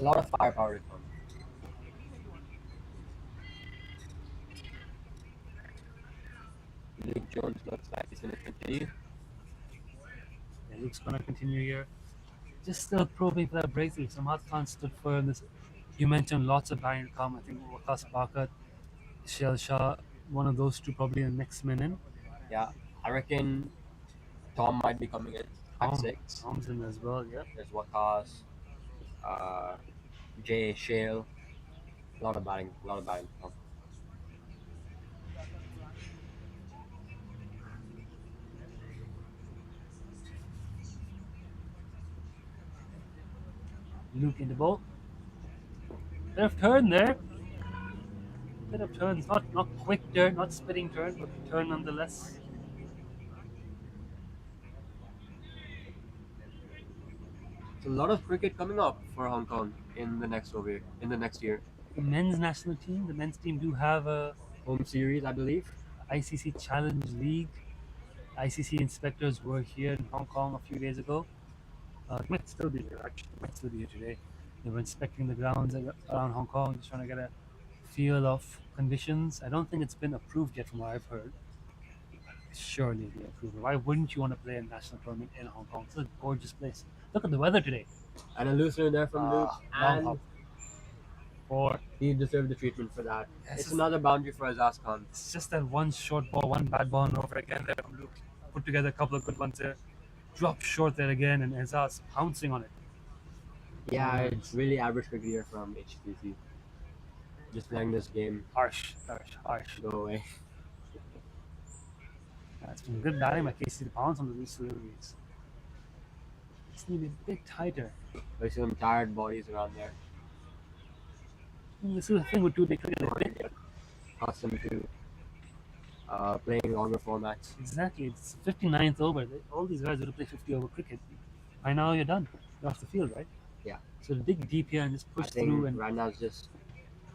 Speaker 10: A lot of firepower to come. Luke Jones looks like he's going to continue.
Speaker 9: Yeah, Luke's going to continue here. Just still probing for that breakthrough. Samad Khan stood firm. You mentioned lots of batting to come. I think Waqas Bakat, Shell Shah, one of those two probably in the next minute.
Speaker 10: Yeah, I reckon Tom might be coming in at 6.
Speaker 9: Tom's in as well, yeah.
Speaker 10: There's Waqas, Jay, Shale. A lot of batting to come.
Speaker 9: Luke in the ball. Bit of turn there. Bit of turn. It's not quick turn, not spinning turn, but turn nonetheless.
Speaker 10: It's a lot of cricket coming up for Hong Kong in the next year.
Speaker 9: The men's national team, the men's team do have a
Speaker 10: home series, I believe.
Speaker 9: ICC Challenge League. ICC inspectors were here in Hong Kong a few days ago. Might still be here, actually. Might still be here today. They were inspecting the grounds around Hong Kong, just trying to get a feel of conditions. I don't think it's been approved yet from what I've heard. Surely be approved. Why wouldn't you want to play a national tournament in Hong Kong? It's a gorgeous place. Look at the weather today.
Speaker 10: And a loosener there from Luke. And
Speaker 9: 4.
Speaker 10: He deserved the treatment for that. It's another boundary for Azaz Khan.
Speaker 9: It's just that one short ball, one bad ball, and over again there from Luke. Put together a couple of good ones there. Drop short there again, and Azaz pouncing on it.
Speaker 10: Yeah, it's really average cricket here from HKCC. Just playing this game.
Speaker 9: Harsh.
Speaker 10: Go away.
Speaker 9: It's been good batting by KCC to pounce on the loose deliveries. Just need a bit tighter.
Speaker 10: There's some tired bodies around there.
Speaker 9: This is the thing with two-day cricket.
Speaker 10: or get accustomed to playing longer formats.
Speaker 9: Exactly. It's 59th over. All these guys would play 50-over cricket. By now you're done. You're off the field, right?
Speaker 10: Yeah.
Speaker 9: So to dig deep here and just
Speaker 10: I
Speaker 9: push through
Speaker 10: think
Speaker 9: and
Speaker 10: right now it's just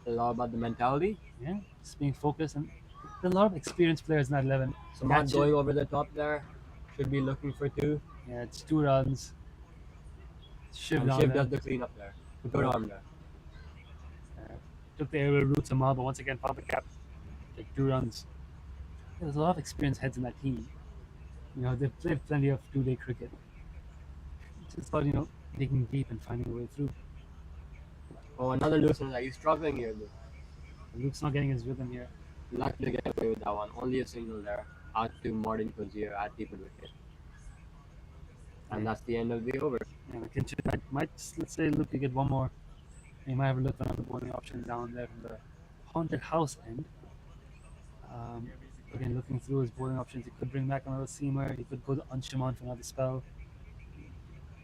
Speaker 10: a lot about the mentality.
Speaker 9: yeah, just being focused. And there are a lot of experienced players in that 11.
Speaker 10: So not
Speaker 9: Catch it.
Speaker 10: going over the top there. Should be looking for 2.
Speaker 9: Yeah, it's 2 runs. Shiv
Speaker 10: And
Speaker 9: down
Speaker 10: Shiv
Speaker 9: there.
Speaker 10: does the cleanup there. Good arm there.
Speaker 9: Took the aerial route somehow, but once again found the cap. Take 2 runs. Yeah, there's a lot of experienced heads in that team. You know, they've played plenty of two-day cricket. It's just about, digging deep and finding a way through.
Speaker 10: Oh, another looseness. Are you struggling here, Luke?
Speaker 9: Luke's not getting his rhythm here.
Speaker 10: Lucky to get away with that one. Only a single there. Out to Martin Cozier at deep wicket. And that's the end of the over.
Speaker 9: Yeah, McKinnon might just, let's say, Luke, you get one more. You might have a look at another bowling option down there from the haunted house end. Again, looking through his bowling options, he could bring back another seamer. He could go to Anshuman for another spell.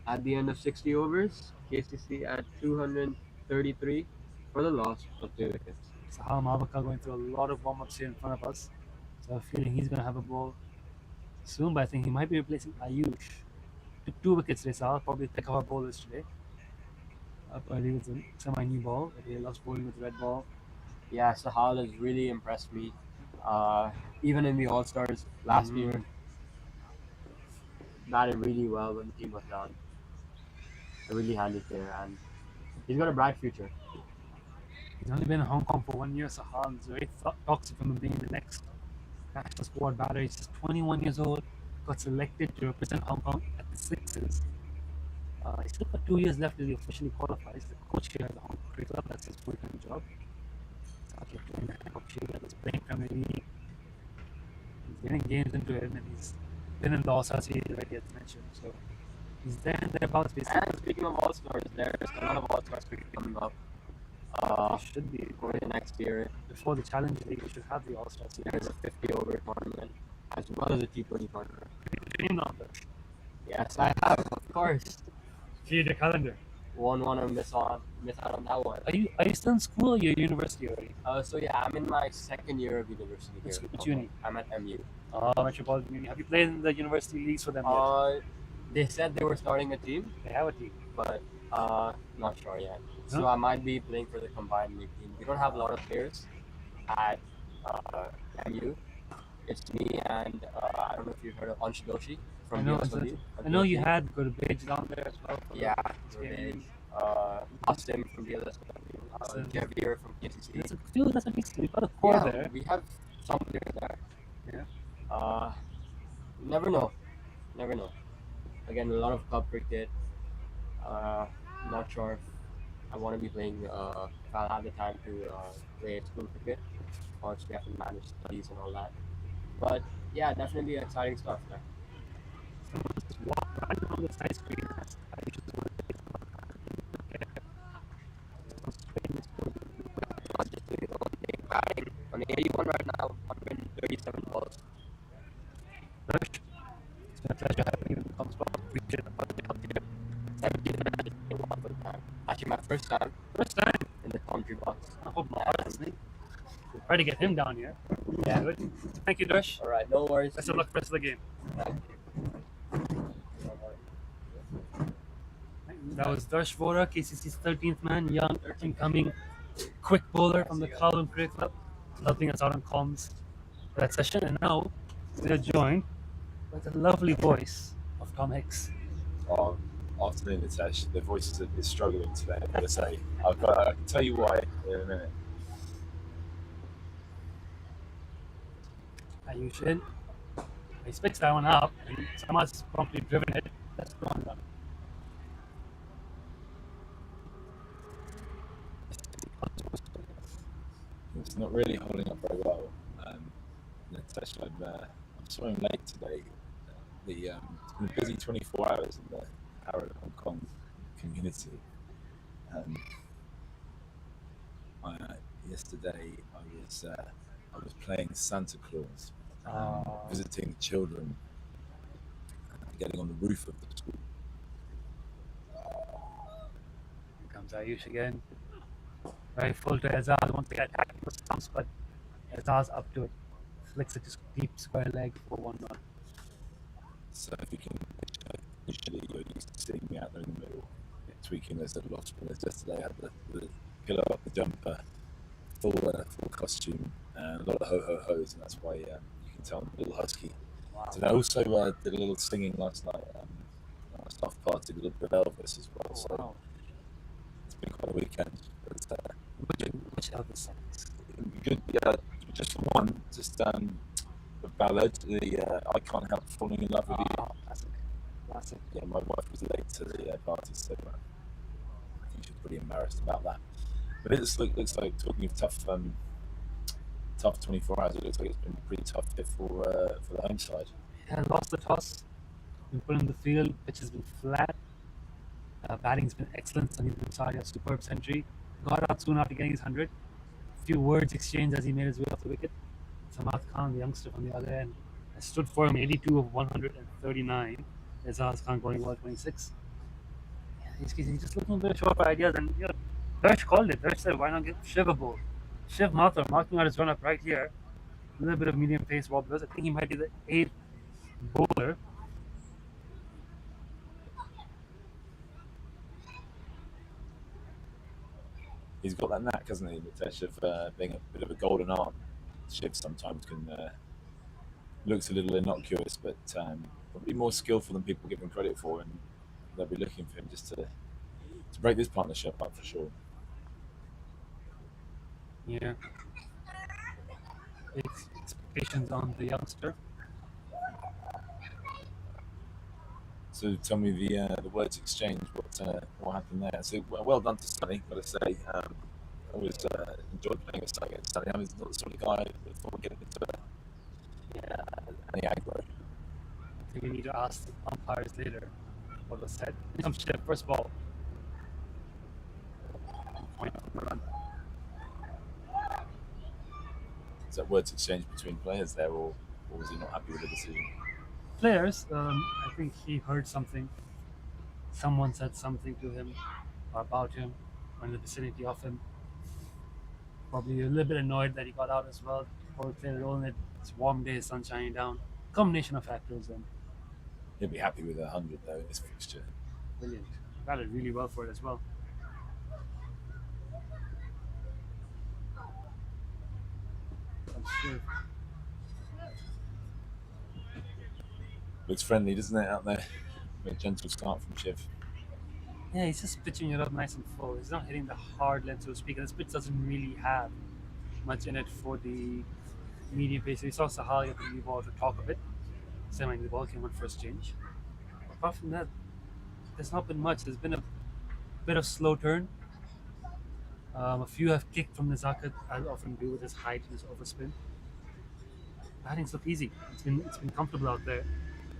Speaker 10: At the end of 60 overs, KCC at 233 for the loss of 2 wickets.
Speaker 9: Sahal Mavaka going through a lot of warm-ups here in front of us. So I have a feeling he's going to have a ball soon, but I think he might be replacing Ayush. Took 2 wickets today, Sahal. Probably pick up our bowlers today. Up early with a semi-new ball. He loves bowling with red ball.
Speaker 10: Yeah, Sahal has really impressed me. Even in the All-Stars last year, batted really well when the team was down. A really handy player, and he's got a bright future.
Speaker 9: He's only been in Hong Kong for 1 year, Sahal. There's very talks of him being the next national squad batter. He's just 21 years old. Got selected to represent Hong Kong at the Sixers. He's still got 2 years left till he officially qualifies. The coach here at the Hong Kong Cricket Club, that's his full-time job. After playing the Hancock Shield, he's playing Premier League. He's getting games into it, and he's been in the All-Star series already, as mentioned. So he's there and thereabouts, basically.
Speaker 10: And speaking of All-Stars, there's a lot of All-Stars cricket coming up.
Speaker 9: Should be
Speaker 10: for the next year.
Speaker 9: Before the Challenge League, we should have the All-Star series.
Speaker 10: There's a 50-over tournament as well as a T20 tournament.
Speaker 9: Dream of it.
Speaker 10: Yes, I have, of course.
Speaker 9: See the calendar.
Speaker 10: Won't want to miss out on that one.
Speaker 9: Are you still in school or you're at university already?
Speaker 10: So yeah, I'm in my 2nd year of university here.
Speaker 9: Which uni?
Speaker 10: I'm at MU.
Speaker 9: Metropolitan Uni. Have you played in the university leagues for them yet?
Speaker 10: They said they were starting a team.
Speaker 9: They have a team.
Speaker 10: But not sure yet. So
Speaker 9: Huh?
Speaker 10: I might be playing for the combined league team. We don't have a lot of players at MU. It's me and I don't know if you've heard of Ansh Doshi from BSW.
Speaker 9: I know you had Gurbage down there as well.
Speaker 10: Yeah, Gurbage. Lost him from BSW. Javier from KCC.
Speaker 9: That's a decent. We've got a core
Speaker 10: Yeah,
Speaker 9: there.
Speaker 10: we have some players there.
Speaker 9: Yeah.
Speaker 10: Never know. Again, a lot of club cricket. Not sure if I want to be playing, if I'll have the time to play school cricket, or if we have to manage studies and all that. But yeah, definitely exciting stuff there.
Speaker 9: Someone just walked right on the side screen. I just want to take
Speaker 10: Not just doing his own thing, batting on 81 right now, 137 balls.
Speaker 9: Rush. It's been a pleasure having you in the comms box. Appreciate the help here.
Speaker 10: 17 minutes in one full time. Actually, my first time in the commentary box.
Speaker 9: I hope not, honestly. We'll try to get him down here.
Speaker 10: Yeah.
Speaker 9: Good. Thank you, Darsh.
Speaker 10: All right, no worries.
Speaker 9: Best of luck for the rest of the game. That was Darsh Vora, KCC's 13th man, young, incoming, quick bowler from the Kowloon Cricket Club, helping us out on comms for that session. And now they're joined by the lovely voice of Tom Hicks.
Speaker 11: Oh, afternoon, Nitesh. The voice is struggling today, I've got to say. I can tell you why in a minute.
Speaker 9: Ayush in. He picks that one up, and Samad's promptly driven it. That's gone done.
Speaker 11: It's not really holding up very well. Nitesh, I'm swimming late today. It's been a busy 24 hours in the Harrow, Hong Kong community. Yesterday I was playing Santa Claus, visiting the children, getting on the roof of the school.
Speaker 9: Here comes Ayush again. Very full to Azaz. Once again, attacking the stumps, but Azaz up to it. Flicks it to deep square leg for 1-run.
Speaker 11: So if you can, usually you're used to seeing me out there in the middle, tweaking those little off spinners. Yesterday I had the pillow up the jumper, full costume, and a lot of ho-ho-hos, and that's why you can tell I'm a little husky.
Speaker 9: Wow.
Speaker 11: So I also did a little singing last night. A soft party, a little bit of Elvis as well. So
Speaker 9: Wow.
Speaker 11: it's been quite a weekend. But,
Speaker 9: Which Elvis songs?
Speaker 11: good, just one, just a ballad. I Can't Help Falling in Love with You.
Speaker 9: Classic.
Speaker 11: Yeah, my wife was late to the party, so I think she was pretty embarrassed about that. But it looks like, talking of tough 24 hours, it looks like it's been pretty tough here for the home side.
Speaker 9: Yeah, lost the toss. Been put in the field. Pitch has been flat. Batting's been excellent. Sunny's been sorry, a superb century. Got out soon after getting his 100. Few words exchanged as he made his way off the wicket. Samad Khan, the youngster from the other end, has stood for him 82 of 139. Azaz Khan going well 26. Yeah, he's just looking a bit short for ideas, and Darsh called it. Darsh said, why not give Shiv a ball? Shiv Mathur marking out his run up right here. A little bit of medium pace wobblers. I think he might be the 8th bowler.
Speaker 11: He's got that knack, hasn't he, Nitesh, of being a bit of a golden arm. Shiv sometimes looks a little innocuous, but probably more skillful than people give him credit for, and they'll be looking for him just to break this partnership up for sure.
Speaker 9: Yeah. Expectations on the youngster.
Speaker 11: So tell me the words exchange. What happened there? So well done to Sunny. Got to say, I always enjoyed playing with Sunny. I mean, he's not the sort of guy that thought getting into any aggro.
Speaker 9: I think we need to ask the umpires later what was said. Here comes Shiv, first ball. Point on the run.
Speaker 11: Is that words exchange between players there, or was he not happy with the decision?
Speaker 9: Players, I think he heard something. Someone said something to him or about him or in the vicinity of him. Probably a little bit annoyed that he got out as well. Probably played a role in it. It's a warm day, sun shining down. Combination of factors then.
Speaker 11: He'll be happy with 100 though in this fixture.
Speaker 9: Brilliant. Batted really well for it as well. I'm sure.
Speaker 11: Looks friendly, doesn't it, out there? A gentle start from Shiv.
Speaker 9: Yeah, he's just pitching it up nice and full. He's not hitting the hard length, so to speak. And this pitch doesn't really have much in it for the medium pace. So we saw Sahal get the new ball to talk a bit. Saying the ball came on first change. Apart from that, there's not been much. There's been a bit of slow turn. A few have kicked from the Zakat, as often do with his height and his overspin. Batting's look easy. It's been comfortable out there.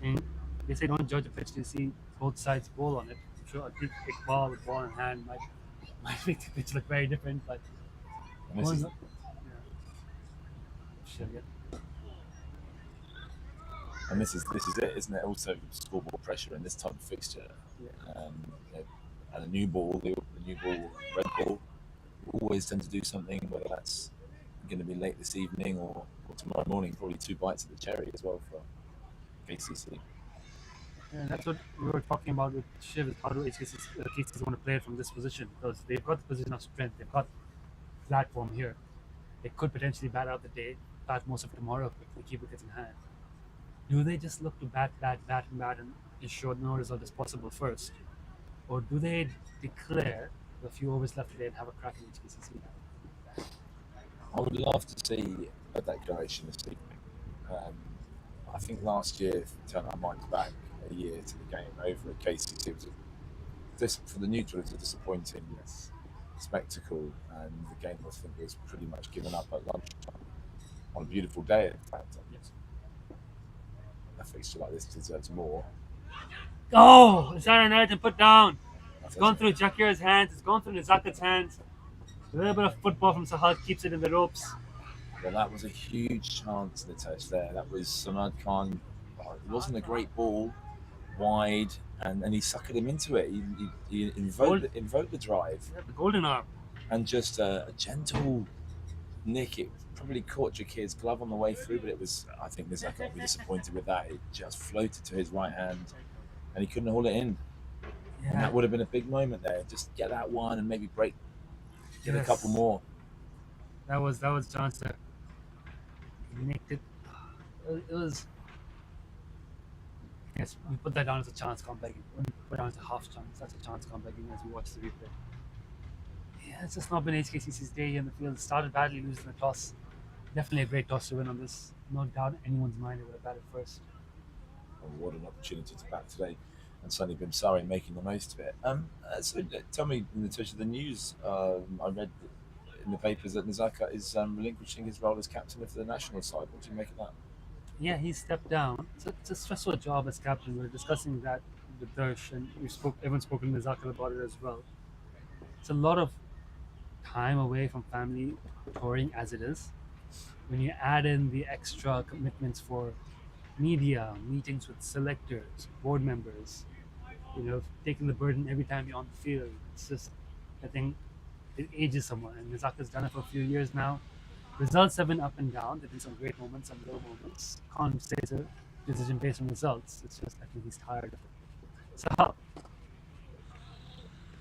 Speaker 9: And they say don't judge a pitch till you see both sides bowl on it. I'm sure a big ball with ball in hand might make the pitch look very different, but
Speaker 11: And this is it, isn't it? Also, scoreboard pressure in this type of fixture, and a new ball, the new ball, red ball, always tend to do something. Whether that's going to be late this evening or tomorrow morning, probably 2 bites of the cherry as well for KCC.
Speaker 9: And that's what we were talking about with Shiv. How do KCC want to play it from this position? Because they've got the position of strength. They've got platform here. They could potentially bat out the day, bat most of tomorrow if they keep wickets in hand. Do they just look to bat and ensure no result is possible first? Or do they declare the few overs left today and have a crack at HKCC?
Speaker 11: I would love to see a declaration this evening. I think last year, if we turn our minds back a year to the game over at KCC, for the neutral, it was a disappointing spectacle, and the game I think was pretty much given up at lunchtime on a beautiful day. In fact, a fixture like this deserves more.
Speaker 9: Oh, it's on an edge and put down. It's gone through Jakir's hands. It's gone through Nazakat's hands. A little bit of football from Sahal keeps it in the ropes.
Speaker 11: Well, that was a huge chance, Nitesh, there. That was Samad Khan. It wasn't a great ball, wide, and he suckered him into it. He invoked the drive.
Speaker 9: Yeah, the golden arm.
Speaker 11: and just a gentle nick. It probably caught Jakir's glove on the way through, but it was, I think Mizaka will be disappointed with that. It just floated to his right hand and he couldn't haul it in. And that would have been a big moment there. Just get that one and maybe get a couple more.
Speaker 9: That was chance there. He nicked it. It was. Yes, we put that down as a chance comebacking. We put down as a half chance. That's a chance comebacking as we watch the replay. Yeah, it's just not been HKCC's day here in the field. Started badly, losing the toss. Definitely a great toss to win on this. No doubt in anyone's mind they would have batted first.
Speaker 11: Oh, what an opportunity to bat today. And Sonny Bimsari making the most of it. So tell me, Natasha, the news I read in the papers that Nizaka is relinquishing his role as captain of the national side. What do you make of that?
Speaker 9: Yeah, he stepped down. It's a stressful job as captain. We were discussing that with Dersh, and everyone spoke to Nizaka about it as well. It's a lot of time away from family touring as it is. When you add in the extra commitments for media, meetings with selectors, board members, taking the burden every time you're on the field, it's just, I think, it ages someone. And Nizaka's done it for a few years now. Results have been up and down. There've been some great moments, some low moments. Can't say it's a decision based on results. It's just, I think he's tired of it. Sahal,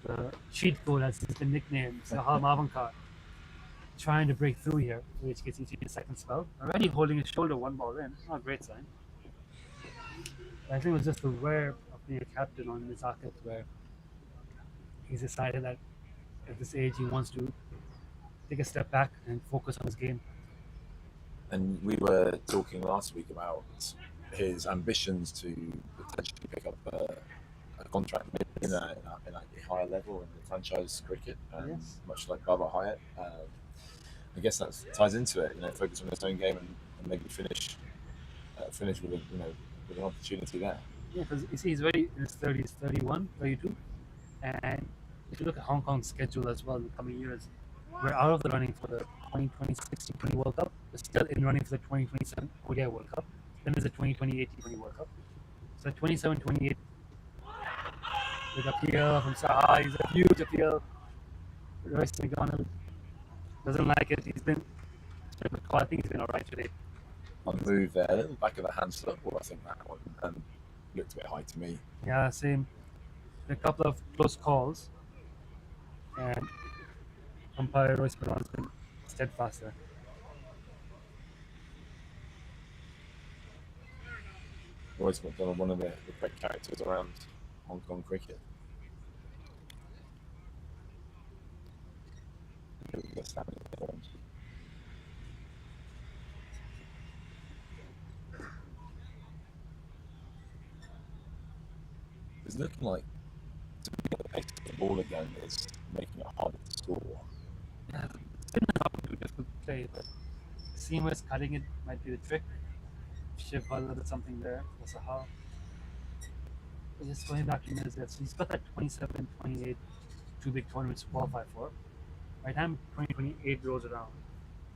Speaker 9: the cheat code, as he's been nicknamed, Sahal Mavankar, trying to break through here for HKCC in the second spell. Already holding his shoulder one ball in. Not a great sign. I think it was just the wear of being a captain on Nizaka, where he's decided that at this age he wants to take a step back and focus on his game.
Speaker 11: And we were talking last week about his ambitions to potentially pick up a contract in a higher level in the franchise cricket, much like Baba Hyatt. I guess that ties into it. Focus on his own game and maybe finish with with an opportunity there.
Speaker 9: Yeah, because you see, he's already in his 30s, 31, 32, and if you look at Hong Kong's schedule as well in the coming years, we're out of the running for the 2026 T20 World Cup. We're still in running for the 2027 ODI World Cup. Then there's the 2028 T20 World Cup. So 27, 28, with appeal from Saha, he's a huge appeal. Royce McDonald doesn't like it. I think he's been alright today.
Speaker 11: On the move there, a little back of the hand slip. Well, I think that one looked a bit high to me.
Speaker 9: Yeah, same. A couple of close calls, and umpire Royce McDonald's been steadfast there.
Speaker 11: Royce McDonald, one of the great characters around Hong Kong cricket. It's looking like to get the pace of the ball again is making it harder to score.
Speaker 9: Yeah, it's been not too difficult to play, but seamless cutting it might be the trick. Shiv Butler did something there for Sahal. But just going back to minutes there, so he's got that 27, 28, two big tournaments to qualify for. By the time 2028 rolls around,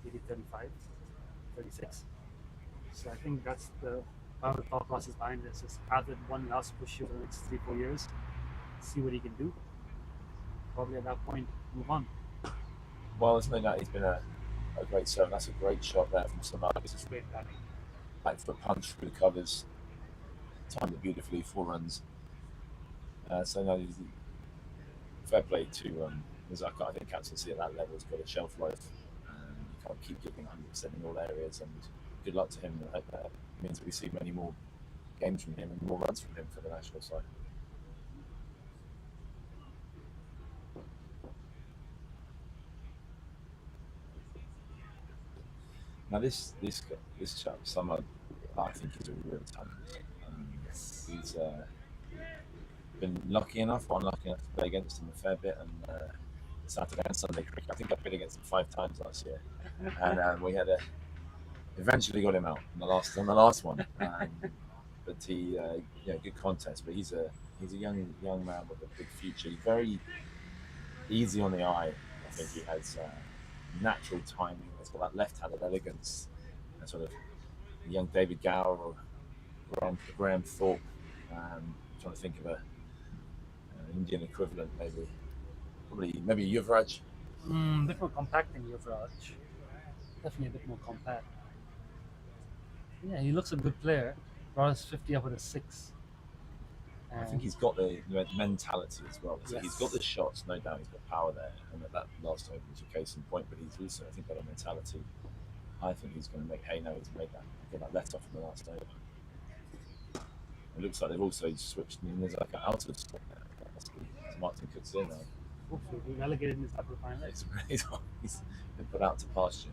Speaker 9: maybe 35, 36. So I think that's the thought process behind this, is have that one last push here for the next 3-4 years, see what he can do. Probably at that point, move on.
Speaker 11: Well, there's no doubt he's been a great servant. That's a great shot there from Samad.
Speaker 9: This is great batting.
Speaker 11: Back foot punch through the covers. Timed it beautifully, 4 runs. So no, fair play to Mizaka. I think captaincy at that level has got a shelf life. You can't keep giving 100% in all areas, and good luck to him. I hope that means we see many more games from him and more runs from him for the national side. Now this chap, Summer, I think he's a real talent. He's been lucky enough, or unlucky enough to play against him a fair bit, and Saturday and Sunday cricket. I think I played against him 5 times last year, and we had eventually got him out on the last one. But he, good contest. But he's a young man with a big future. He's very easy on the eye. I think he has natural timing. He's got that left-handed elegance, and sort of young David Gower or Graham Thorpe. Trying to think of an Indian equivalent, maybe Yuvraj.
Speaker 9: A bit more compact than Yuvraj. Definitely a bit more compact. Yeah, he looks a good player. Brought us 50 up with a 6.
Speaker 11: I think he's got the mentality as well. So he's got
Speaker 9: Yes.
Speaker 11: the shots, no doubt. He's got power there, and that last over was a case in point. But he's also, I think, got a mentality. I think he's going to make hay now to make that get that let off in the last over. It looks like they've also switched. And there's like an out of spot now. That must be Martin Cook's in now.
Speaker 9: Hopefully, we relegated in this upper final.
Speaker 11: He's been put out to pasture.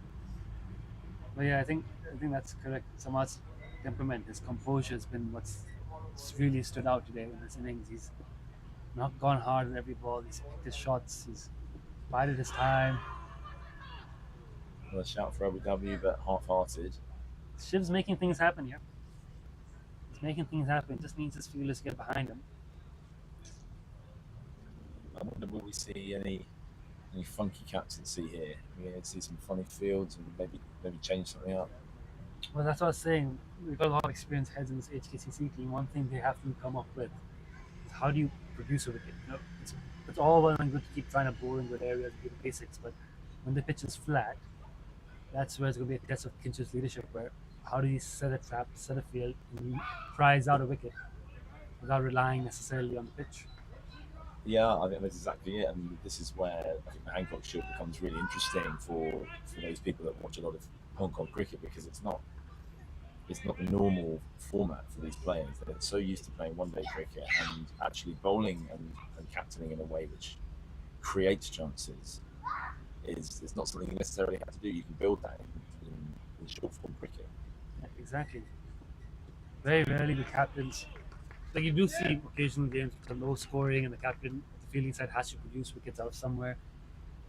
Speaker 9: But yeah, I think that's correct. Samad's temperament, his composure has been what's really stood out today in this innings. He's not gone hard at every ball. He's picked his shots. He's bided his time.
Speaker 11: Well, a shout for Abu Dhabi, but half-hearted.
Speaker 9: Shiv's making things happen here. He's making things happen. Just needs his fielders to get behind him.
Speaker 11: I wonder, will we see any funky captaincy here? We're going to see some funny fields and maybe change something up.
Speaker 9: Well, that's what I was saying. We've got a lot of experienced heads in this HKCC team. One thing they have to come up with is how do you produce a wicket? You know, it's all well and good to keep trying to bowl in good areas and do the basics, but when the pitch is flat, that's where it's going to be a test of Kinch's leadership. Where how do you set a trap, set a field, and you prize out a wicket without relying necessarily on the pitch?
Speaker 11: Yeah, I think that's exactly it, and this is where I think the Hancock Shield becomes really interesting for those people that watch a lot of Hong Kong cricket, because it's not the normal format for these players. They're so used to playing one-day cricket, and actually bowling and captaining in a way which creates chances is not something you necessarily have to do. You can build that in short-form cricket.
Speaker 9: Yeah, exactly. Very rarely the captains, like you do see occasional games with low scoring and the captain, the fielding side has to produce wickets out of somewhere.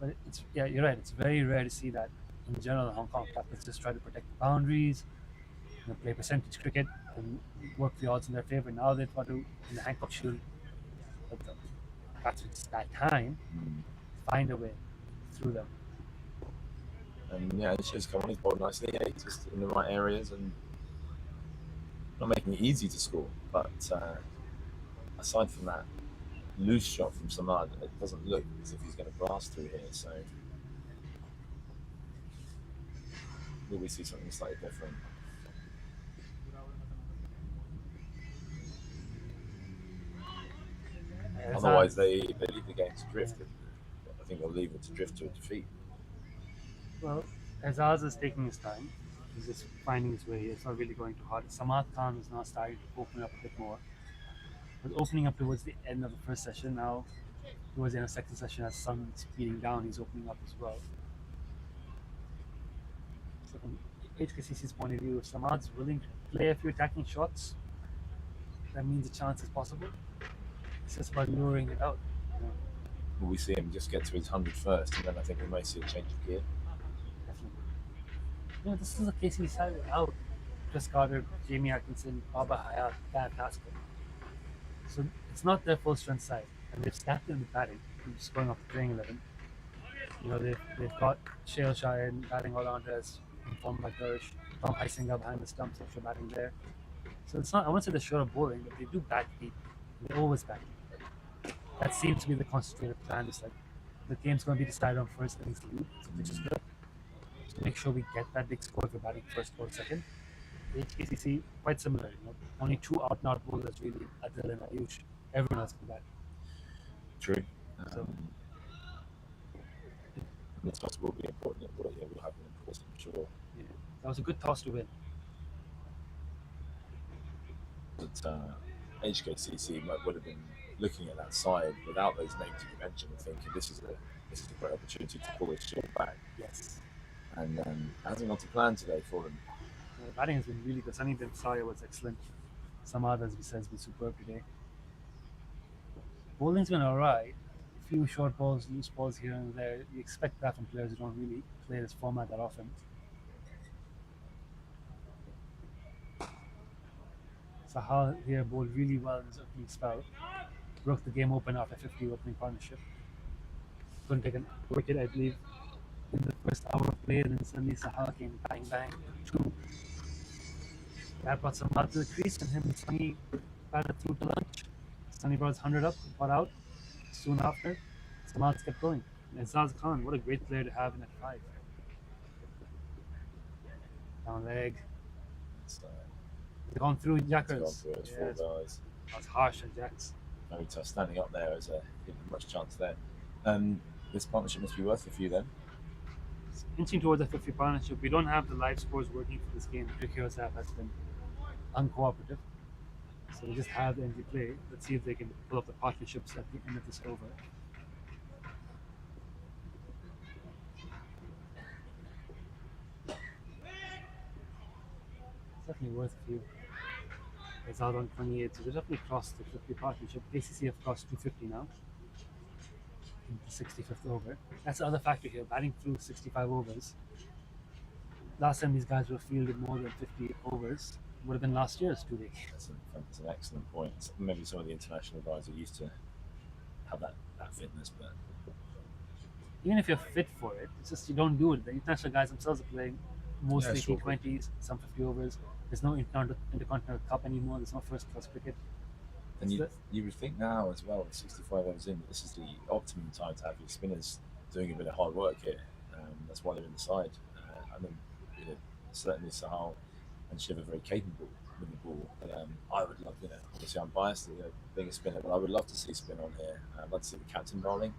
Speaker 9: But you're right. It's very rare to see that. In general, Hong Kong captains just try to protect the boundaries, play percentage cricket and work the odds in their favor. Now they've got to, in the Hancock Shield, batsmen that time, find a way through them.
Speaker 11: And yeah, it's just come on, he's bowled nicely. Yeah, he's just in the right areas and not making it easy to score. But aside from that loose shot from Samad, it doesn't look as if he's going to blast through here. So will we see something slightly different? Otherwise, they leave the game to drift. I think they'll leave it to drift to a defeat.
Speaker 9: Well, Azaz is taking his time. He's just finding his way. It's not really going too hard. Samad Khan is now starting to open up a bit more. But opening up towards the end of the first session, now towards the end of the second session, as sun speeding down, he's opening up as well. So from HKCC's point of view, if Samad's willing to play a few attacking shots, that means a chance is possible. It's just about luring it out.
Speaker 11: Will we see him just get to his 100 first, and then I think we may see a change of gear?
Speaker 9: Definitely. This is a KC side without Chris Carter, Jamie Atkinson, Baba Hayat, Dan Tasker. So it's not their full strength side, and they've stacked it in the batting. Just going off the playing 11. They've got Shale Shine batting all around us, informed by Gersh, Tom Heisinger behind the stumps, extra batting there. So it's not, I won't say they're short of bowling, but they do bat deep. They always bat deep. That seems to be the concentrated plan. It's like the game's going to be decided on first innings lead, which is good. To make sure we get that big score if we're batting first or second. The HKCC, quite similar. Only 2 out-and-out bowlers really, Adil and Ayush. Everyone else can bat.
Speaker 11: True. The toss will be important. We'll have an important, I'm sure.
Speaker 9: Yeah. That was a good toss to win.
Speaker 11: But HKCC would have been looking at that side without those names you mentioned and thinking this is a great opportunity to pull this shield back.
Speaker 9: Yes.
Speaker 11: And hasn't gone to plan today for them.
Speaker 9: The batting has been really good. Sunny Bin Saya was excellent. Samad, as we said, has been superb today. Bowling's been alright. A few short balls, loose balls here and there. You expect that from players who don't really play this format that often. Sahal here bowled really well in his opening spell. Broke the game open after 50 opening partnership. Couldn't take a wicket, I believe, in the first hour of play, and then suddenly Sahal came bang bang, 2. That brought Samad to the crease, and him and Sunny batted through to lunch. Sunny brought his 100 up, got out. Soon after, Samad kept going. And Zaz Khan, what a great player to have in at 5. Down leg.
Speaker 11: It's,
Speaker 9: They've gone through
Speaker 11: it's gone
Speaker 9: Jackers.
Speaker 11: through its
Speaker 9: Yeah,
Speaker 11: four guys.
Speaker 9: that's harsh on Jacks.
Speaker 11: Very tough. Standing up there is isn't much chance there. This partnership must be worth a few then.
Speaker 9: It's inching towards a 50 partnership. We don't have the live scores working for this game. Rick Hersap has been uncooperative. So we just have the NG play. Let's see if they can pull up the partnerships at the end of this over. It's definitely worth a few. It's out on 28, so they definitely crossed the 50 partnership. KCC have crossed 250 now. In the 65th over. That's the other factor here, batting through 65 overs. Last time these guys were fielded more than 50 overs would have been last year's today.
Speaker 11: That's an excellent point. Maybe some of the international guys are used to have that fitness, but
Speaker 9: Even if you're fit for it, it's just you don't do it. The international guys themselves are playing mostly
Speaker 11: sure.
Speaker 9: T20s, some 50 overs. There's no Intercontinental Cup anymore. There's no first class cricket.
Speaker 11: and
Speaker 9: It's
Speaker 11: you would think now as well, 65 overs in, this is the optimum time to have your spinners doing a bit of hard work here. That's why they're in the side. And then certainly Sahal and Shiv are very capable with the ball. But, I would love, obviously I'm biased, being a spinner, but I would love to see spin on here. I'd like to see the captain bowling.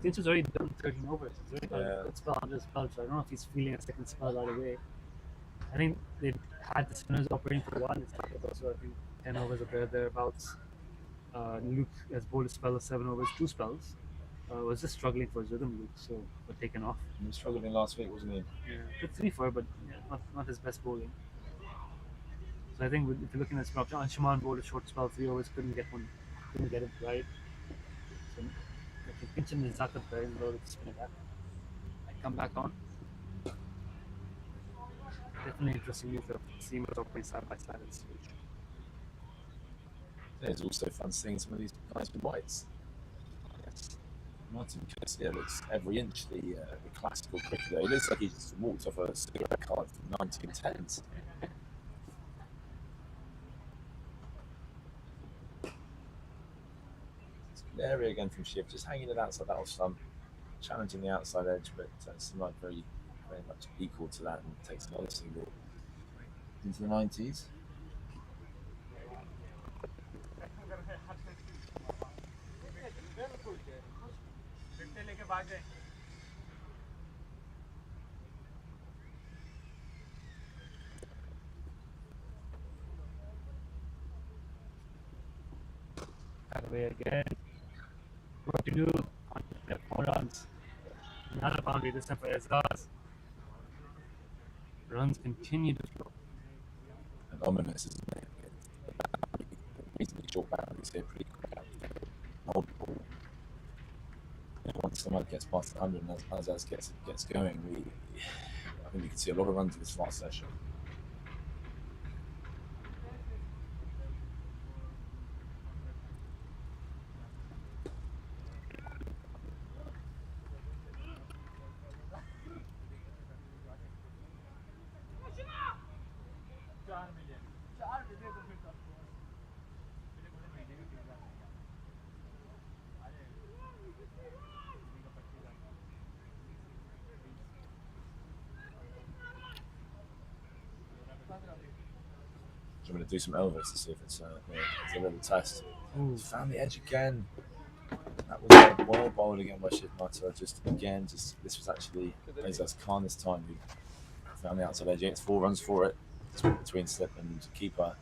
Speaker 9: Finch has already done 13 overs. He's already got
Speaker 11: Yeah.
Speaker 9: a good spell under his belt, so I don't know if he's feeling a second spell right away. I think they had the spinners operating for a while. It's also, I think, 10 overs or thereabouts. Luke has bowled a spell of 7 overs, 2 spells. Was just struggling for his rhythm, Luke, so got taken off.
Speaker 11: He was struggling last week, wasn't he?
Speaker 9: Yeah, took 3-4, but not his best bowling. So I think if you're looking at spin option, Anshuman bowled a short spell, 3 overs, couldn't get it right. So I think Pinch and Zakat there in the to spin it back. I come back on. Definitely interesting move to see what's operating side by side at this stage.
Speaker 11: There's also fun seeing some of these guys with whites.
Speaker 9: Yes.
Speaker 11: Martin Curcia looks every inch the classical cricketer. He looks like he just walked off a cigarette card from 1910s. It's a good area again from Shiv, just hanging it outside that off stump, challenging the outside edge, but Simon very, very much equal to that and takes another single into the 90s.
Speaker 9: Back away again. What to do? 4 runs. Another boundary this time for Azaz. Runs continue to flow.
Speaker 11: And ominous, isn't it? Reasonably short boundaries here, pretty quick out. Hold the ball. Once someone gets past 100 and Azaz gets going, I think we can see a lot of runs in this last session. I'm going to do some Elvis to see if it's a little test. He's found the edge again. That was well bowled again by Shiv Mata. This was actually Azaz Khan this time who found the outside edge. It's 4 runs for it. It's between slip and keeper.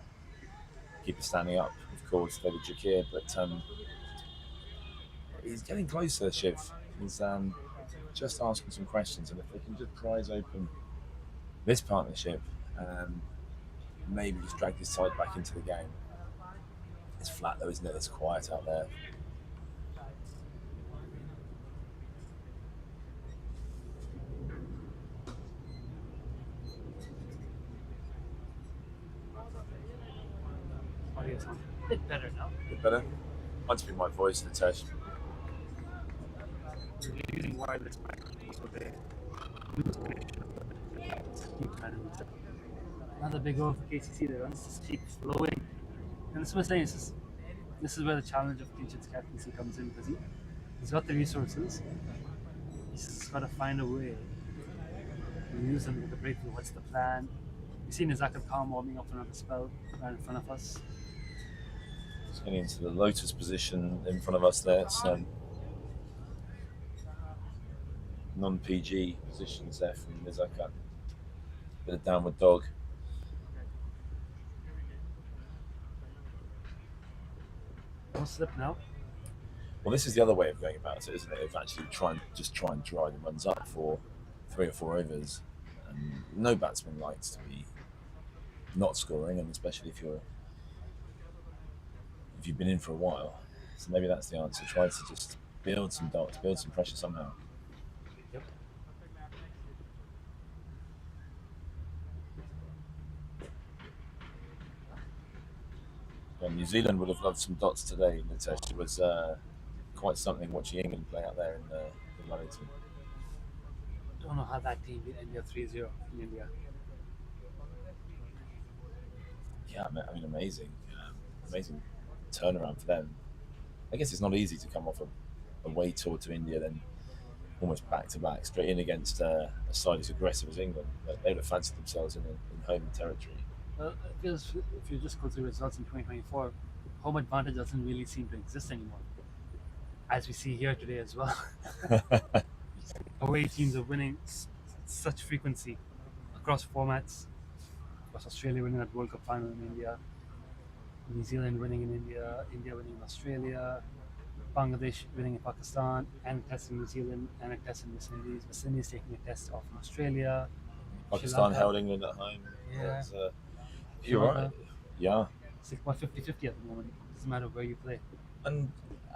Speaker 11: Keeper standing up, of course, David Jakir, but he's getting closer, Shiv. He's just asking some questions, and if they can just prize open this partnership, maybe just drag this side back into the game. It's flat though, isn't it? It's quiet out there.
Speaker 9: Audio sounds a bit better now.
Speaker 11: A bit better? Might just be my voice, Nitesh.
Speaker 9: We're using wireless microphones, so they lose connection. Keep trying to lose it. Another big over for KCC. The runs just keep flowing. And this is what I'm saying. This is where the challenge of Kinchin's captaincy comes in, because He's got the resources. He's just got to find a way to use them to get the breakthrough. What's the plan? We've seen Zakat Khan warming up for another spell right in front of us.
Speaker 11: He's getting into the lotus position in front of us there. It's non-PG positions there from Zakat. Bit of downward dog.
Speaker 9: No slip now.
Speaker 11: Well, this is the other way of going about it, isn't it? Of actually try and dry the runs up for 3 or 4 overs. And no batsman likes to be not scoring, and especially if you've been in for a while. So maybe that's the answer. Try to just build some dots, build some pressure somehow.
Speaker 9: Yep.
Speaker 11: Well, New Zealand would have loved some dots today in the test. It was quite something watching England play out there in Wellington.
Speaker 9: Don't know how that team beat India 3-0 in India.
Speaker 11: Yeah, I mean, amazing turnaround for them. I guess it's not easy to come off a away tour to India, then almost back to back, straight in against a side as aggressive as England. They would have fancied themselves in home territory.
Speaker 9: Well, because if you just go through results in 2024, home advantage doesn't really seem to exist anymore, as we see here today as well. Away teams are winning such frequency across formats. Across Australia winning that World Cup final in India, New Zealand winning in India, India winning in Australia, Bangladesh winning in Pakistan, and a test in New Zealand, and a test in West Indies. West Indies taking a test off in Australia.
Speaker 11: Pakistan held England at home.
Speaker 9: Yeah.
Speaker 11: You're right. Yeah.
Speaker 9: It's like 50-50 at the moment. Doesn't matter where you play.
Speaker 11: And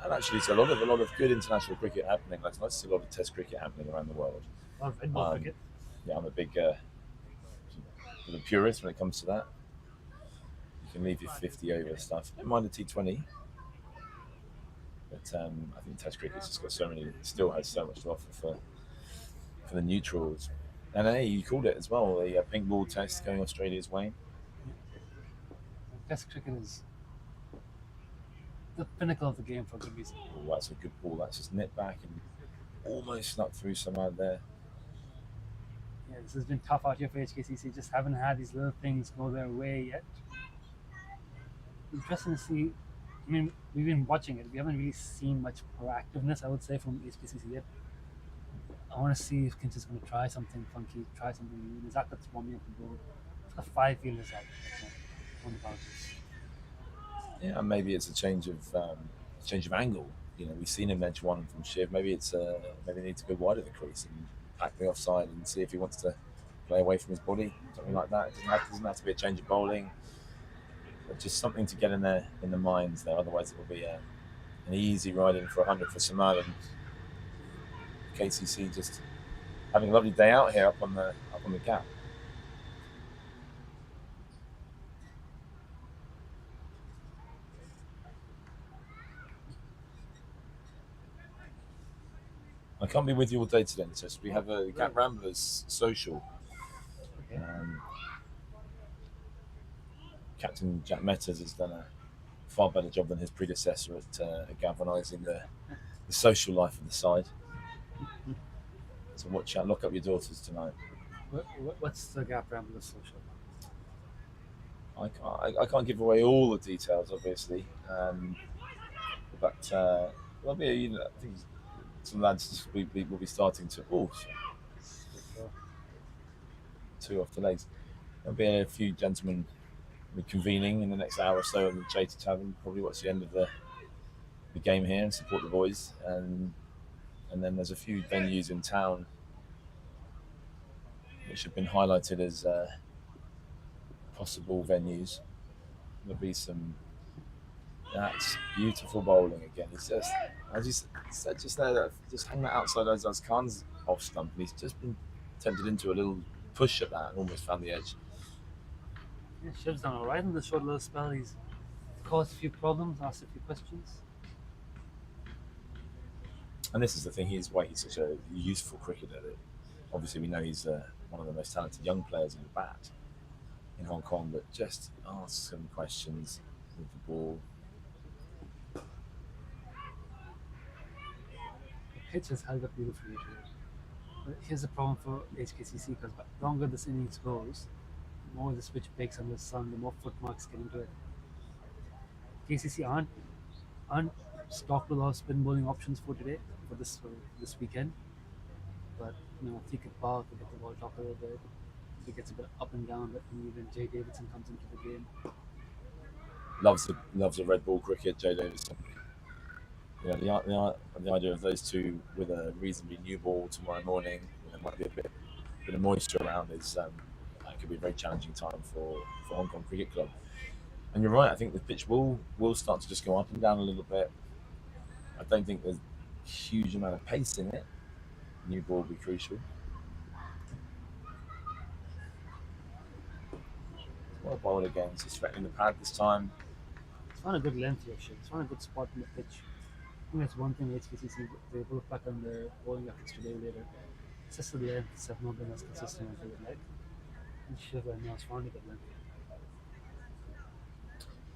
Speaker 11: actually, it's a lot of good international cricket happening. Like, I see a lot of Test cricket happening around the world.
Speaker 9: A lot of red ball cricket.
Speaker 11: Yeah, I'm a big purist when it comes to that. You can leave your 50 over stuff. Don't mind the T20, but I think Test cricket's just got still has so much to offer for the neutrals. And hey, you called it as well, the pink ball test going Australia's way.
Speaker 9: Test cricket is the pinnacle of the game for good reason.
Speaker 11: Oh, that's a good ball. That's just nipped back and almost snuck through some out there.
Speaker 9: Yeah, this has been tough out here for HKCC. Just haven't had these little things go their way yet. Interesting to see. I mean, we've been watching it. We haven't really seen much proactiveness, I would say, from HKCC yet. I want to see if Kinch is going to try something funky, try something new. Zakat's warming up the ball. It's got 5 fielders out on the boundaries.
Speaker 11: Yeah, maybe it's a change of angle. You know, we've seen him edge one from Shiv. Maybe maybe he needs to go wide of the crease and pack the offside and see if he wants to play away from his body, something like that. It doesn't have to be a change of bowling, but just something to get in the minds there. Otherwise, it will be an easy ride in for 100 for Samal, and KCC just having a lovely day out here up on the gap. I can't be with you all day today, so we have a Gap Ramblers social. Captain Jack Metters has done a far better job than his predecessor at galvanising the social life of the side. So watch out, lock up your daughters tonight.
Speaker 9: What's the Gap Ramblers social?
Speaker 11: I can't give away all the details, obviously, but there'll be I think some lads will be starting to. Oh, 2 off the legs. There'll be a few gentlemen convening in the next hour or so in the Jata Tavern. Probably watch the end of the game here and support the boys. And then there's a few venues in town which have been highlighted as possible venues. There'll be some. That's beautiful bowling again. He's just, as you said just there, just hang that outside Azaz Khan's off stump, and he's just been tempted into a little push at that and almost found the edge.
Speaker 9: Yeah, Shiv's done alright in the short little spell. He's caused a few problems, asked a few questions.
Speaker 11: And this is the thing, why he's such a useful cricketer. Obviously, we know he's one of the most talented young players in the bat in Hong Kong, but just ask some questions with the ball.
Speaker 9: pitch has held up beautifully today. But here's the problem for HKCC because the longer this innings goes, the more the switch bakes on the sun, the more footmarks get into it. KCC aren't stocked with a lot of spin bowling options for today, for this weekend. But if he could power to get the ball top a little bit, if it gets a bit up and down, but even Jay Davidson comes into the game.
Speaker 11: Loves the red ball cricket, Jay Davidson. The idea of those two with a reasonably new ball tomorrow morning, there might be a bit of moisture around. It could be a very challenging time for Hong Kong Cricket Club. And you're right. I think the pitch will start to just go up and down a little bit. I don't think there's a huge amount of pace in it. New ball will be crucial. Well bowled again. He's threatening the pad this time.
Speaker 9: It's found a good length here, It's found a good spot in the pitch. I think that's one thing HKCC, they will look back on their bowling efforts today later. It's just the lengths have not been as consistent as they would like. And Shiva now has found a good length.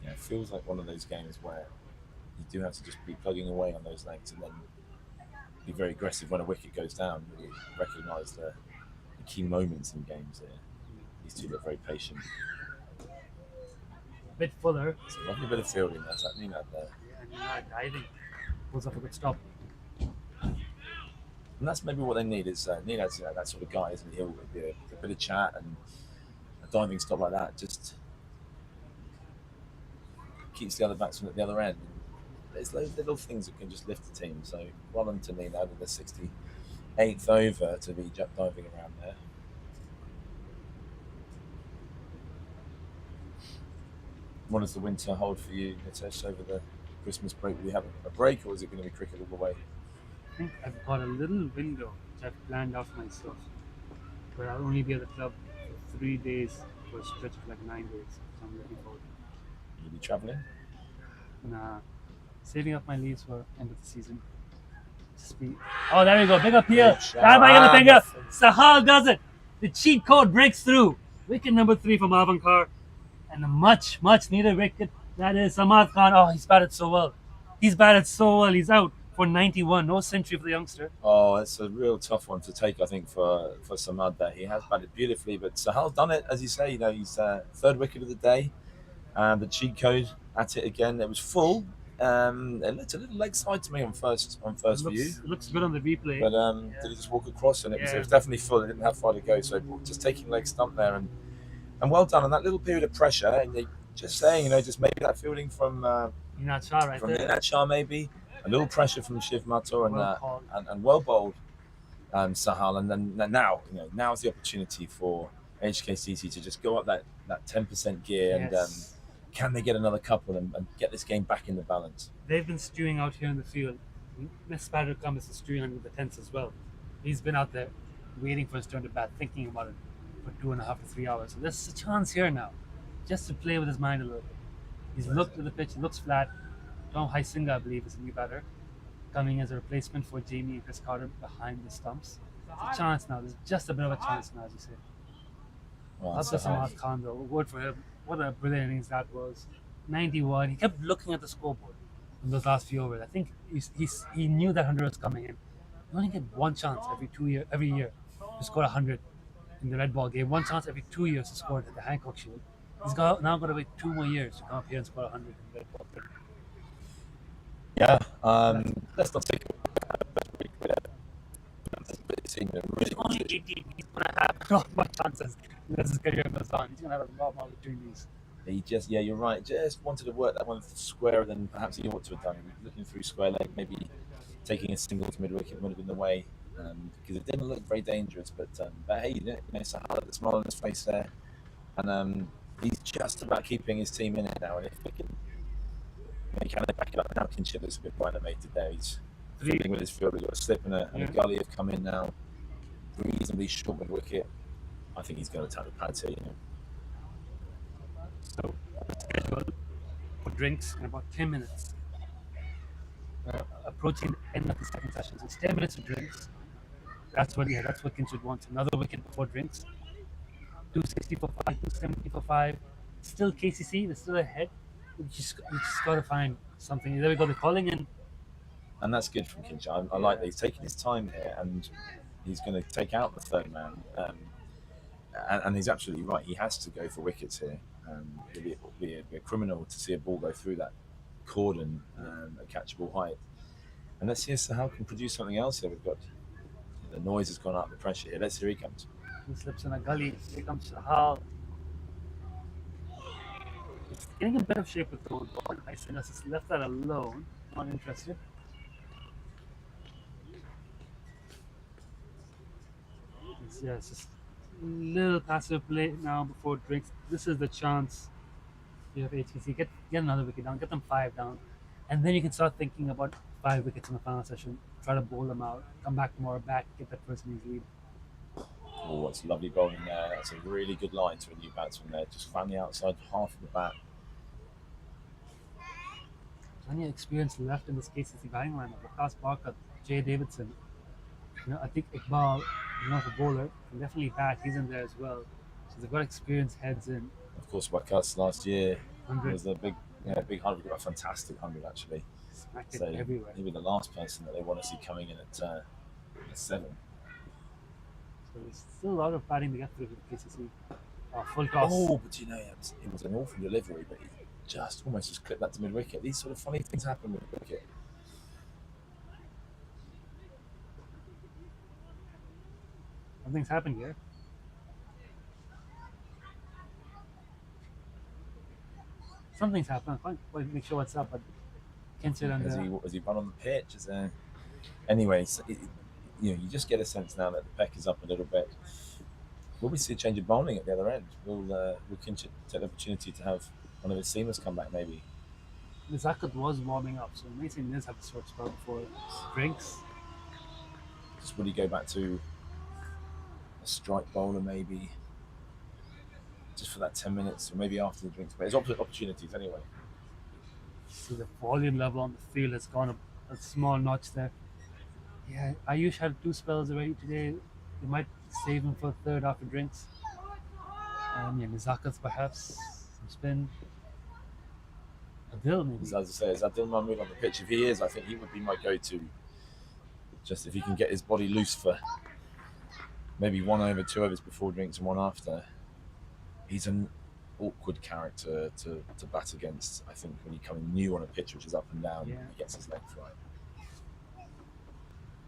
Speaker 11: Yeah, it feels like one of those games where you do have to just be plugging away on those lengths and then be very aggressive when a wicket goes down. You recognise the key moments in games here. These two look very patient.
Speaker 9: A bit fuller.
Speaker 11: It's a lovely bit of fielding that's happening out there.
Speaker 9: And diving. Pulls up a good stop.
Speaker 11: And that's maybe what they need is that sort of guy, isn't he? He'll be a bit of chat and a diving stop like that just keeps the other batsmen at the other end. There's those little things that can just lift the team. So well on to Nino in the 68th over to be diving around there. What does the winter hold for you, Nitesh, over the Christmas break? Do you have a break, or is it going to be cricket all the way?
Speaker 9: I think I've got a little window which I've planned out for myself, where I'll only be at the club for 3 days for a stretch of like 9 days. So I'm looking forward.
Speaker 11: You'll be travelling?
Speaker 9: And saving up my leaves for end of the season. Oh, there we go. Big up here. Down by the finger. Sahal does it. The cheat code breaks through. Wicket number 3 for Marvan Carr. And a much needed wicket. That is Samad Khan. Oh, he's batted so well. He's out for 91. No century for the youngster.
Speaker 11: Oh, it's a real tough one to take, I think, for Samad there. He has batted beautifully, but Sahal's done it, as you say. He's third wicket of the day. The cheat code at it again. It was full. It looked a little leg side to me on first view.
Speaker 9: It looks good on the replay.
Speaker 11: But did he just walk across? And it was definitely full. It didn't have far to go. So just taking leg stump there and well done on that little period of pressure. And just saying, just maybe that fielding from
Speaker 9: Inat Shah right
Speaker 11: from
Speaker 9: there.
Speaker 11: Inat Shah maybe. A little pressure from Shiv Mathur and well bowled Sahal. And then now is the opportunity for HKCC to just go up that 10% gear and can they get another couple and get this game back in the balance?
Speaker 9: They've been stewing out here in the field. Miss Spatter comes is stewing under the tents as well. He's been out there waiting for his turn to bat, thinking about it for 2.5 to 3 hours. So there's a chance here now, just to play with his mind a little bit. He's looked at the pitch, it looks flat. Tom Heisinga, I believe, is a new batter, coming as a replacement for Jamie and Chris Carter behind the stumps. There's a chance now. There's just a bit of a chance now, as you say. That's Samad Khan, though. Word for him. What a brilliant innings that was. 91. He kept looking at the scoreboard in those last few overs. I think he knew that 100 was coming in. You only get one chance every year to score 100 in the red ball game. One chance every 2 years to score it at the Hancock Shield. He's now got to wait 2 more years to come up here and score 100 in the red ball game.
Speaker 11: Yeah. Let's not take
Speaker 9: Only 18. He's going to have a lot more chances as his career goes on. He's going to have a lot more opportunities.
Speaker 11: You're right. Just wanted to work that one squarer than perhaps he ought to have done. Looking through square leg, maybe taking a single to mid wicket would have been the way because it didn't look very dangerous. But hey, Sahal had the smile on his face there, and he's just about keeping his team in it now. And if we can back it up, now Kinship looks a bit more animated there. He's fiddling with his field. He's got a slip and a gully have come in now. Reasonably short mid wicket. I think he's going to attack the pads here.
Speaker 9: So, schedule for drinks in about 10 minutes. Approaching the end of the second session. So it's 10 minutes of drinks. That's what Kinship wants. Another wicket before drinks. 260 for 5, 270 for 5. Still KCC, they're still ahead. You just got to find something. There we go. They're calling in
Speaker 11: And that's good from Kinch. I like that he's taking his time here, and he's going to take out the third man. And he's absolutely right. He has to go for wickets here. It'd be a criminal to see a ball go through that cordon at catchable height. And let's see if Sahal can produce something else here. We've got the noise has gone up, the pressure here. Let's see, here he comes.
Speaker 9: He slips in a gully. Here comes Sahal. It's getting a bit of shape with the old ball. I said, just left that alone. Not interested. It's just a little passive play now before drinks. This is the chance you have HKC. Get another wicket down, get them 5 down, and then you can start thinking about 5 wickets in the final session. Try to bowl them out, come back tomorrow, get that first innings lead.
Speaker 11: Oh, that's lovely bowling there. That's a really good line to a new batsman there. Just fan the outside half of the bat.
Speaker 9: Plenty of experience left in this KCC batting lineup. Vikas Barkat, Jay Davidson. I think Iqbal, the bowler, can definitely bat. He's in there as well. So they've got experience heads in.
Speaker 11: Of course, Wakas last year
Speaker 9: 100.
Speaker 11: was a big 100, a fantastic 100 actually.
Speaker 9: Smacked
Speaker 11: So
Speaker 9: it everywhere.
Speaker 11: he'll be the last person that they want to see coming in at 7.
Speaker 9: So there's still a lot of batting to get through with KCC. Full toss.
Speaker 11: Oh, but it was an awful delivery, but he just almost clipped that to mid wicket. These sort of funny things happen with wicket.
Speaker 9: Something's happened here. Something's happened. I can't quite make sure what's up, but can't sit under.
Speaker 11: Has he run on the pitch? Anyway, you just get a sense now that the peck is up a little bit. Will we see a change of bowling at the other end? Will Kinch take the opportunity to have one of his seamers come back maybe?
Speaker 9: Zakat was warming up, so Mason does have a short spell before drinks.
Speaker 11: Just would he go back to a strike bowler maybe? Just for that 10 minutes, or maybe after the drinks. But there's opportunities anyway.
Speaker 9: So the volume level on the field has gone up a small notch there. Yeah, Ayush had 2 spells already today. They might save him for a third after drinks. Zakat's perhaps some spin. Adil maybe.
Speaker 11: As I say, is Adil Mahmood on the pitch? If he is, I think he would be my go-to. Just if he can get his body loose for maybe 1 over, 2 overs before drinks and 1 after. He's an awkward character to bat against. I think when you come in new on a pitch which is up and down, he gets his legs right.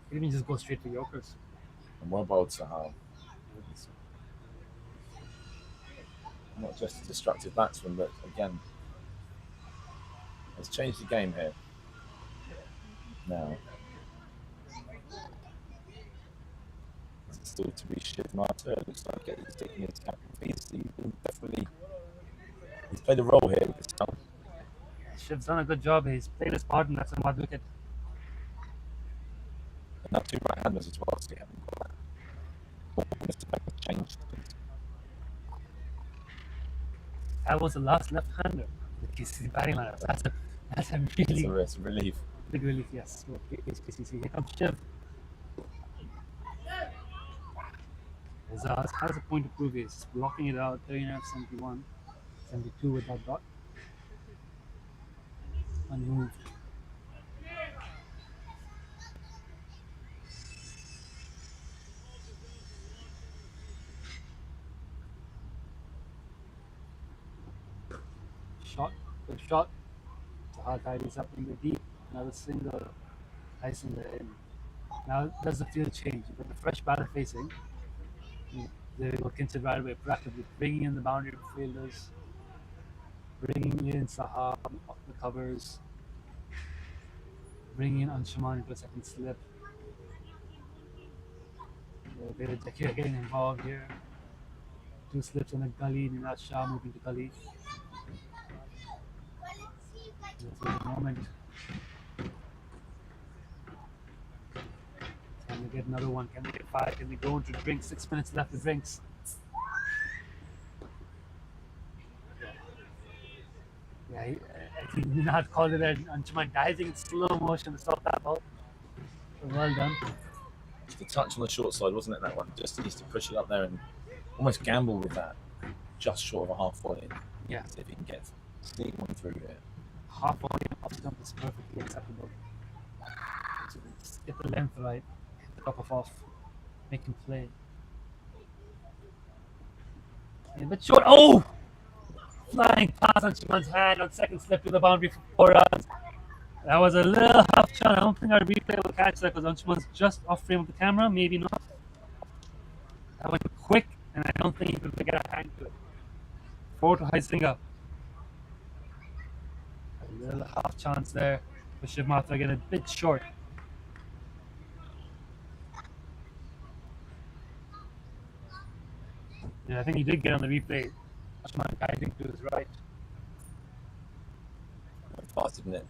Speaker 9: He even just go straight for Yorkers.
Speaker 11: And well bowled, Sahal. Not just a destructive batsman, but again, has changed the game here. Now, it's still to be Shiv Martyr. It looks like he's taking his captain. He's played a role here with this time.
Speaker 9: Shiv's done a good job. He's played his part, and that's a mad wicket.
Speaker 11: And now 2 right-handers as well, so you haven't got that. Changed.
Speaker 9: That was the last left-hander. The KCC batting lineup. That's a really
Speaker 11: It's a relief.
Speaker 9: Big relief, yes. HKCC. Here comes Shiv. Azaz has a point to prove. He's blocking it out. 39, 71, 72 with that dot. Unmoved. Good shot. Sahal tidies up in the deep. Another single. Nice in the in. Now does the field change? You've got the fresh batter facing. They will consider right away proactively bringing in the boundary fielders, bringing in Sahal off the covers, bringing in Anshuman into a second slip. David Zakir getting involved here. 2 slips in a gully. Ninad Shah moving to gully. This is the moment. Can we get another one? Can we get 5? Can we go into drinks? 6 minutes left to drinks. Yeah, I think Ninad called it and Anshuman diving in slow motion to stop that ball. So well done.
Speaker 11: Just a touch on the short side, wasn't it, that one? Just needs to push it up there and almost gamble with that. Just short of a half volley.
Speaker 9: Yeah.
Speaker 11: See if he can sneak one through here.
Speaker 9: Half volley off stump is perfectly acceptable. to just get the length right, hit the top off, make him play. Yeah, but short. Oh! Flying pass on Shimon's hand on second slip to the boundary for 4 runs. That was a little half shot. I don't think our replay will catch that because Anshuman's just off frame of the camera. Maybe not. That went quick, and I don't think he could get a hand to it. 4 to Heisinger. A little half chance there for Shivmata getting a bit short. Yeah, I think he did get on the replay. Ashman guiding to his right.
Speaker 11: Fast, didn't it?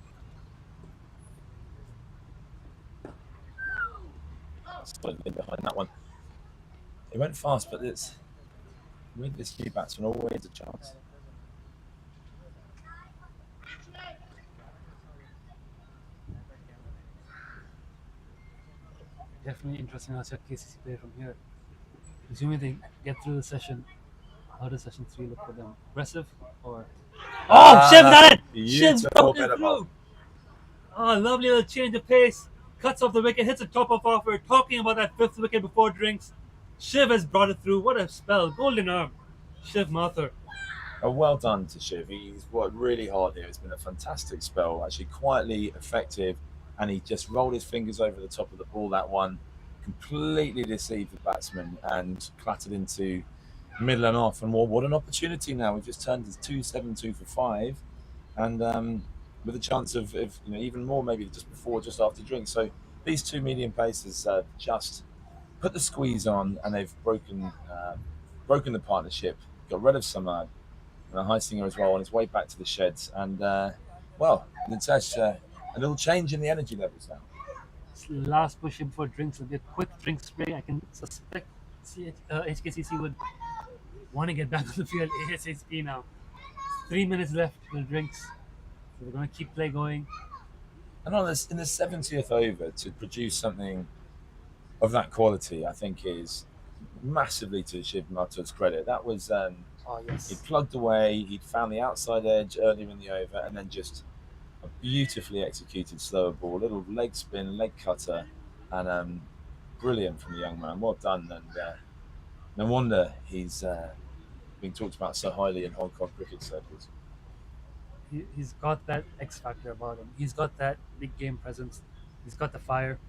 Speaker 11: Slightly behind that one. It went fast, but it's with this new batsman always a chance.
Speaker 9: Definitely interesting how KCC play from here. Assuming they get through the session, how does session 3 look for them? Aggressive or? Oh, Shiv done it! Shiv's broken through! Oh, lovely little change of pace. Cuts off the wicket, hits the top of off. We were talking about that 5th wicket before drinks. Shiv has brought it through. What a spell. Golden arm. Shiv Mathur.
Speaker 11: Oh, well done to Shiv. He's worked really hard here. It's been a fantastic spell, actually quietly effective, and he just rolled his fingers over the top of the ball. That one completely deceived the batsman and clattered into middle and off. And what an opportunity now. We've just turned to 2-7-2 for 5, and with a chance of even more maybe just before, just after drink. So these 2 medium paces just put the squeeze on, and they've broken the partnership, got rid of Samad. And a Heisinger as well on his way back to the sheds. And, well, Nitesh, a little change in the energy levels now.
Speaker 9: Last push before drinks will be a quick drink spray. I can suspect HKCC would want to get back on the field ASAP now. 3 minutes left for the drinks. So we're going to keep play going.
Speaker 11: And on this, in the 70th over, to produce something of that quality, I think is massively to Shiv Mathur's credit. That was...
Speaker 9: yes.
Speaker 11: He plugged away, he'd found the outside edge earlier in the over, and then just a beautifully executed slower ball, little leg spin, leg cutter, and brilliant from the young man. Well done, and no wonder he's being talked about so highly in Hong Kong cricket circles.
Speaker 9: He's got that X factor about him. He's got that big game presence. He's got the fire.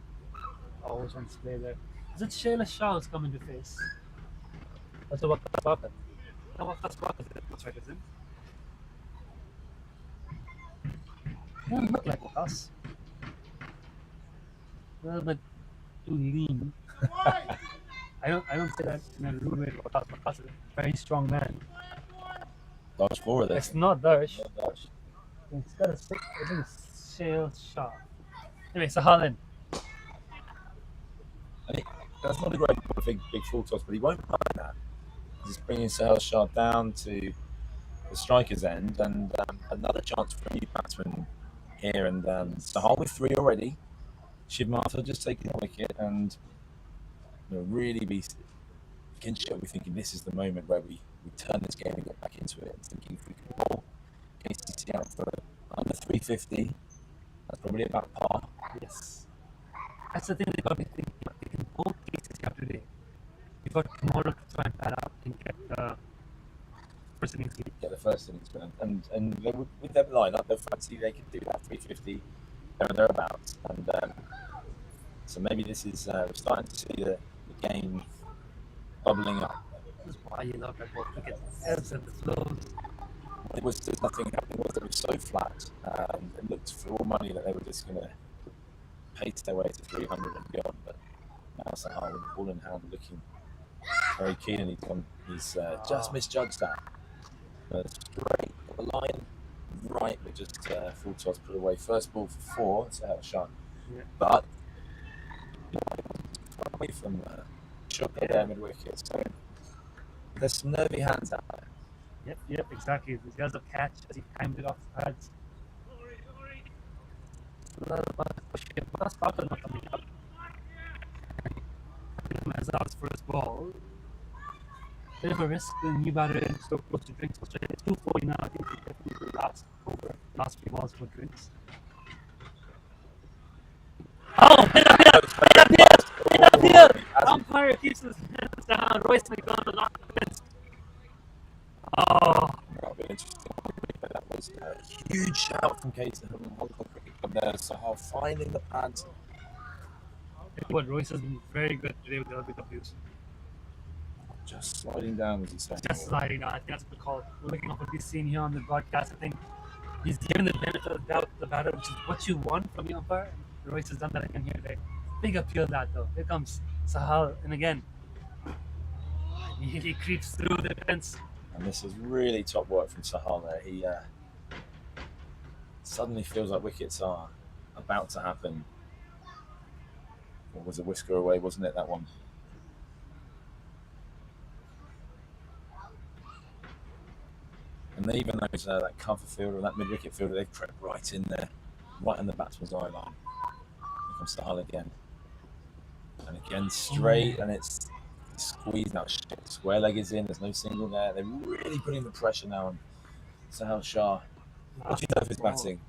Speaker 9: Always wants to play there. Is it Shayla Shah who's coming to face? That's what happened. That's right, isn't it? Doesn't look like Wakas. A little bit too lean. I don't say that in a rude way to Wakas. Wakas is a very strong man.
Speaker 11: Darsh 4 there.
Speaker 9: It's not Darsh. It's got a six. I think it's Shayla Shah. Anyway, Sahalin.
Speaker 11: I mean, that's not a great big full toss, but he won't mind that. Just bringing Sahel Shah down to the striker's end, and another chance for a new batsman here. And Sahal with 3 already. Shiv Mathur just taking a wicket, and really be Kinship. We're thinking this is the moment where we turn this game and get back into it. And thinking if we can roll KCC out for under 350, that's probably about par.
Speaker 9: Yes. That's the thing they got me thinking. They can hold KCC out today. We've got tomorrow to try and pad out and get the first innings game.
Speaker 11: Get the first innings win. And they would, with their lineup, they fancy they could do that 350 there and thereabouts. And so maybe this is we're starting to see the game bubbling up.
Speaker 9: That's why you love that ball cricket. Ebbs and flows.
Speaker 11: There's nothing happening. It was so flat. It looked for all money that they were just going to pace their way to 300 and beyond. But now Sahal with the ball in hand, looking very keen, and he's just misjudged that. But it's great. Got the line right, but just full toss put away. First ball for 4. It's a shot.
Speaker 9: Yeah.
Speaker 11: But away from shot there mid wicket. So there's some nervy hands out there.
Speaker 9: Yep, exactly. This guy's a catch as he timed it off the pads. That's Parker not coming up. As that's first ball. Bit of a risk. The new batter in so close to drinks. Australia 240 now. I think he definitely last 3 balls for drinks. Oh It appeared. Umpire keeps his hands down. Royce McDonald not convinced. Oh,
Speaker 11: That'll be interesting. That was a huge shout from Casey from Hong Kong Cricket Club there. Sahal finding the pads.
Speaker 9: what Royce has been very good today with the LBWs.
Speaker 11: Just sliding down, as he said.
Speaker 9: Just sliding down. I think that's what we call it. We're looking at what we've seen here on the broadcast. I think he's given the benefit of the doubt to the batter, which is what you want from the umpire. Royce has done that again here today. Big appeal that though. Here comes Sahal, and again, he creeps through the fence.
Speaker 11: And this is really top work from Sahal there. He suddenly feels like wickets are about to happen. What was a whisker away, wasn't it, that one? And even those that cover fielder, that mid-wicket fielder, they've crept right in there, right on the batsman's eye line. Here comes Sahal again. And again, straight, and it's squeezed now. Square leg is in, there's no single there. They're really putting the pressure now on Sahal Shah. What do you know of his batting?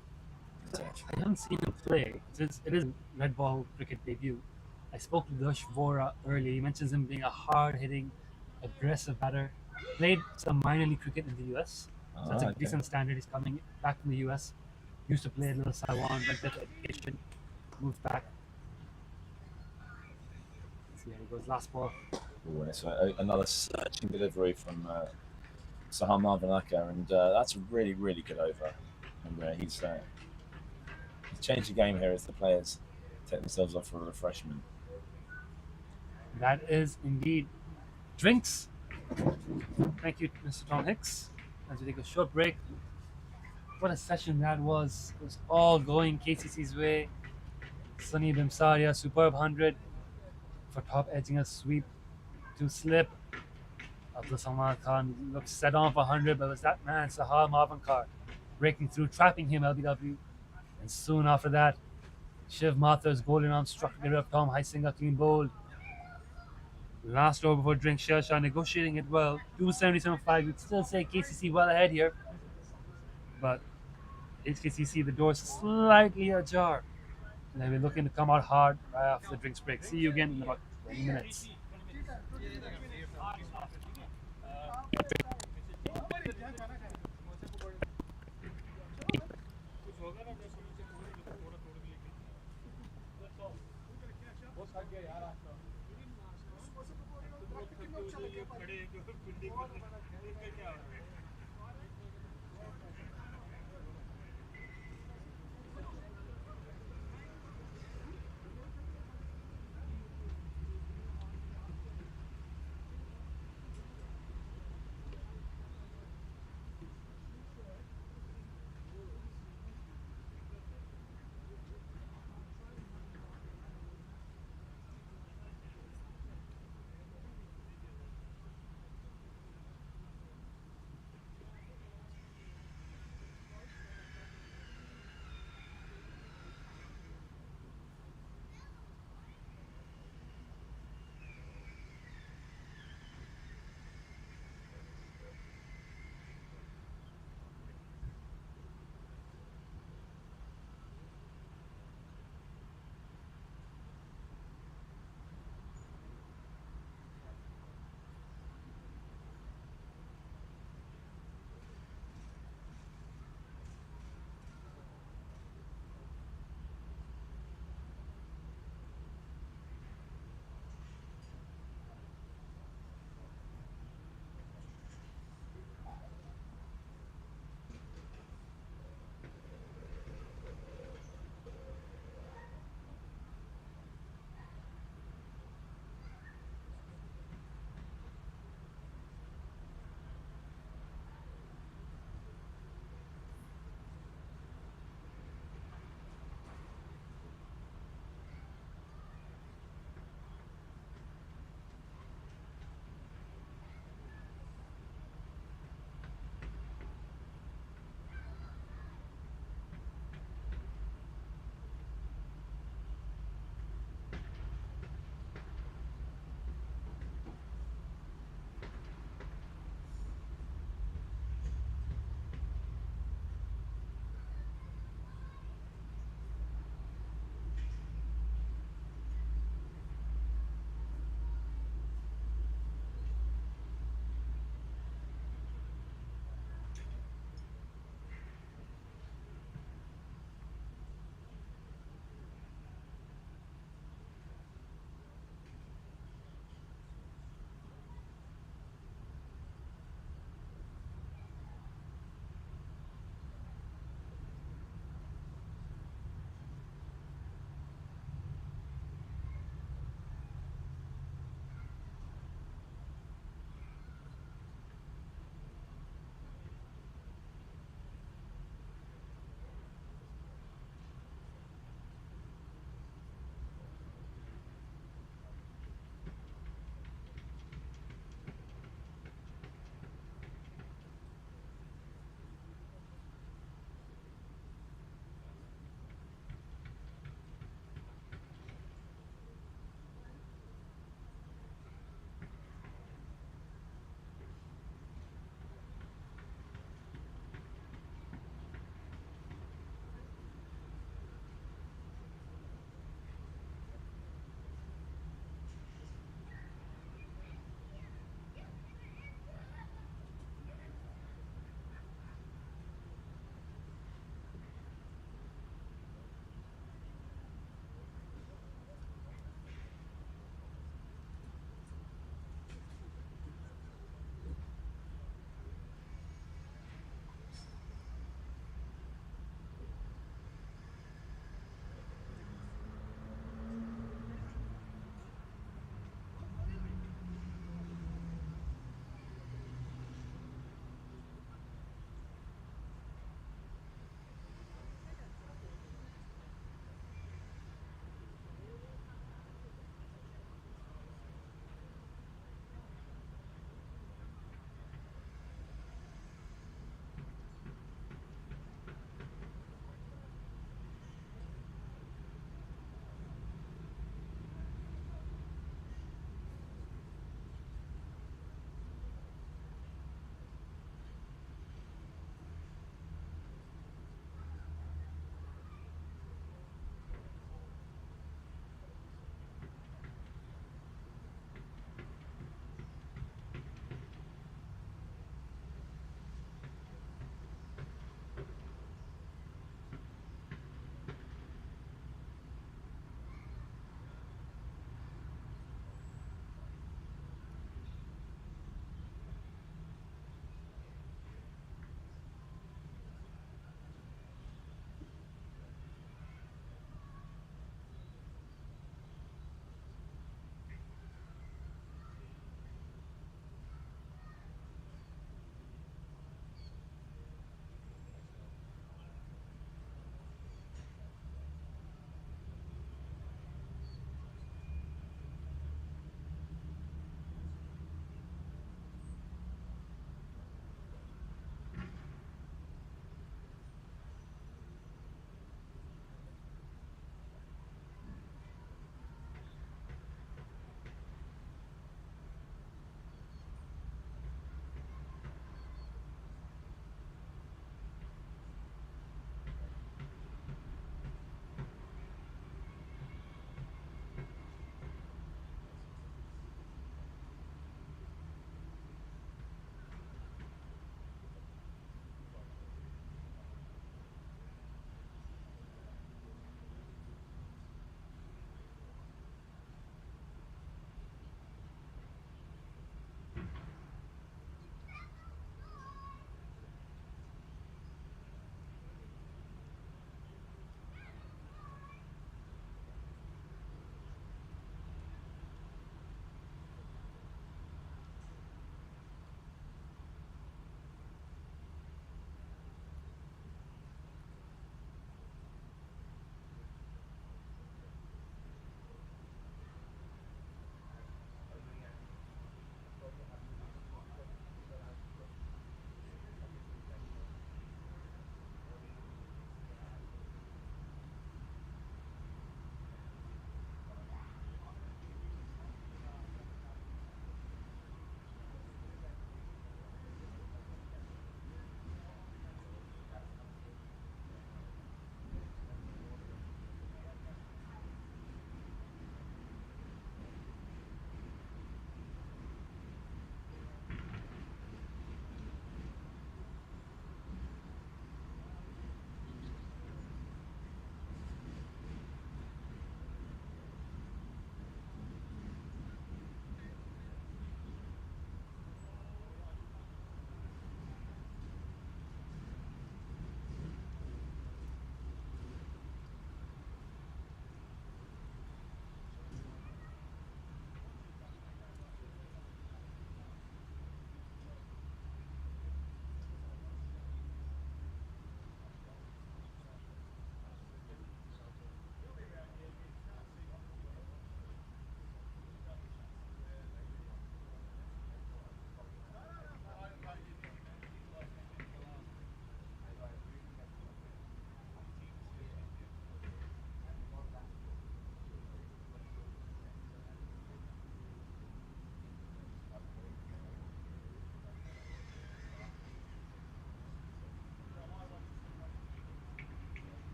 Speaker 9: I haven't seen him play since it is red ball cricket debut. I spoke to Dash Vora earlier. He mentions him being a hard-hitting, aggressive batter. Played some minor league cricket in the US. So that's a decent standard. He's coming back from the US. Used to play a little Taiwan, went there for education, moved back. See how he goes. Last ball.
Speaker 11: Ooh, and it's another searching delivery from Sahal Marvanaka, and that's a really, really good over. And he's changed the game here as the players take themselves off for a refreshment.
Speaker 9: That is indeed drinks. Thank you, Mr. Tom Hicks. As we take a short break. What a session that was. It was all going KCC's way. Sunny Bimsaria, superb 100 for top edging a sweep to slip. Abdul Samad Khan looked set on for 100, but it was that man, Sahal Marvankar, breaking through, trapping him LBW. And soon after that, Shiv Mathur's golden arm struck the of Tom Heisinger, clean bowled. Last over before drink, Shah negotiating it well. 277.5. You'd still say KCC well ahead here. But HKCC, the door's slightly ajar. And they'll be looking to come out hard right after the drinks break. See you again in about 20 minutes.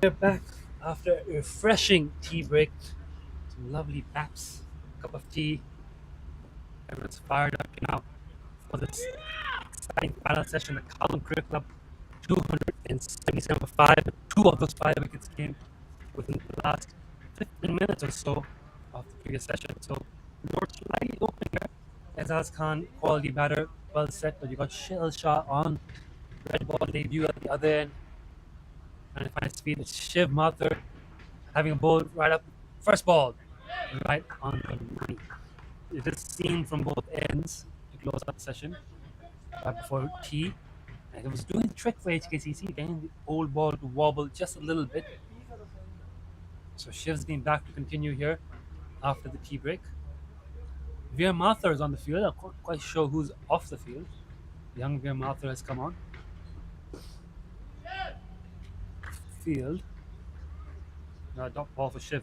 Speaker 9: We're back after a refreshing tea break. Some lovely baps, cup of tea. Everyone's fired up now for this exciting final session at Column Cricket Club. 277 for 5. Two of those 5 wickets came within the last 15 minutes or so of the previous session. So the door slightly open here. Azaz Khan, quality batter, well set, but you got Shil Shah on red ball debut at the other end. And to find speed, it's Shiv Mathur having a bowl right up first ball, right on the money. It is seen from both ends to close out the session right before tea. And it was doing the trick for HKCC, getting the old ball to wobble just a little bit. So Shiv's been back to continue here after the tea break. Veer Mathur is on the field. I'm not quite sure who's off the field. Young Veer Mathur has come on field. Now dot ball for Shiv.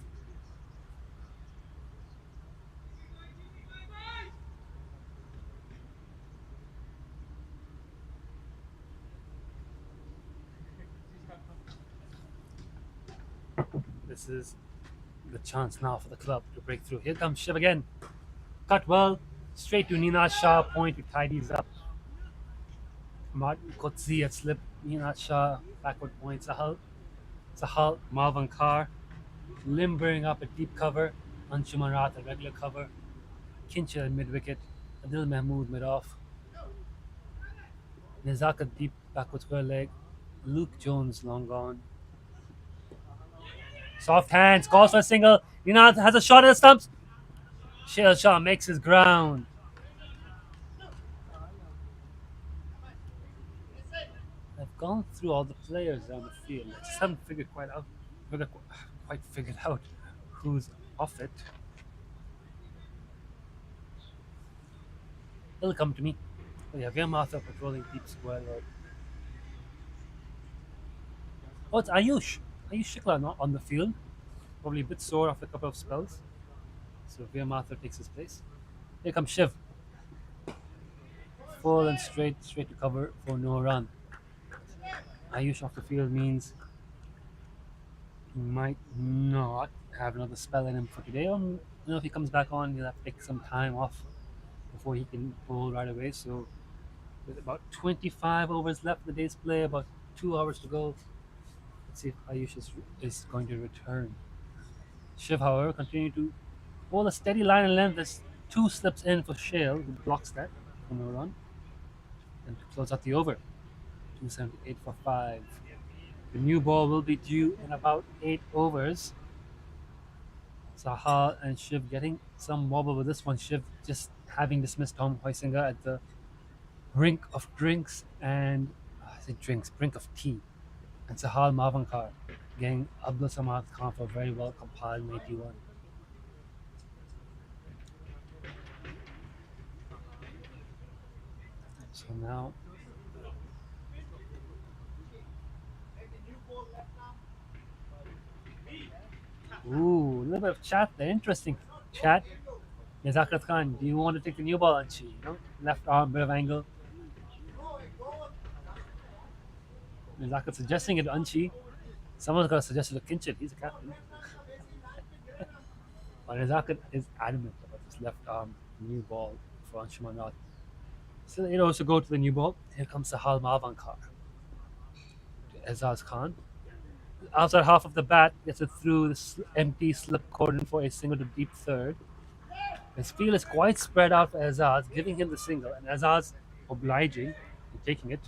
Speaker 9: This is the chance now for the club to break through. Here comes Shiv again. Cut well, straight to Nina Shah, point to tidies up. Martin Kotzi had slipped. Nina Shah, backward point. Sahal, Marvan Kar, limbering up a deep cover. Anshuman Rath, a regular cover. Kincher mid wicket. Adil Mahmood mid off. Nizaka deep backward square leg. Luke Jones long gone. Soft hands, calls for a single. Nina has a shot at the stumps. Shil Shah makes his ground. I've gone through all the players on the field. I just haven't quite figured out who's off it. It'll come to me. Oh yeah, Veer Mathur patrolling deep square road. Oh, it's Ayush. Ayush Shukla not on the field. Probably a bit sore after a couple of spells. So Veer Mathur takes his place. Here comes Shiv. Full and straight to cover for no run. Ayush off the field means he might not have another spell in him for today. If he comes back on, he'll have to take some time off before he can bowl right away. So with about 25 overs left in the day's play, about 2 hours to go. Let's see if Ayush is going to return. Shiv, however, continue to bowl a steady line and length. There's 2 slips in for Shale, who blocks that for no run. And to close out the over. 278 for 5. The new ball will be due in about 8 overs. Sahal and Shiv getting some wobble with this one. Shiv just having dismissed Tom Hoisinger at the brink of drinks and brink of tea. And Sahal Mavankar getting Abdul Samad Khan for a very well compiled 91. So now ooh, a little bit of chat there. Interesting chat. Zakat Khan, do you want to take the new ball, Anchi? Left arm, bit of angle. Zakat suggesting it to Anchi. Someone's got to suggest it to Kinchit. He's a captain. But Zakat is adamant about this left arm new ball for Anshuman Rath. So it also go to the new ball. Here comes Sahal Mavankar to Azaz Khan. Outside half of the bat gets it through this empty slip cordon for a single to deep third. His field is quite spread out for Azaz, giving him the single, and Azaz obliging and taking it.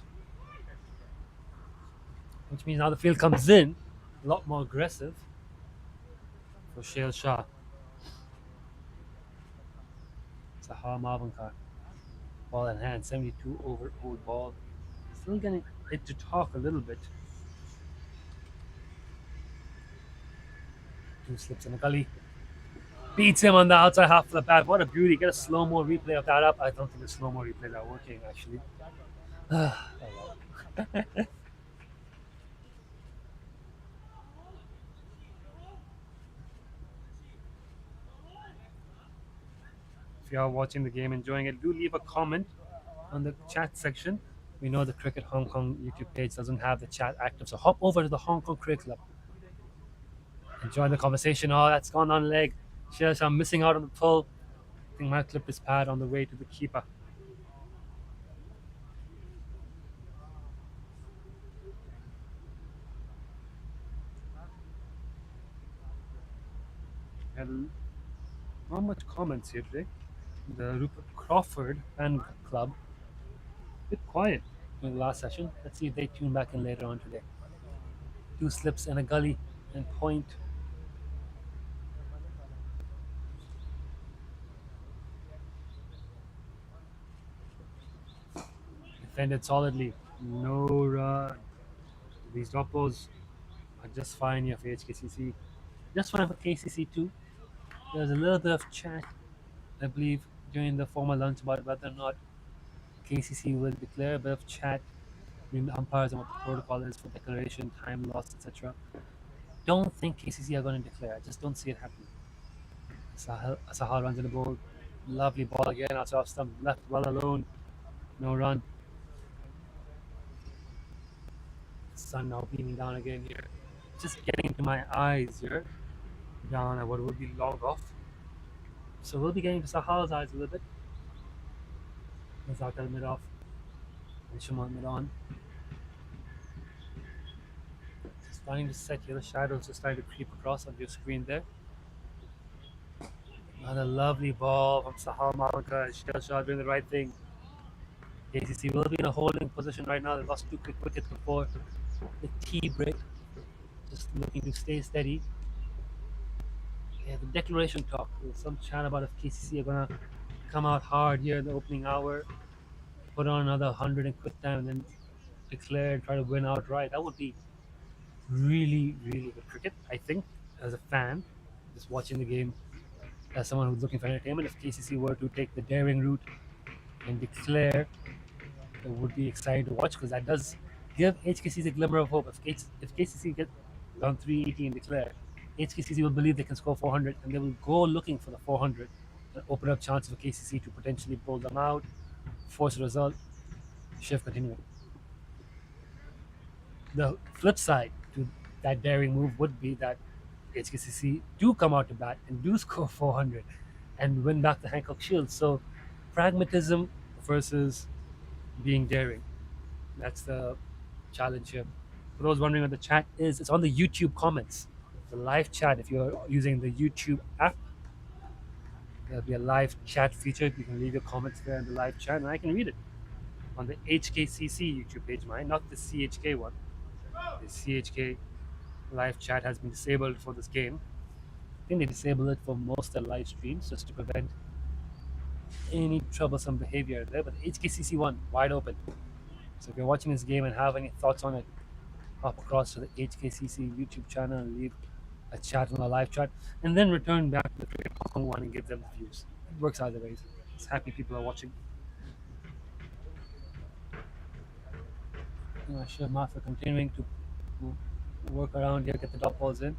Speaker 9: Which means now the field comes in a lot more aggressive for Shale Shah. Sahal Mavankar. Ball in hand, 72 over old ball. Still getting it to talk a little bit. 2 slips in a gully. Beats him on the outside half of the bat. What a beauty. Get a slow-mo replay of that up. I don't think the slow-mo replays are working, actually. If you are watching the game, enjoying it, do leave a comment on the chat section. We know the Cricket Hong Kong YouTube page doesn't have the chat active, so hop over to the Hong Kong Cricket Club Enjoying the conversation. Oh, that's gone on leg. Cheers, I'm missing out on the pull. I think might clip his pad on the way to the keeper. And not much comments here today. The Rupert Crawford fan club, a bit quiet in the last session. Let's see if they tune back in later on today. 2 slips and a gully and point. Defended solidly. No run. These drop balls are just fine here for HKCC. Just fine for KCC too. There's a little bit of chat, I believe, during the formal lunch about whether or not KCC will declare. A bit of chat between the umpires and what the protocol is for declaration, time lost, etc. Don't think KCC are going to declare. I just don't see it happening. Sahal runs in the ball. Lovely ball again. Also off stump, left well alone. No run. Sun now beaming down again here. Just getting into my eyes here. Down at what would be long off. So we'll be getting to Sahal's eyes a little bit. Mazak mid off. And Shuman mid on. Just starting to set here. The shadows just starting to creep across on your screen there. Another lovely ball from Sahal Malika. Shell shot doing the right thing. KCC will be in a holding position right now. They lost 2 quick wickets before the tea break. Just looking to stay steady. Yeah, the declaration talk. There's some chat about if KCC are going to come out hard here in the opening hour, put on another 100 in quick time, and then declare and try to win outright. That would be really, really good cricket, I think, as a fan, just watching the game, as someone who's looking for entertainment. If KCC were to take the daring route and declare, it would be exciting to watch because that does give HKCC a glimmer of hope. If KCC get down 380 and declare, HKCC will believe they can score 400 and they will go looking for the 400 and open up chances for KCC to potentially pull them out, force a result, shift continuing. The flip side to that daring move would be that HKCC do come out to bat and do score 400 and win back the Hancock Shield. So pragmatism versus being daring. That's the challenge here. For those wondering what the chat is, it's on the YouTube comments. The live chat, if you're using the YouTube app, there'll be a live chat feature. You can leave your comments there in the live chat and I can read it on the HKCC YouTube page, mine, not the CHK one. The CHK live chat has been disabled for this game. I think they disable it for most of the live streams just to prevent any troublesome behavior there. But HKCC one, wide open. So if you're watching this game and have any thoughts on it, hop across to the HKCC YouTube channel and leave a chat on the live chat, and then return back to the Cricket Hong Kong one and give them the views. It works either ways. It's happy people are watching. Shiv Mathur continuing to work around here, get the dot balls in.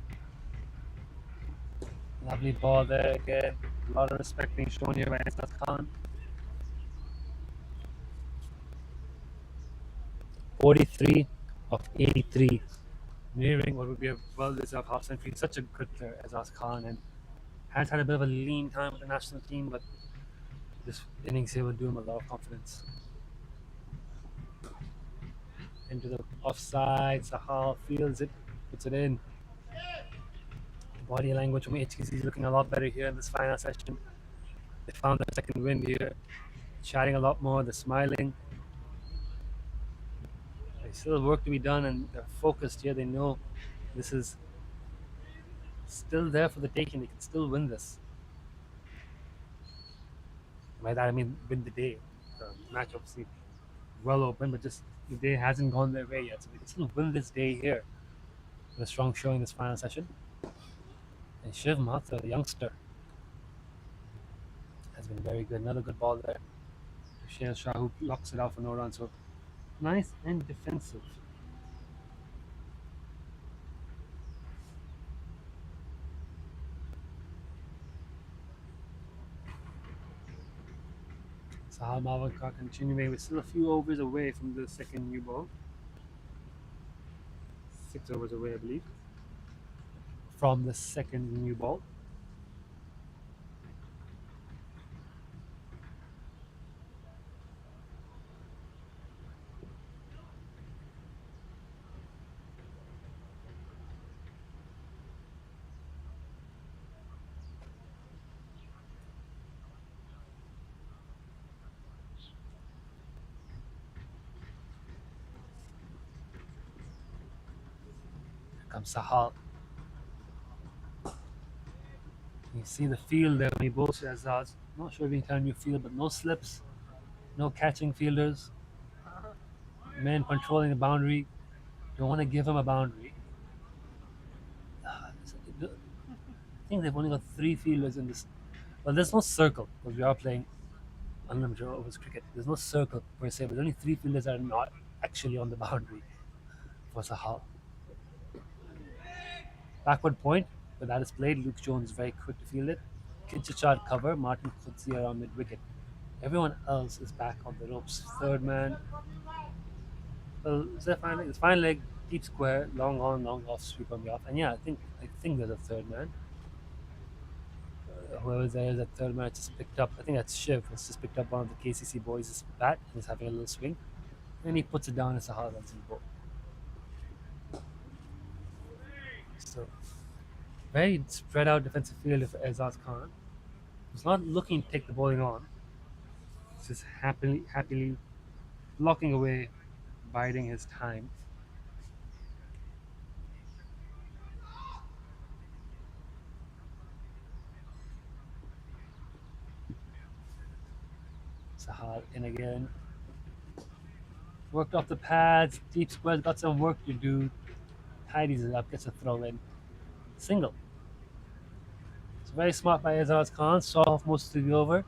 Speaker 9: Lovely ball there again. A lot of respect being shown here by Ismat Khan. 43 of 83. Nearing what would be a well-deserved half century. Such a good player, Azaz Khan, and has had a bit of a lean time with the national team, but this innings here will do him a lot of confidence. Into the offside, Sahal feels it, puts it in. The body language from HKC is looking a lot better here in this final session. They found their second win here, chatting a lot more, they're smiling. There's still work to be done and they're focused here. They know this is still there for the taking. They can still win this. By that I mean win the day. The match obviously well open, but just the day hasn't gone their way yet. So they can still win this day here with a strong showing this final session. And Shiv Mathur, the youngster, has been very good. Another good ball there. Sher Shah who blocks it out for no run. So nice and defensive. Sahal Malika continuing. We're still a few overs away from the second new ball. 6 overs away, I believe. from the second new ball. Here comes Sahal. You see the field there when he bowls to Azaz. Not sure if you can tell him you field, but no slips, no catching fielders. Men controlling the boundary. Don't want to give him a boundary. I think they've only got 3 fielders in this. Well, there's no circle because we are playing unlimited overs cricket. There's no circle per se, but there's only 3 fielders that are not actually on the boundary for Sahal. Backward point, but that is played. Luke Jones is very quick to field it. Kitchachad cover, Martin Khudsi around mid wicket. Everyone else is back on the ropes. Third man. Well, it's a fine leg. It's fine leg, deep square, long on, long off, sweep on the off. And yeah, I think there's a third man. Whoever there is, that third man just picked up. I think that's Shiv. Has just picked up one of the KCC boys' bat and is having a little swing. And he puts it down as Sahal runs in the ball. So very spread out defensive field for Azaz Khan. He's not looking to take the bowling on. He's just happily blocking away, biding his time. Sahal in again. Worked off the pads, deep squares, got some work to do. Tidies it up, gets a throw in. Single. It's very smart by Azaz Khan. Saw off most of the over.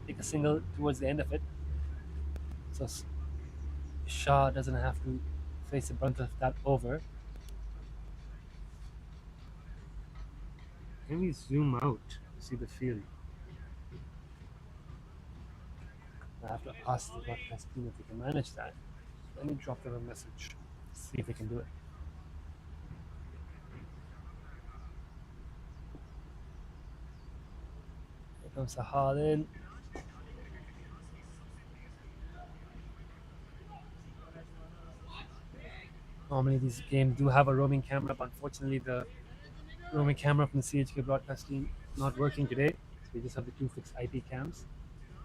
Speaker 9: Take a single towards the end of it. So Shah doesn't have to face the brunt of that over. Can we zoom out to see the field? I have to ask the broadcast team if they can manage that. Let me drop them a message. See if they can do it. Here comes Sahal in. Normally these games do have a roaming camera, but unfortunately the roaming camera from the CHK broadcast team not working today. So we just have the 2 fixed IP cams.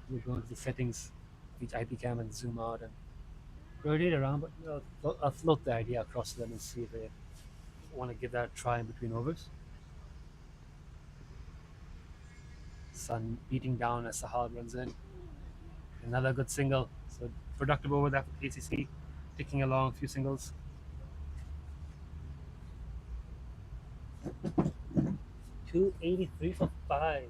Speaker 9: We'll go into the settings of each IP cam and zoom out and rotate around, but I'll float the idea across to them and see if they want to give that a try in between overs. Sun beating down as Sahal runs in. Another good single. So productive over that for KCC. Ticking along, a few singles. .283 for 5.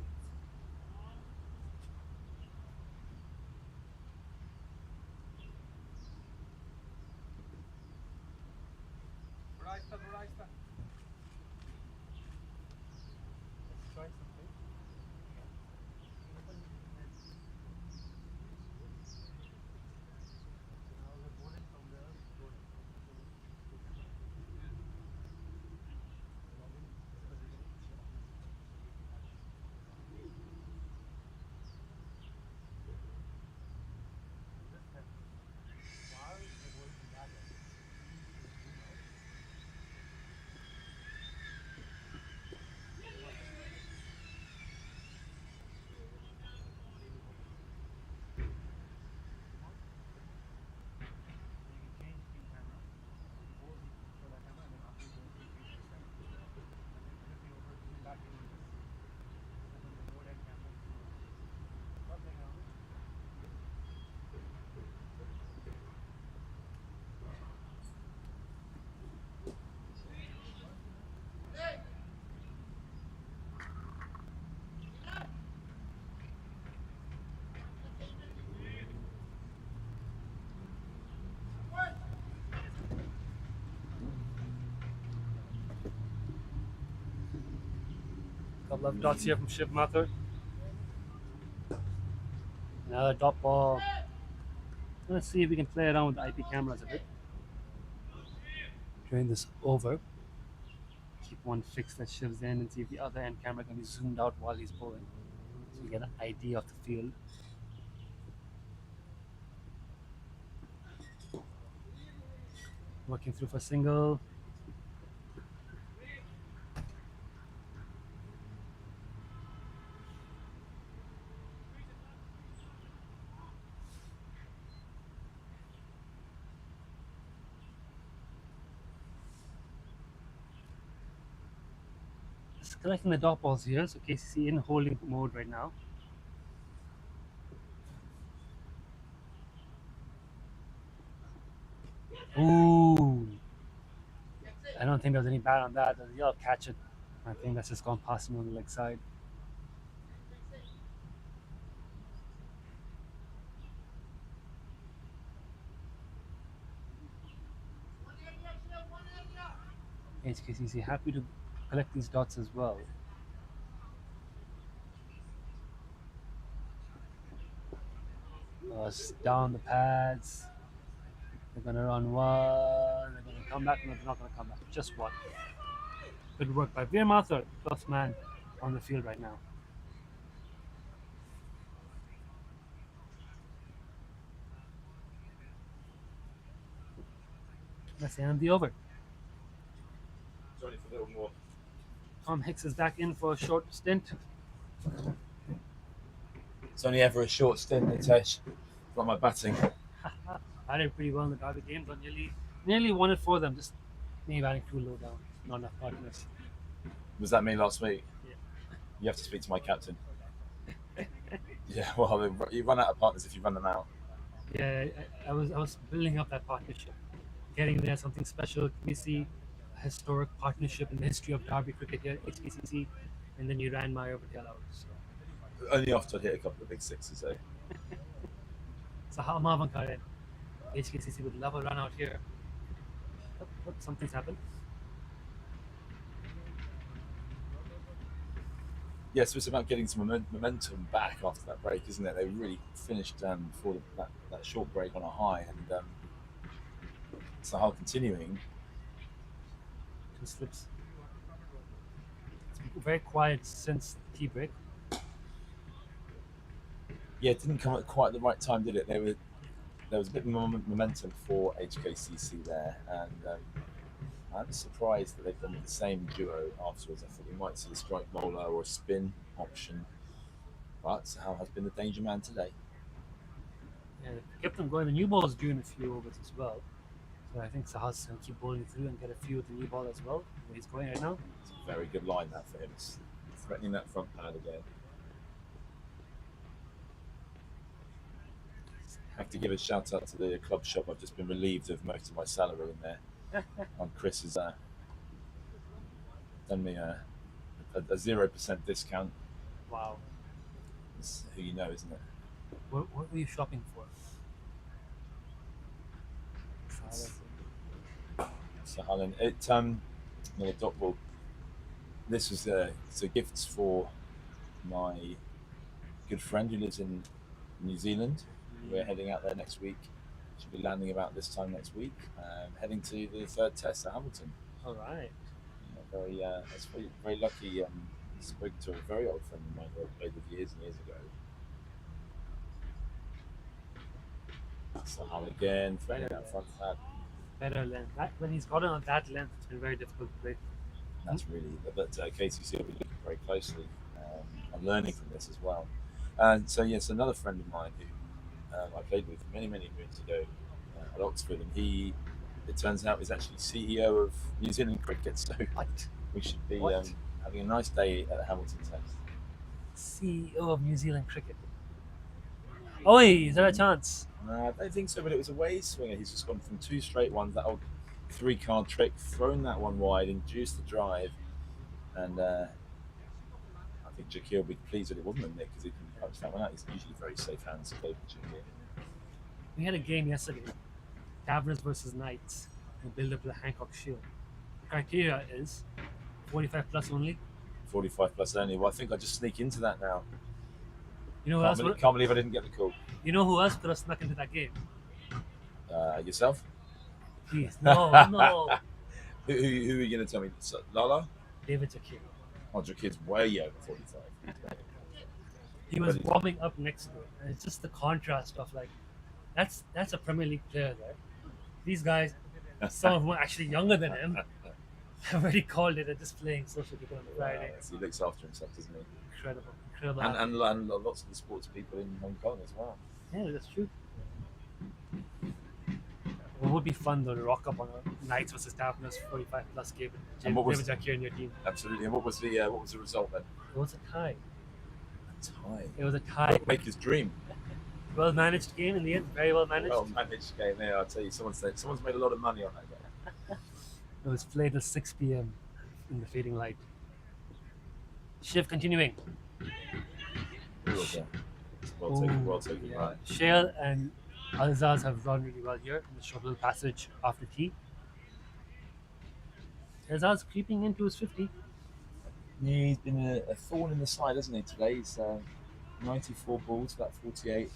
Speaker 9: Couple of dots here from Shiv Mathur. Another dot ball. Let's see if we can play around with the IP cameras a bit during this over. one fix that shivs in and see if the other end camera can be zoomed out while he's bowling. So you get an idea of the field. Working through for single. Just collecting the dot balls here, so KCC in holding mode right now. Ooh. I don't think there's any bad on that. You'll catch it. I think that's just gone past him on the leg side. HKCC happy to collect these dots as well. Down the pads. They're going to run one. They're going to come back. No, they're not going to come back. Just one. Good work by Veer Mathur, plus man on the field right now. That's the end of the over.
Speaker 11: Johnny for a little more.
Speaker 9: Tom Hicks is back in for a short stint.
Speaker 11: It's only ever a short stint, Nitesh. Got my batting.
Speaker 9: I did pretty well in the Derby game, but nearly won it for them. Just maybe batting too low down. Not enough partners.
Speaker 11: Was that me last week?
Speaker 9: Yeah.
Speaker 11: You have to speak to my captain. Yeah, well, you run out of partners if you run them out.
Speaker 9: Yeah, I was building up that partnership. Getting there, something special. We see a historic partnership in the history of Derby cricket here at HKCC, and then you ran Mario Patel out. So.
Speaker 11: Only after I'd hit a couple of big sixes, though.
Speaker 9: So how Marvan Karen? HKCC would love a run out here. Look, something's happened.
Speaker 11: Yes, it's about getting some momentum back after that break, isn't it? They really finished before that short break on a high, and Sahal continuing.
Speaker 9: 2 slips. It's been very quiet since the tea break.
Speaker 11: Yeah, it didn't come at quite the right time, did it? There was a bit more momentum for HKCC there, and I'm surprised that they've gone with the same duo afterwards. I thought we might see a strike bowler or a spin option, but Sahal has been the danger man today.
Speaker 9: Yeah, kept them going. The new ball is doing a few overs as well. So I think Sahal's going to keep bowling through and get a few with the new ball as well, where he's going right now.
Speaker 11: It's a very good line that for him. It's threatening that front pad again. I have to give a shout out to the club shop. I've just been relieved of most of my salary in there. And Chris has done me a 0% discount.
Speaker 9: Wow.
Speaker 11: It's who you know, isn't it?
Speaker 9: What were you shopping for?
Speaker 11: Sahal, another dot ball. This was so gifts for my good friend who lives in New Zealand. We're heading out there next week. Should be landing about this time next week. Heading to the 3rd test at Hamilton.
Speaker 9: All right.
Speaker 11: That's very lucky. Spoke to a very old friend of mine who I played with years and years ago. Sahal again, threading that front pad.
Speaker 9: Better length. When he's gotten on that length, it's been very difficult to play.
Speaker 11: That's really, but KCC will be looking very closely and learning from this as well. And so, yes, another friend of mine who I played with many moons ago at Oxford, and it turns out, is actually CEO of New Zealand cricket. So we should be having a nice day at the Hamilton Test.
Speaker 9: CEO of New Zealand cricket. Oi, is there a chance?
Speaker 11: No, I don't think so, but it was a way swinger. He's just gone from 2 straight ones, that old 3-card trick, thrown that one wide, induced the drive, and I think Jakir will be pleased that it wasn't a nick because he can punch that one out. He's usually very safe hands to play for Jakir.
Speaker 9: We had a game yesterday, Taverners versus Knights, in build up to the Hancock Shield. The criteria is 45 plus only.
Speaker 11: 45 plus only. Well, I think I just sneak into that now.
Speaker 9: You know
Speaker 11: can't believe I didn't get the call.
Speaker 9: You know who else could have snuck into that game?
Speaker 11: Yourself?
Speaker 9: Please, no.
Speaker 11: Who are you going to tell me? Lala?
Speaker 9: David Jakir.
Speaker 11: Roger Kid's way over 45.
Speaker 9: He was
Speaker 11: But
Speaker 9: warming up next to it, and it's just the contrast of like, that's a Premier League player there. These guys, some of them are actually younger than him, have already called it and just playing social people on the Friday.
Speaker 11: Yes, he looks after himself, doesn't he?
Speaker 9: Incredible.
Speaker 11: And lots of the sports people in Hong Kong as well.
Speaker 9: Yeah, that's true. It would be fun though to rock up on a Knights versus Taverners 45 plus game with
Speaker 11: And what was-
Speaker 9: David Jakir in your team.
Speaker 11: Absolutely. And what was the result then?
Speaker 9: It was a tie.
Speaker 11: A tie.
Speaker 9: It was a tie.
Speaker 11: Maker's dream.
Speaker 9: Well managed game in the end. Very well managed.
Speaker 11: Well managed game there. I'll tell you, someone's made a lot of money on that game.
Speaker 9: It was played till 6 p.m. in the fading light. Shiv continuing.
Speaker 11: Well taken,
Speaker 9: Yeah.
Speaker 11: right.
Speaker 9: Shale and Alzaz have run really well here in the short little passage after tea. Alzaz creeping into his 50.
Speaker 11: Yeah, he's been a thorn in the side, hasn't he, today? He's 94 balls, about 48.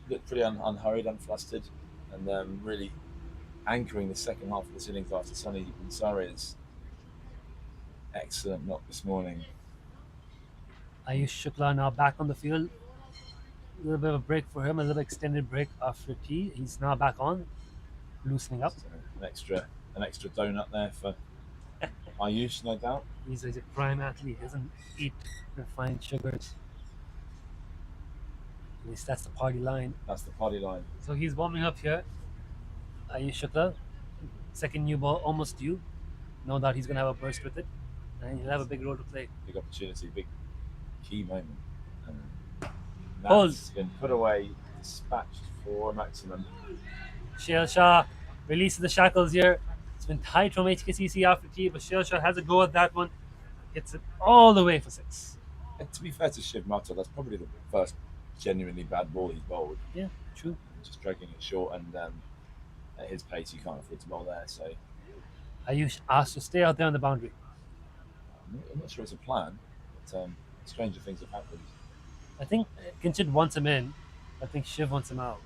Speaker 11: Looked pretty unhurried, unflustered, and really anchoring the second half of this innings after Sonny Ansari's excellent knock this morning.
Speaker 9: Ayush Shukla now back on the field. A little bit of a break for him, a little extended break after tea. He's now back on, loosening up.
Speaker 11: So an extra donut there for Ayush, no doubt.
Speaker 9: He's a prime athlete, doesn't eat refined sugars. At least that's the party line.
Speaker 11: That's the party line.
Speaker 9: So he's warming up here. Ayush Shukla, second new ball almost due. No doubt he's going to have a burst with it. And he'll have a big role to play.
Speaker 11: Big opportunity, big key moment. And
Speaker 9: Hold.
Speaker 11: that's been put away, dispatched for a maximum.
Speaker 9: Shail Shah releases the shackles here. It's been tight from HKCC after tea, but Shail Shah has a go at that one. Gets it all the way for 6.
Speaker 11: And to be fair to Shiv Mata, that's probably the first genuinely bad ball he's bowled.
Speaker 9: Yeah, true.
Speaker 11: Just dragging it short, and at his pace, you can't afford to bowl there. So
Speaker 9: Ayush asked to stay out there on the boundary.
Speaker 11: I'm not sure it's a plan, but stranger things have happened.
Speaker 9: I think Kinchit wants him in. I think Shiv wants him out.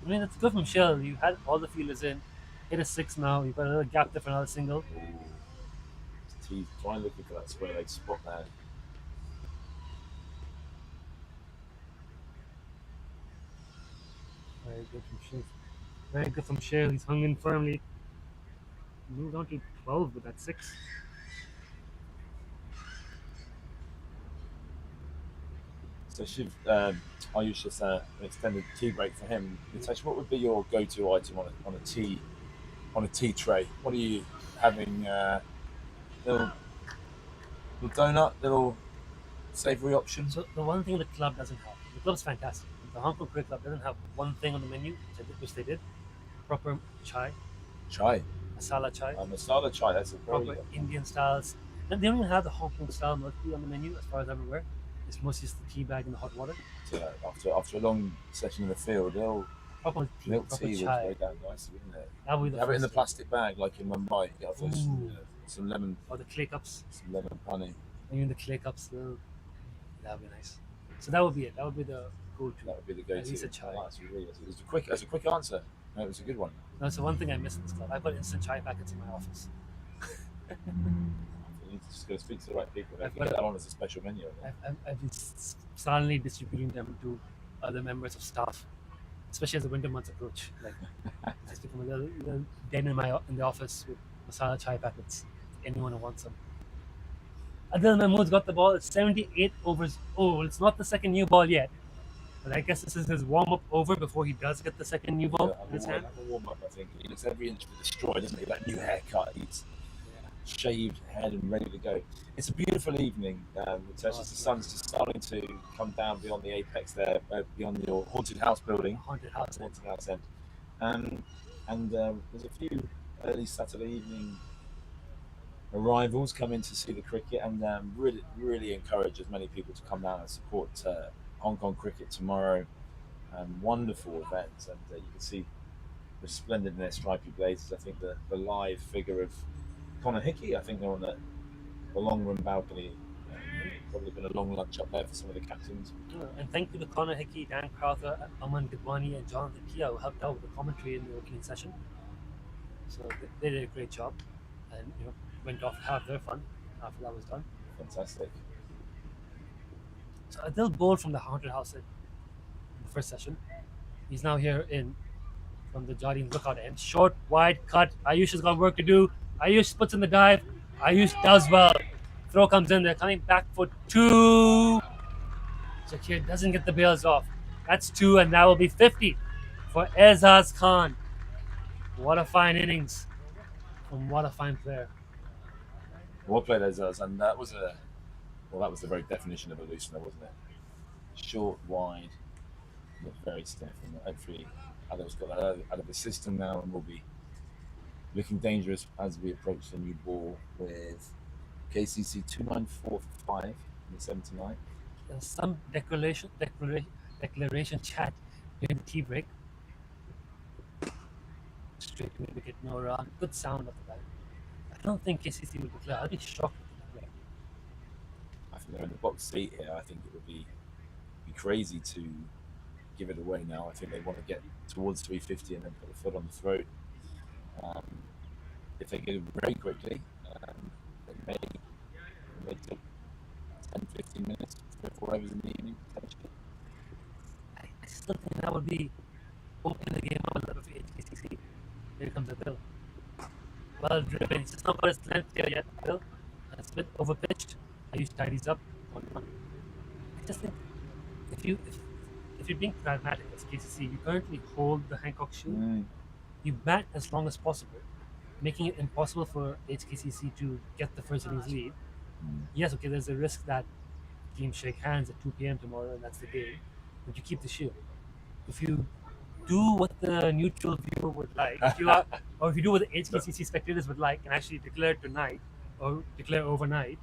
Speaker 9: I mean, it's good from Shail. You had all the fielders in. Hit a 6 now. You've got a little gap there for another single.
Speaker 11: Ooh. He's trying looking for that square leg spot there.
Speaker 9: Very good from Shiv. Very good from Shail. He's hung in firmly. Moved on to 12 with that 6.
Speaker 11: So Shiv, Ayush is an extended tea break for him. Nitesh, what would be your go-to item on a tea tray? What are you having? Little donut, little savoury option.
Speaker 9: So the one thing the club doesn't have, the club's fantastic. The Hong Kong Cricket Club doesn't have one thing on the menu, which they did. Proper chai,
Speaker 11: Chai,
Speaker 9: masala chai,
Speaker 11: masala chai. That's a very
Speaker 9: proper Indian styles. And they don't even have the Hong Kong style milk tea on the menu, as far as I'm aware. It's mostly just the tea bag and the hot water.
Speaker 11: after a long session in the field,
Speaker 9: Proper tea,
Speaker 11: milk
Speaker 9: proper
Speaker 11: tea would
Speaker 9: chai.
Speaker 11: go down nicely, wouldn't it?
Speaker 9: That would be the
Speaker 11: Have it in the
Speaker 9: first thing.
Speaker 11: plastic bag like in Mumbai. You have those,
Speaker 9: Ooh.
Speaker 11: some lemon
Speaker 9: Or the clay cups.
Speaker 11: honey.
Speaker 9: Even the clay cups, that would be nice. So that would be it. That would be the go-to.
Speaker 11: That would be the go-to.
Speaker 9: At least a chai.
Speaker 11: Oh, that's a quick answer. No, it was a good one.
Speaker 9: That's the one thing I miss in this club. I've got instant chai packets in my office.
Speaker 11: You just got to speak to the right people. They
Speaker 9: I've
Speaker 11: can
Speaker 9: got
Speaker 11: get
Speaker 9: it.
Speaker 11: that on as a special menu. I think.
Speaker 9: I've been silently distributing them to other members of staff, especially as the winter months approach. Like, it's become a little den in the office with masala chai packets. Anyone who wants them. Adil Mahmood's got the ball. It's 78 overs. Oh, it's not the second new ball yet. But I guess this is his warm-up over before he does get the second new ball in his hand.
Speaker 11: Have a warm up, I think. He looks every inch destroyed, doesn't he? That new haircut. He's shaved head and ready to go. It's a beautiful evening. The sun's just starting to come down beyond the apex there, beyond your haunted house building.
Speaker 9: Haunted house.
Speaker 11: Haunted house end. And there's a few early Saturday evening arrivals come in to see the cricket, and really encourage as many people to come down and support Hong Kong cricket tomorrow. Wonderful event, and you can see resplendent in their stripy blazers. I think the live figure of Connor Hickey, I think they're on the long room balcony. Probably been a long lunch up there for some of the captains.
Speaker 9: And thank you to Connor Hickey, Dan Crowther, Aman Gidwani, and Jonathan Pia, who helped out with the commentary in the opening session. So they did a great job. and went off to have their fun after that was done.
Speaker 11: Fantastic.
Speaker 9: So Adil bowled from the haunted house in the first session. He's now here in from the Jardine lookout end. Short, wide, cut. Ayush has got work to do. Ayush puts in the dive. Ayush does well. Throw comes in. They're coming back for 2. Zakir doesn't get the bails off. That's 2, and that will be 50 for Ezaz Khan. What a fine innings from what a fine player.
Speaker 11: Well played, Ezaz, and that was the very definition of a loosener, wasn't it? Short, wide, but very stiff, and hopefully Adil's got that out of the system now, and will be looking dangerous as we approach the new ball with KCC 294 in the 79.
Speaker 9: There's some declaration chat during the tea break. Straight to the wicket, no run. Good sound of the bat. I don't think KCC will declare. I'll be shocked if they declare.
Speaker 11: I think they're in the box seat here. I think it would be crazy to give it away now. I think they want to get towards 350 and then put a foot on the throat. If they get it very quickly, it may take 10, 15 minutes, 3 or 4 hours in the evening, potentially.
Speaker 9: I still think that would be opening the game up a little for HKCC. Here comes Adil. Well driven. He's just not got his length here yet, Adil. It's a bit overpitched. Ayush tidies up. 1-1. I just think if you're being pragmatic as KCC, you currently hold the Hancock Shield. You bat as long as possible, making it impossible for HKCC to get the first innings lead. Yes, okay, there's a risk that teams shake hands at 2 p.m. tomorrow and that's the game, but you keep the shield. If you do what the neutral viewer would like, or if you do what the HKCC spectators would like and actually declare tonight or declare overnight,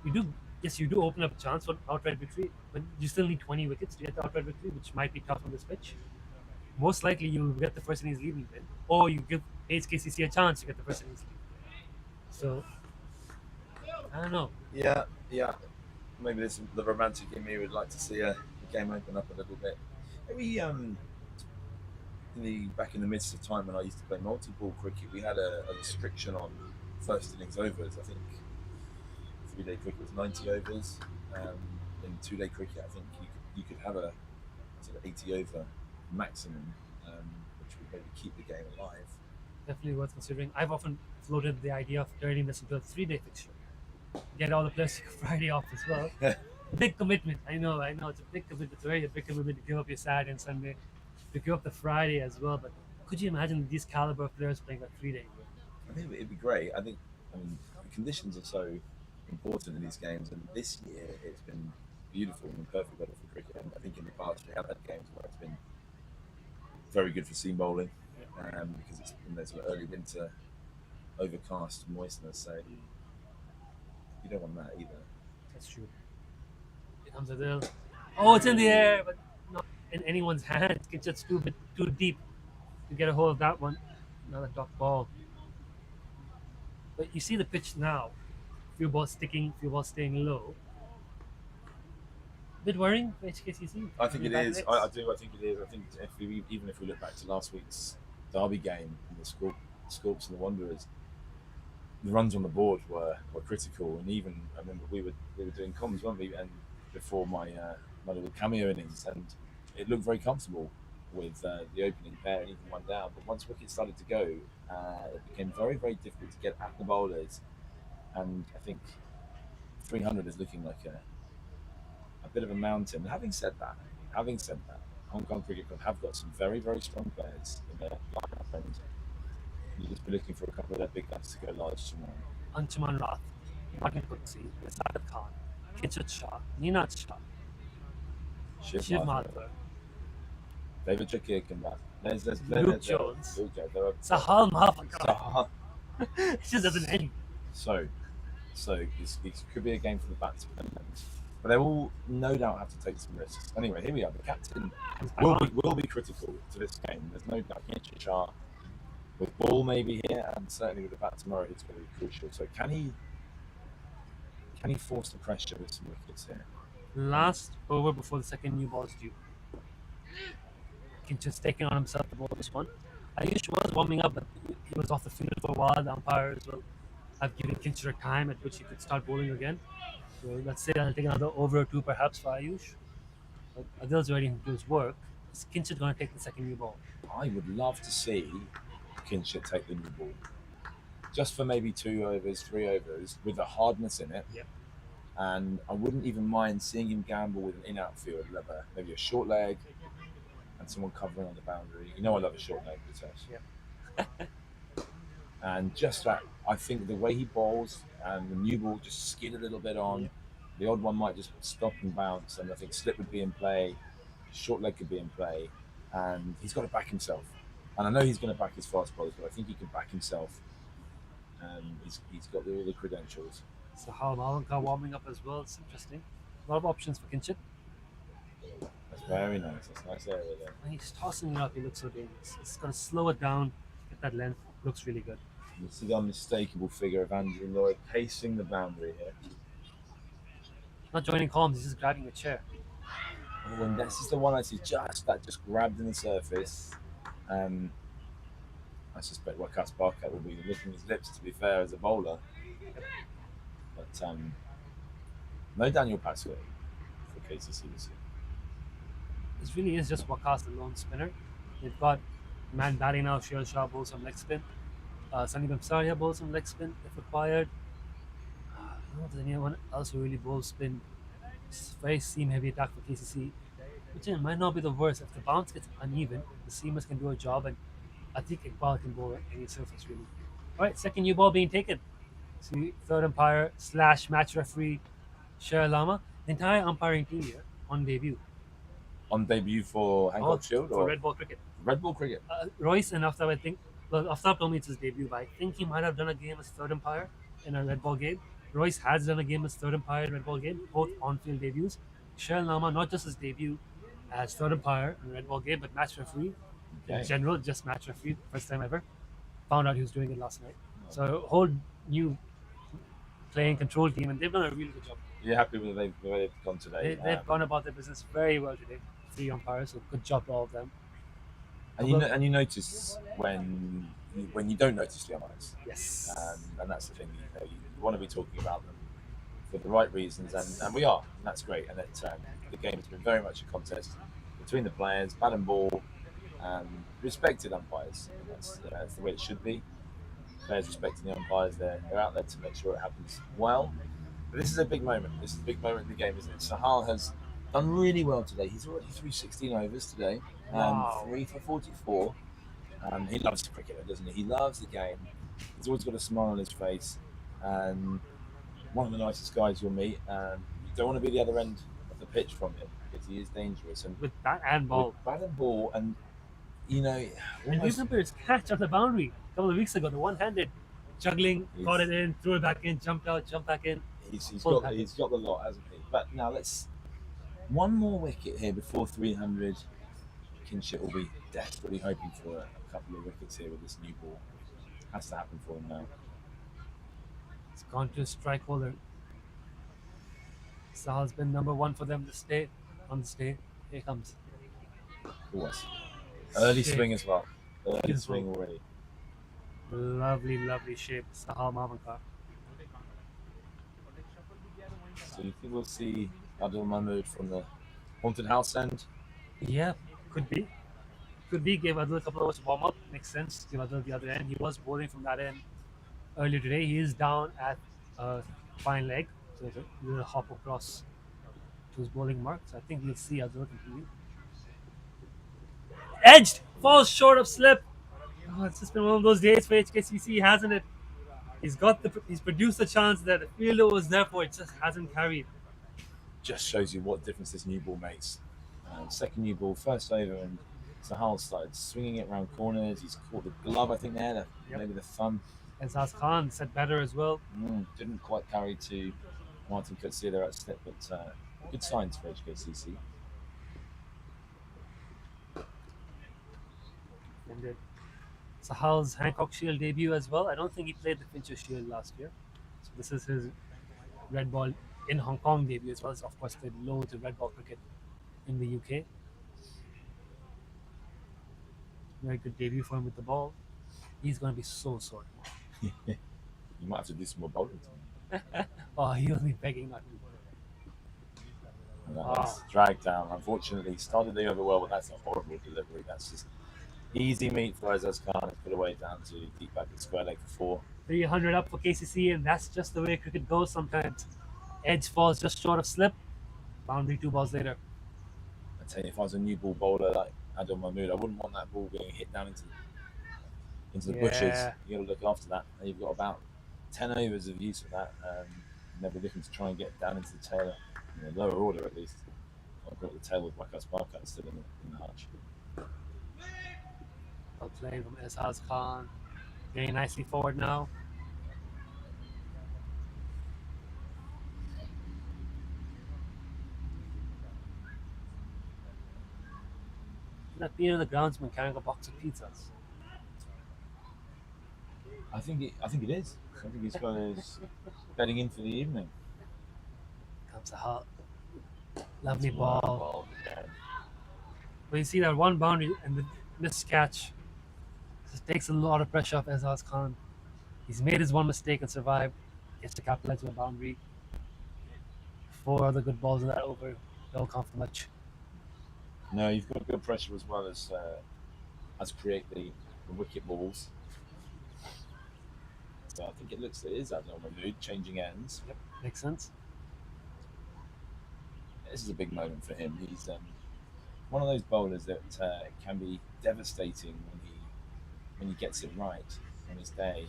Speaker 9: you do open up a chance for outright victory, but you still need 20 wickets to get the outright victory, which might be tough on this pitch. Most likely you'll get the first innings lead and win, or you give HKCC a chance to get the first innings lead. So, I don't know.
Speaker 11: Yeah. Maybe this the romantic in me would like to see the game open up a little bit. Maybe back in the midst of time when I used to play multi-ball cricket, we had a restriction on first innings overs. I think 3-day cricket was 90 overs. In 2-day cricket, I think you could have a sort of 80 over maximum, which would maybe keep the game alive.
Speaker 9: Definitely worth considering. I've often floated the idea of turning this into a 3-day fixture. Get all the players to Friday off as well. Big commitment. I know. It's a big commitment. It's a very big commitment to give up your Saturday and Sunday, to give up the Friday as well. But could you imagine these caliber of players playing a 3-day?
Speaker 11: I think it'd be great. I mean, the conditions are so important in these games, and this year it's been beautiful and perfect weather for cricket. And I think in the past we have had games where it's been very good for seam bowling, because it's in those sort of early winter overcast moistness. So you don't want that either.
Speaker 9: That's true. Here comes Adil. Oh, it's in the air, but not in anyone's hand. It's just too deep to get a hold of that one. Another dot ball. But you see the pitch now. Few balls sticking, few balls staying low. Bit worrying for HKCC.
Speaker 11: I think it is. I do. I think it is. I think even if we look back to last week's Derby game and the Scorps and the Wanderers, the runs on the board were critical. And even I remember we were doing comms, weren't we? And before my little cameo innings, and it looked very comfortable with the opening pair and even one down. But once wickets started to go, it became very, very difficult to get at the bowlers. And I think 300 is looking like a bit of a mountain. Having said that, Hong Kong Cricket Club have got some very, very strong players in their lineup, and you just be looking for a couple of their big guns to go large tomorrow.
Speaker 9: Anshuman Rath, Martin Kutsi, Saad Khan, Kichut Shah, Ninat Shah, Shiv Mathur,
Speaker 11: David Jakir can bat. There's
Speaker 9: Luke Jones,
Speaker 11: Sahal
Speaker 9: Mahafakar. It just doesn't end.
Speaker 11: So it could be a game for the batsmen, but they will no doubt have to take some risks. Anyway, here we are. The captain will be critical to this game. There's no doubt. Shah with ball maybe here, and certainly with the bat tomorrow, it's going to be crucial. So can he force the pressure with some wickets here?
Speaker 9: Last over before the second new ball is due. Just taking on himself to bowl this one. Ayush was warming up, but he was off the field for a while. The umpire as well have given Kincher a time at which he could start bowling again. So let's say I'll take another over or two perhaps for Ayush. But Adil's ready to do his work. Is Kincher going to take the second new ball?
Speaker 11: I would love to see Kinship take the new ball. Just for maybe 2 overs, 3 overs, with the hardness in it.
Speaker 9: Yep.
Speaker 11: And I wouldn't even mind seeing him gamble with an in-outfield, maybe a short leg and someone covering on the boundary. You know I love a short leg, Pritesh.
Speaker 9: Yep.
Speaker 11: And just that, I think the way he bowls and the new ball just skid a little bit on. The odd one might just stop and bounce, and I think slip would be in play, short leg could be in play, and he's got to back himself. And I know he's going to back his fast bowlers, but I think he can back himself. He's got all the credentials.
Speaker 9: So how Malanka warming up as well. It's interesting. A lot of options for Kinchit.
Speaker 11: That's very nice. That's a nice area there.
Speaker 9: When he's tossing it up, he looks so dangerous. It's going to slow it down, get that length. Looks really good.
Speaker 11: You see the unmistakable figure of Andrew Lloyd pacing the boundary here.
Speaker 9: Not joining columns, he's just grabbing a chair.
Speaker 11: Oh, and this is the one I see just grabbed in the surface. I suspect Wakas Barkat will be licking his lips, to be fair, as a bowler. But no Daniel Pascoe for KCC this year.
Speaker 9: This really is just Wakas, the lone spinner. They've got man batting now, Shield Shah bowls some leg spin. Sunny Bamsaria bowls some leg spin if required. I don't know if there's anyone else who really bowls spin. It's a very seam heavy attack for KCC, which might not be the worst. If the bounce gets uneven, the seamers can do a job, and I think Iqbal can bowl at any surface really. Alright, second new ball being taken. See, third umpire / match referee Sher Lama. The entire umpiring team here on debut.
Speaker 11: On debut for Hancock Shield
Speaker 9: for
Speaker 11: or
Speaker 9: Red Ball Cricket.
Speaker 11: Red Ball Cricket.
Speaker 9: Royce and Aftab, I think. Well, Aftab told me it's his debut, but I think he might have done a game as third umpire in a Red Ball game. Royce has done a game as third umpire in Red Ball game, both on-field debuts. Sher Lama, not just his debut as third umpire in a Red Ball game, but match referee in general, just match referee, first time ever. Found out he was doing it last night. So a whole new playing control team, and they've done a really good job.
Speaker 11: You're happy with the way they've gone today?
Speaker 9: They've gone about their business very well today. 3 umpires, so good job to all of them.
Speaker 11: And you notice when you don't notice the umpires.
Speaker 9: Yes.
Speaker 11: And that's the thing. You want to be talking about them for the right reasons, and we are. And that's great. And the game has been very much a contest between the players, bat and ball, respected umpires. That's the way it should be. Players respecting the umpires. They're out there to make sure it happens well. But this is a big moment. This is a big moment in the game, isn't it? Sahal has done really well today. He's already through 16 overs today. 3 for 44. He loves cricket, doesn't he? He loves the game. He's always got a smile on his face. And one of the nicest guys you'll meet. You don't want to be the other end of the pitch from him because he is dangerous. And
Speaker 9: with bat and ball.
Speaker 11: And you know,
Speaker 9: and these umpires catch on the boundary a couple of weeks ago. The one-handed juggling, caught it in, threw it back in, jumped out, jumped back in.
Speaker 11: He's got the lot, hasn't he? But now one more wicket here before 300. Kinship will be desperately hoping for a couple of wickets here with this new ball. Has to happen for him now.
Speaker 9: It's gone to a strike holder. Sahal's been number 1 for them this day. On this day, here it comes.
Speaker 11: Early swing as well. Early swing already.
Speaker 9: Lovely, lovely shape. Sahal Mavanka.
Speaker 11: So you think we'll see Adil Mahmood from the haunted house end?
Speaker 9: Yeah, could be. Could be. Gave Adil a couple of hours to warm up. Makes sense. Give Adil the other end. He was bowling from that end earlier today. He is down at fine leg. So there's a little hop across to his bowling mark. So I think we'll see Adil continue. Edged! Falls short of slip. Oh, it's just been one of those days for HKCC, hasn't it? He's produced a chance that the fielder was there for. It just hasn't carried.
Speaker 11: Just shows you what difference this new ball makes. Second new ball, first over, and Sahal started swinging it around corners. He's caught the glove, I think, there, maybe the thumb.
Speaker 9: Azaz Khan said better as well.
Speaker 11: Didn't quite carry to Martin Coetzee there at slip, but good signs for HKCC.
Speaker 9: And Sahal's Hancock Shield debut as well. I don't think he played the Fincher Shield last year. So this is his red ball in Hong Kong debut as well. So of course, played loads of red ball cricket in the UK. Very good debut for him with the ball. He's going to be so sore.
Speaker 11: He might have to do some more bowling.
Speaker 9: Oh, he'll be begging not to.
Speaker 11: And that was dragged down. Unfortunately, started the over well, but that's a horrible delivery. That's just easy meat for Azaz Khan. It's put away down to deep back at square leg for 4.
Speaker 9: 300 up for KCC, and that's just the way cricket goes sometimes. Edge falls just short of slip. Boundary 2 balls later.
Speaker 11: I tell you, if I was a new ball bowler like Adil Mahmood, I wouldn't want that ball being hit down into the bushes. You got to look after that. And you've got about 10 overs of use of that. And they'll be looking to try and get down into the tail, in the lower order at least. I've got the tail with Wakas Barkat still in the hutch.
Speaker 9: Well played from Azaz Khan. Getting nicely forward now. That being on the groundsman carrying a box of pizzas.
Speaker 11: I think it is. I think he's got his betting in for the evening.
Speaker 9: Comes a hot, lovely ball.
Speaker 11: Yeah.
Speaker 9: But you see that one boundary and the missed catch just takes a lot of pressure off Azaz Khan. He's made his one mistake and survived. Gets to capitalize on the boundary. 4 other good balls in that over. Don't count for much.
Speaker 11: No, you've got good pressure as well as create the wicket balls. So I think it is Adil Mahmood changing ends.
Speaker 9: Yep, makes sense.
Speaker 11: This is a big moment for him. He's one of those bowlers that can be devastating when he gets it right on his day.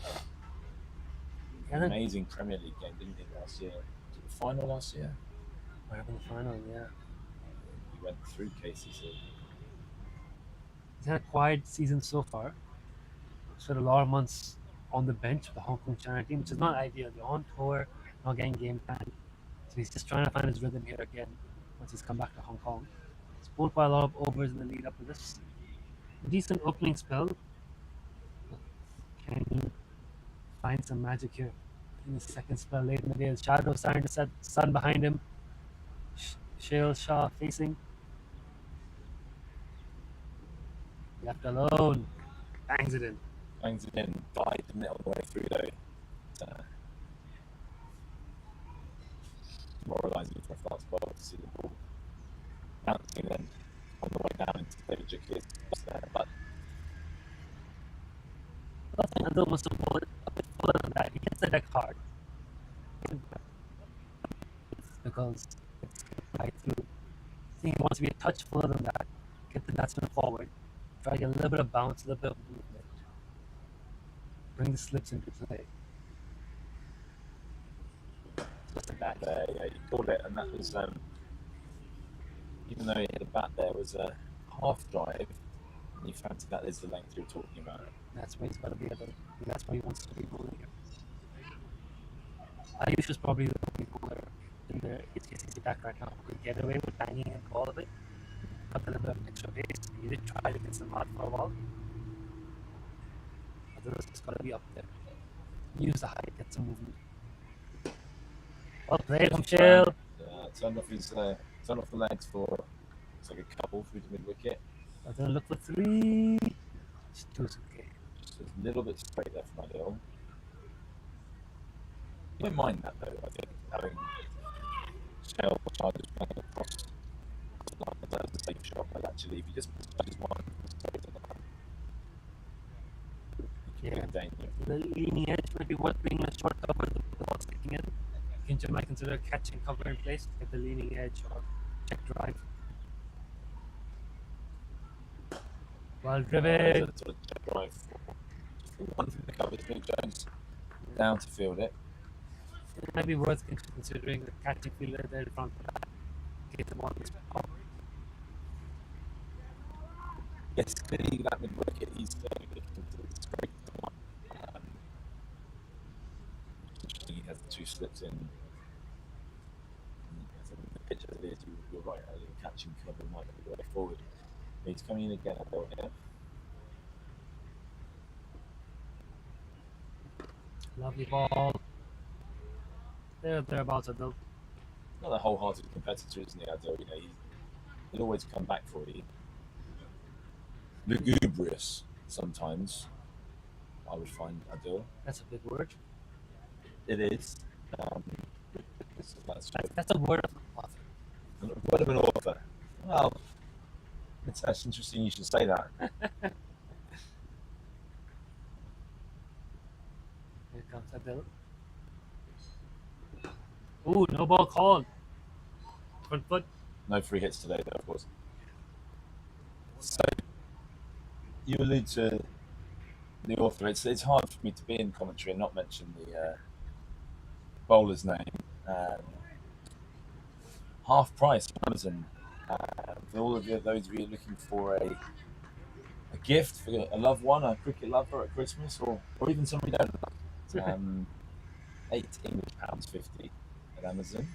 Speaker 11: An amazing Premier League game, didn't he, last year? Was it the final last year?
Speaker 9: Might have been the final, yeah.
Speaker 11: He went through KCC.
Speaker 9: He's had a quiet season so far. Spent a lot of months on the bench with the Hong Kong China team, which is not ideal. They're on tour, not getting game time. So he's just trying to find his rhythm here again once he's come back to Hong Kong. He's pulled by a lot of overs in the lead up to this. Decent opening spell. Can he find some magic here in the second spell late in the day? The shadow starting to set sun behind him. Shail Shah facing. Left alone. Bangs it in.
Speaker 11: Died the middle of the way through though. Moralising for a fast ball to see the ball bouncing then on the way down into David Jakir's there. But
Speaker 9: I think Adil must have bowled a bit fuller than that. He hits the deck hard. Because it's right through. I think he wants to be a touch fuller than that. Get the batsman forward. Try to get a little bit of bounce, a little bit of movement. Bring the slips into play.
Speaker 11: just a bat there, yeah, you called it, and that was even though he hit a bat there was a half drive, and you fancy that is the length you're talking about.
Speaker 9: That's where he's got to be. That's where he wants to be bowling here. Ayush is probably the only bowler in the HKCC back right now who could get away with banging and all of it. Got a little bit of extra pace. He did try to get some hard for a while. Otherwise, it's got to be up there. Use the height, get some movement. Well played from Shield.
Speaker 11: Turned off the legs for it's like a couple through the mid wicket.
Speaker 9: I'm gonna look for three. It's too okay.
Speaker 11: Just a little bit straight there from Adil. You don't mind that though, I think, having Shell charges playing across the line as a safe shot, but actually if you just charges one straight on the line, you can get danger.
Speaker 9: The leaning edge might be worth bringing a short cover with the ball sticking in. You might consider catching cover in place, get the leaning edge or check drive. Well driven.
Speaker 11: Sort of check drive. One from the cover, Big Jones down to field it.
Speaker 9: It might be worth considering the catching fielder there in front of that. Get the ball this pop.
Speaker 11: Yes, clearly that mid wicket, he's straight one. He has the two slips in. The pitch as it is, you're right, a little catching cover might be the way forward. He's coming in again, I thought, yeah.
Speaker 9: Lovely ball. Thereabouts, Adil.
Speaker 11: Not a wholehearted competitor, isn't he, Adil? You know, he'll always come back for you. Lugubrious, sometimes, I would find Adil.
Speaker 9: That's a big word.
Speaker 11: It is.
Speaker 9: That's a word of author.
Speaker 11: Word of an author. Well, that's interesting. You should say that.
Speaker 9: Here comes Adele. Ooh, no ball called. Front foot.
Speaker 11: No free hits today, though, of course. So you allude to the author. It's hard for me to be in commentary and not mention the bowler's name. Half price on Amazon. For all of you, those of you looking for a gift for a loved one, a cricket lover at Christmas, or even somebody you don't like. £8 50 at Amazon.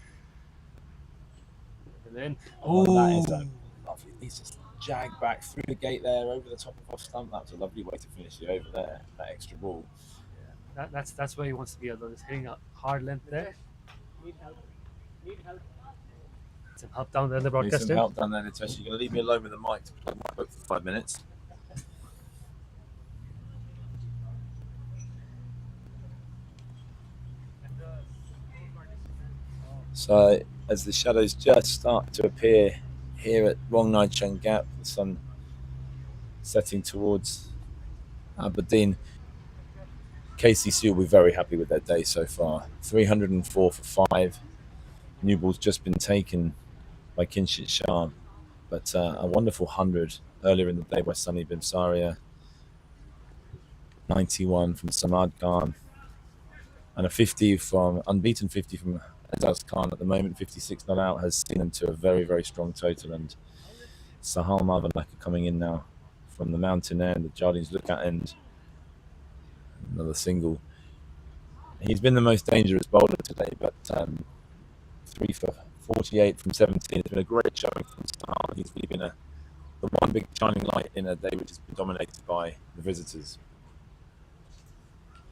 Speaker 9: And then,
Speaker 11: That is a lovely. He's just jagged back through the gate there, over the top of off stump. That was a lovely way to finish the over there. That extra ball.
Speaker 9: that's where he wants to be, although he's hitting a hard length there.
Speaker 7: Need help. Need help.
Speaker 9: Some help down there in the
Speaker 11: Need
Speaker 9: broadcaster.
Speaker 11: some help down there, Natasha. You're going to leave me alone with the mic to plug my book for 5 minutes. So, as the shadows just start to appear here at Wong Nai Chung Gap, the sun setting towards Aberdeen, KCC will be very happy with their day so far. 304 for 5. New ball's just been taken by Kinshit Shah, but a wonderful 100 earlier in the day by Sunny Bimsaria. 91 from Samad Khan, and a 50 from unbeaten 50 from Azaz Khan at the moment. 56 not out has seen them to a very, very strong total. And Sahal Marvanaka coming in now from the mountain end, the Jardines Lookout end. Another single. He's been the most dangerous bowler today, but 3 for 48 from 17. It's been a great showing from Sahal. He's really been the one big shining light in a day which has been dominated by the visitors.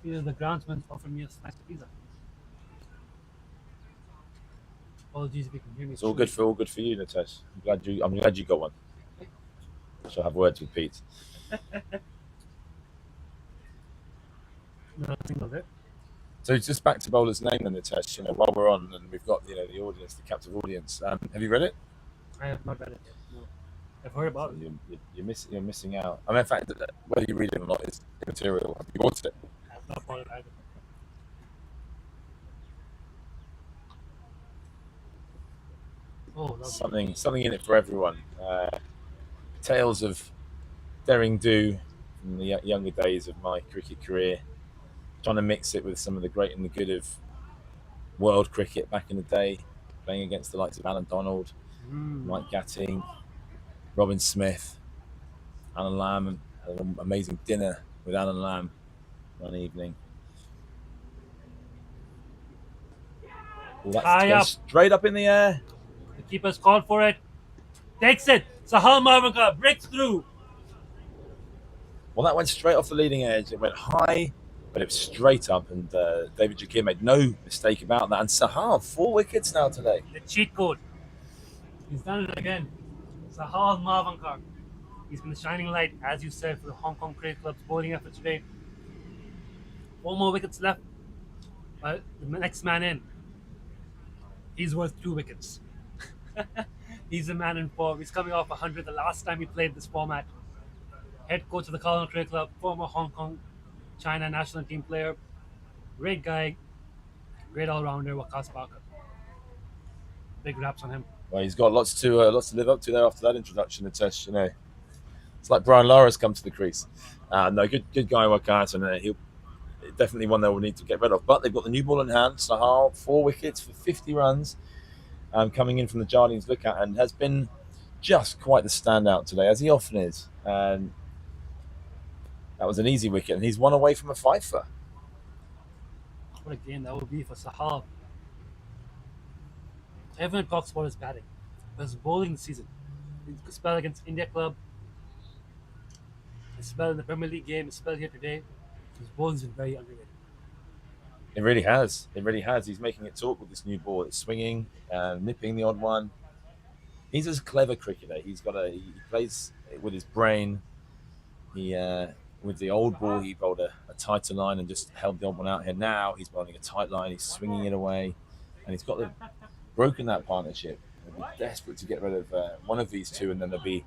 Speaker 9: The groundsman offered me a slice of pizza. Apologies if you can hear me.
Speaker 11: It's all good for you, Natesh. I'm glad you got one. I shall have words with Pete.
Speaker 9: Nothing of it.
Speaker 11: So just back to bowler's name, then, Natesh. While we're on, and we've got the audience, the captive audience. Have you read it?
Speaker 9: I have not read it yet. No. I've heard about it.
Speaker 11: You're missing out. I mean, in fact, whether you read it or not is immaterial. Have you bought it?
Speaker 9: I've not bought it either. Oh,
Speaker 11: Something in it for everyone. Tales of daring do from the younger days of my cricket career. Trying to mix it with some of the great and the good of world cricket back in the day, playing against the likes of Alan Donald, Mike Gatting, Robin Smith, Alan Lamb. Had an amazing dinner with Alan Lamb one evening.
Speaker 9: High up.
Speaker 11: Straight up in the air.
Speaker 9: The keeper's called for it. Takes it. Sahal Marvanka breaks through.
Speaker 11: Well, that went straight off the leading edge. It went high, but it was straight up, and David Jakir made no mistake about that. And Sahal, 4 wickets now today.
Speaker 9: The cheat code. He's done it again. Sahal Marvanka. He's been the shining light, as you said, for the Hong Kong Cricket Club's bowling effort today. 4 more wickets left. The next man in. He's worth 2 wickets. He's a man in form. He's coming off 100 the last time he played this format. Head coach of the Colonial Cricket Club, former Hong Kong China national team player. Great guy. Great all-rounder, Waqas Barker. Big raps on him.
Speaker 11: Well, he's got lots to live up to there after that introduction, Natesh. It's like Brian Lara's come to the crease. No, good guy, Waqas, and he'll definitely one they will need to get rid of. But they've got the new ball in hand. Sahal, 4 wickets for 50 runs, coming in from the Jardines Lookout, and has been just quite the standout today, as he often is. And that was an easy wicket, and he's 1 away from a fifer.
Speaker 9: What a game that would be for Sahal. Everyone talks about his batting, but his bowling this season. His spell against India Club, his spell in the Premier League game, his spell here today. His bowling's been very underrated.
Speaker 11: It really has. He's making it talk with this new ball. It's swinging, nipping the odd one. He's a clever cricketer. He plays with his brain. He with the old ball, he bowled a tighter line and just held the odd one out here. Now he's bowling a tight line, he's swinging it away, and he's broken that partnership. They'll be desperate to get rid of one of these two, and then they'll be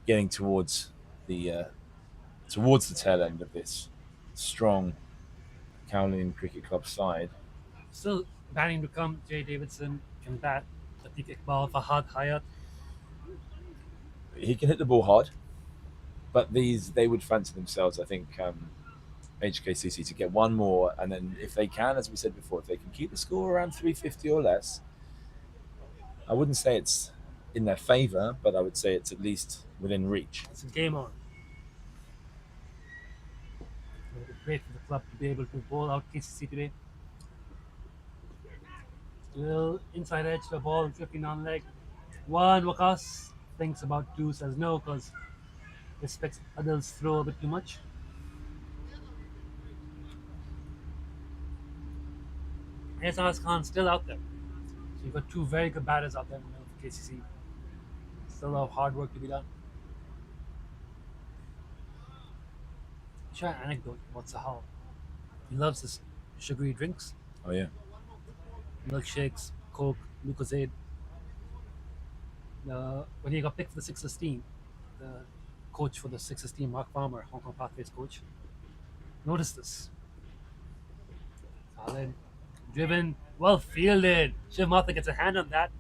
Speaker 11: getting towards the tail end of this strong Caroline Cricket Club side.
Speaker 9: Still banning to come. Jay Davidson can bat. Atiq Iqbal, Fahad Hayat.
Speaker 11: He can hit the ball hard, but they would fancy themselves, I think, HKCC to get one more, and then if they can, as we said before, if they can keep the score around 350 or less, I wouldn't say it's in their favour, but I would say it's at least within reach.
Speaker 9: It's a game on. It would be great for the club to be able to bowl out KCC today. Still inside edge the ball, 15 on leg. One, Wakas thinks about two, says no because expects others throw a bit too much. Ehsas Khan still out there. So you've got two very good batters out there in the middle of KCC. Still a lot of hard work to be done. Share an anecdote about Sahal. He loves his sugary drinks.
Speaker 11: Oh yeah.
Speaker 9: Milkshakes, Coke, Lucozade. When he got picked for the 616, the coach for the 616, Mark Farmer, Hong Kong Pathways coach, noticed this. Solid, driven, well fielded. Shiv Martha gets a hand on that.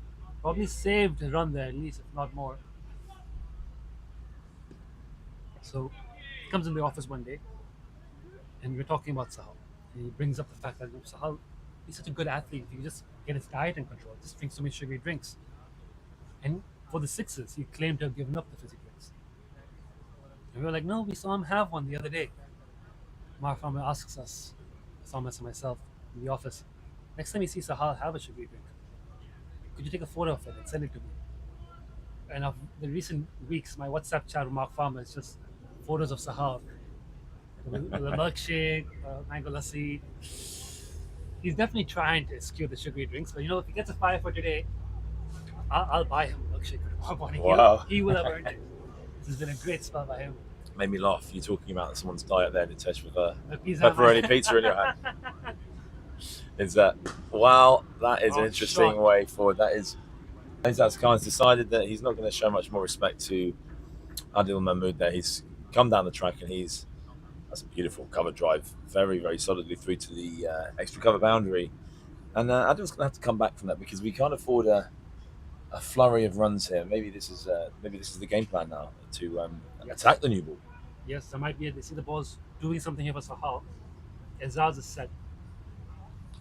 Speaker 9: Probably saved his run there, at least, if not more. So, he comes in the office one day, and we're talking about Sahal. And he brings up the fact that Sahal, he's such a good athlete. If you just get his diet in control, just drink so many sugary drinks. And for the sixes, he claimed to have given up the fizzy drinks. And we were like, no, we saw him have one the other day. Mark Farmer asks us, Thomas and myself, in the office, next time you see Sahal have a sugary drink, could you take a photo of it and send it to me? And of the recent weeks, my WhatsApp chat with Mark Farmer is just photos of Sahal. With a milkshake, mango lassi. He's definitely trying to eschew the sugary drinks, but if he gets a 5 for today, I'll buy him a milkshake tomorrow morning.
Speaker 11: Wow.
Speaker 9: He will have earned it. This has been a great spell by him.
Speaker 11: Made me laugh. You're talking about someone's diet there, Nitesh, with a
Speaker 9: pizza
Speaker 11: pepperoni pizza in your hand. Is that wow? That is an interesting
Speaker 9: shock.
Speaker 11: way forward. That is. Ehsas Khan's decided that he's not going to show much more respect to Adil Mahmood there. He's come down the track and that's a beautiful cover drive, very, very solidly through to the extra cover boundary. And Adil's going to have to come back from that because we can't afford a flurry of runs here. Maybe this is the game plan now to attack the new ball.
Speaker 9: Yes, there might be. They see the ball's doing something here for Sahal. Ehsas is set.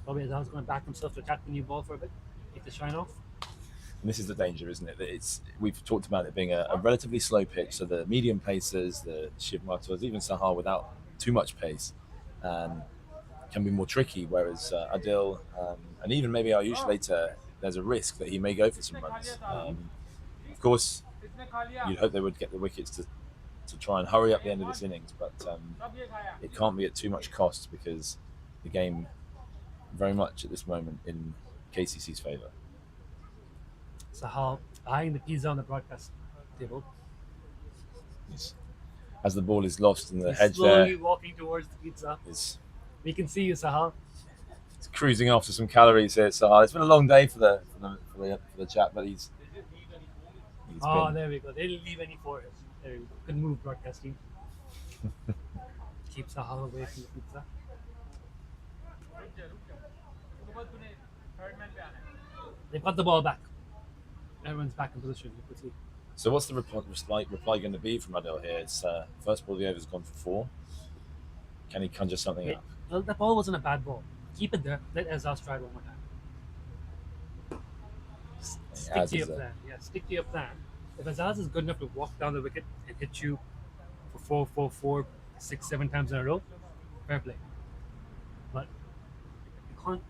Speaker 9: Probably Ehsas is going to back himself to attack the new ball for a bit, take the shine off.
Speaker 11: And this is the danger, isn't it? That we've talked about it being a relatively slow pitch, so the medium pacers, the Shiv Martwas, even Sahal without too much pace, can be more tricky. Whereas Adil and even maybe Ayush later, there's a risk that he may go for some runs. Of course, you'd hope they would get the wickets to try and hurry up the end of this innings, but it can't be at too much cost because the game very much at this moment in KCC's favour.
Speaker 9: Sahal eyeing the pizza on the broadcast table.
Speaker 11: Yes. As the ball is lost in the
Speaker 9: He's
Speaker 11: hedge
Speaker 9: slowly
Speaker 11: there,
Speaker 9: walking towards the pizza.
Speaker 11: it's
Speaker 9: We can see you, Sahal.
Speaker 11: cruising after some calories here. So it's been a long day for the chap, but he's
Speaker 9: Oh,
Speaker 11: been
Speaker 9: there we go. They didn't leave any for it. There we go. Good move, broadcasting. Keep Sahal away from the pizza. They've got the ball back. Everyone's back in position. You can see.
Speaker 11: So what's the reply going to be from Adil here? It's first ball of the over's gone for 4. Can he conjure something up?
Speaker 9: Well, that ball wasn't a bad ball. Keep it there. Let Ehsas try it one more time. Stick to your plan. Yeah, stick to your plan. If Ehsas is good enough to walk down the wicket and hit you for 4, 6, 7 times in a row, fair play. But you can't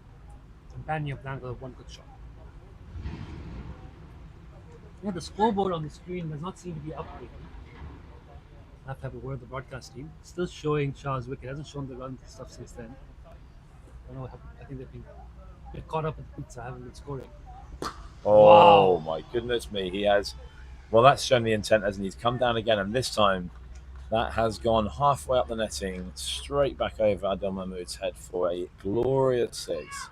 Speaker 9: abandon your plan with one good shot. Yeah, the scoreboard on the screen does not seem to be updated. I have to have a word with the broadcast team. It's still showing Shah's wicket. It hasn't shown the runs and stuff since then. I don't know what happened. I think they've been a bit caught up with the pizza, haven't been scoring.
Speaker 11: Oh
Speaker 9: Wow.
Speaker 11: my goodness me, he has. Well, that's shown the intent, hasn't he? He's come down again, and this time That has gone halfway up the netting, straight back over Adel Mahmood's head for a glorious six.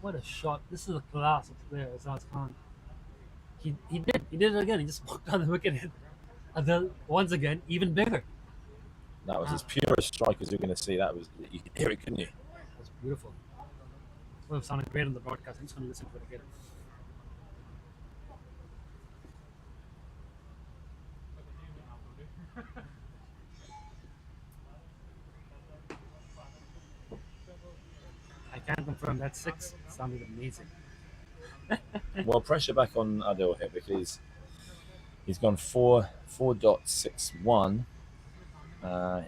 Speaker 9: What a shot! This is a class of player, Azaz Khan. He did it again. He just walked on the wicket and hit Adel once again, even bigger.
Speaker 11: That was as pure a strike as you're going to see. That was, you could hear it, couldn't you?
Speaker 9: That was beautiful. Would have sounded great on the broadcast. I'm just going to listen to it again. I can confirm that six sounded amazing.
Speaker 11: Well, pressure back on Adil here because he's gone 4.61.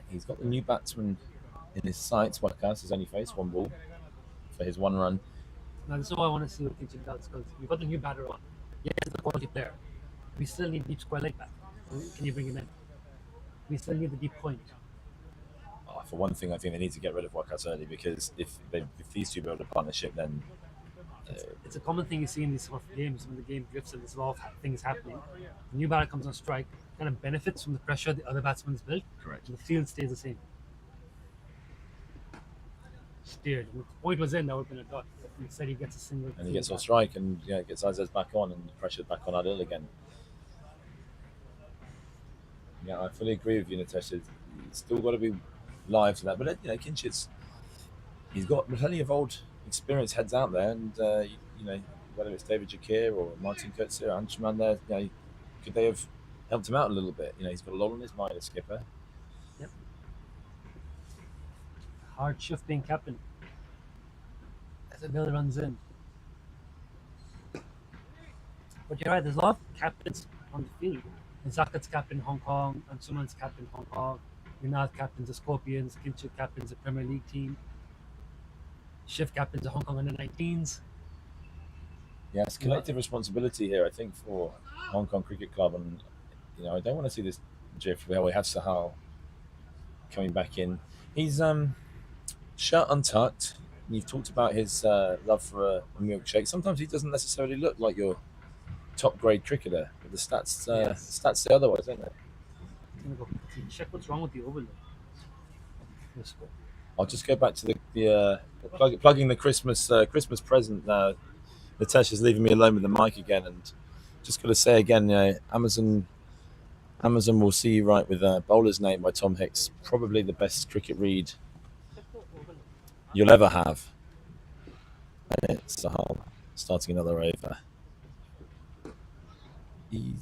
Speaker 11: He's got the new batsman in his sights. Wakas has only faced one ball for his one run.
Speaker 9: Now, this is what I want to see what Kitchen does because we've got the new batter on. Yes, he's a quality player. We still need deep square leg back. Can you bring him in? We still need the deep point.
Speaker 11: For one thing, I think they need to get rid of Wakas early because if these two build a partnership, then
Speaker 9: It's a common thing you see in these sort of games when the game drifts and there's a lot of things happening. The new batter comes on strike, kind of benefits from the pressure the other batsman's built.
Speaker 11: Correct.
Speaker 9: And the field stays the same. Steered. If the point was in, that would have been a dot. Instead, he gets a single.
Speaker 11: and he gets off strike and gets Azaz back on and pressured back on Adil again. Yeah, I fully agree with you, Natasha. It's still got to be live to that, but Kinchit's he's got plenty of old experienced heads out there, and whether it's David Jakir or Martin Kutzer or Anshuman there, could they have helped him out a little bit? He's got a lot on his mind as skipper.
Speaker 9: Yep. Hard shift being captain. As Adil runs in. But you're right, there's a lot of captains on the field. Zakat's captain Hong Kong, Anshuman's captain Hong Kong, Vinod captains the Scorpions, Kinchit captains the Premier League team, Shift captains the Hong Kong under-19s.
Speaker 11: Yeah, it's collective responsibility here, I think, for Hong Kong Cricket Club, and I don't want to see this GIF where we have Sahal coming back in. He's shirt untucked. You've talked about his love for a milkshake. Sometimes he doesn't necessarily look like your top grade cricketer, but the stats stats say otherwise, don't they?
Speaker 9: I'm gonna go check what's wrong with the overload.
Speaker 11: I'll just go back to the plugging the Christmas present now. Natasha's leaving me alone with the mic again, and just got to say again, Amazon will see you right with Bowler's Name by Tom Hicks, probably the best cricket read you'll ever have. And it's Sahal starting another over. He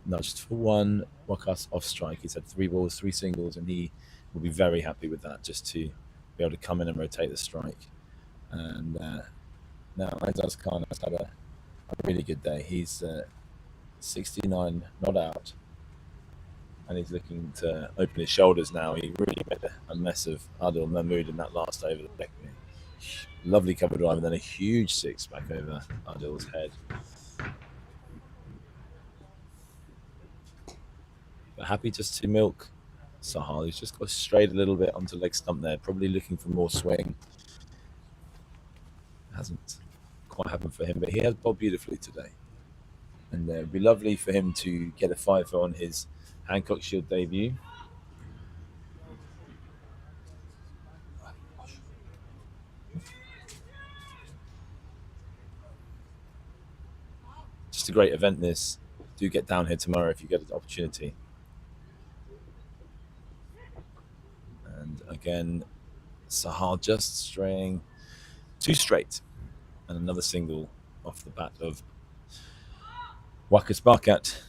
Speaker 11: nudged for one, Wakas off strike. He's had 3 balls, 3 singles, and he will be very happy with that, just to be able to come in and rotate the strike. And now Azaz Khan has had a really good day. He's 69 not out, and he's looking to open his shoulders now. He really made a mess of Adil Mahmood in that last over. Lovely cover drive, and then a huge 6 back over Adil's head. But happy just to milk Sahal. He's just got straight a little bit onto leg stump there, probably looking for more swing. Hasn't quite happened for him, but he has bowled beautifully today. And it'd be lovely for him to get a 5 on his Hancock Shield debut. Just a great event, this. Do get down here tomorrow if you get an opportunity. And again, Sahal just straying 2 straight, and another single off the bat of Wakas Barkat,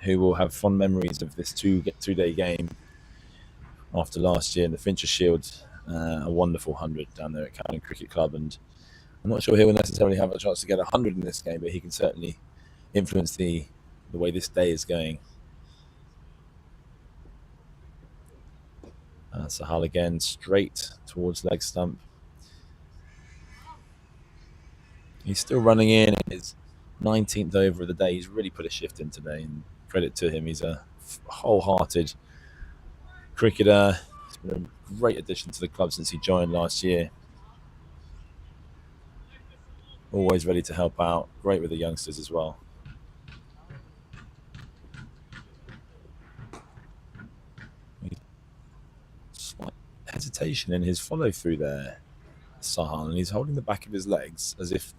Speaker 11: who will have fond memories of this two-day game after last year in the Fincher Shield. A wonderful 100 down there at Cannon Cricket Club, and I'm not sure he will necessarily have a chance to get 100 in this game, but he can certainly influence the way this day is going. Sahal again, straight towards leg stump. He's still running in his 19th over of the day. He's really put a shift in today, and credit to him. He's a wholehearted cricketer. He's been a great addition to the club since he joined last year. Always ready to help out. Great with the youngsters as well. hesitation in his follow through there, Sahal, and he's holding the back of his legs as if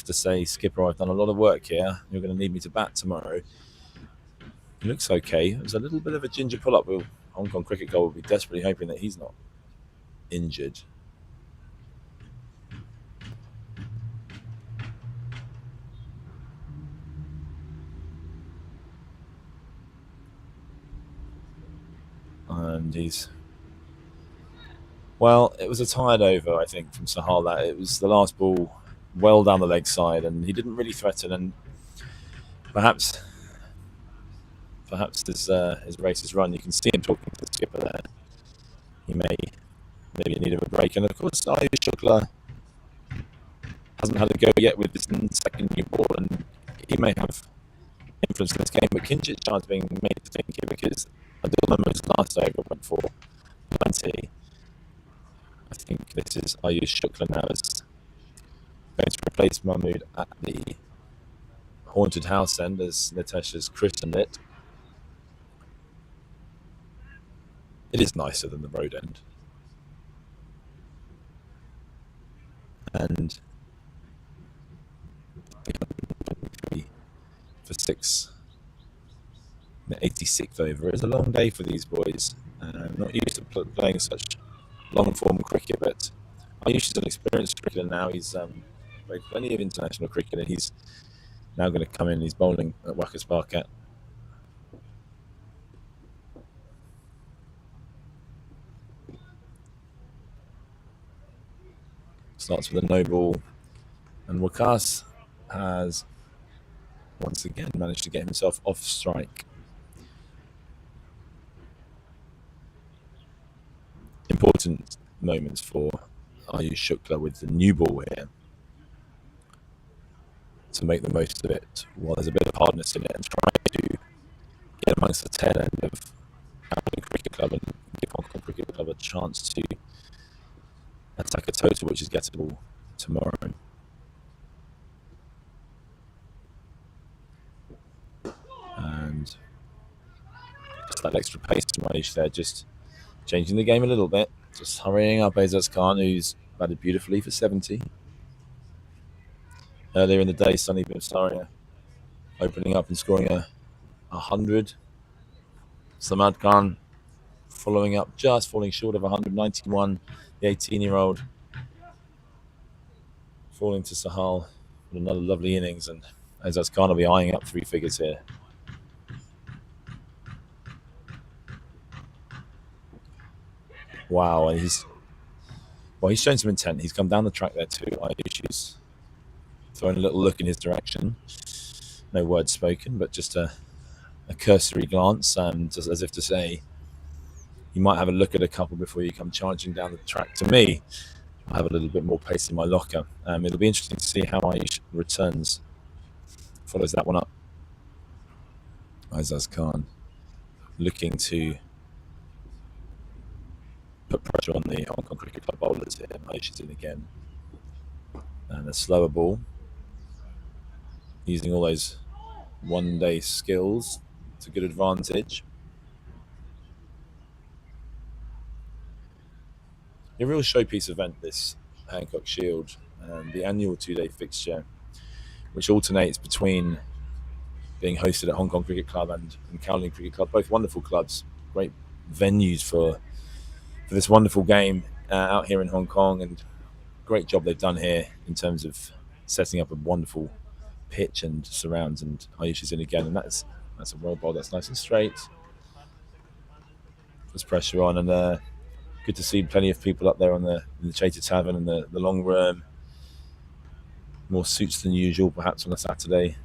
Speaker 11: to say, "Skipper, I've done a lot of work here. You're going to need me to bat tomorrow." He looks okay. There's a little bit of a ginger pull-up. Hong Kong Cricket Club will be desperately hoping that he's not injured. And it was a tired over, I think, from Sahal. That it was the last ball well down the leg side, and he didn't really threaten. And perhaps his race is run. You can see him talking to the skipper there. He maybe in need of a break. And of course, Ayush Shukla hasn't had a go yet with this second new ball, and he may have influence in this game. But Kinchit Shah's being made to think here because Abdul Mahmood's last over went for 20. I think this is Ayush Shukla now is going to replace Mahmood at the haunted house end, as Nitesh has christened it. It is nicer than the road end. And for 6, the 86th over. It's a long day for these boys. Not used to playing such long form cricket, but Ayush is an experienced cricketer now. He's played plenty of international cricket, and he's now going to come in. He's bowling at Wackers Park. Starts with a no ball, and Wakas has once again managed to get himself off strike. Important moments for Ayush Shukla with the new ball here to make the most of it while there's a bit of hardness in it, and try to get amongst the tail end of Hancock Cricket Club and give Hong Kong Cricket Club a chance to attack a total which is gettable tomorrow. And just that extra pace from Ayush there, just changing the game a little bit, just hurrying up Azaz Khan, who's batted beautifully for 70. Earlier in the day, Sunny Bimsaria opening up and scoring a 100. Samad Khan following up, just falling short of 191. The 18-year-old falling to Sahal with another lovely innings, and Azaz Khan will be eyeing up 3 figures here. Wow, and he's shown some intent. He's come down the track there too. Ayush is throwing a little look in his direction. No words spoken, but just a cursory glance, just as if to say, you might have a look at a couple before you come charging down the track to me. I have a little bit more pace in my locker. It'll be interesting to see how Ayush returns. Follows that one up. Azaz Khan looking to put pressure on the Hong Kong Cricket Club bowlers here. Ayush is in again. And a slower ball. Using all those one-day skills to good advantage. A real showpiece event, this Hancock Shield, the annual 2-day fixture, which alternates between being hosted at Hong Kong Cricket Club and Kowloon Cricket Club, both wonderful clubs, great venues for this wonderful game out here in Hong Kong, and great job they've done here in terms of setting up a wonderful pitch and surrounds. And Ayush is in again, and that's a well ball that's nice and straight. Puts pressure on, and good to see plenty of people up there in the Chater Tavern and the long room. More suits than usual, perhaps on a Saturday,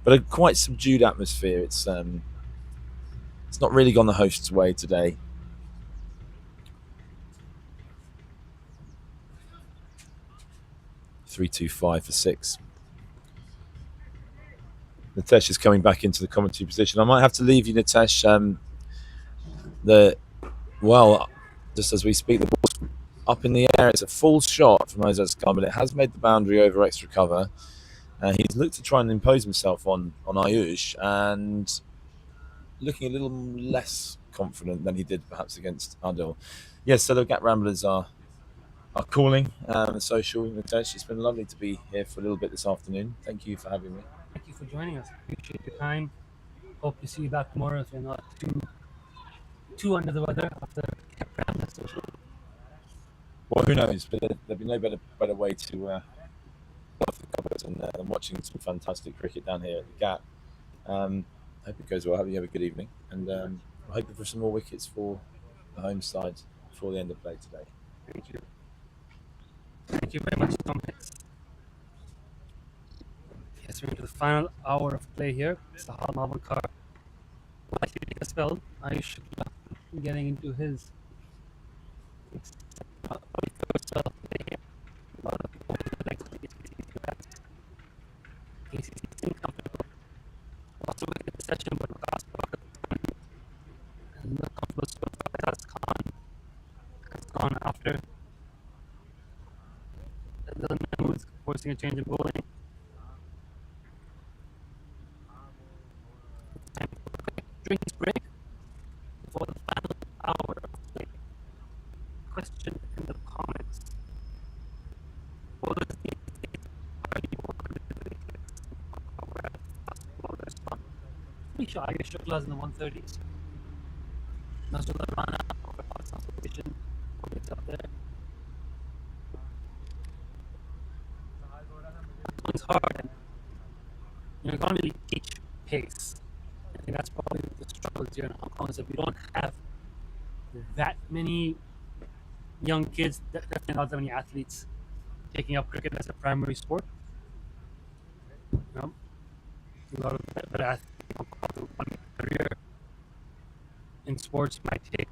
Speaker 11: but a quite subdued atmosphere. It's not really gone the host's way today. .325 for 6. Nitesh is coming back into the commentary position. I might have to leave you, Nitesh. Just as we speak, the ball's up in the air. It's a full shot from Azaz Khan, but it has made the boundary over extra cover. He's looked to try and impose himself on Ayush, and looking a little less confident than he did perhaps against Ardell. Yes, so the Gap Ramblers are calling social. Nitesh, it's been lovely to be here for a little bit this afternoon. Thank you for having me.
Speaker 9: Thank you for joining us. Appreciate your time. Hope to see you back tomorrow if you're not too under the weather after Ramblers social.
Speaker 11: Well, who knows? But there'd be no better way to off the covers and watching some fantastic cricket down here at the Gap. I hope it goes well. I hope you have a good evening, and I'm hoping for some more wickets for the home side before the end of play today.
Speaker 9: Thank you. Thank you very much, Tom Hicks. Yes, we're into the final hour of play here. Sahal Mavankar likely to take a spell. Ayush Shukla getting into his probably third spell of play here. A lot of people like to get to that. KCC seems comfortable. Lots of wicket possession, but Vikas Parker and the comfortable spell for Vikas Khan has gone after. The Mahmood is forcing a change of bowling. Time for a quick drinks break before the final hour of play. Question in the comments. What is the are you pretty sure Ayush Shukla is in the 130s. Nazrullah Rana over Pakistan position. It's up there. It's hard and you can't really teach pace. I think that's probably the struggles here in Hong Kong is that we don't have that many young kids, definitely not that many athletes taking up cricket as a primary sport. You know, a lot of better athletes one career in sports might take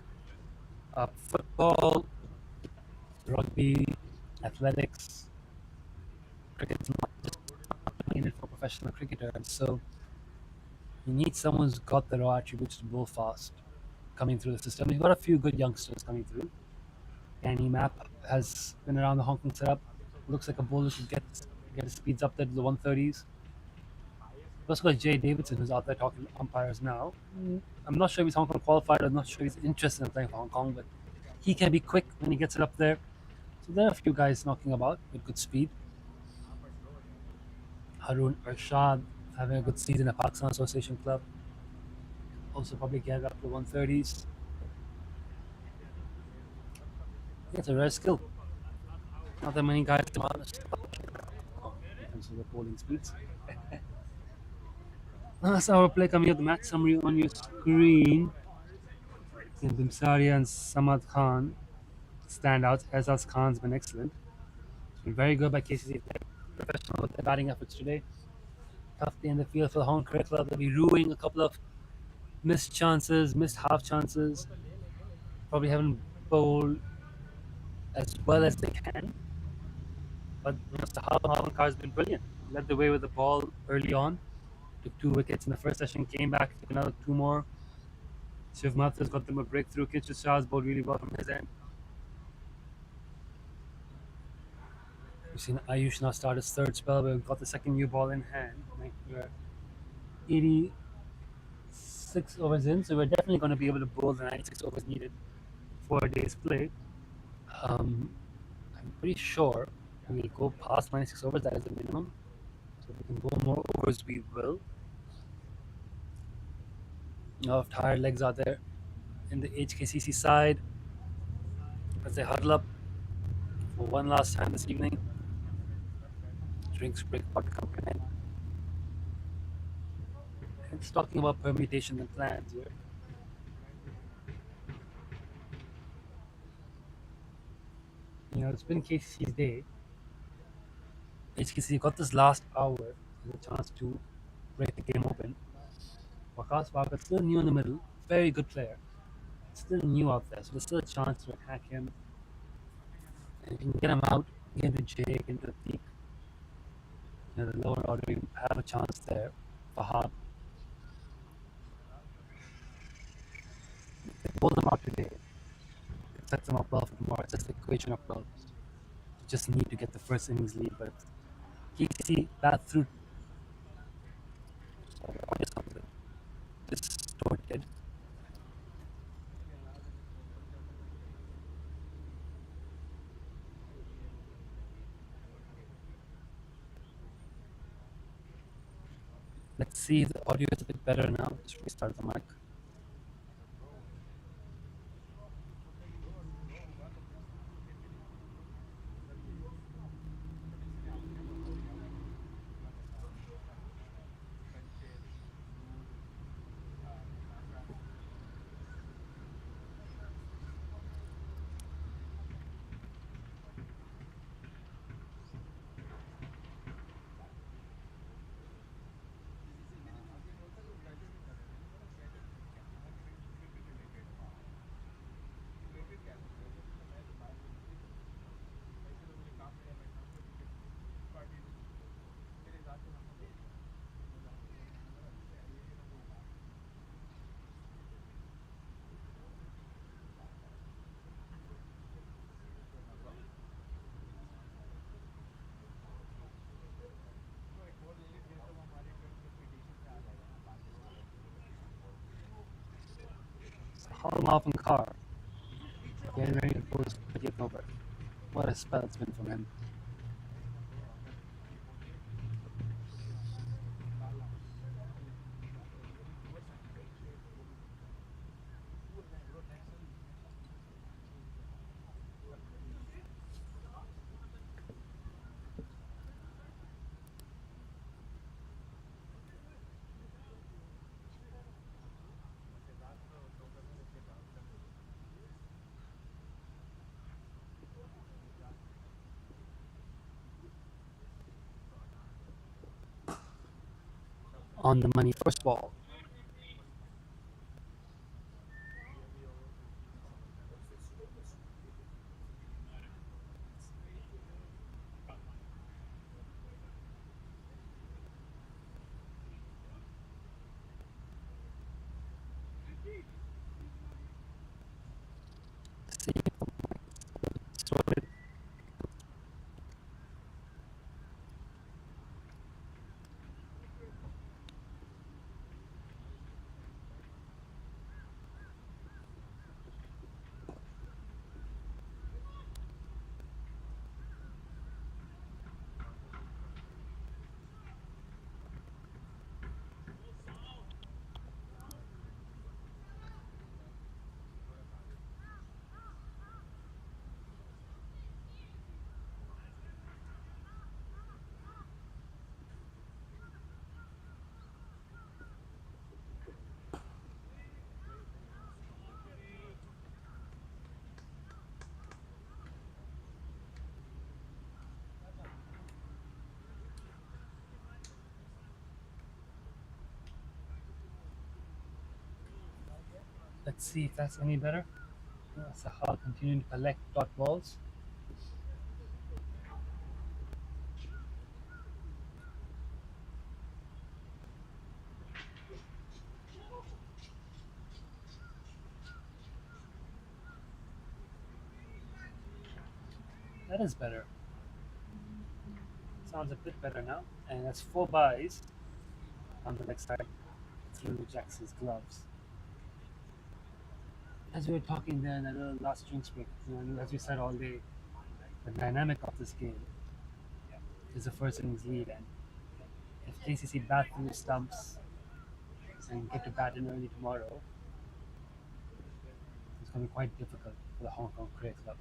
Speaker 9: up football, rugby, athletics. Cricket's not just in it for professional cricketer, and so you need someone who's got the raw attributes to bowl fast coming through the system. We've got a few good youngsters coming through. Danny Map has been around the Hong Kong setup. Looks like a bowler who get his speeds up there to the 130s. We've also got Jay Davidson, who's out there talking to umpires now. I'm not sure if he's Hong Kong qualified. I'm not sure if he's interested in playing for Hong Kong, but he can be quick when he gets it up there. So there are a few guys knocking about with good speed. Harun Arshad having a good season at Pakistan Association Club. Also probably get up to 130s. It's a rare skill. Not that many guys come out in terms of the bowling speeds. That's our play coming up. The match summary on your screen. Bimsari and Samad Khan standouts. Ezaz Khan's been excellent. It's been very good by KCC. Professional with their batting efforts today. Tough day in the field for the Hong Kong Club. They'll be ruining a couple of missed chances, missed half chances. Probably haven't bowled as well as they can. But Sahal Mavankar has been brilliant. Led the way with the ball early on. Took 2 wickets in the first session, came back, took another 2 more. Shiv Mathur's got them a breakthrough. Kitchen Shah's bowled really well from his end. We've seen Ayush now start his third spell. We've got the second new ball in hand. We're 86 overs in, so we're definitely going to be able to bowl the 96 overs needed for a day's play. I'm pretty sure we'll go past 96 overs. That is the minimum. So if we can bowl more overs, we will. A lot of tired legs out there in the HKCC side as they huddle up for one last time this evening. Drinks break, vodka in. It's talking about permutations and plans here. You know, it's been KCC's day. HKCC got this last hour as a chance to break the game open. Vikas Parker still new in the middle, very good player. Still new out there, so there's still a chance to attack him. And if you can get him out, get into Jay, get into the peak. You know, the lower order, you have a chance there. Fahad. If they pull them out today, it sets them up well for tomorrow. It's just the equation of well. You just need to get the first innings lead, but KCC bat through. Sorry, distorted. Let's see if the audio is a bit better now. Just restart the mic. Haul off in car. Getting ready to post 30th over. What a spell it's been from him. On the money first ball. See if the mic is sorted. Let's see if that's any better. Sahal continuing to collect dot balls. That is better. Sounds a bit better now. And that's 4 buys on the leg side through Jackson's gloves. As we were talking there in that little last drinks break, as we said all day, the dynamic of this game is the first innings lead, and if KCC bat through the stumps and get to bat in early tomorrow, it's going to be quite difficult for the Hong Kong Cricket Club.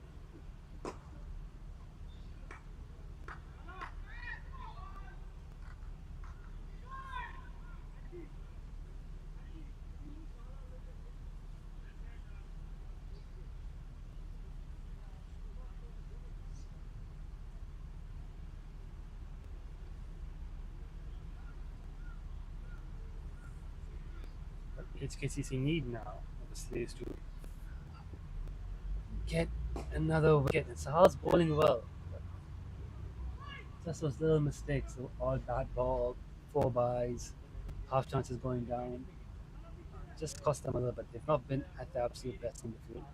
Speaker 9: What HKCC need now, obviously, is to get another wicket. And Sahal's bowling well. But just those little mistakes, all bad ball, 4 buys, half chances going down, just cost them a little bit. They've not been at the absolute best in the field.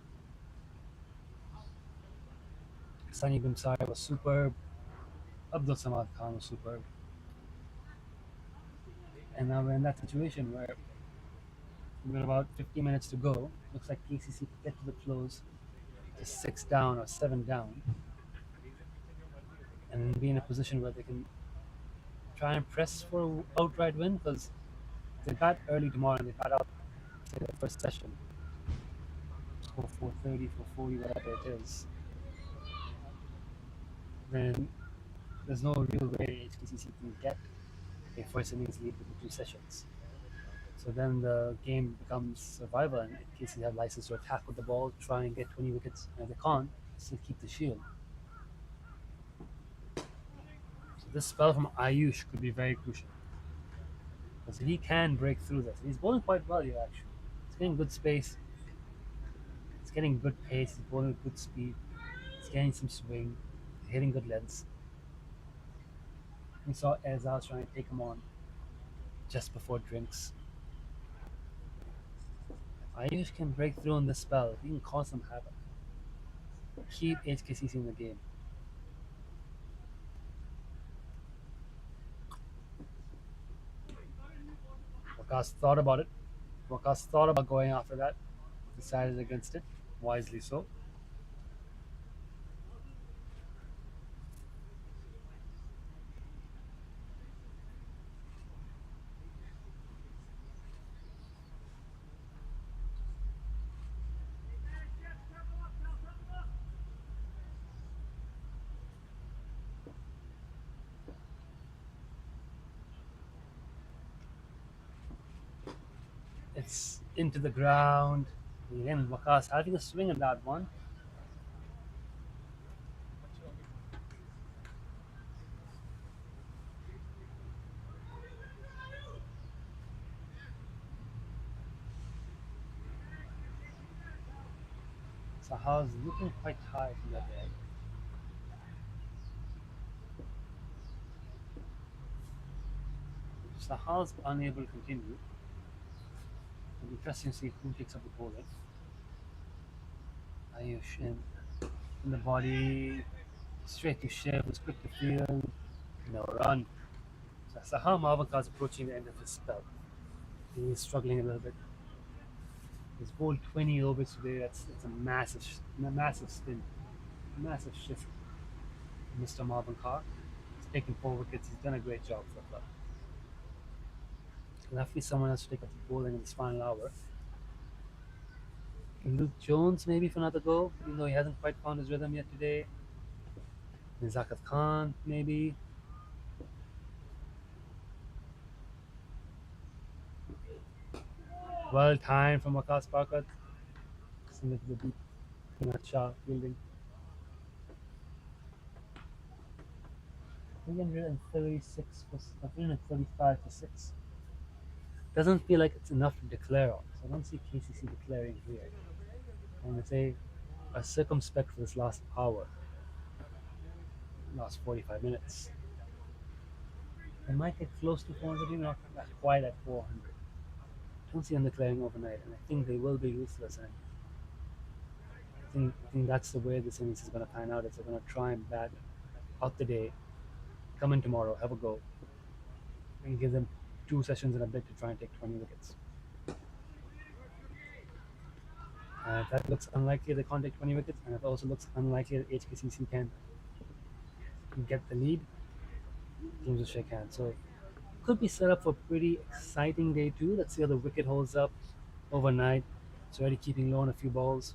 Speaker 9: Sunny Bimsari was superb. Abdul Samad Khan was superb. And now we're in that situation where we've got about 50 minutes to go. Looks like KCC could get to the close to 6 down or 7 down and be in a position where they can try and press for an outright win because they bat early tomorrow and they bat out say the first session. For 4:30, 4:40, whatever it is. Then there's no real way HKCC can get a first innings lead within 2 sessions. So then the game becomes survival, and KC have license to attack with the ball, try and get 20 wickets, and if they can't, still keep the shield. So this spell from Ayush could be very crucial because he can break through this. He's bowling quite well here, actually. He's getting good space. He's getting good pace. He's bowling with good speed. He's getting some swing. He's hitting good lengths. We saw Ezal trying to take him on just before drinks. Ayush can break through on this spell. He can cause some havoc. Keep HKCC in the game. Wakas thought about it. Wakas thought about going after that. Decided against it. Wisely so. It's into the ground. Again, Wakas having a swing at that one. Sahal's looking quite high from that end. Sahal's unable to continue. It'll be interesting to see who takes up the bowling. Ayush in the body, straight to Shiv, was quick to field, no run. So Sahal Mavakar's approaching the end of his spell. He's struggling a little bit. He's bowled 20 overs today. That's a massive stint, massive shift. Mr. Marvin Carr. He's taken 4 wickets. He's done a great job for the club. There'll have to be someone else to take up the bowling in this final hour. Luke Jones maybe for another go, even though he hasn't quite found his rhythm yet today. Zakat Khan maybe. Well timed from Wakas Parkat. Send it to the deep. Not Shah fielding. 336 for 335 for 6. Doesn't feel like it's enough to declare on. So I don't see KCC declaring here. I'm going to say a circumspect for this last hour. Last 45 minutes. They might get close to 400, not quite at 400. Don't see them declaring overnight, and I think they will be ruthless. And I think that's the way this innings is going to pan out. Is they're going to try and bat out the day, come in tomorrow, have a go, and give them 2 sessions in a bit to try and take 20 wickets. That looks unlikely they can't take 20 wickets, and it also looks unlikely that HKCC can get the lead. Teams will shake hands. So could be set up for a pretty exciting day 2. Let's see how the wicket holds up overnight. It's already keeping low on a few balls.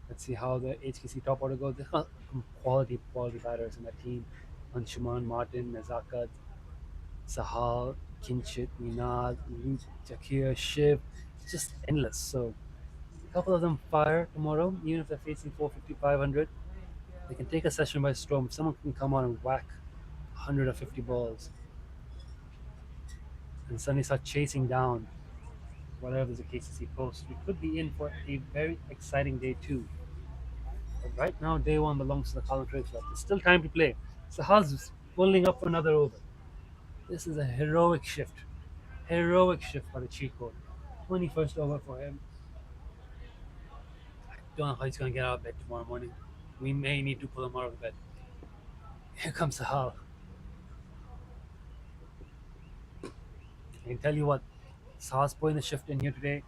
Speaker 9: Let's see how the HKC top order goes. They've got some quality batters in that team. Anshuman, Martin, Nazakat, Sahal, Kinchit, Minad, Luke, Jakir, Shiv. It's just endless. So a couple of them fire tomorrow, even if they're facing 450, 500. They can take a session by storm. If someone can come on and whack 100 or 50 balls and suddenly start chasing down whatever the KCC post, we could be in for a very exciting day 2. But right now, day 1 belongs to the Colin Craig Club. There's still time to play. Sahal's pulling up for another over. This is a heroic shift. Heroic shift by the cheat code. 21st over for him. I don't know how he's going to get out of bed tomorrow morning. We may need to pull him out of bed. Here comes Sahal. I can tell you what, Sahal's putting the shift in here today.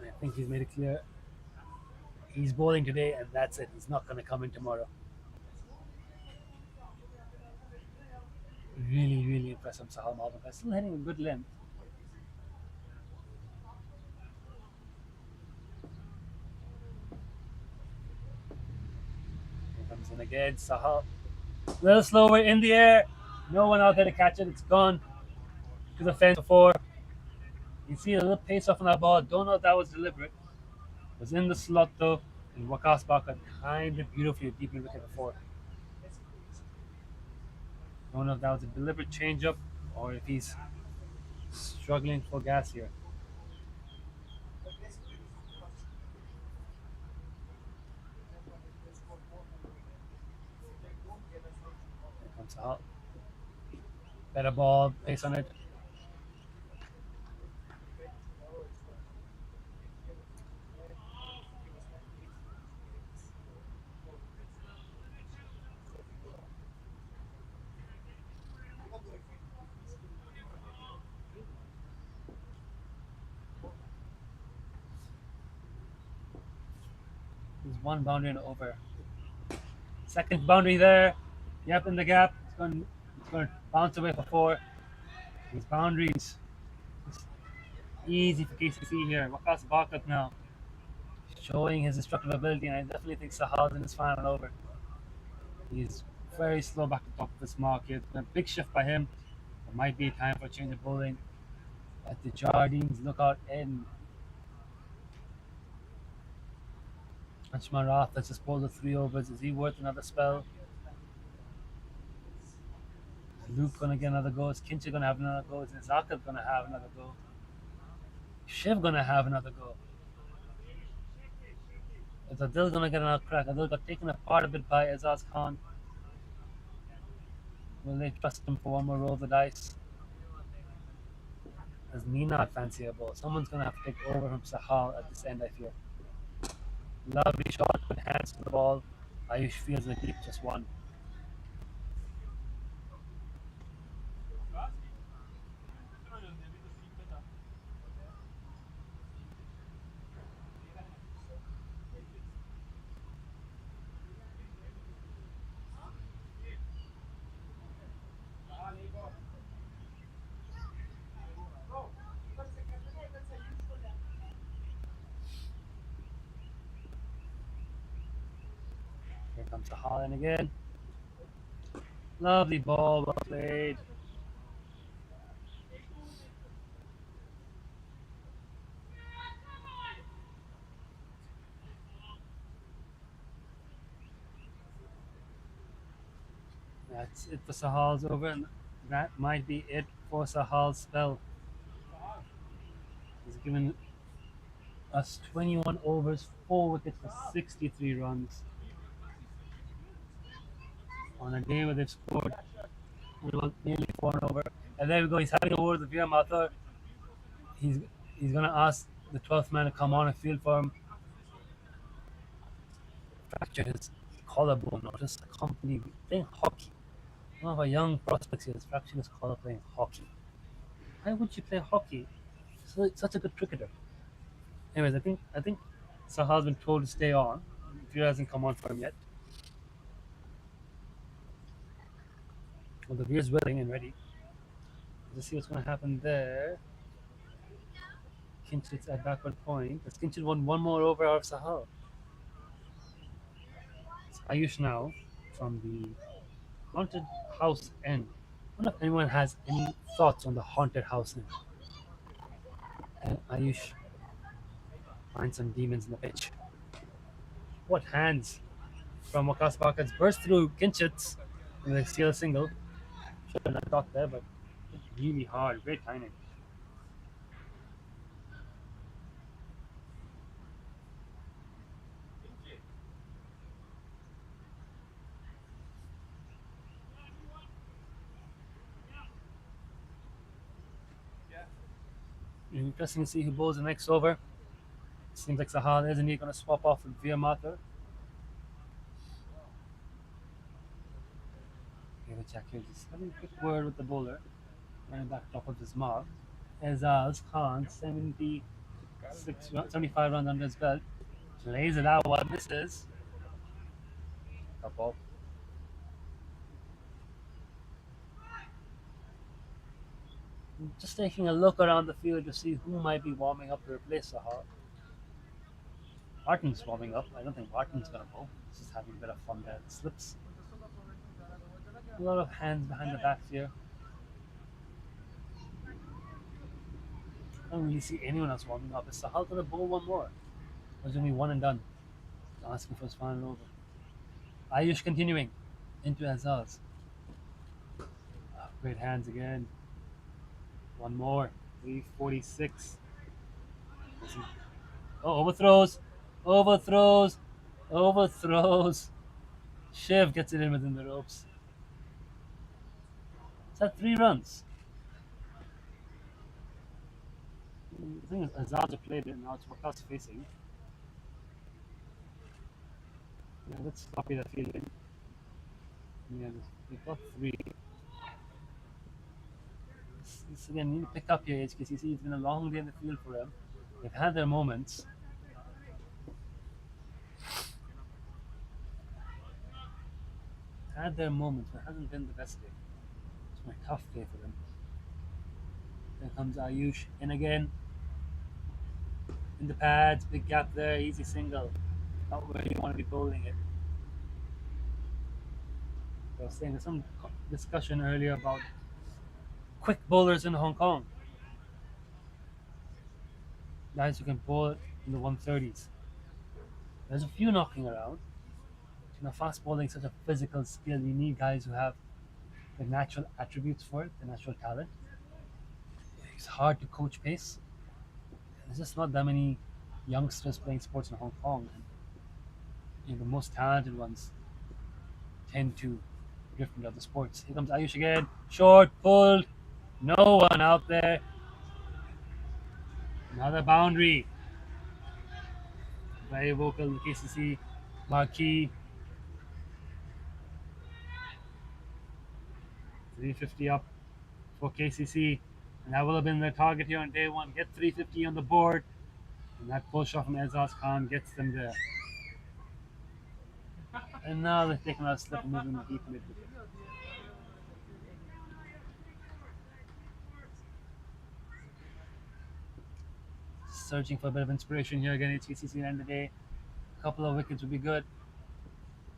Speaker 9: I think he's made it clear. He's bowling today, and that's it. He's not going to come in tomorrow. press from Sahal Malbanka. Still hitting a good length. Here comes in again. Sahal. A little slower in the air. No one out there to catch it. It's gone to the fence before. You see a little pace off on that ball. Don't know if that was deliberate. It was in the slot though. And Waqas Baka kind of beautifully deep in wicket before. Don't know if that was a deliberate change-up or if he's struggling for gas here. Here comes out. Better ball, pace on it. There's one boundary and over. Second boundary there. Yep, in the gap. It's going to bounce away for four. These boundaries. It's easy for KCC here. Waqas Bakat now. Showing his destructive ability, and I definitely think Sahal's in his final over. He's very slow back to the top of this market. A big shift by him. It might be time for a change of bowling. At the Jardines, look out in. Anshman Rath has just bowled the 3 overs. Is he worth another spell? Is Luke gonna get another go? Is Kinchi gonna have another go? Is Zakat gonna have another go? Shiv gonna have another go? Is Adil gonna get another crack? Adil got taken apart a bit by Azaz Khan. Will they trust him for one more roll of the dice? Does Nina fancy a ball? Someone's gonna have to take over from Sahal at this end, I fear. Lovely shot, good hands to the ball. Ayush feels the deep just one. Here comes the Holland again. Lovely ball, well played. That's it for Sahal's over, and that might be it for Sahal's spell. He's given us 21 overs, 4 wickets for 63 runs. On a day where they've scored nearly 4 and over. And there we go, he's having a word with Veer Mathur. He's going to ask the 12th man to come on and field for him. Fractured his collarbone, or just a company playing hockey. One of our young prospects here is fractured his collar playing hockey. Why would you play hockey? Such a good cricketer. Anyways, I think Sahal's been told to stay on. Veer hasn't come on for him yet. Well, the Veer's willing and ready. Let's see what's going to happen there. Kinchit's at backward point. Has Kinchit won one more over out of Sahal? It's Ayush now from the haunted house end. I wonder if anyone has any thoughts on the haunted house end. And Ayush finds some demons in the pitch. What hands from Waqas Baka's burst through Kinchit's and they steal a single. Should have not got there, but really hard. Great timing. Interesting to see who bowls the next over. Seems like Sahal isn't he going to swap off with Veer Mathur. Here the check here, just having a quick word with the bowler. Running back top of his mark. Azaz Khan, 75 runs under his belt. Lays it out what this is. Top ball. Just taking a look around the field to see who might be warming up to replace Sahar. Martin's warming up. I don't think Martin's gonna go. He's just having a bit of fun there. Slips. A lot of hands behind the backs here. I don't really see anyone else warming up. Is Sahal gonna bowl one more? Or is it gonna be one and done? Asking for his final over. Ayush continuing into Azaz. Great hands again. One more. 346. Oh, overthrows. Overthrows. Overthrows. Shiv gets it in within the ropes. It's at 3 runs. The thing is, Azaz have played it, now it's Waka's facing. Yeah, let's copy that fielding. Yeah, they've got 3. This again, need to pick up here, HKCC. It's been a long day in the field for them. They've had their moments. Had their moments, but it hasn't been the best day. It's been a tough day for them. There comes Ayush in again. In the pads, big gap there, easy single. Not where you want to be bowling it. I was saying there's some discussion earlier about quick bowlers in Hong Kong. Guys who can bowl in the 130s. There's a few knocking around. Fast bowling is such a physical skill. You need guys who have the natural attributes for it, the natural talent. It's hard to coach pace. There's just not that many youngsters playing sports in Hong Kong. And the most talented ones tend to drift into other sports. Here comes Ayush again. Short, pulled. No one out there. Another boundary. Very vocal KCC marquee. 350 up for KCC. And that will have been their target here on day 1. Get 350 on the board. And that pull shot from Ezaz Khan gets them there. And now they're taking a slip and moving the deep mid. Searching for a bit of inspiration here again. HKCC end of the day. A couple of wickets would be good.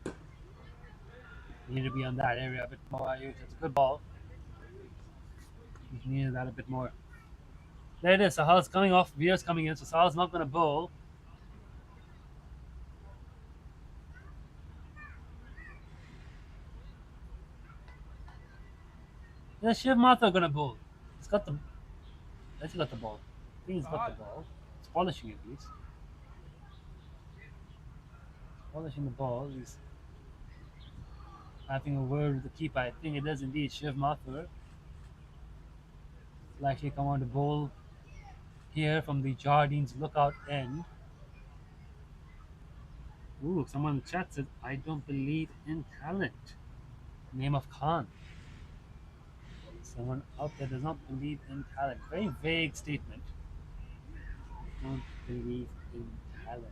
Speaker 9: You need to be on that area a bit more. It's a good ball. You needed that a bit more. There it is. Sahal's coming off. Veer's coming in. So Sahal's not going to bowl. Yeah, Shiv Mathur going to bowl. He's got the. He's got the ball. I think he's got the ball. He's polishing it, at least. Polishing the ball. He's having a word with the keeper. I think it is indeed Shiv Mathur. Likely come on to bowl here from the Jardines lookout end. Ooh, someone in the chat said, I don't believe in talent. Name of Khan. Someone out there does not believe in talent. Very vague statement. Don't believe in talent.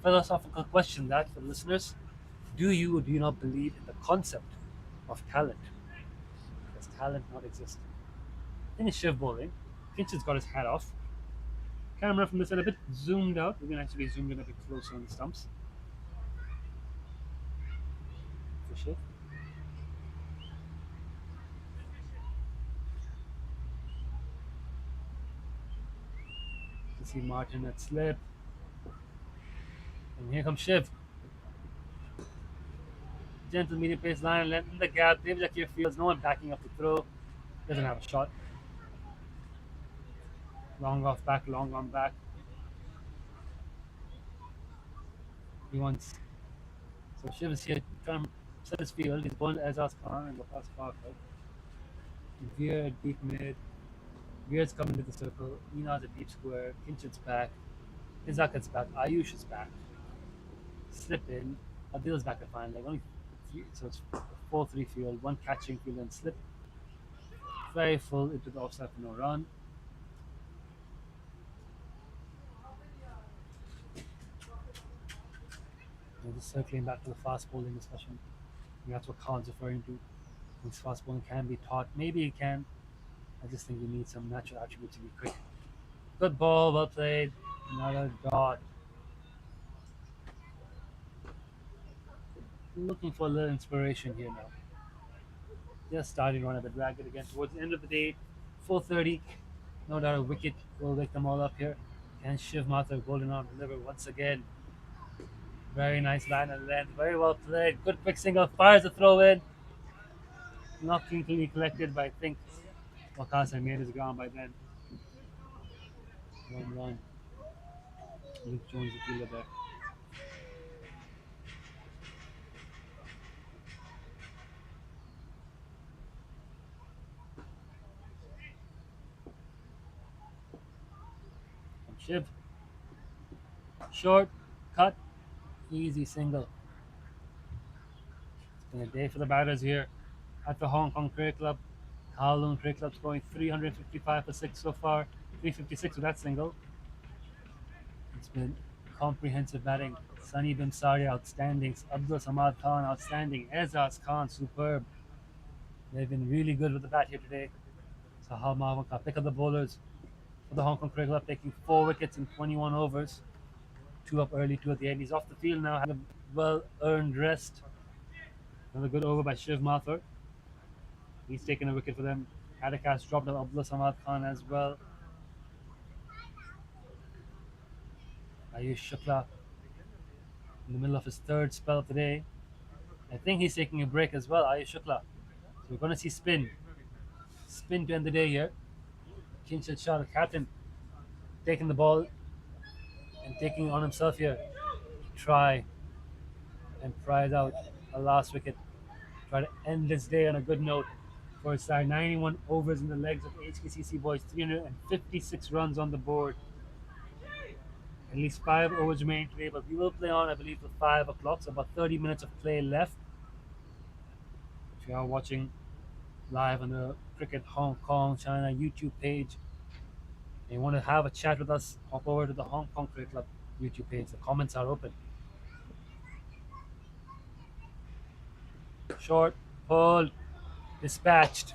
Speaker 9: Philosophical question that for the listeners. Do you or do you not believe in the concept of talent? Does talent not exist? I think it's Shiv bowling. Kitchen's got his hat off. Camera from this side a bit zoomed out. We can actually zoom in a bit closer on the stumps. For Shiv. You see Martin at slip. And here comes Shiv. Gentle medium pace line, length in the gap. Dave Zakir feels no one backing up the throw. Doesn't have a shot. Long off back, long on back. He wants. So Shiv is here trying to set his field. He's bowling Ezaz Khan and Waqas Park. Veer deep mid. Veer's coming to the circle. Nina's a deep square. Kinchet's back. Izakat's back. Ayush is back. Slip in. Adil's back at fine leg. Only three, so it's 4-3 field. One catching field and slip. Very full into the offside for no run. Just circling back to the fast bowling discussion. And that's what Khan's referring to. His fast bowling can be taught. Maybe he can. I just think you need some natural attributes to be quick. Good ball, well played. Another dot. Looking for a little inspiration here now. Just starting to run a bit ragged again towards the end of the day. 4:30. No doubt a wicket will wake them all up here. Can Shiv Mathur golden arm deliver once again? Very nice line and length. Very well played. Good quick single. Fires a throw in. Not cleanly collected, but I think Wakasa made his ground by then. 1-1. Luke Jones, the fielder there. From Shiv. Short, cut, easy single. It's been a day for the batters here at the Hong Kong Cricket Club. Kowloon Cricket Club scoring 355 for 6 so far. 356 with that single. It's been comprehensive batting. Sunny Bimsari outstanding. Abdul Samad Khan outstanding. Ezaz Khan superb. They've been really good with the bat here today. Sahal Mahmood Khan, pick up the bowlers for the Hong Kong Cricket Club, taking 4 wickets in 21 overs. 2 up early, 2 at the end. He's off the field now, having a well-earned rest. Another good over by Shiv Mathur. He's taken a wicket for them. Adakas dropped on Abdullah Samad Khan as well. Ayush Shukla in the middle of his 3rd spell today. I think he's taking a break as well, Ayush Shukla. So we're going to see spin. Spin to end the day here. Kinshad Shah, the captain, taking the ball and taking it on himself here to try and prize out a last wicket. Try to end this day on a good note for his side. 91 overs in the legs of the HKCC boys, 356 runs on the board. At least 5 overs remain today, but we will play on, I believe, till 5 o'clock. So about 30 minutes of play left. If you are watching live on the Cricket Hong Kong China YouTube page and you want to have a chat with us, hop over to the Hong Kong Cricket Club YouTube page. The comments are open. Short, pulled, dispatched.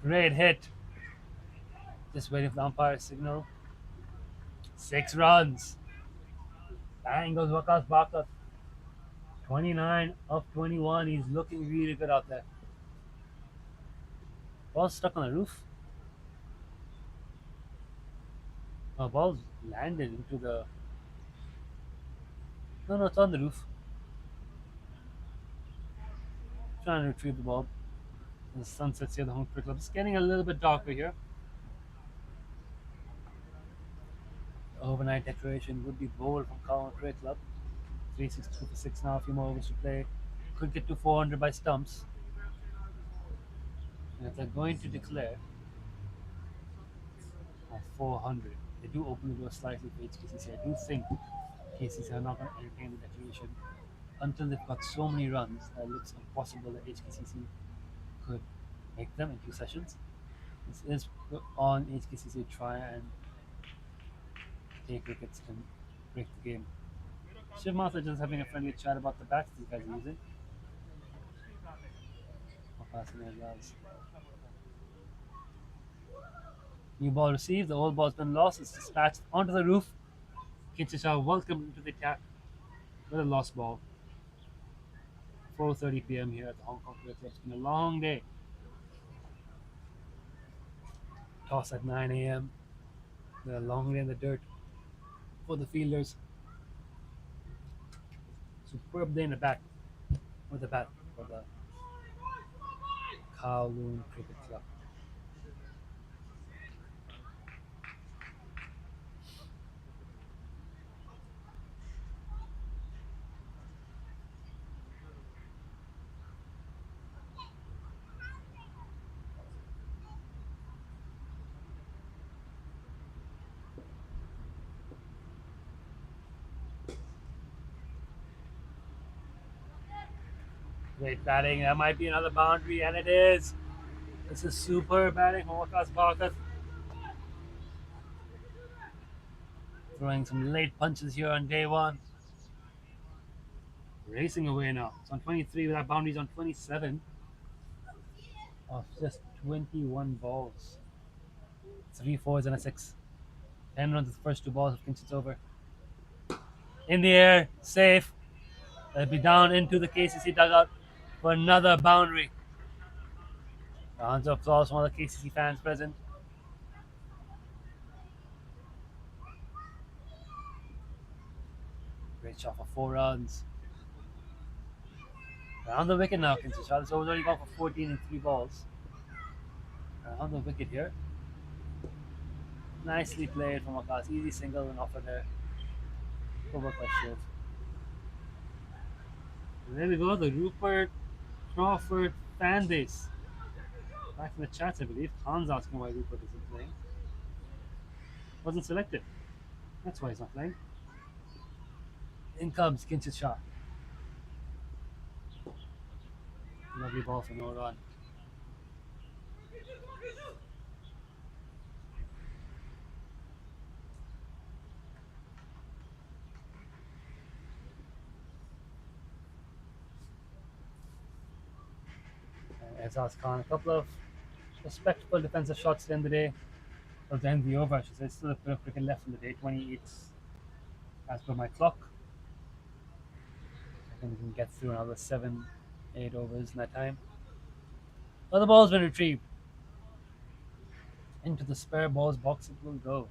Speaker 9: Great hit. Just waiting for the umpire's signal. 6 runs. Bang goes Waqas Bakat. 29 of 21. He's looking really good out there. Ball's stuck on the roof. Oh, ball's landed into the... No, it's on the roof. Trying to retrieve the ball. The sun sets here, the Hong Kong Cricket Club. It's getting a little bit darker here. The overnight declaration would be bowled from Kowloon Cricket Club. 362 for 6 now, a few more overs to play. Could get to 400 by stumps. And if they're going to declare 400, they do open the door slightly for HKCC. I do think KCC are not going to entertain the declaration until they've got so many runs that it looks impossible that HKCC could make them in 2 sessions. This is on HKCC to try and take wickets and break the game. Shiv Mathur just having a friendly chat about the bats these guys are using. New ball received, the old ball's been lost, it's dispatched onto the roof. Kinshad Shah welcomed into the attack with a lost ball. 4:30 p.m. here at the Hong Kong Cricket Club. It's been a long day. Toss at 9 a.m. A long day in the dirt for the fielders. Superb day in the back with the bat for the Kowloon Cricket Club. Great batting. That might be another boundary, and it is. This is super batting from Waqas Bakat. Throwing some late punches here on day 1. Racing away now. It's on 23 with that boundaries on 27. of just 21 balls. 3 4s and a 6. 10 runs the first 2 balls of Kinchin's over. In the air, safe. They'll be down into the KCC dugout for another boundary. Rounds of applause from all the KCC fans present. Great shot for 4 runs. Around the wicket now, Kinchin. This over's already gone for 14 in 3 balls. Around the wicket here. Nicely played from Akash. Easy single and offer there. Good work by Shield. There we go, the Rupert Crawford fan base. Back in the chats, I believe. Khan's asking why Rupert isn't playing. Wasn't selected. That's why he's not playing. In comes Kinchin's shot. Lovely ball for no run. Azaz Khan, a couple of respectable defensive shots at the end of the day. Or the end of the over, I should say. Still a bit of cricket left in the day. 28 as per my clock. I think we can get through another 7-8 overs in that time. But the ball's been retrieved. Into the spare balls box it will go.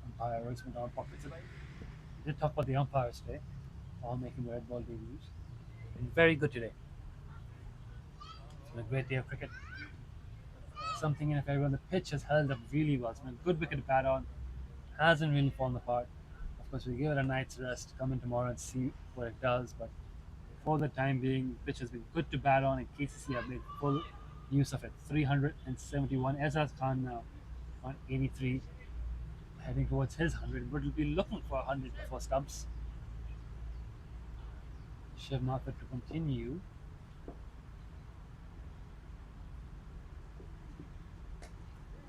Speaker 9: Umpire Royce McDonald pockets it. We did talk about the umpires today, all making the red ball debuts. Been very good today. It's been a great day of cricket. Something in if everyone, the pitch has held up really well. It's been a good wicket to bat on. Hasn't really fallen apart. Of course, we'll give it a night's rest, come in tomorrow and see what it does. But for the time being, the pitch has been good to bat on, and KCC have made full use of it. 371. Ezaz Khan now on 83. Heading towards his 100, but will be looking for 100 before stumps. Shiv Mathur to continue.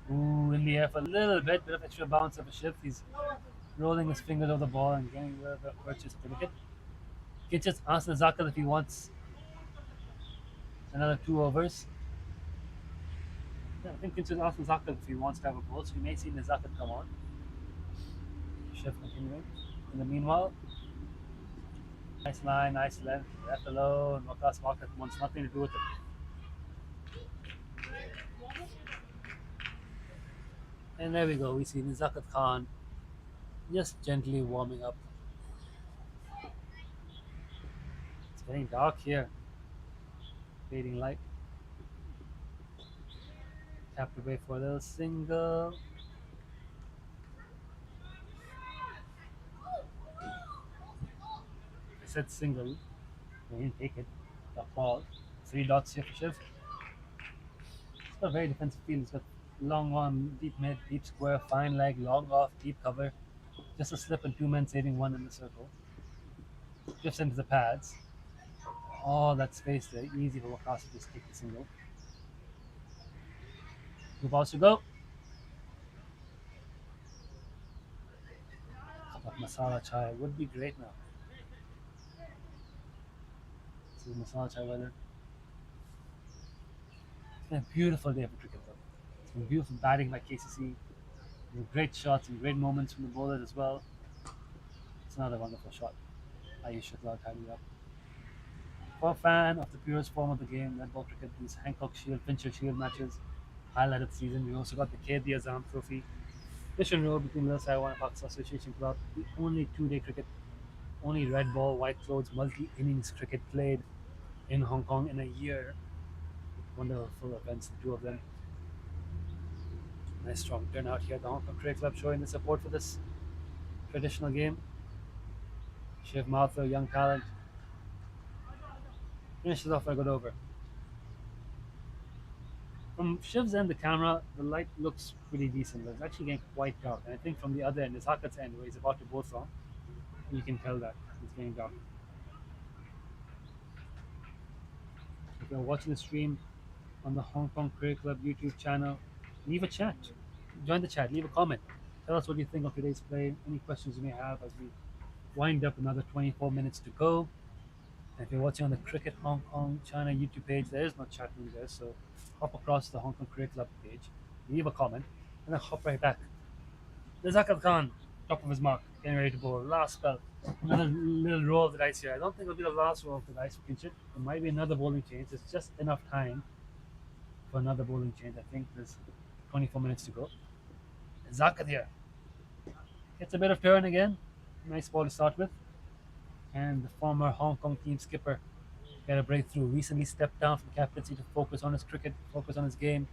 Speaker 9: Ooh, in the air for a little bit of extra bounce of a Shiv. He's rolling his fingers over the ball and getting a little bit of purchase of the wicket. Kitchens asks Nazakal if he wants another 2 overs. Yeah, I think Kitchens asked Nazakal if he wants to have a ball, so we may see Nazakal come on. Shiv continuing. In the meanwhile, nice line, nice length, left alone. Waqas Waqat wants nothing to do with it. And there we go. We see Nizakat Khan just gently warming up. It's getting dark here. Fading light. Tapped away for a little single. I said single. They didn't take it. The ball. 3 dots here for Shiv. It's got a very defensive field. It's got long on, deep mid, deep square, fine leg, long off, deep cover. Just a slip and 2 men saving 1 in the circle. Drifts into the pads. Oh, that space there. Easy for Waqas to just take the single. 2 balls to go. Cup of masala chai would be great now. This is masala chai weather. It's been a beautiful day for cricket though. It's been beautiful batting by KCC. Great shots and great moments from the bowlers as well. It's another wonderful shot. Ayush Shatla tidying up. For a fan of the purest form of the game, red ball cricket, these Hancock Shield, Fincher Shield matches, highlighted the season. We also got the Kedi Azam Trophy. Mission Road between Lil Saiwan and Pakistan Association Club. The only 2-day cricket, only red ball, white clothes, multi-innings cricket played in Hong Kong in a year. Wonderful events, the 2 of them. Nice strong turnout here at the Hong Kong Cricket Club, showing the support for this traditional game. Shiv Mathur, young talent, finishes off a good over. From Shiv's end, the camera, the light looks pretty decent, but it's actually getting quite dark. And I think from the other end, Zakat's end, where he's about to bowl from, you can tell that it's getting dark. If you're watching the stream on the Hong Kong Cricket Club YouTube channel, leave a chat. Join the chat, leave a comment. Tell us what you think of today's play, any questions you may have as we wind up another 24 minutes to go. And if you're watching on the Cricket Hong Kong China YouTube page, there is no chat room there, so hop across the Hong Kong Cricket Club page, leave a comment, and then hop right back. There's Zakat Khan, top of his mark, getting ready to bowl. Last spell. Another little roll of the dice here. I don't think it'll be the last roll of the dice for Kinship. There might be another bowling change. There's just enough time for another bowling change. I think there's 24 minutes to go. Zakat here. Gets a bit of turn again. Nice ball to start with. And the former Hong Kong team skipper got a breakthrough. Recently stepped down from captaincy to focus on his cricket, focus on his game.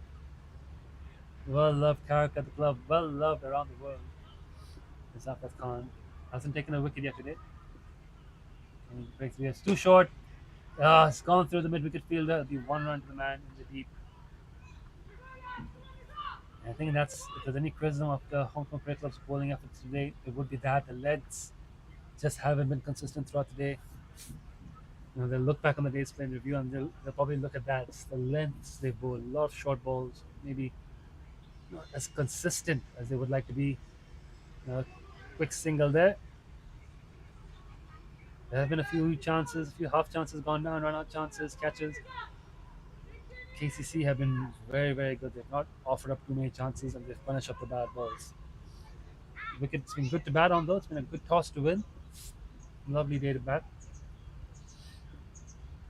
Speaker 9: Well loved character at the club, well loved around the world. Zakat Khan hasn't taken a wicket yet today. And he breaks the It's too short. It's gone through the mid-wicket fielder. It'll be 1 run to the man in the deep. And I think that's, if there's any criticism of the Hong Kong Cricket Club's bowling efforts today, it would be that the legs just haven't been consistent throughout the day. They'll look back on the day's play and review, and they'll probably look at that. It's the lengths they bowl, a lot of short balls, maybe not as consistent as they would like to be. Quick single there. There have been a few chances, a few half chances gone down, run out chances, catches. KCC have been very, very good. They've not offered up too many chances and they've punished up the bad balls. Wicket's been good to bat on though. It's been a good toss to win. Lovely day to bat.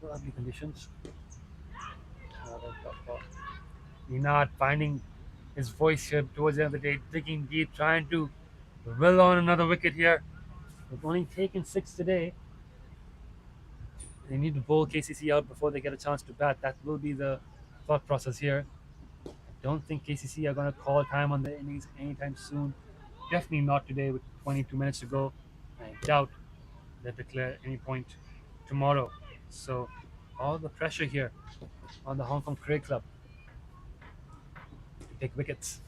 Speaker 9: Lovely conditions. Ninad finding his voice here towards the end of the day, digging deep, trying to will on another wicket here. They've only taken 6 today. They need to bowl KCC out before they get a chance to bat. That will be the thought process here. I don't think KCC are going to call time on the innings anytime soon. Definitely not today with 22 minutes to go. I doubt they'll declare any point tomorrow. So all the pressure here on the Hong Kong Cricket Club to take wickets.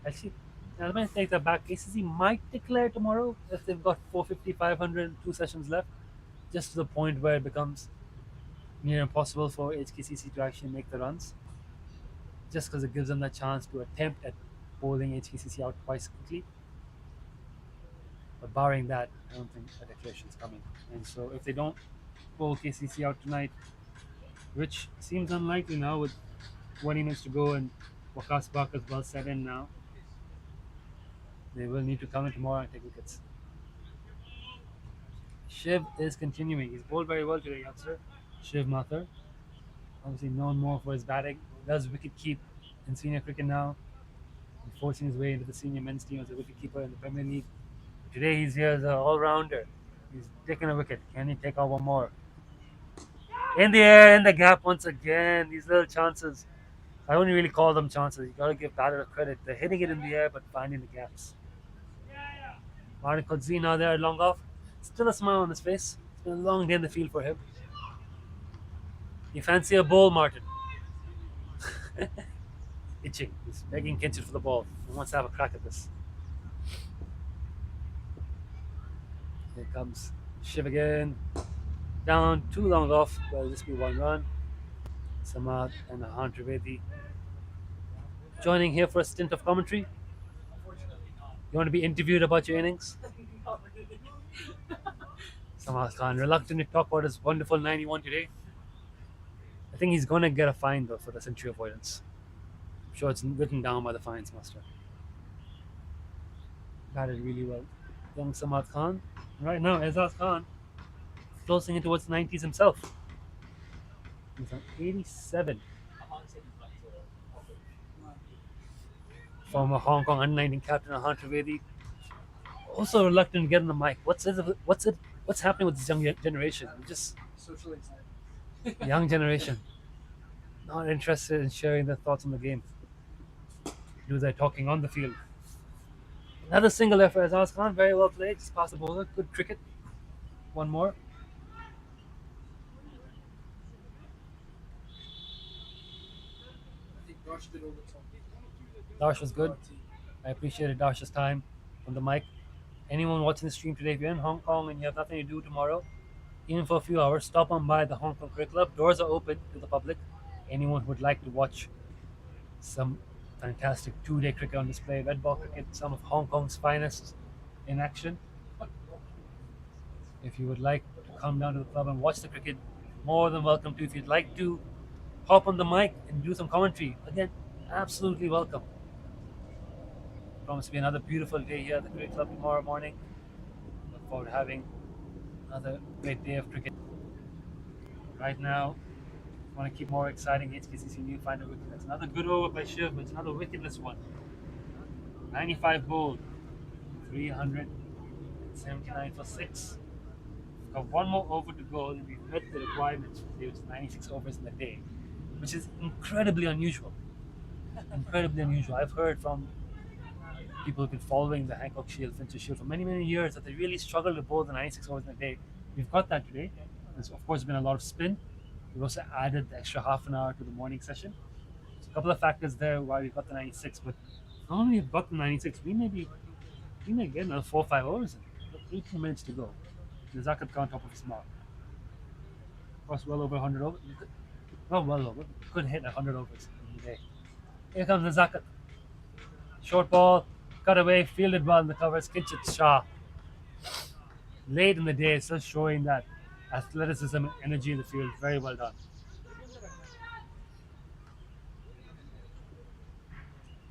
Speaker 9: Actually, I'm going to take that back. KCC might declare tomorrow if they've got 450, 500, 2 sessions left, just to the point where it becomes near impossible for HKCC to actually make the runs, just because it gives them the chance to attempt at bowling HKCC out twice quickly. But barring that, I don't think a declaration is coming. And so if they don't bowl KCC out tonight, which seems unlikely now with 20 minutes to go and Wakas Barker's well set in now, they will need to come in tomorrow and take wickets. Shiv is continuing. He's bowled very well today, youngster. Shiv Mathur. Obviously known more for his batting. Does wicket keep in senior cricket now. Forcing his way into the senior men's team as a wicket keeper in the Premier League. Today he's here as an all-rounder. He's taking a wicket. Can he take out one more? In the air, in the gap once again. These little chances. I wouldn't really call them chances. You gotta give batter credit. They're hitting it in the air but finding the gaps. Martin Kodzi now there long off. Still a smile on his face. It's been a long day in the field for him. You fancy a bowl, Martin? Itching. He's begging Kinship for the ball. He wants to have a crack at this. Here comes Shiv again. Down, 2 long off. Well, this will be 1 run. Samad and Ahan Trivedi joining here for a stint of commentary. You want to be interviewed about your innings? Samad Khan, reluctant to talk about his wonderful 91 today. I think he's going to get a fine though for the century avoidance. I'm sure it's written down by the fines master. Batted really well. Young Samad Khan. Right now, Azaz Khan closing in towards 90s himself. He's on 87. Former Hong Kong under-19 captain Ahan Trivedi. Also reluctant to get on the mic. What's happening with this young generation? Just
Speaker 6: Social anxiety.
Speaker 9: young generation. Not interested in sharing their thoughts on the game. Do their talking on the field. Another single there for Azaz Khan. Very well played. Just past the bowler. Good cricket. One more.
Speaker 6: I think Josh did all the talking.
Speaker 9: Darsh was good. I appreciated Darsh's time on the mic anyone watching the stream today, if you're in Hong Kong and you have nothing to do tomorrow, even for a few hours, stop on by the Hong Kong Cricket Club. Doors are open to the public. Anyone who would like to watch some fantastic two-day cricket on display, red ball cricket, some of Hong Kong's finest in action. If you would like to come down to the club and watch the cricket, more than welcome to. If you'd like to hop on the mic and do some commentary, again, absolutely welcome. Promise to be another beautiful day here at the Cricket Club tomorrow morning. Look forward to having another great day of cricket. Right now, want to keep more exciting HKCC new finder wicket. That's another good over by Shiv, but it's another wicketless one. 95 bowled, 379 for 6. We've got one more over to go, and we've met the requirements for today, which is 96 overs in a day, which is incredibly unusual. Incredibly unusual. I've heard from people who've been following the Hancock Shield, Fincher Shield for many, many years that they really struggle to bowl the 96 overs in a day. We've got that today. There's, of course, been a lot of spin. We've also added the extra half an hour to the morning session. So a couple of factors there why we've got the 96, but not only have got the 96, we may get another 4 or 5 overs in. 18 minutes to go. The Zakat Khan top of his mark. Of course, well over 100 overs. Not well over. Could hit 100 overs in the day. Here comes the Zakat. Short ball, cut away, fielded well in the covers. Kinchit Shah. Late in the day, still showing that athleticism and energy in the field. Very well done.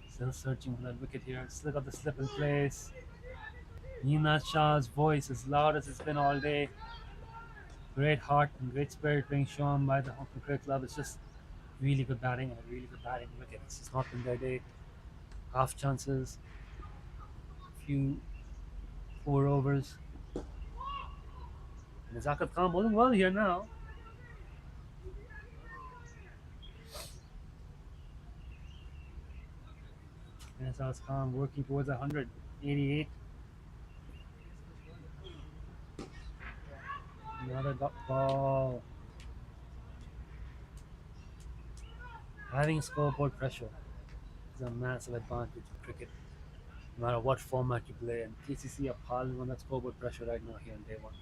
Speaker 9: Still searching for that wicket here. Still got the slip in place. Nina Shah's voice as loud as it's been all day. Great heart and great spirit being shown by the Hong Kong Cricket Club. It's just really good batting and a really good batting wicket. It's just not been their day. Half chances, a few 4 overs. And Zakat Khan bowling well here now. And Zakat Khan working towards 188. Another dot ball. Having scoreboard pressure is a massive advantage in cricket, no matter what format you play. And KCC are piling on that scoreboard pressure right now here in day one.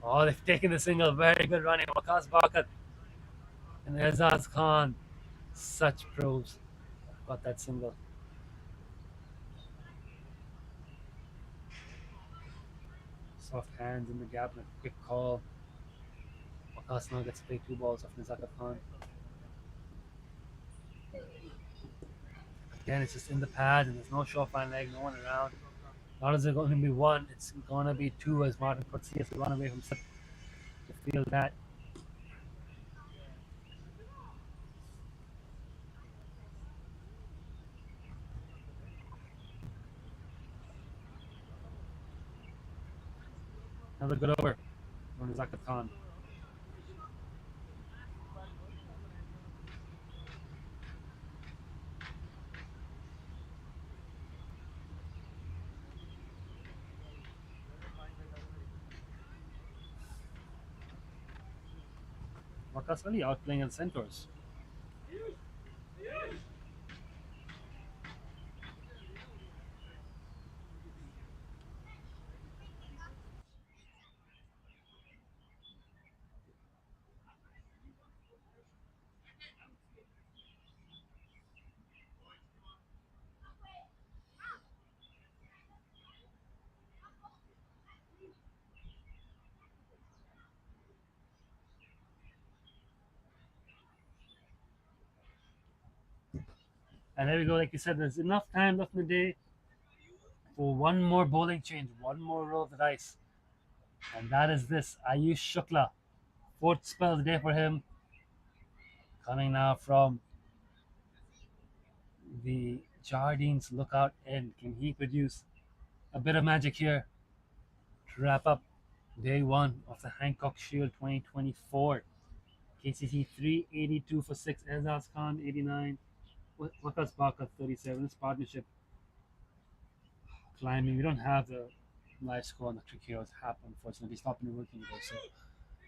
Speaker 9: Oh, they've taken the single. Very good running. Waqas Bakat and Azaz Khan. Such pros. Got that single. Soft hands in the gap and a quick call. Waqas now gets to play 2 balls off Zakat Khan. Again, it's just in the pad and there's no surefire leg, no one around. Not as it's going to be 1, it's going to be 2 as Martin Kutsi has to run away from to feel that. Another good over from Zakat Khan. Waqas really outplaying the Centaurs. And there we go, like you said, there's enough time left in the day for one more bowling change, one more roll of the dice. And that is this Ayush Shukla. 4th spell of the day for him. Coming now from the Jardines Lookout End. Can he produce a bit of magic here to wrap up day 1 of the Hancock Shield 2024? KCC 382 for 6, Ezaz Khan 89, Waqas Bakat 37. This partnership climbing. We don't have the live score on the Cricket Heroes app, unfortunately. It's not been working today. So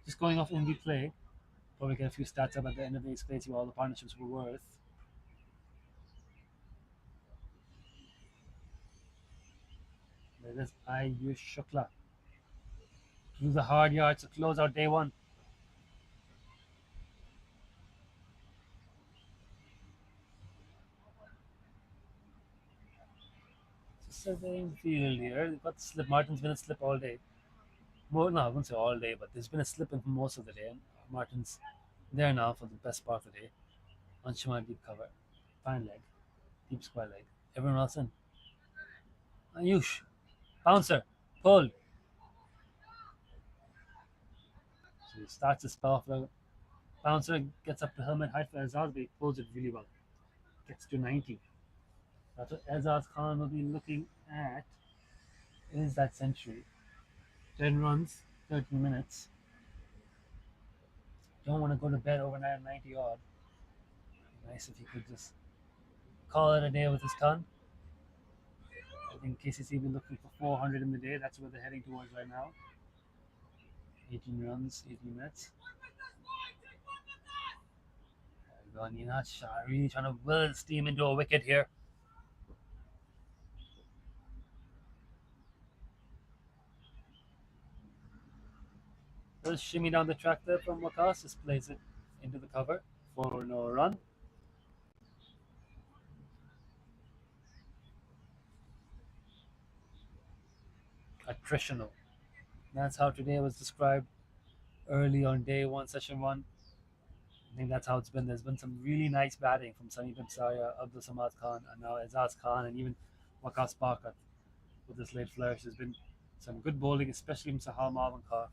Speaker 9: just going off indie play, probably get a few stats up at the end of the explain to you all the partnerships were worth. There is Ayush Shukla. Do the hard yards to close out day one. Surveying field here. They've got slip. Martin's been a slip all day. More, no, I wouldn't say all day, but there's been a slip in for most of the day. And Martin's there now for the best part of the day. Anshuma deep cover. Fine leg. Deep square leg. Everyone else in. Ayush. Bouncer. Pull. So he starts the spell off. The bouncer gets up to helmet height for Azaz, but he pulls it really well. Gets to 90. That's what Azaz Khan will be looking at. Is that century. 10 runs, 13 minutes. Don't want to go to bed overnight at 90 odd. Nice if you could just call it a day with his ton. I think KCC will be looking for 400 in the day. That's what they're heading towards right now. 18 runs, 18 minutes. Ninat Shah really trying to will steam into a wicket here. Little shimmy down the track there from Wakas. Just plays it into the cover for no run. Attritional. That's how today was described early on day one, session one. I think that's how it's been. There's been some really nice batting from Sunny Bimsaya, Abdul Samad Khan, and now Azaz Khan, and even Wakas Bakat with this late flourish. There's been some good bowling, especially from Sahal Marwan Khan.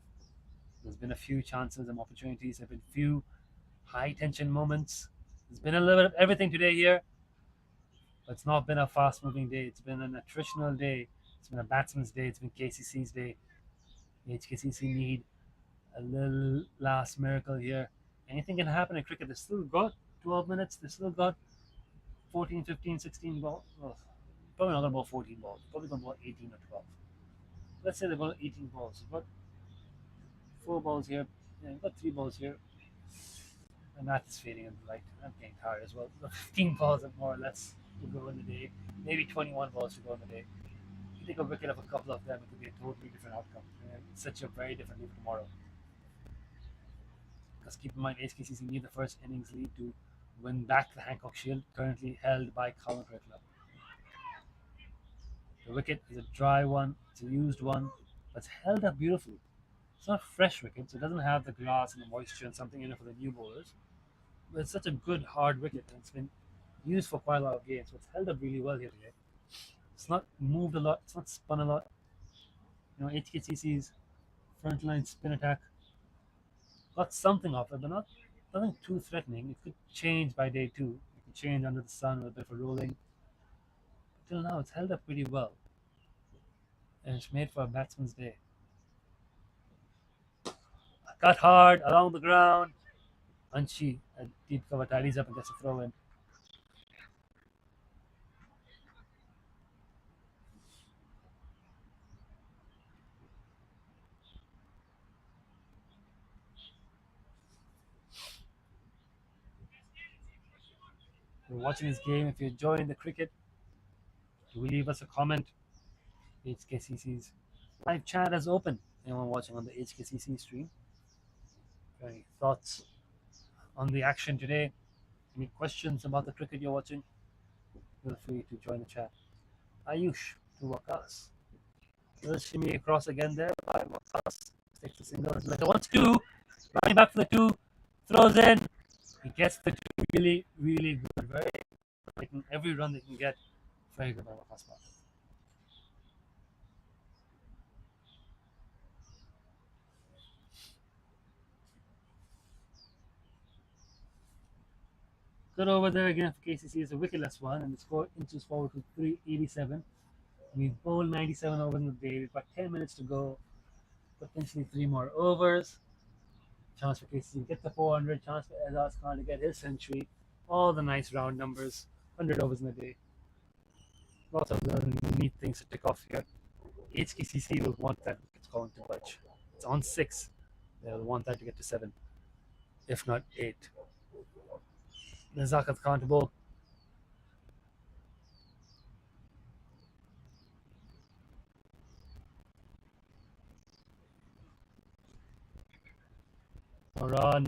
Speaker 9: There's been a few chances and opportunities. There have been few high tension moments. There's been a little bit of everything today here. But it's not been a fast moving day. It's been an attritional day. It's been a batsman's day. It's been KCC's day. The HKCC need a little last miracle here. Anything can happen in cricket. They've still got 12 minutes. They've still got 14, 15, 16 balls. Oh, probably not going to bowl 14 balls. Probably going to bowl 18 or 12. Let's say they've got 18 balls. They've got 4 balls here. Yeah, they've got 3 balls here. The math is fading in the light. I'm getting tired as well. 15 balls more or less to go in the day. Maybe 21 balls to go in the day. If you take a wicket of a couple of them, it could be a totally different outcome. It's such a very different lead tomorrow. Because keep in mind, HKCC need the first innings lead to win back the Hancock Shield, currently held by Colin Cricket Club. The wicket is a dry one, it's a used one, but it's held up beautifully. It's not a fresh wicket, so it doesn't have the grass and the moisture and something in it for the new bowlers. But it's such a good hard wicket, and it's been used for quite a lot of games, so it's held up really well here today. It's not moved a lot, it's not spun a lot. HKCC's frontline spin attack got something off it, but nothing too threatening. It could change by day 2. It could change under the sun with a bit of a rolling. But till now, it's held up pretty well. And it's made for a batsman's day. Cut hard along the ground. Anshi, a deep cover, tidies up and gets a throw in. If you're watching this game, if you're enjoying the cricket, do leave us a comment. HKCC's live chat is open. Anyone watching on the HKCC stream? Any thoughts on the action today? Any questions about the cricket you're watching? Feel free to join the chat. Ayush to Wakas. Little shimmy across again there by Wakas. Takes the single. Like a 1-2. Running back for the 2. Throws in. He gets the 2 really, really good. Very every run they can get. Very good by Wakas. Good over there again for KCC. It's a wicketless one, and the score inches forward to 387. We've bowled 97 overs in the day. We've got 10 minutes to go. Potentially 3 more overs. Chance for KCC to get the 400. Chance for Azaz Khan to get his century. All the nice round numbers. 100 overs in a day. Lots of little neat things to tick off here. HKCC will want that it's going to budge. It's on 6. They'll want that to get to 7, if not 8. Nazakat Khan to bowl. No run.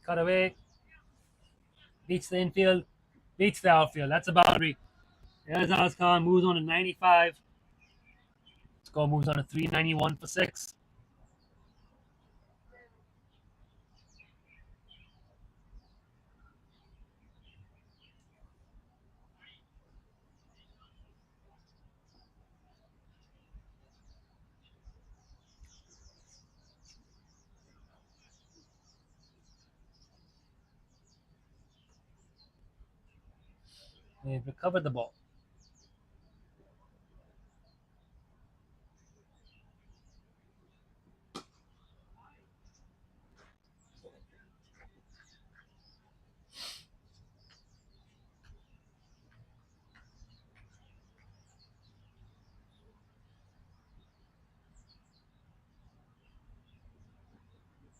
Speaker 9: Cut away. Beats the infield. Beats the outfield. That's a boundary. Azaz Khan moves on to 95. Score moves on to 391 for 6. They've recovered the ball.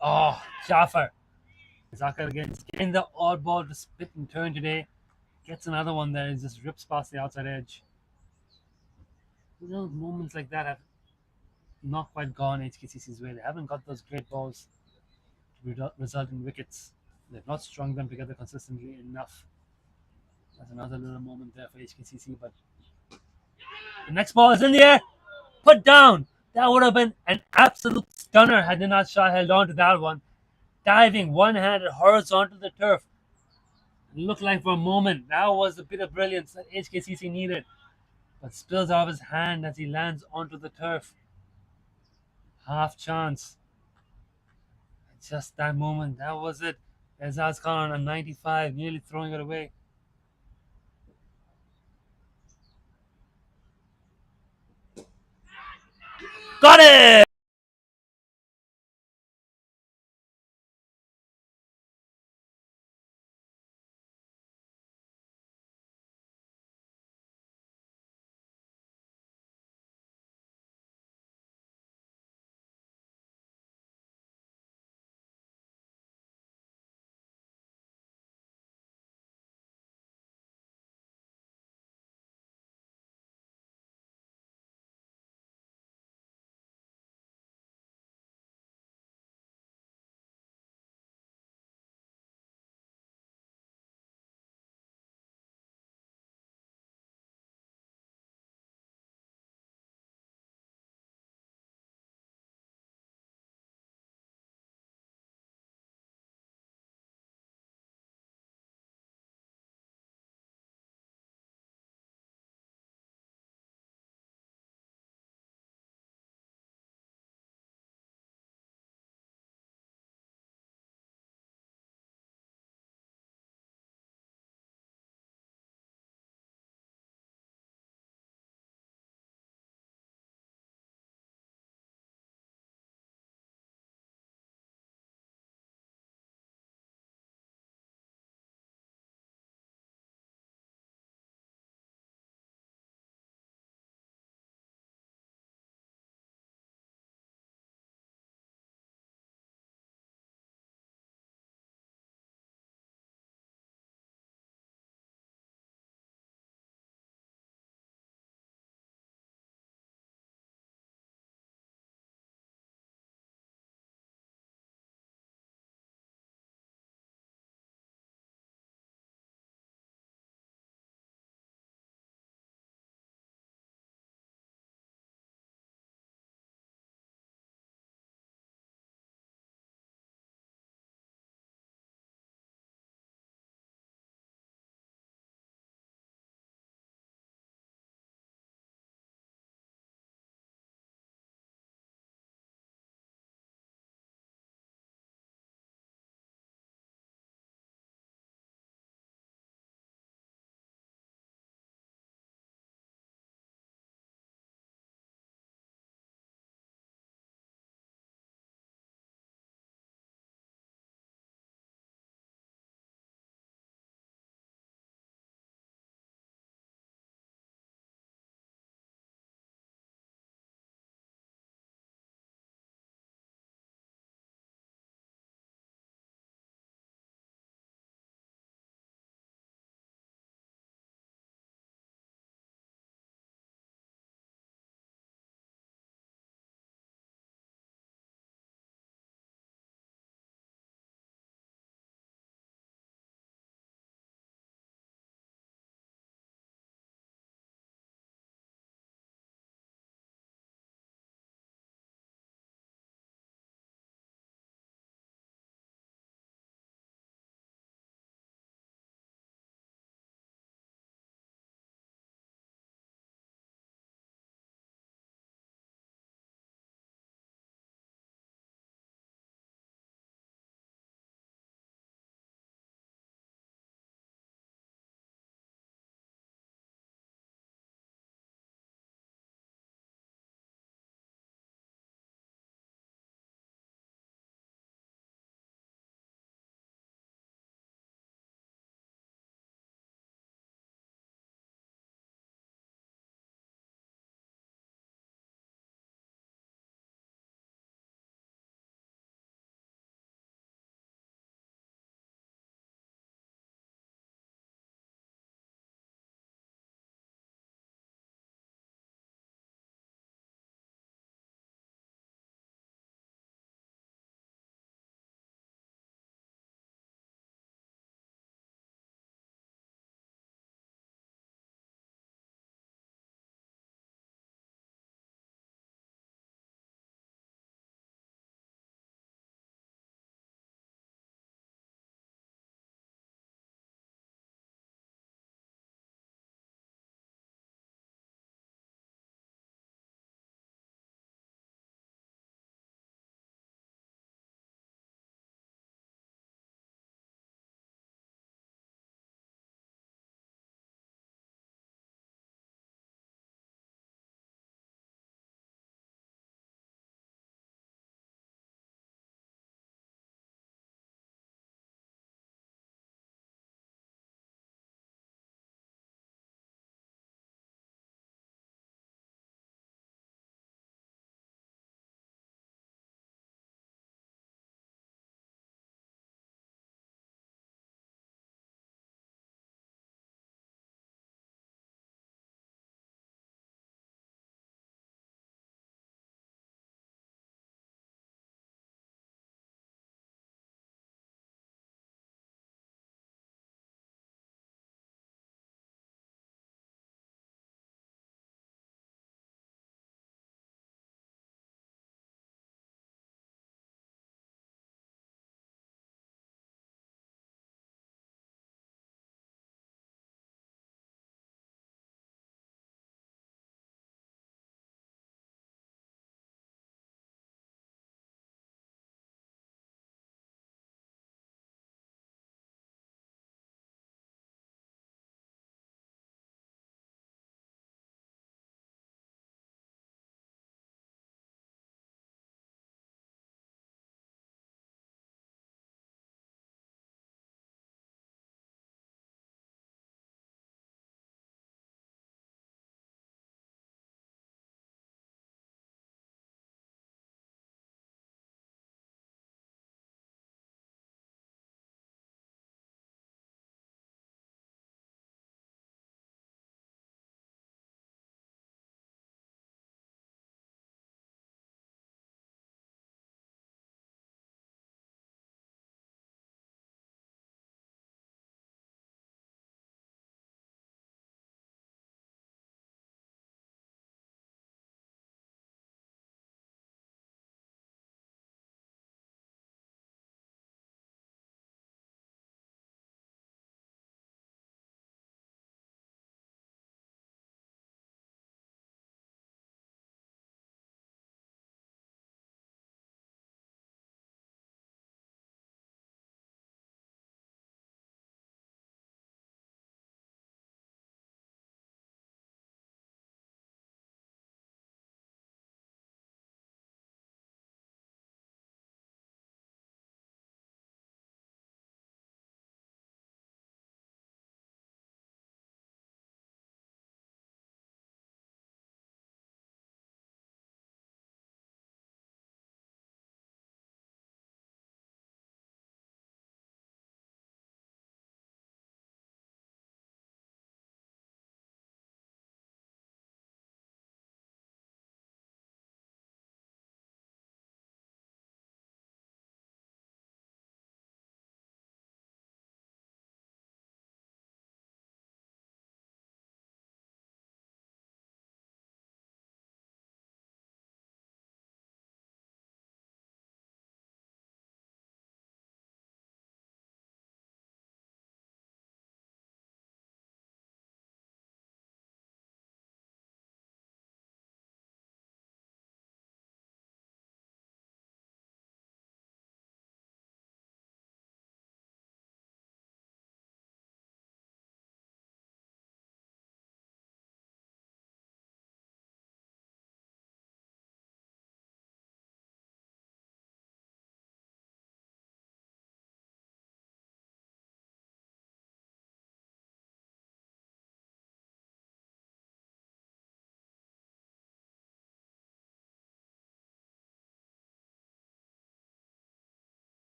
Speaker 9: Oh, Jaffer. Zaka again getting the odd ball to spit and turn today. Gets another one there and just rips past the outside edge. Moments like that have not quite gone HKCC's way. They haven't got those great balls to result in wickets. They've not strung them together consistently enough. That's another little moment there for HKCC. But the next ball is in the air. Put down. That would have been an absolute stunner had Ninad Shah held on to that one. Diving one-handed horizontal to the turf. It looked like for a moment that was a bit of brilliance that HKCC needed. But spills out of his hand as he lands onto the turf. Half chance. Just that moment. That was it. Azaz Khan on 95, nearly throwing it away. Got